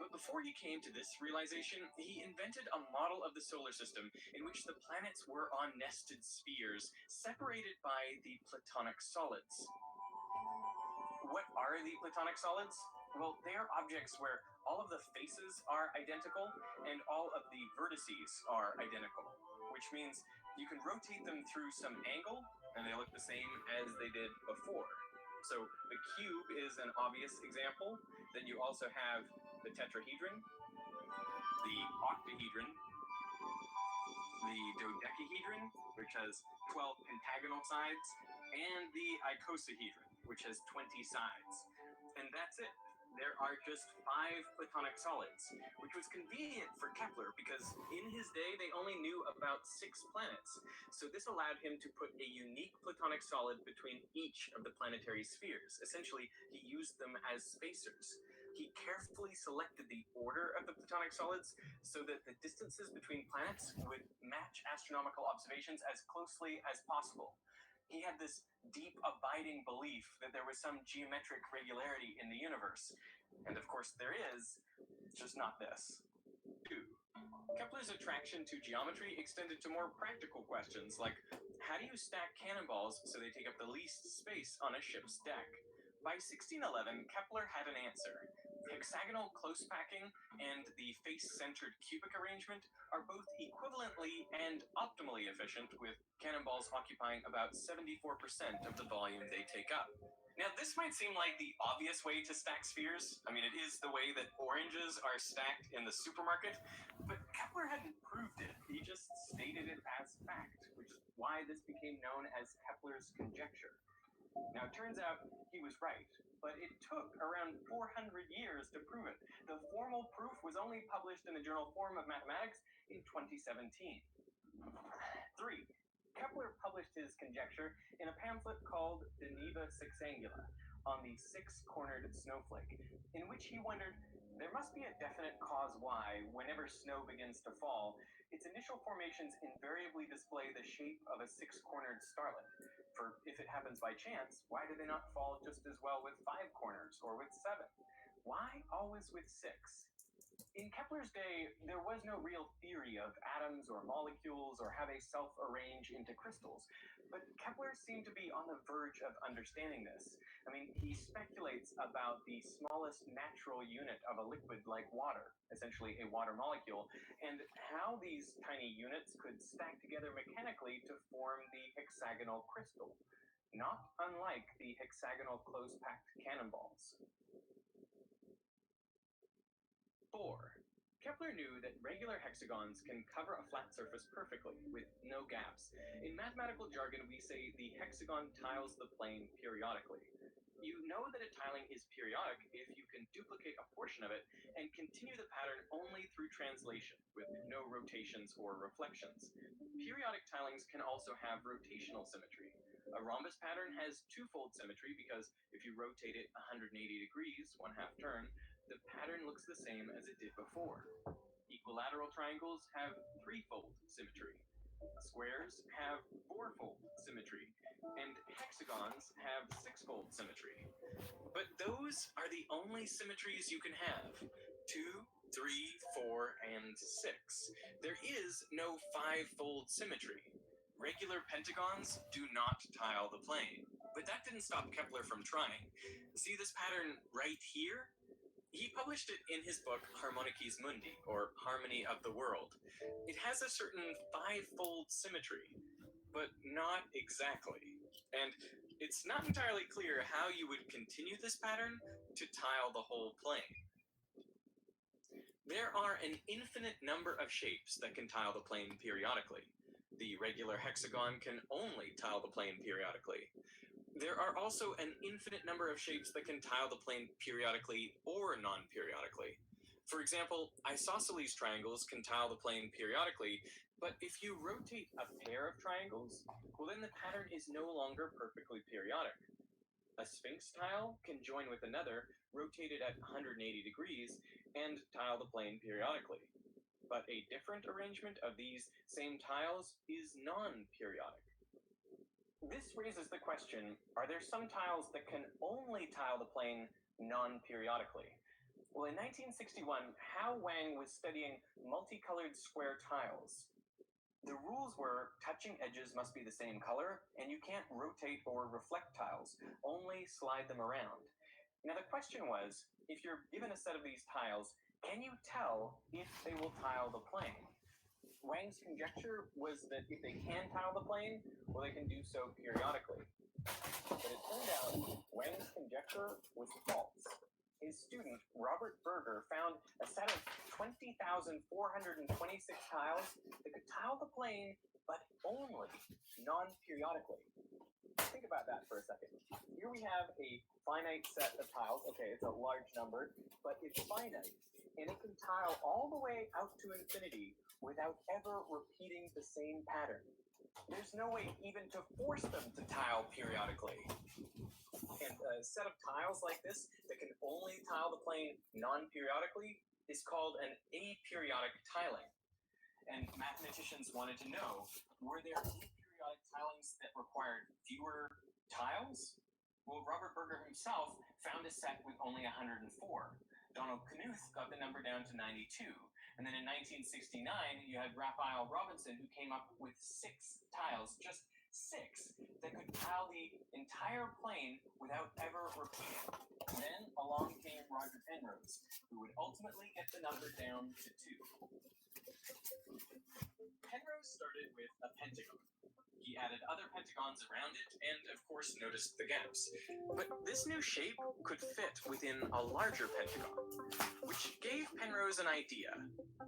But before he came to this realization, he invented a model of the solar system in which the planets were on nested spheres, separated by the Platonic solids. What are the Platonic solids? Well, they are objects where all of the faces are identical and all of the vertices are identical, which means you can rotate them through some angle and they look the same as they did before. So the cube is an obvious example. Then you also have the tetrahedron, the octahedron, the dodecahedron, which has 12 pentagonal sides, and the icosahedron, which has 20 sides. And that's it. There are just 5 platonic solids, which was convenient for Kepler because in his day they only knew about 6 planets. So this allowed him to put a unique platonic solid between each of the planetary spheres. Essentially, he used them as spacers. He carefully selected the order of the platonic solids so that the distances between planets would match astronomical observations as closely as possible. He had this deep, abiding belief that there was some geometric regularity in the universe. And of course there is, just not this. 2. Kepler's attraction to geometry extended to more practical questions like, how do you stack cannonballs so they take up the least space on a ship's deck? By 1611, Kepler had an answer. Hexagonal close packing and the face-centered cubic arrangement are both equivalently and optimally efficient, with cannonballs occupying about 74% of the volume they take up. Now, this might seem like the obvious way to stack spheres. I mean, it is the way that oranges are stacked in the supermarket, but Kepler hadn't proved it. He just stated it as fact, which is why this became known as Kepler's conjecture. Now, it turns out he was right, but it took around 400 years to prove it. The formal proof was only published in the journal Form of Mathematics in 2017. 3. Kepler published his conjecture in a pamphlet called De Niva Sexangula, on the six-cornered snowflake, in which he wondered, there must be a definite cause why, whenever snow begins to fall, its initial formations invariably display the shape of a six-cornered starlet. For if it happens by chance, why do they not fall just as well with 5 corners or with 7? Why always with 6? In Kepler's day, there was no real theory of atoms or molecules or how they self-arrange into crystals, but Kepler seemed to be on the verge of understanding this. I mean, he speculates about the smallest natural unit of a liquid like water, essentially a water molecule, and how these tiny units could stack together mechanically to form the hexagonal crystal, not unlike the hexagonal close-packed cannonballs. 4. Kepler knew that regular hexagons can cover a flat surface perfectly, with no gaps. In mathematical jargon, we say the hexagon tiles the plane periodically. You know that a tiling is periodic if you can duplicate a portion of it and continue the pattern only through translation, with no rotations or reflections. Periodic tilings can also have rotational symmetry. A rhombus pattern has twofold symmetry because if you rotate it 180 degrees, 1/2 turn, the pattern looks the same as it did before. Equilateral triangles have 3-fold symmetry. Squares have 4-fold symmetry, and hexagons have 6-fold symmetry. But those are the only symmetries you can have. 2, 3, 4, and 6. There is no 5-fold symmetry. Regular pentagons do not tile the plane. But that didn't stop Kepler from trying. See this pattern right here? He published it in his book Harmonices Mundi, or Harmony of the World. It has a certain 5-fold symmetry, but not exactly. And it's not entirely clear how you would continue this pattern to tile the whole plane. There are an infinite number of shapes that can tile the plane periodically. The regular hexagon can only tile the plane periodically. There are also an infinite number of shapes that can tile the plane periodically or non-periodically. For example, isosceles triangles can tile the plane periodically, but if you rotate a pair of triangles, well then the pattern is no longer perfectly periodic. A sphinx tile can join with another, rotated at 180 degrees, and tile the plane periodically. But a different arrangement of these same tiles is non-periodic. This raises the question, are there some tiles that can only tile the plane non-periodically? Well, in 1961, Hao Wang was studying multicolored square tiles. The rules were touching edges must be the same color, and you can't rotate or reflect tiles, only slide them around. Now the question was, if you're given a set of these tiles, can you tell if they will tile the plane? Wang's conjecture was that if they can tile the plane, well, they can do so periodically. But it turned out Wang's conjecture was false. His student, Robert Berger, found a set of 20,426 tiles that could tile the plane, but only non-periodically. Think about that for a second. Here we have a finite set of tiles. Okay, it's a large number, but it's finite. And it can tile all the way out to infinity without ever repeating the same pattern. There's no way even to force them to tile periodically. And a set of tiles like this that can only tile the plane non-periodically is called an aperiodic tiling. And mathematicians wanted to know, were there aperiodic tilings that required fewer tiles? Well, Robert Berger himself found a set with only 104. Donald Knuth got the number down to 92. And then in 1969, you had Raphael Robinson, who came up with 6 tiles, just 6, that could tile the entire plane without ever repeating. Then along came Roger Penrose, who would ultimately get the number down to 2. Penrose started with a pentagon. He added other pentagons around it and, of course, noticed the gaps. But this new shape could fit within a larger pentagon, which gave Penrose an idea.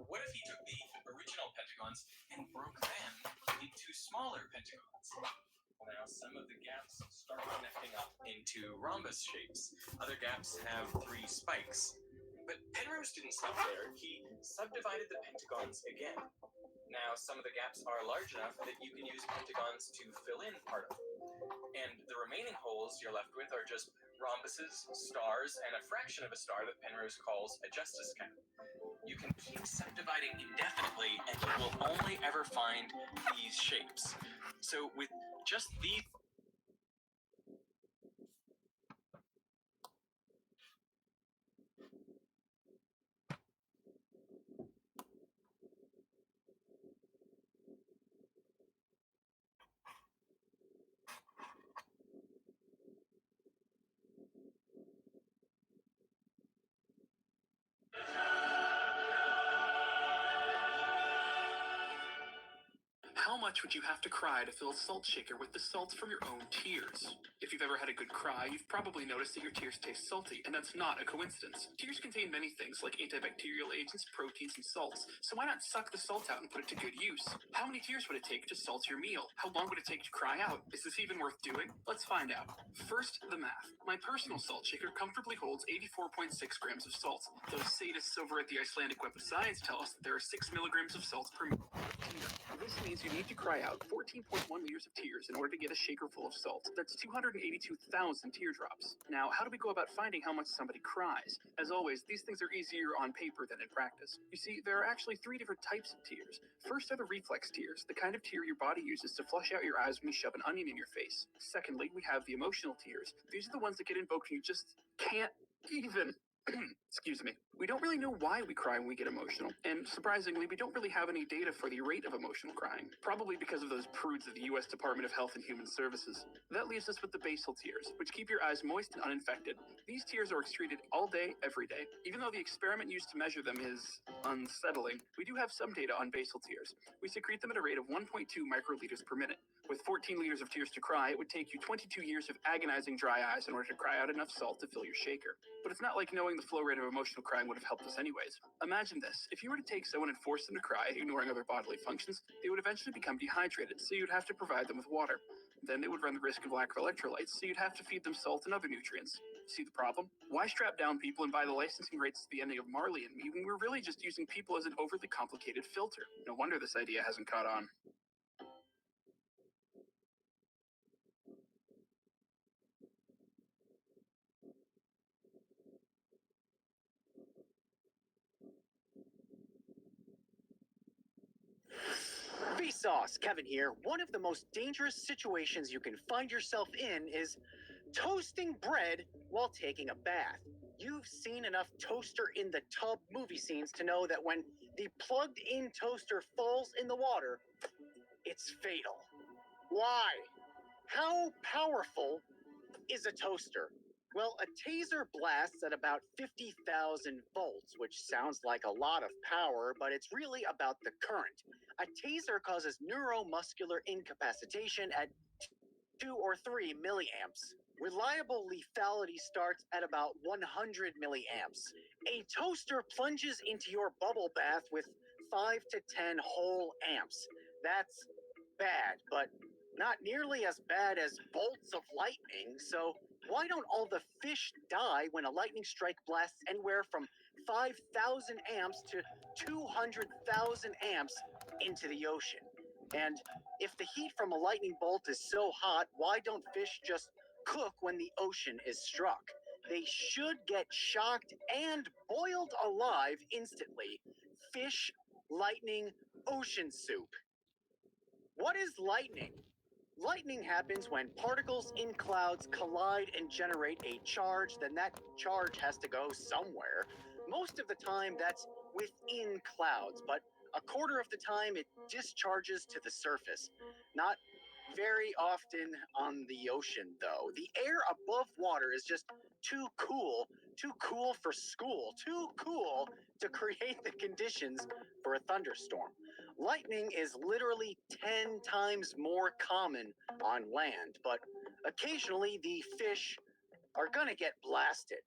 What if he took the original pentagons and broke them into smaller pentagons? Well, now some of the gaps start connecting up into rhombus shapes. Other gaps have 3 spikes. But Penrose didn't stop there. He subdivided the pentagons again. Now, some of the gaps are large enough that you can use pentagons to fill in part of them. And the remaining holes you're left with are just rhombuses, stars, and a fraction of a star that Penrose calls a justice count. You can keep subdividing indefinitely, and you will only ever find these shapes. So with just these... How much would you have to cry to fill a salt shaker with the salts from your own tears? If you've ever had a good cry, you've probably noticed that your tears taste salty, and that's not a coincidence. Tears contain many things like antibacterial agents, proteins, and salts, so why not suck the salt out and put it to good use? How many tears would it take to salt your meal? How long would it take to cry out? Is this even worth doing? Let's find out. First, the math. My personal salt shaker comfortably holds 84.6 grams of salt. Those sadists over at the Icelandic Web of Science tell us that there are 6 milligrams of salt per liter. This means you need to cry out 14.1 liters of tears in order to get a shaker full of salt. That's 282,000 teardrops. Now, how do we go about finding how much somebody cries? As always, these things are easier on paper than in practice. You see, there are actually 3 different types of tears. First are the reflex tears, the kind of tear your body uses to flush out your eyes when you shove an onion in your face. Secondly, we have the emotional tears. These are the ones that get invoked when you just can't even... Excuse me. We don't really know why we cry when we get emotional, and surprisingly, we don't really have any data for the rate of emotional crying, probably because of those prudes of the U.S. Department of Health and Human Services. That leaves us with the basal tears, which keep your eyes moist and uninfected. These tears are excreted all day, every day. Even though the experiment used to measure them is unsettling, we do have some data on basal tears. We secrete them at a rate of 1.2 microliters per minute. With 14 liters of tears to cry, it would take you 22 years of agonizing dry eyes in order to cry out enough salt to fill your shaker. But it's not like knowing the flow rate of emotional crying would have helped us anyways. Imagine this. If you were to take someone and force them to cry, ignoring other bodily functions, they would eventually become dehydrated, so you'd have to provide them with water. Then they would run the risk of lack of electrolytes, so you'd have to feed them salt and other nutrients. See the problem? Why strap down people and buy the licensing rights to the ending of Marley and Me when we're really just using people as an overly complicated filter? No wonder this idea hasn't caught on. Vsauce, Kevin here. One of the most dangerous situations you can find yourself in is toasting bread while taking a bath. You've seen enough toaster in the tub movie scenes to know that when the plugged-in toaster falls in the water, it's fatal. Why? How powerful is a toaster? Well, a taser blasts at about 50,000 volts, which sounds like a lot of power, but it's really about the current. A taser causes neuromuscular incapacitation at 2 or 3 milliamps. Reliable lethality starts at about 100 milliamps. A toaster plunges into your bubble bath with 5 to 10 whole amps. That's bad, but not nearly as bad as bolts of lightning, so why don't all the fish die when a lightning strike blasts anywhere from 5,000 amps to 200,000 amps into the ocean? And if the heat from a lightning bolt is so hot, why don't fish just cook when the ocean is struck? They should get shocked and boiled alive instantly. Fish, lightning, ocean soup. What is lightning? Lightning happens when particles in clouds collide and generate a charge, then that charge has to go somewhere. Most of the time that's within clouds, but a quarter of the time it discharges to the surface. Not very often on the ocean, though. The air above water is just too cool for school, too cool to create the conditions for a thunderstorm. Lightning is literally 10 times more common on land, but occasionally the fish are gonna get blasted.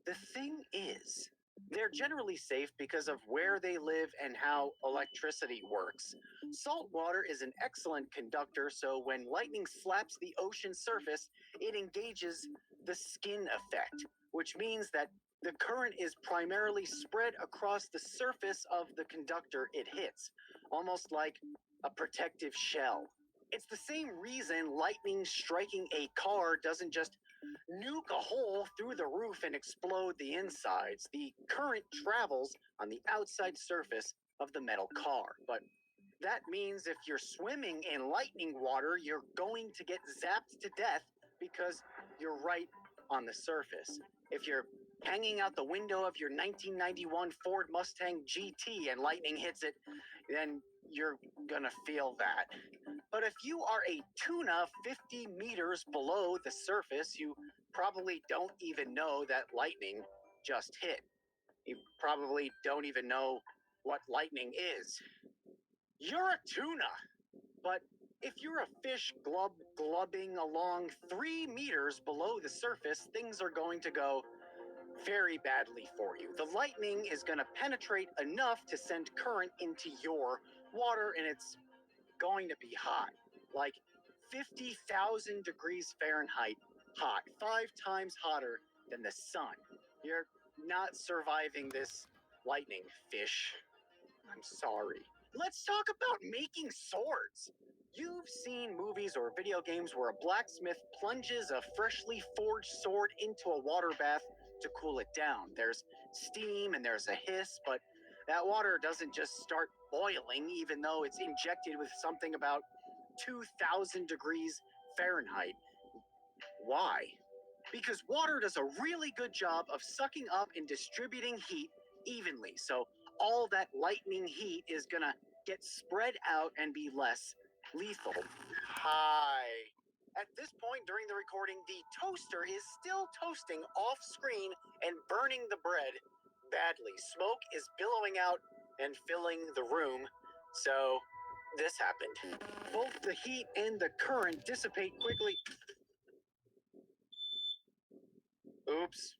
The thing is, they're generally safe because of where they live and how electricity works. Salt water is an excellent conductor, so when lightning slaps the ocean surface, it engages the skin effect, which means that the current is primarily spread across the surface of the conductor it hits, almost like a protective shell. It's the same reason lightning striking a car doesn't just nuke a hole through the roof and explode the insides. The current travels on the outside surface of the metal car. But that means if you're swimming in lightning water, you're going to get zapped to death because you're right on the surface. If you're hanging out the window of your 1991 Ford Mustang GT and lightning hits it, then you're gonna feel that. But if you are a tuna 50 meters below the surface, you probably don't even know that lightning just hit. You probably don't even know what lightning is. You're a tuna. But if you're a fish glubbing along 3 meters below the surface, things are going to go very badly for you. The lightning is going to penetrate enough to send current into your water, and it's going to be hot. Like 50,000 degrees Fahrenheit hot, 5 times hotter than the sun. You're not surviving this lightning, fish. I'm sorry. Let's talk about making swords. You've seen movies or video games where a blacksmith plunges a freshly forged sword into a water bath to cool it down. There's steam and there's a hiss, but that water doesn't just start boiling, even though it's injected with something about 2,000 degrees Fahrenheit. Why? Because water does a really good job of sucking up and distributing heat evenly. So all that lightning heat is gonna get spread out and be less lethal. Hi. At this point during the recording, the toaster is still toasting off screen and burning the bread badly. Smoke is billowing out and filling the room. So this happened. Both the heat and the current dissipate quickly. Oops.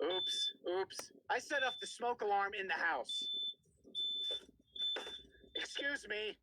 Oops. I set off the smoke alarm in the house. Excuse me.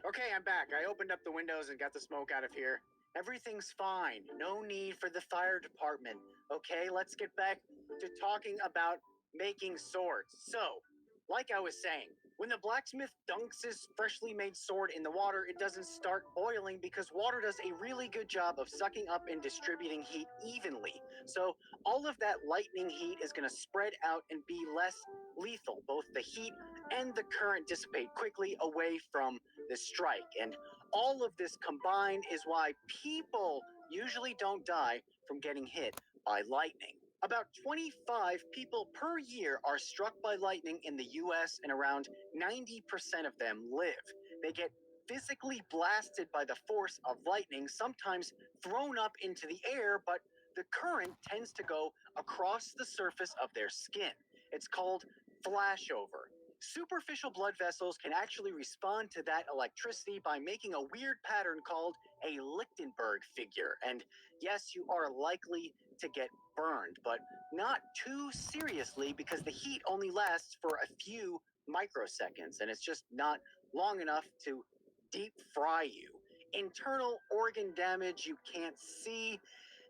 Okay, I'm back. I opened up the windows and got the smoke out of here. Everything's fine. No need for the fire department. Okay, let's get back to talking about making swords. So, like I was saying, when the blacksmith dunks his freshly made sword in the water, it doesn't start boiling because water does a really good job of sucking up and distributing heat evenly. So all of that lightning heat is going to spread out and be less lethal. Both the heat and the current dissipate quickly away from the strike. And all of this combined is why people usually don't die from getting hit by lightning. About 25 people per year are struck by lightning in the US, and around 90% of them live. They get physically blasted by the force of lightning, sometimes thrown up into the air, but the current tends to go across the surface of their skin. It's called flashover. Superficial blood vessels can actually respond to that electricity by making a weird pattern called a Lichtenberg figure. And yes, you are likely to get burned, but not too seriously because the heat only lasts for a few microseconds and it's just not long enough to deep fry you. Internal organ damage you can't see,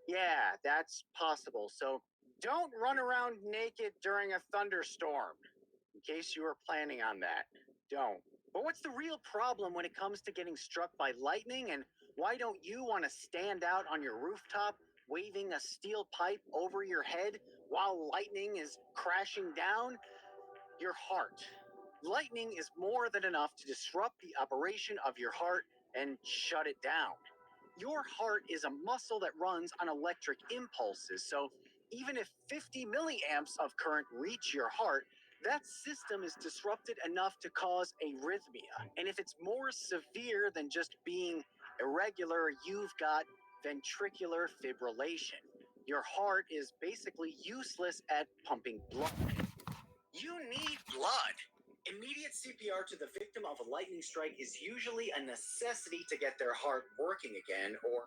yeah, that's possible. So don't run around naked during a thunderstorm. In case you were planning on that, don't. But what's the real problem when it comes to getting struck by lightning, and why don't you want to stand out on your rooftop waving a steel pipe over your head while lightning is crashing down? Your heart. Lightning is more than enough to disrupt the operation of your heart and shut it down. Your heart is a muscle that runs on electric impulses, so even if 50 milliamps of current reach your heart, that system is disrupted enough to cause arrhythmia. And if it's more severe than just being irregular, you've got ventricular fibrillation. Your heart is basically useless at pumping blood. You need blood. Immediate CPR to the victim of a lightning strike is usually a necessity to get their heart working again, or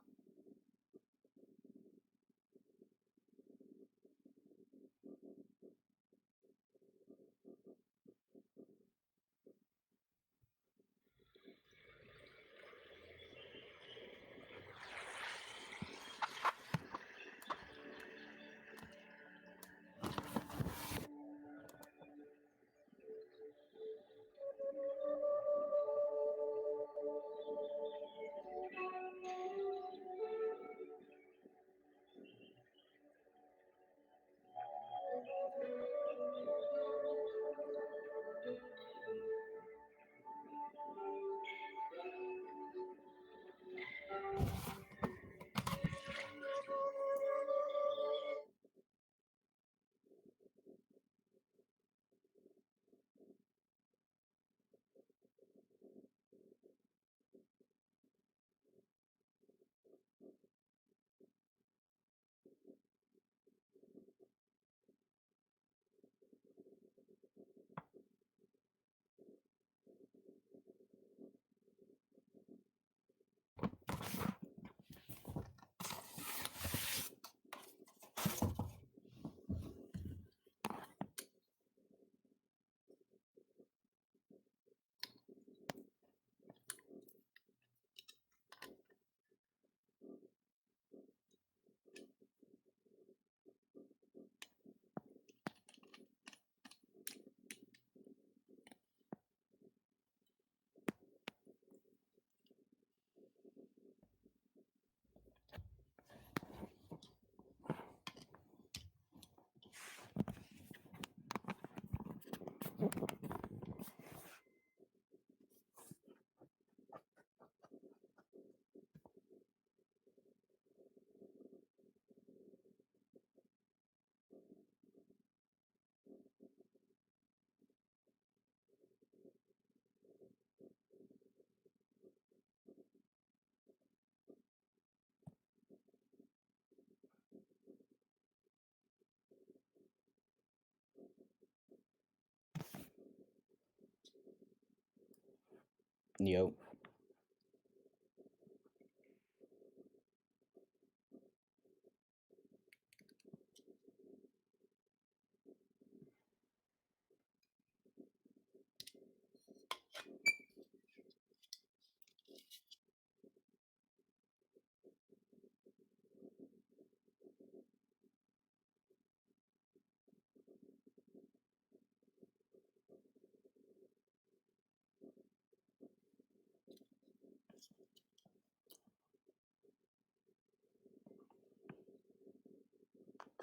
Yo.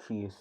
Cheers.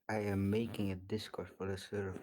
I am making a Discord for the server.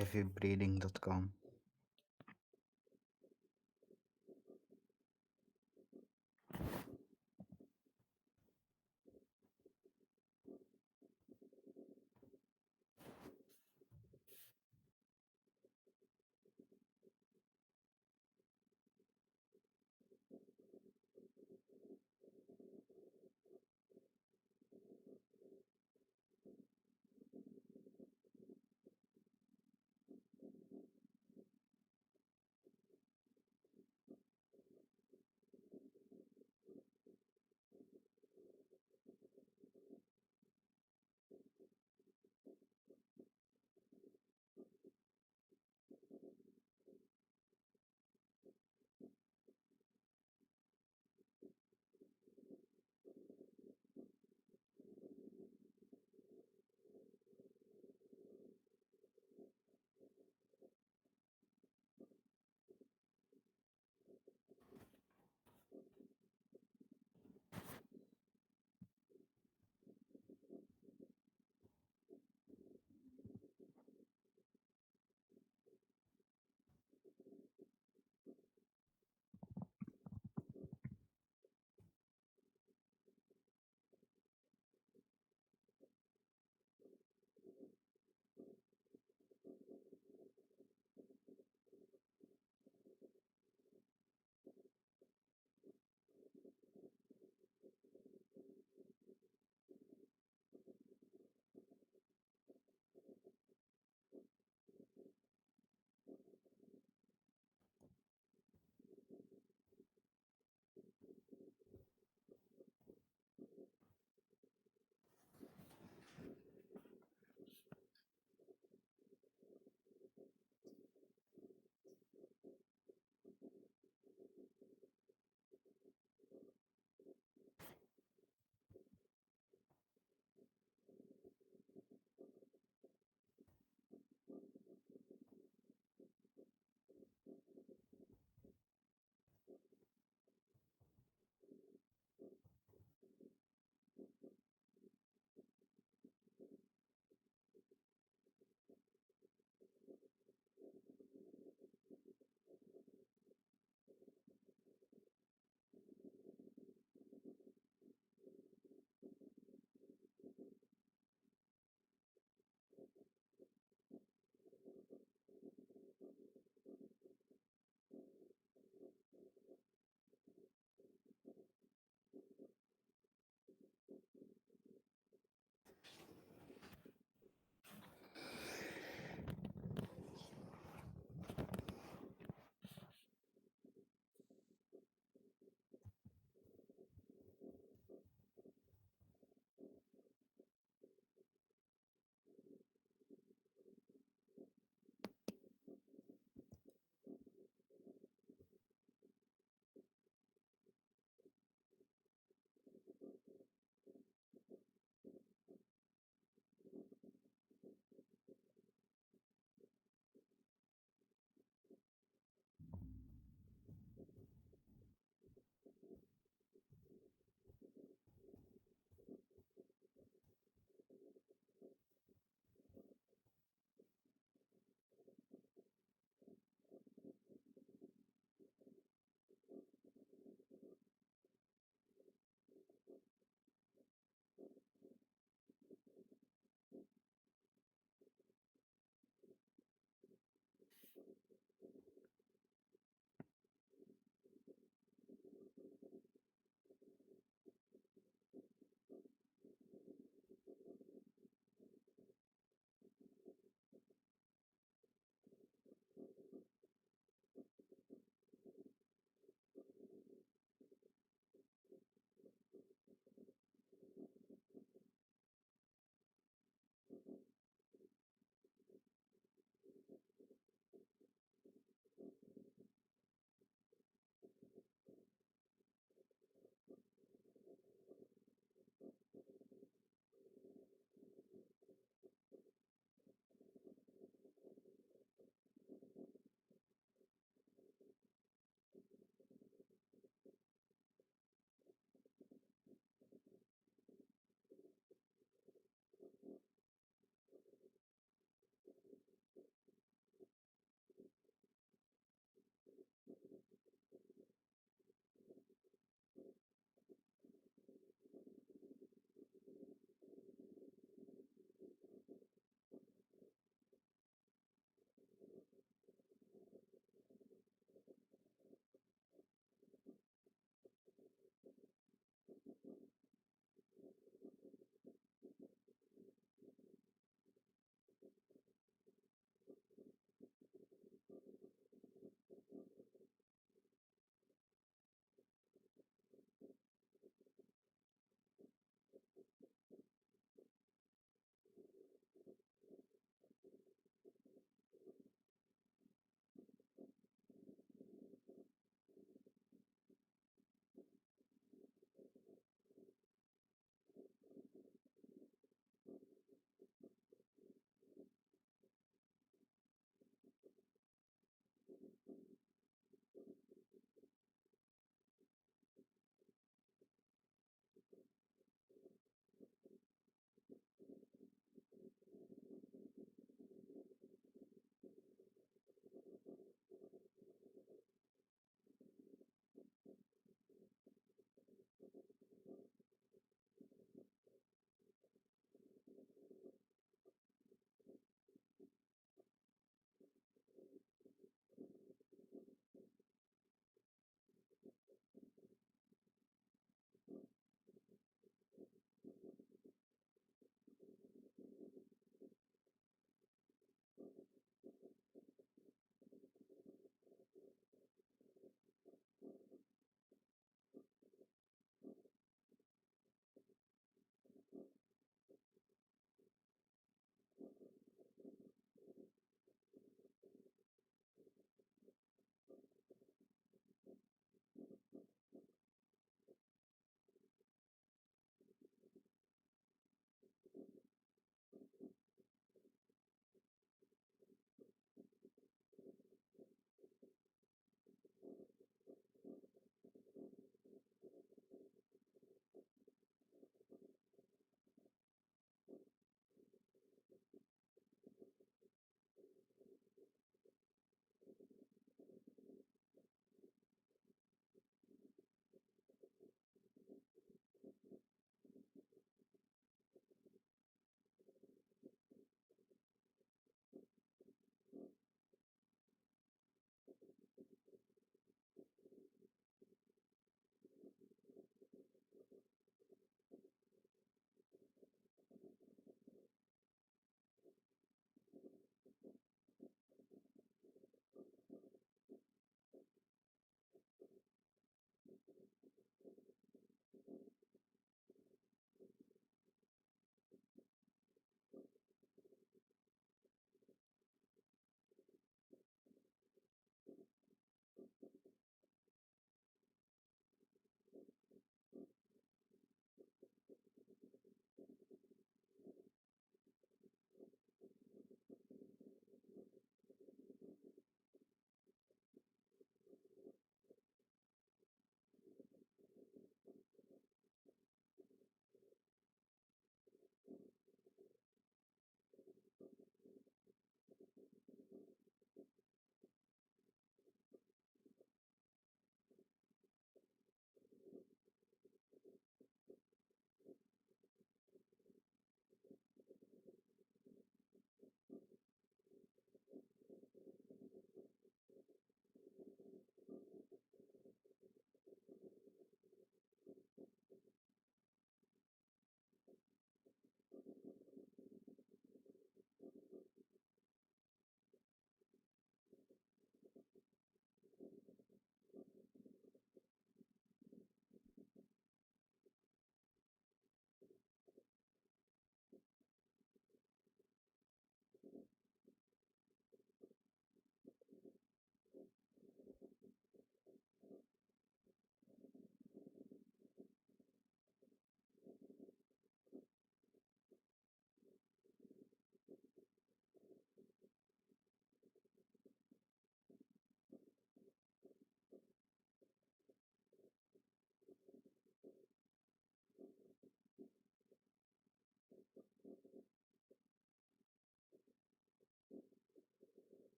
heavybreeding.com.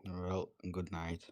Well, good night.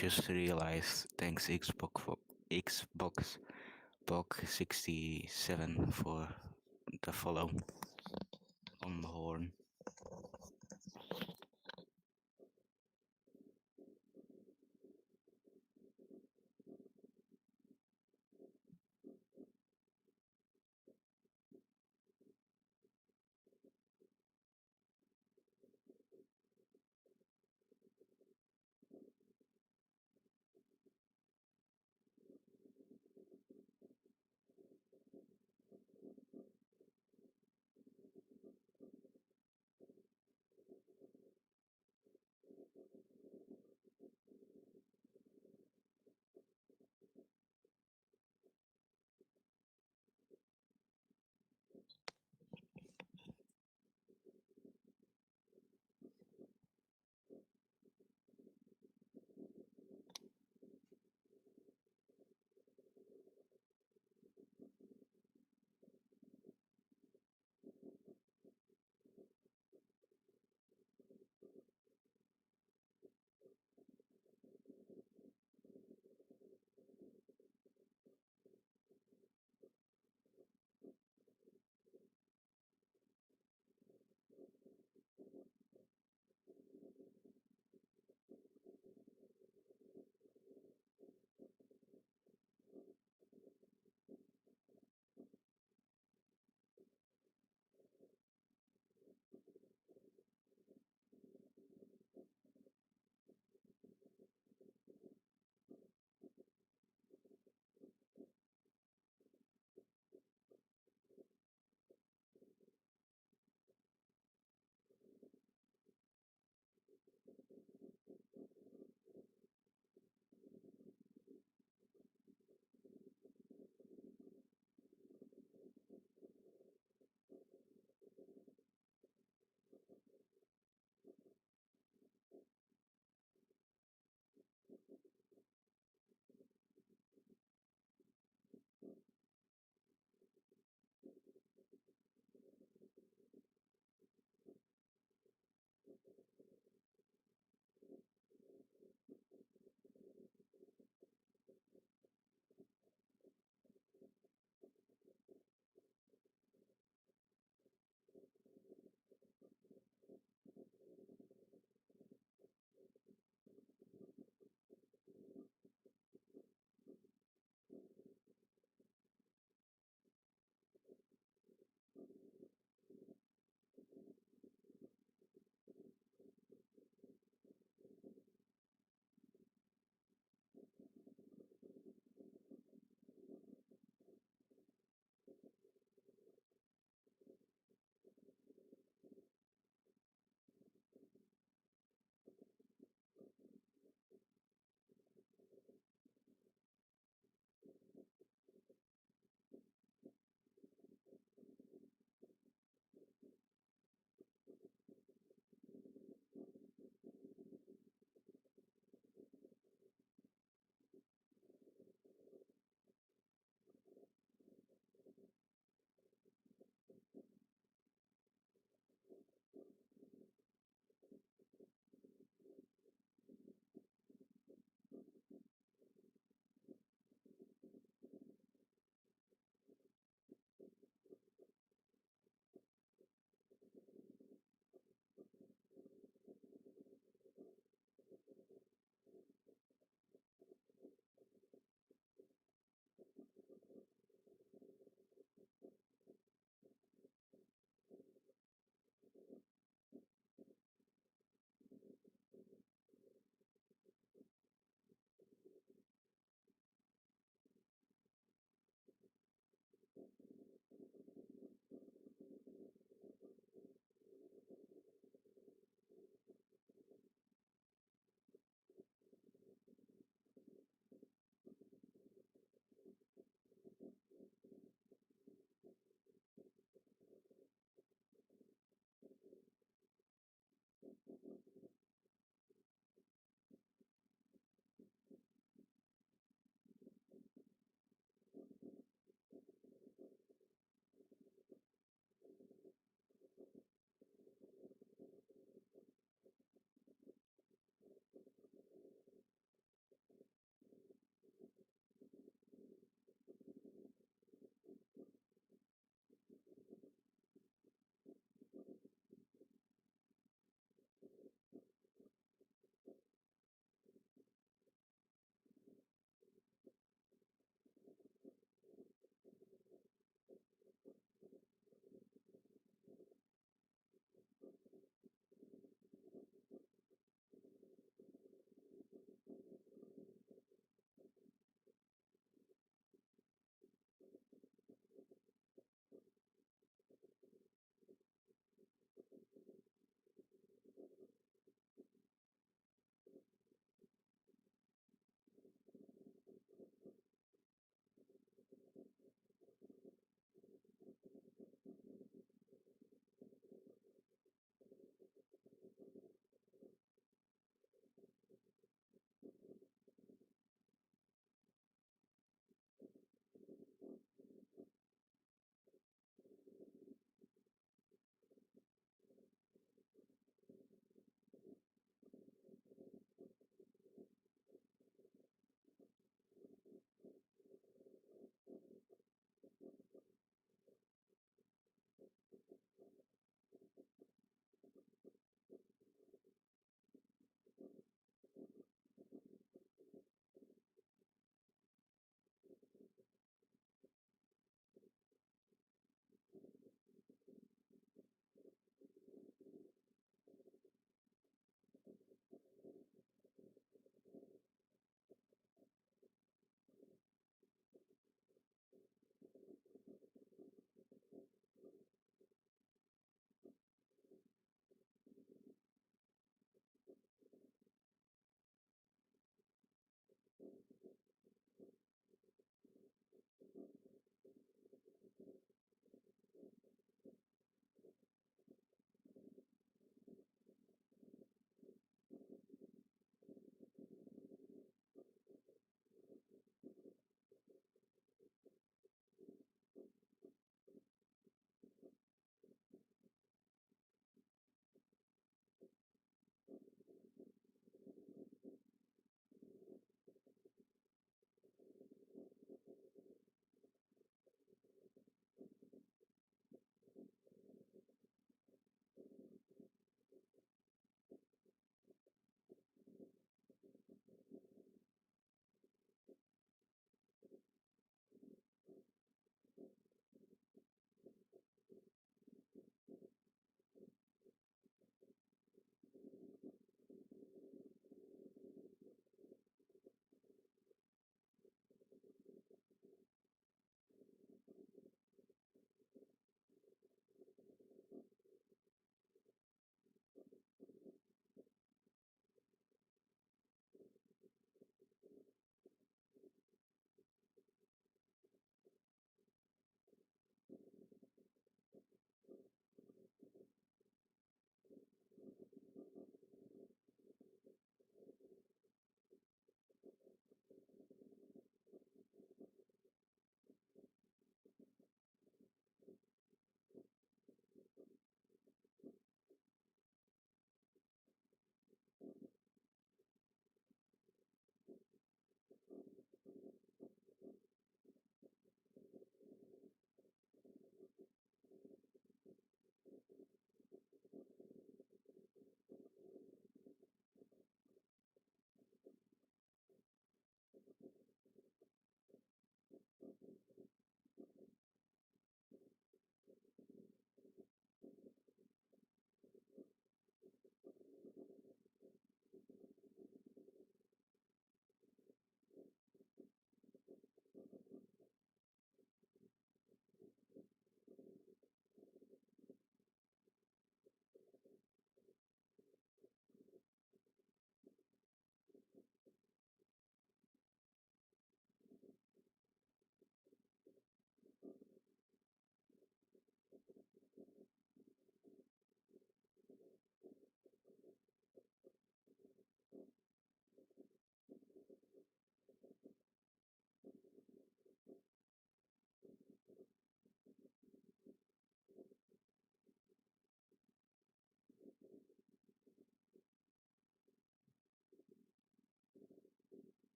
just realized, thanks Xbox Bog 67 for the follow on the horn.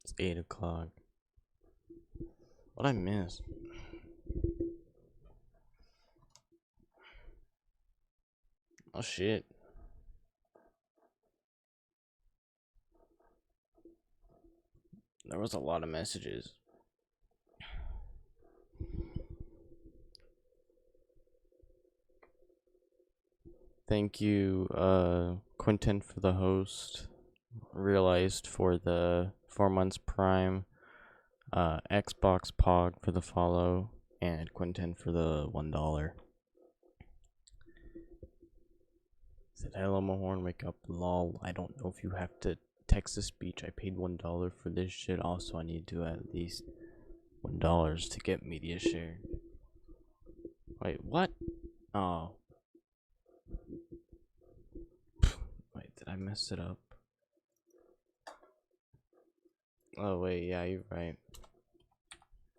It's 8 o'clock. What'd I miss? Oh shit. There was a lot of messages. Thank you, Quentin for the host. Realized for the 4 months Prime. Xbox Pog for the follow. And Quentin for the $1. Said hello Mahorn, wake up, lol. I don't know if you have to text to speech. I paid $1 for this shit. Also, I need to at least $1 to get media share. Wait, what? Oh. Wait, did I messed it up. Oh wait, yeah, you're right.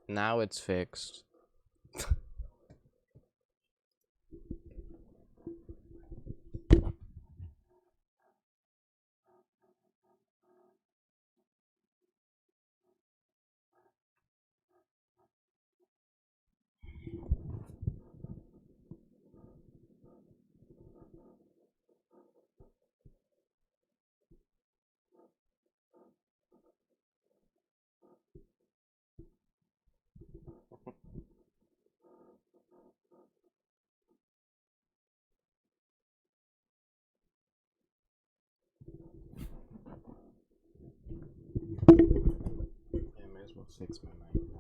Now it's fixed. Yeah, might as well fix my mic now.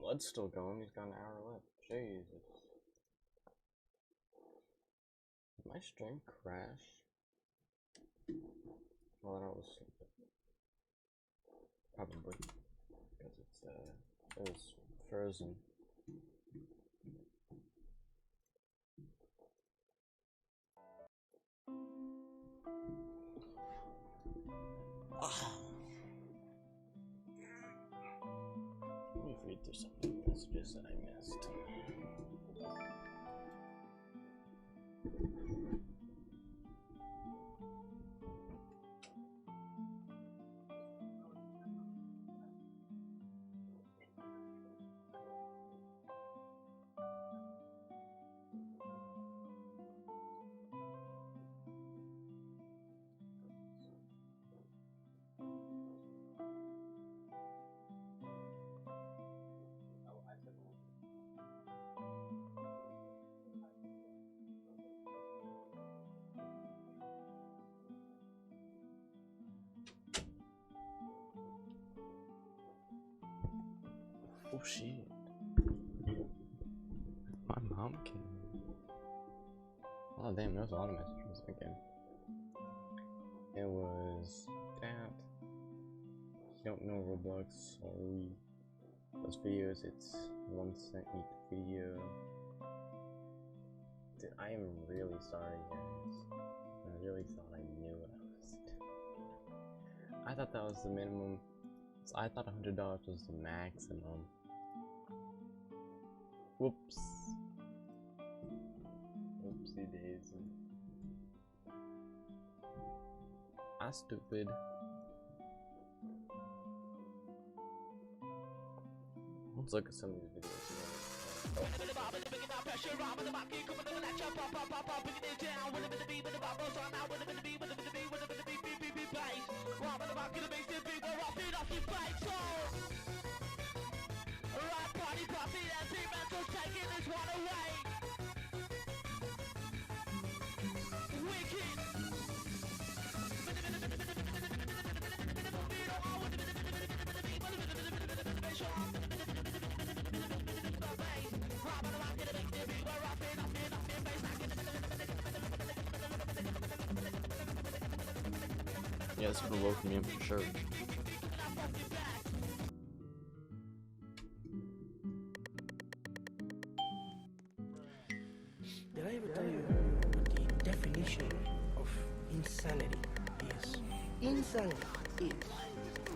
Blood's still going, he's got an hour left. Jesus. Did my stream crash? Well, I was sleeping. Probably. Because it was frozen. Let me read through some of the messages that I missed. Oh shit. My mom came. Oh damn, there's a lot of messages again. It was that. Don't know Roblox, sorry. Those videos, it's 1 cent each video. Dude, I am really sorry, guys. I really thought I knew what I was doing. I thought that was the minimum. I thought $100 was the maximum. Whoops. Oopsie daisy. I'm stupid. Let's look at some of these videos here. Yeah, this would have woken me up for sure. Did I ever tell you what the definition of insanity is? Insanity is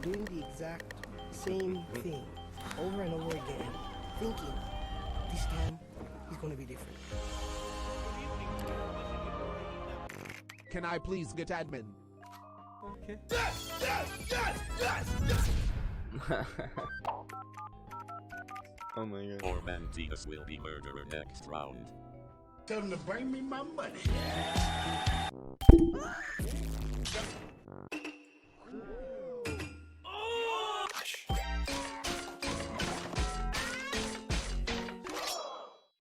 doing the exact same thing over and over again, thinking this time is going to be different. Can I please get admin? Okay. Yes! Yes! Yes! Yes! Yes! Oh my god. Or Mantinus will be murderer next round. Tell them to bring me my money.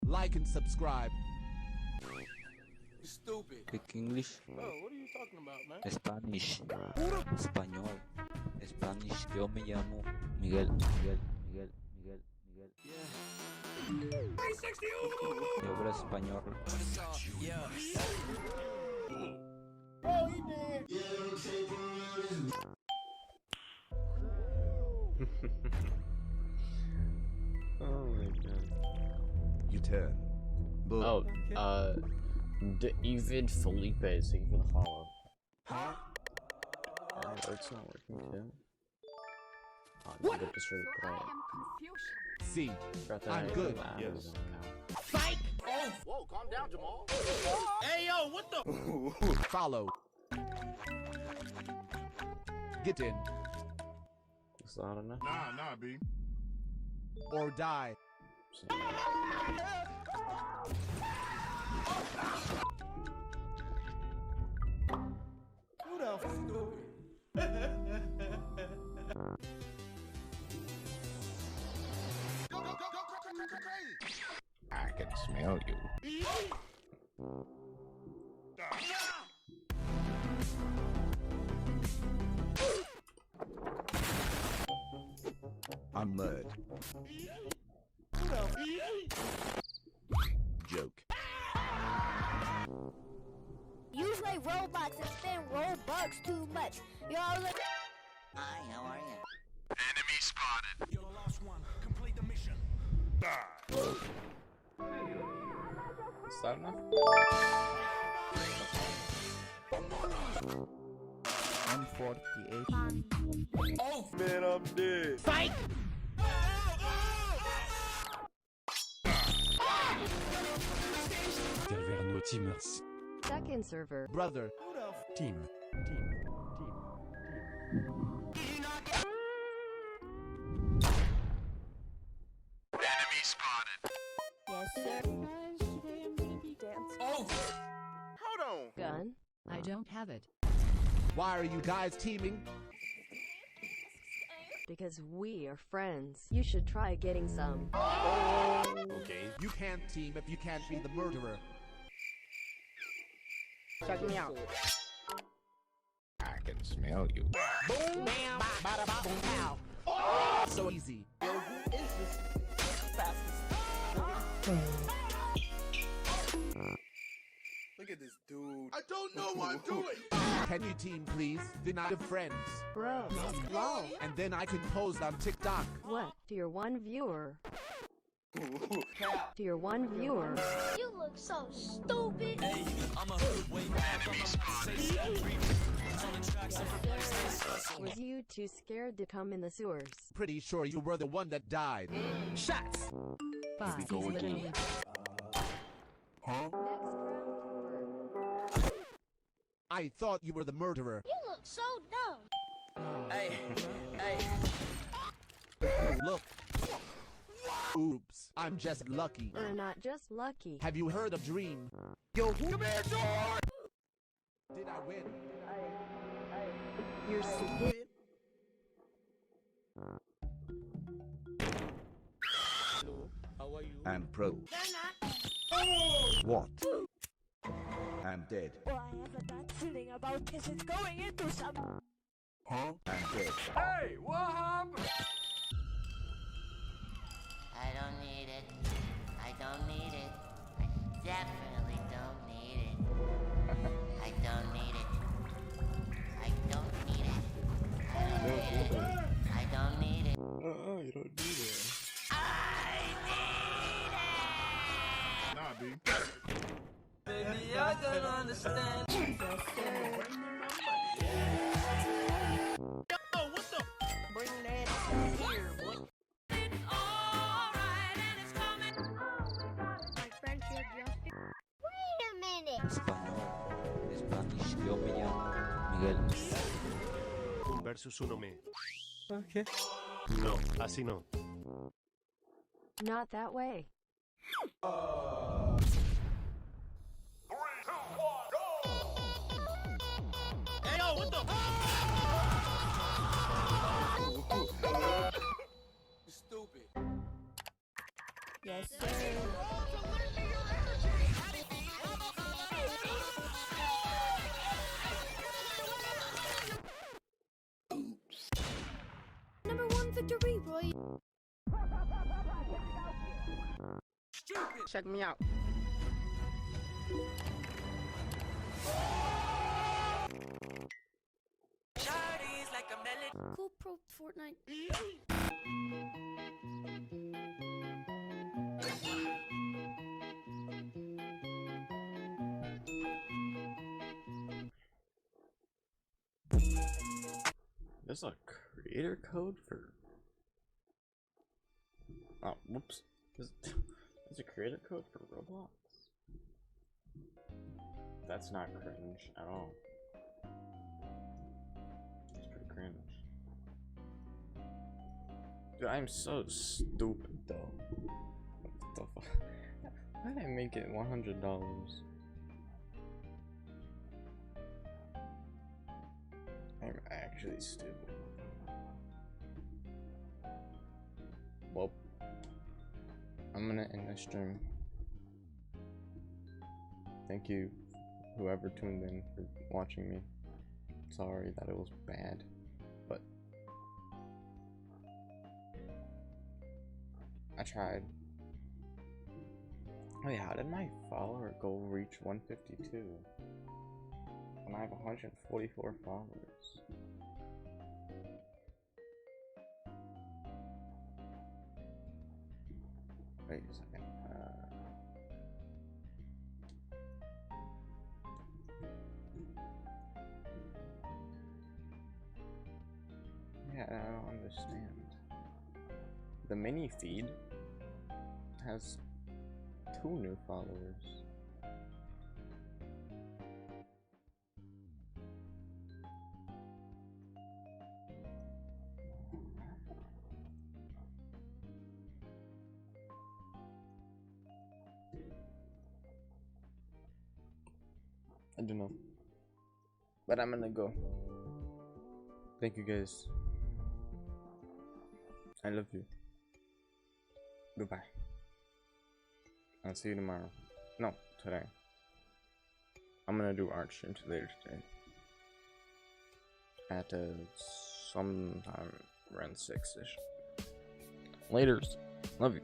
Like and subscribe. Stupid. Speak English. Oh, what are you talking about, man? Spanish. Español. Spanish. Yo me llamo Miguel. Yo hablo español. Oh, he did. Oh my god. You turn. Oh, David Felipe is thank you for the follow. Alert's not working too. What? Just really quiet. See, I'm good. Yes. Fight! Oh, whoa, calm down, Jamal. Hey, yo, what the? Follow. Get in. Is that enough? Nah, B. Or die. Who the stupid? I can smell you. I'm mud. Joke. Use like robots and spend Robux too much. Y'all look. Hi, how are you? Enemy spotted. You're the last one. Complete the mission. Is that enough? I'm 48. Oh, Man, I'm dead. fight! Galverno Teamers. Second server. Brother. Team. Enemy spotted. Yes, sir. Guys, today I'm gonna be dancing. Oh! Hold on. Gun. I don't have it. Why are you guys teaming? Because we are friends. You should try getting some. Okay. You can't team if you can't be the murderer. Check me out. I can smell you. Boom, bam, bada, ba, boom, pow. So easy. Yo, who is this fastest? Look at this dude. I don't know what I'm doing. Can you team, please? Then I'm friends. Bro, lol. And then I can post on TikTok. What? To your one viewer. To your one viewer. You look so stupid. Hey, I'm a hoodwink. Enemy spotted. Was you too scared to come in the sewers? Pretty sure you were the one that died. Shots! Bye. Go again. Huh? I thought you were the murderer. You look so dumb. Hey. Look. Oops, I'm just lucky. We're not just lucky. Have you heard of Dream? Yo, come here, George! Did I win? You're stupid. How are you? I'm pro. What? I'm dead. Well, I have a bad feeling about this. It's going into some. Huh? I'm dead. Hey, what happened? I don't need it. I don't need it. I definitely don't need it. I don't need it. I don't need it. I don't need it. I don't need it. You don't need it. Nah, B. Baby, I can understand. Yo, what the? Bring that here, boy. My friend here just. Wait a minute. Español. Spanish. Miguel. Un versus uno me. Okay. No, así no. Not that way. Hey, yo, what the? Stupid. Yes, sir. Number one victory, Roy. Check me out. Cool pro Fortnite. There's a creator code for. Oh, whoops. There's a creator code for Roblox? That's not cringe at all. It's pretty cringe. Dude, I'm so stupid though. What the fuck? Why did I make it $100? I'm actually stupid. Well, I'm gonna end the stream. Thank you, whoever tuned in, for watching me. Sorry that it was bad, but I tried. Wait, how did my follower goal reach 152 when I have 144 followers? Wait a second. Yeah, I don't understand. The mini feed has 2 new followers. I don't know. But I'm gonna go. Thank you guys. I love you. Goodbye. I'll see you tomorrow. No, today. I'm gonna do art streams later today. At sometime around 6ish. Laters. Love you.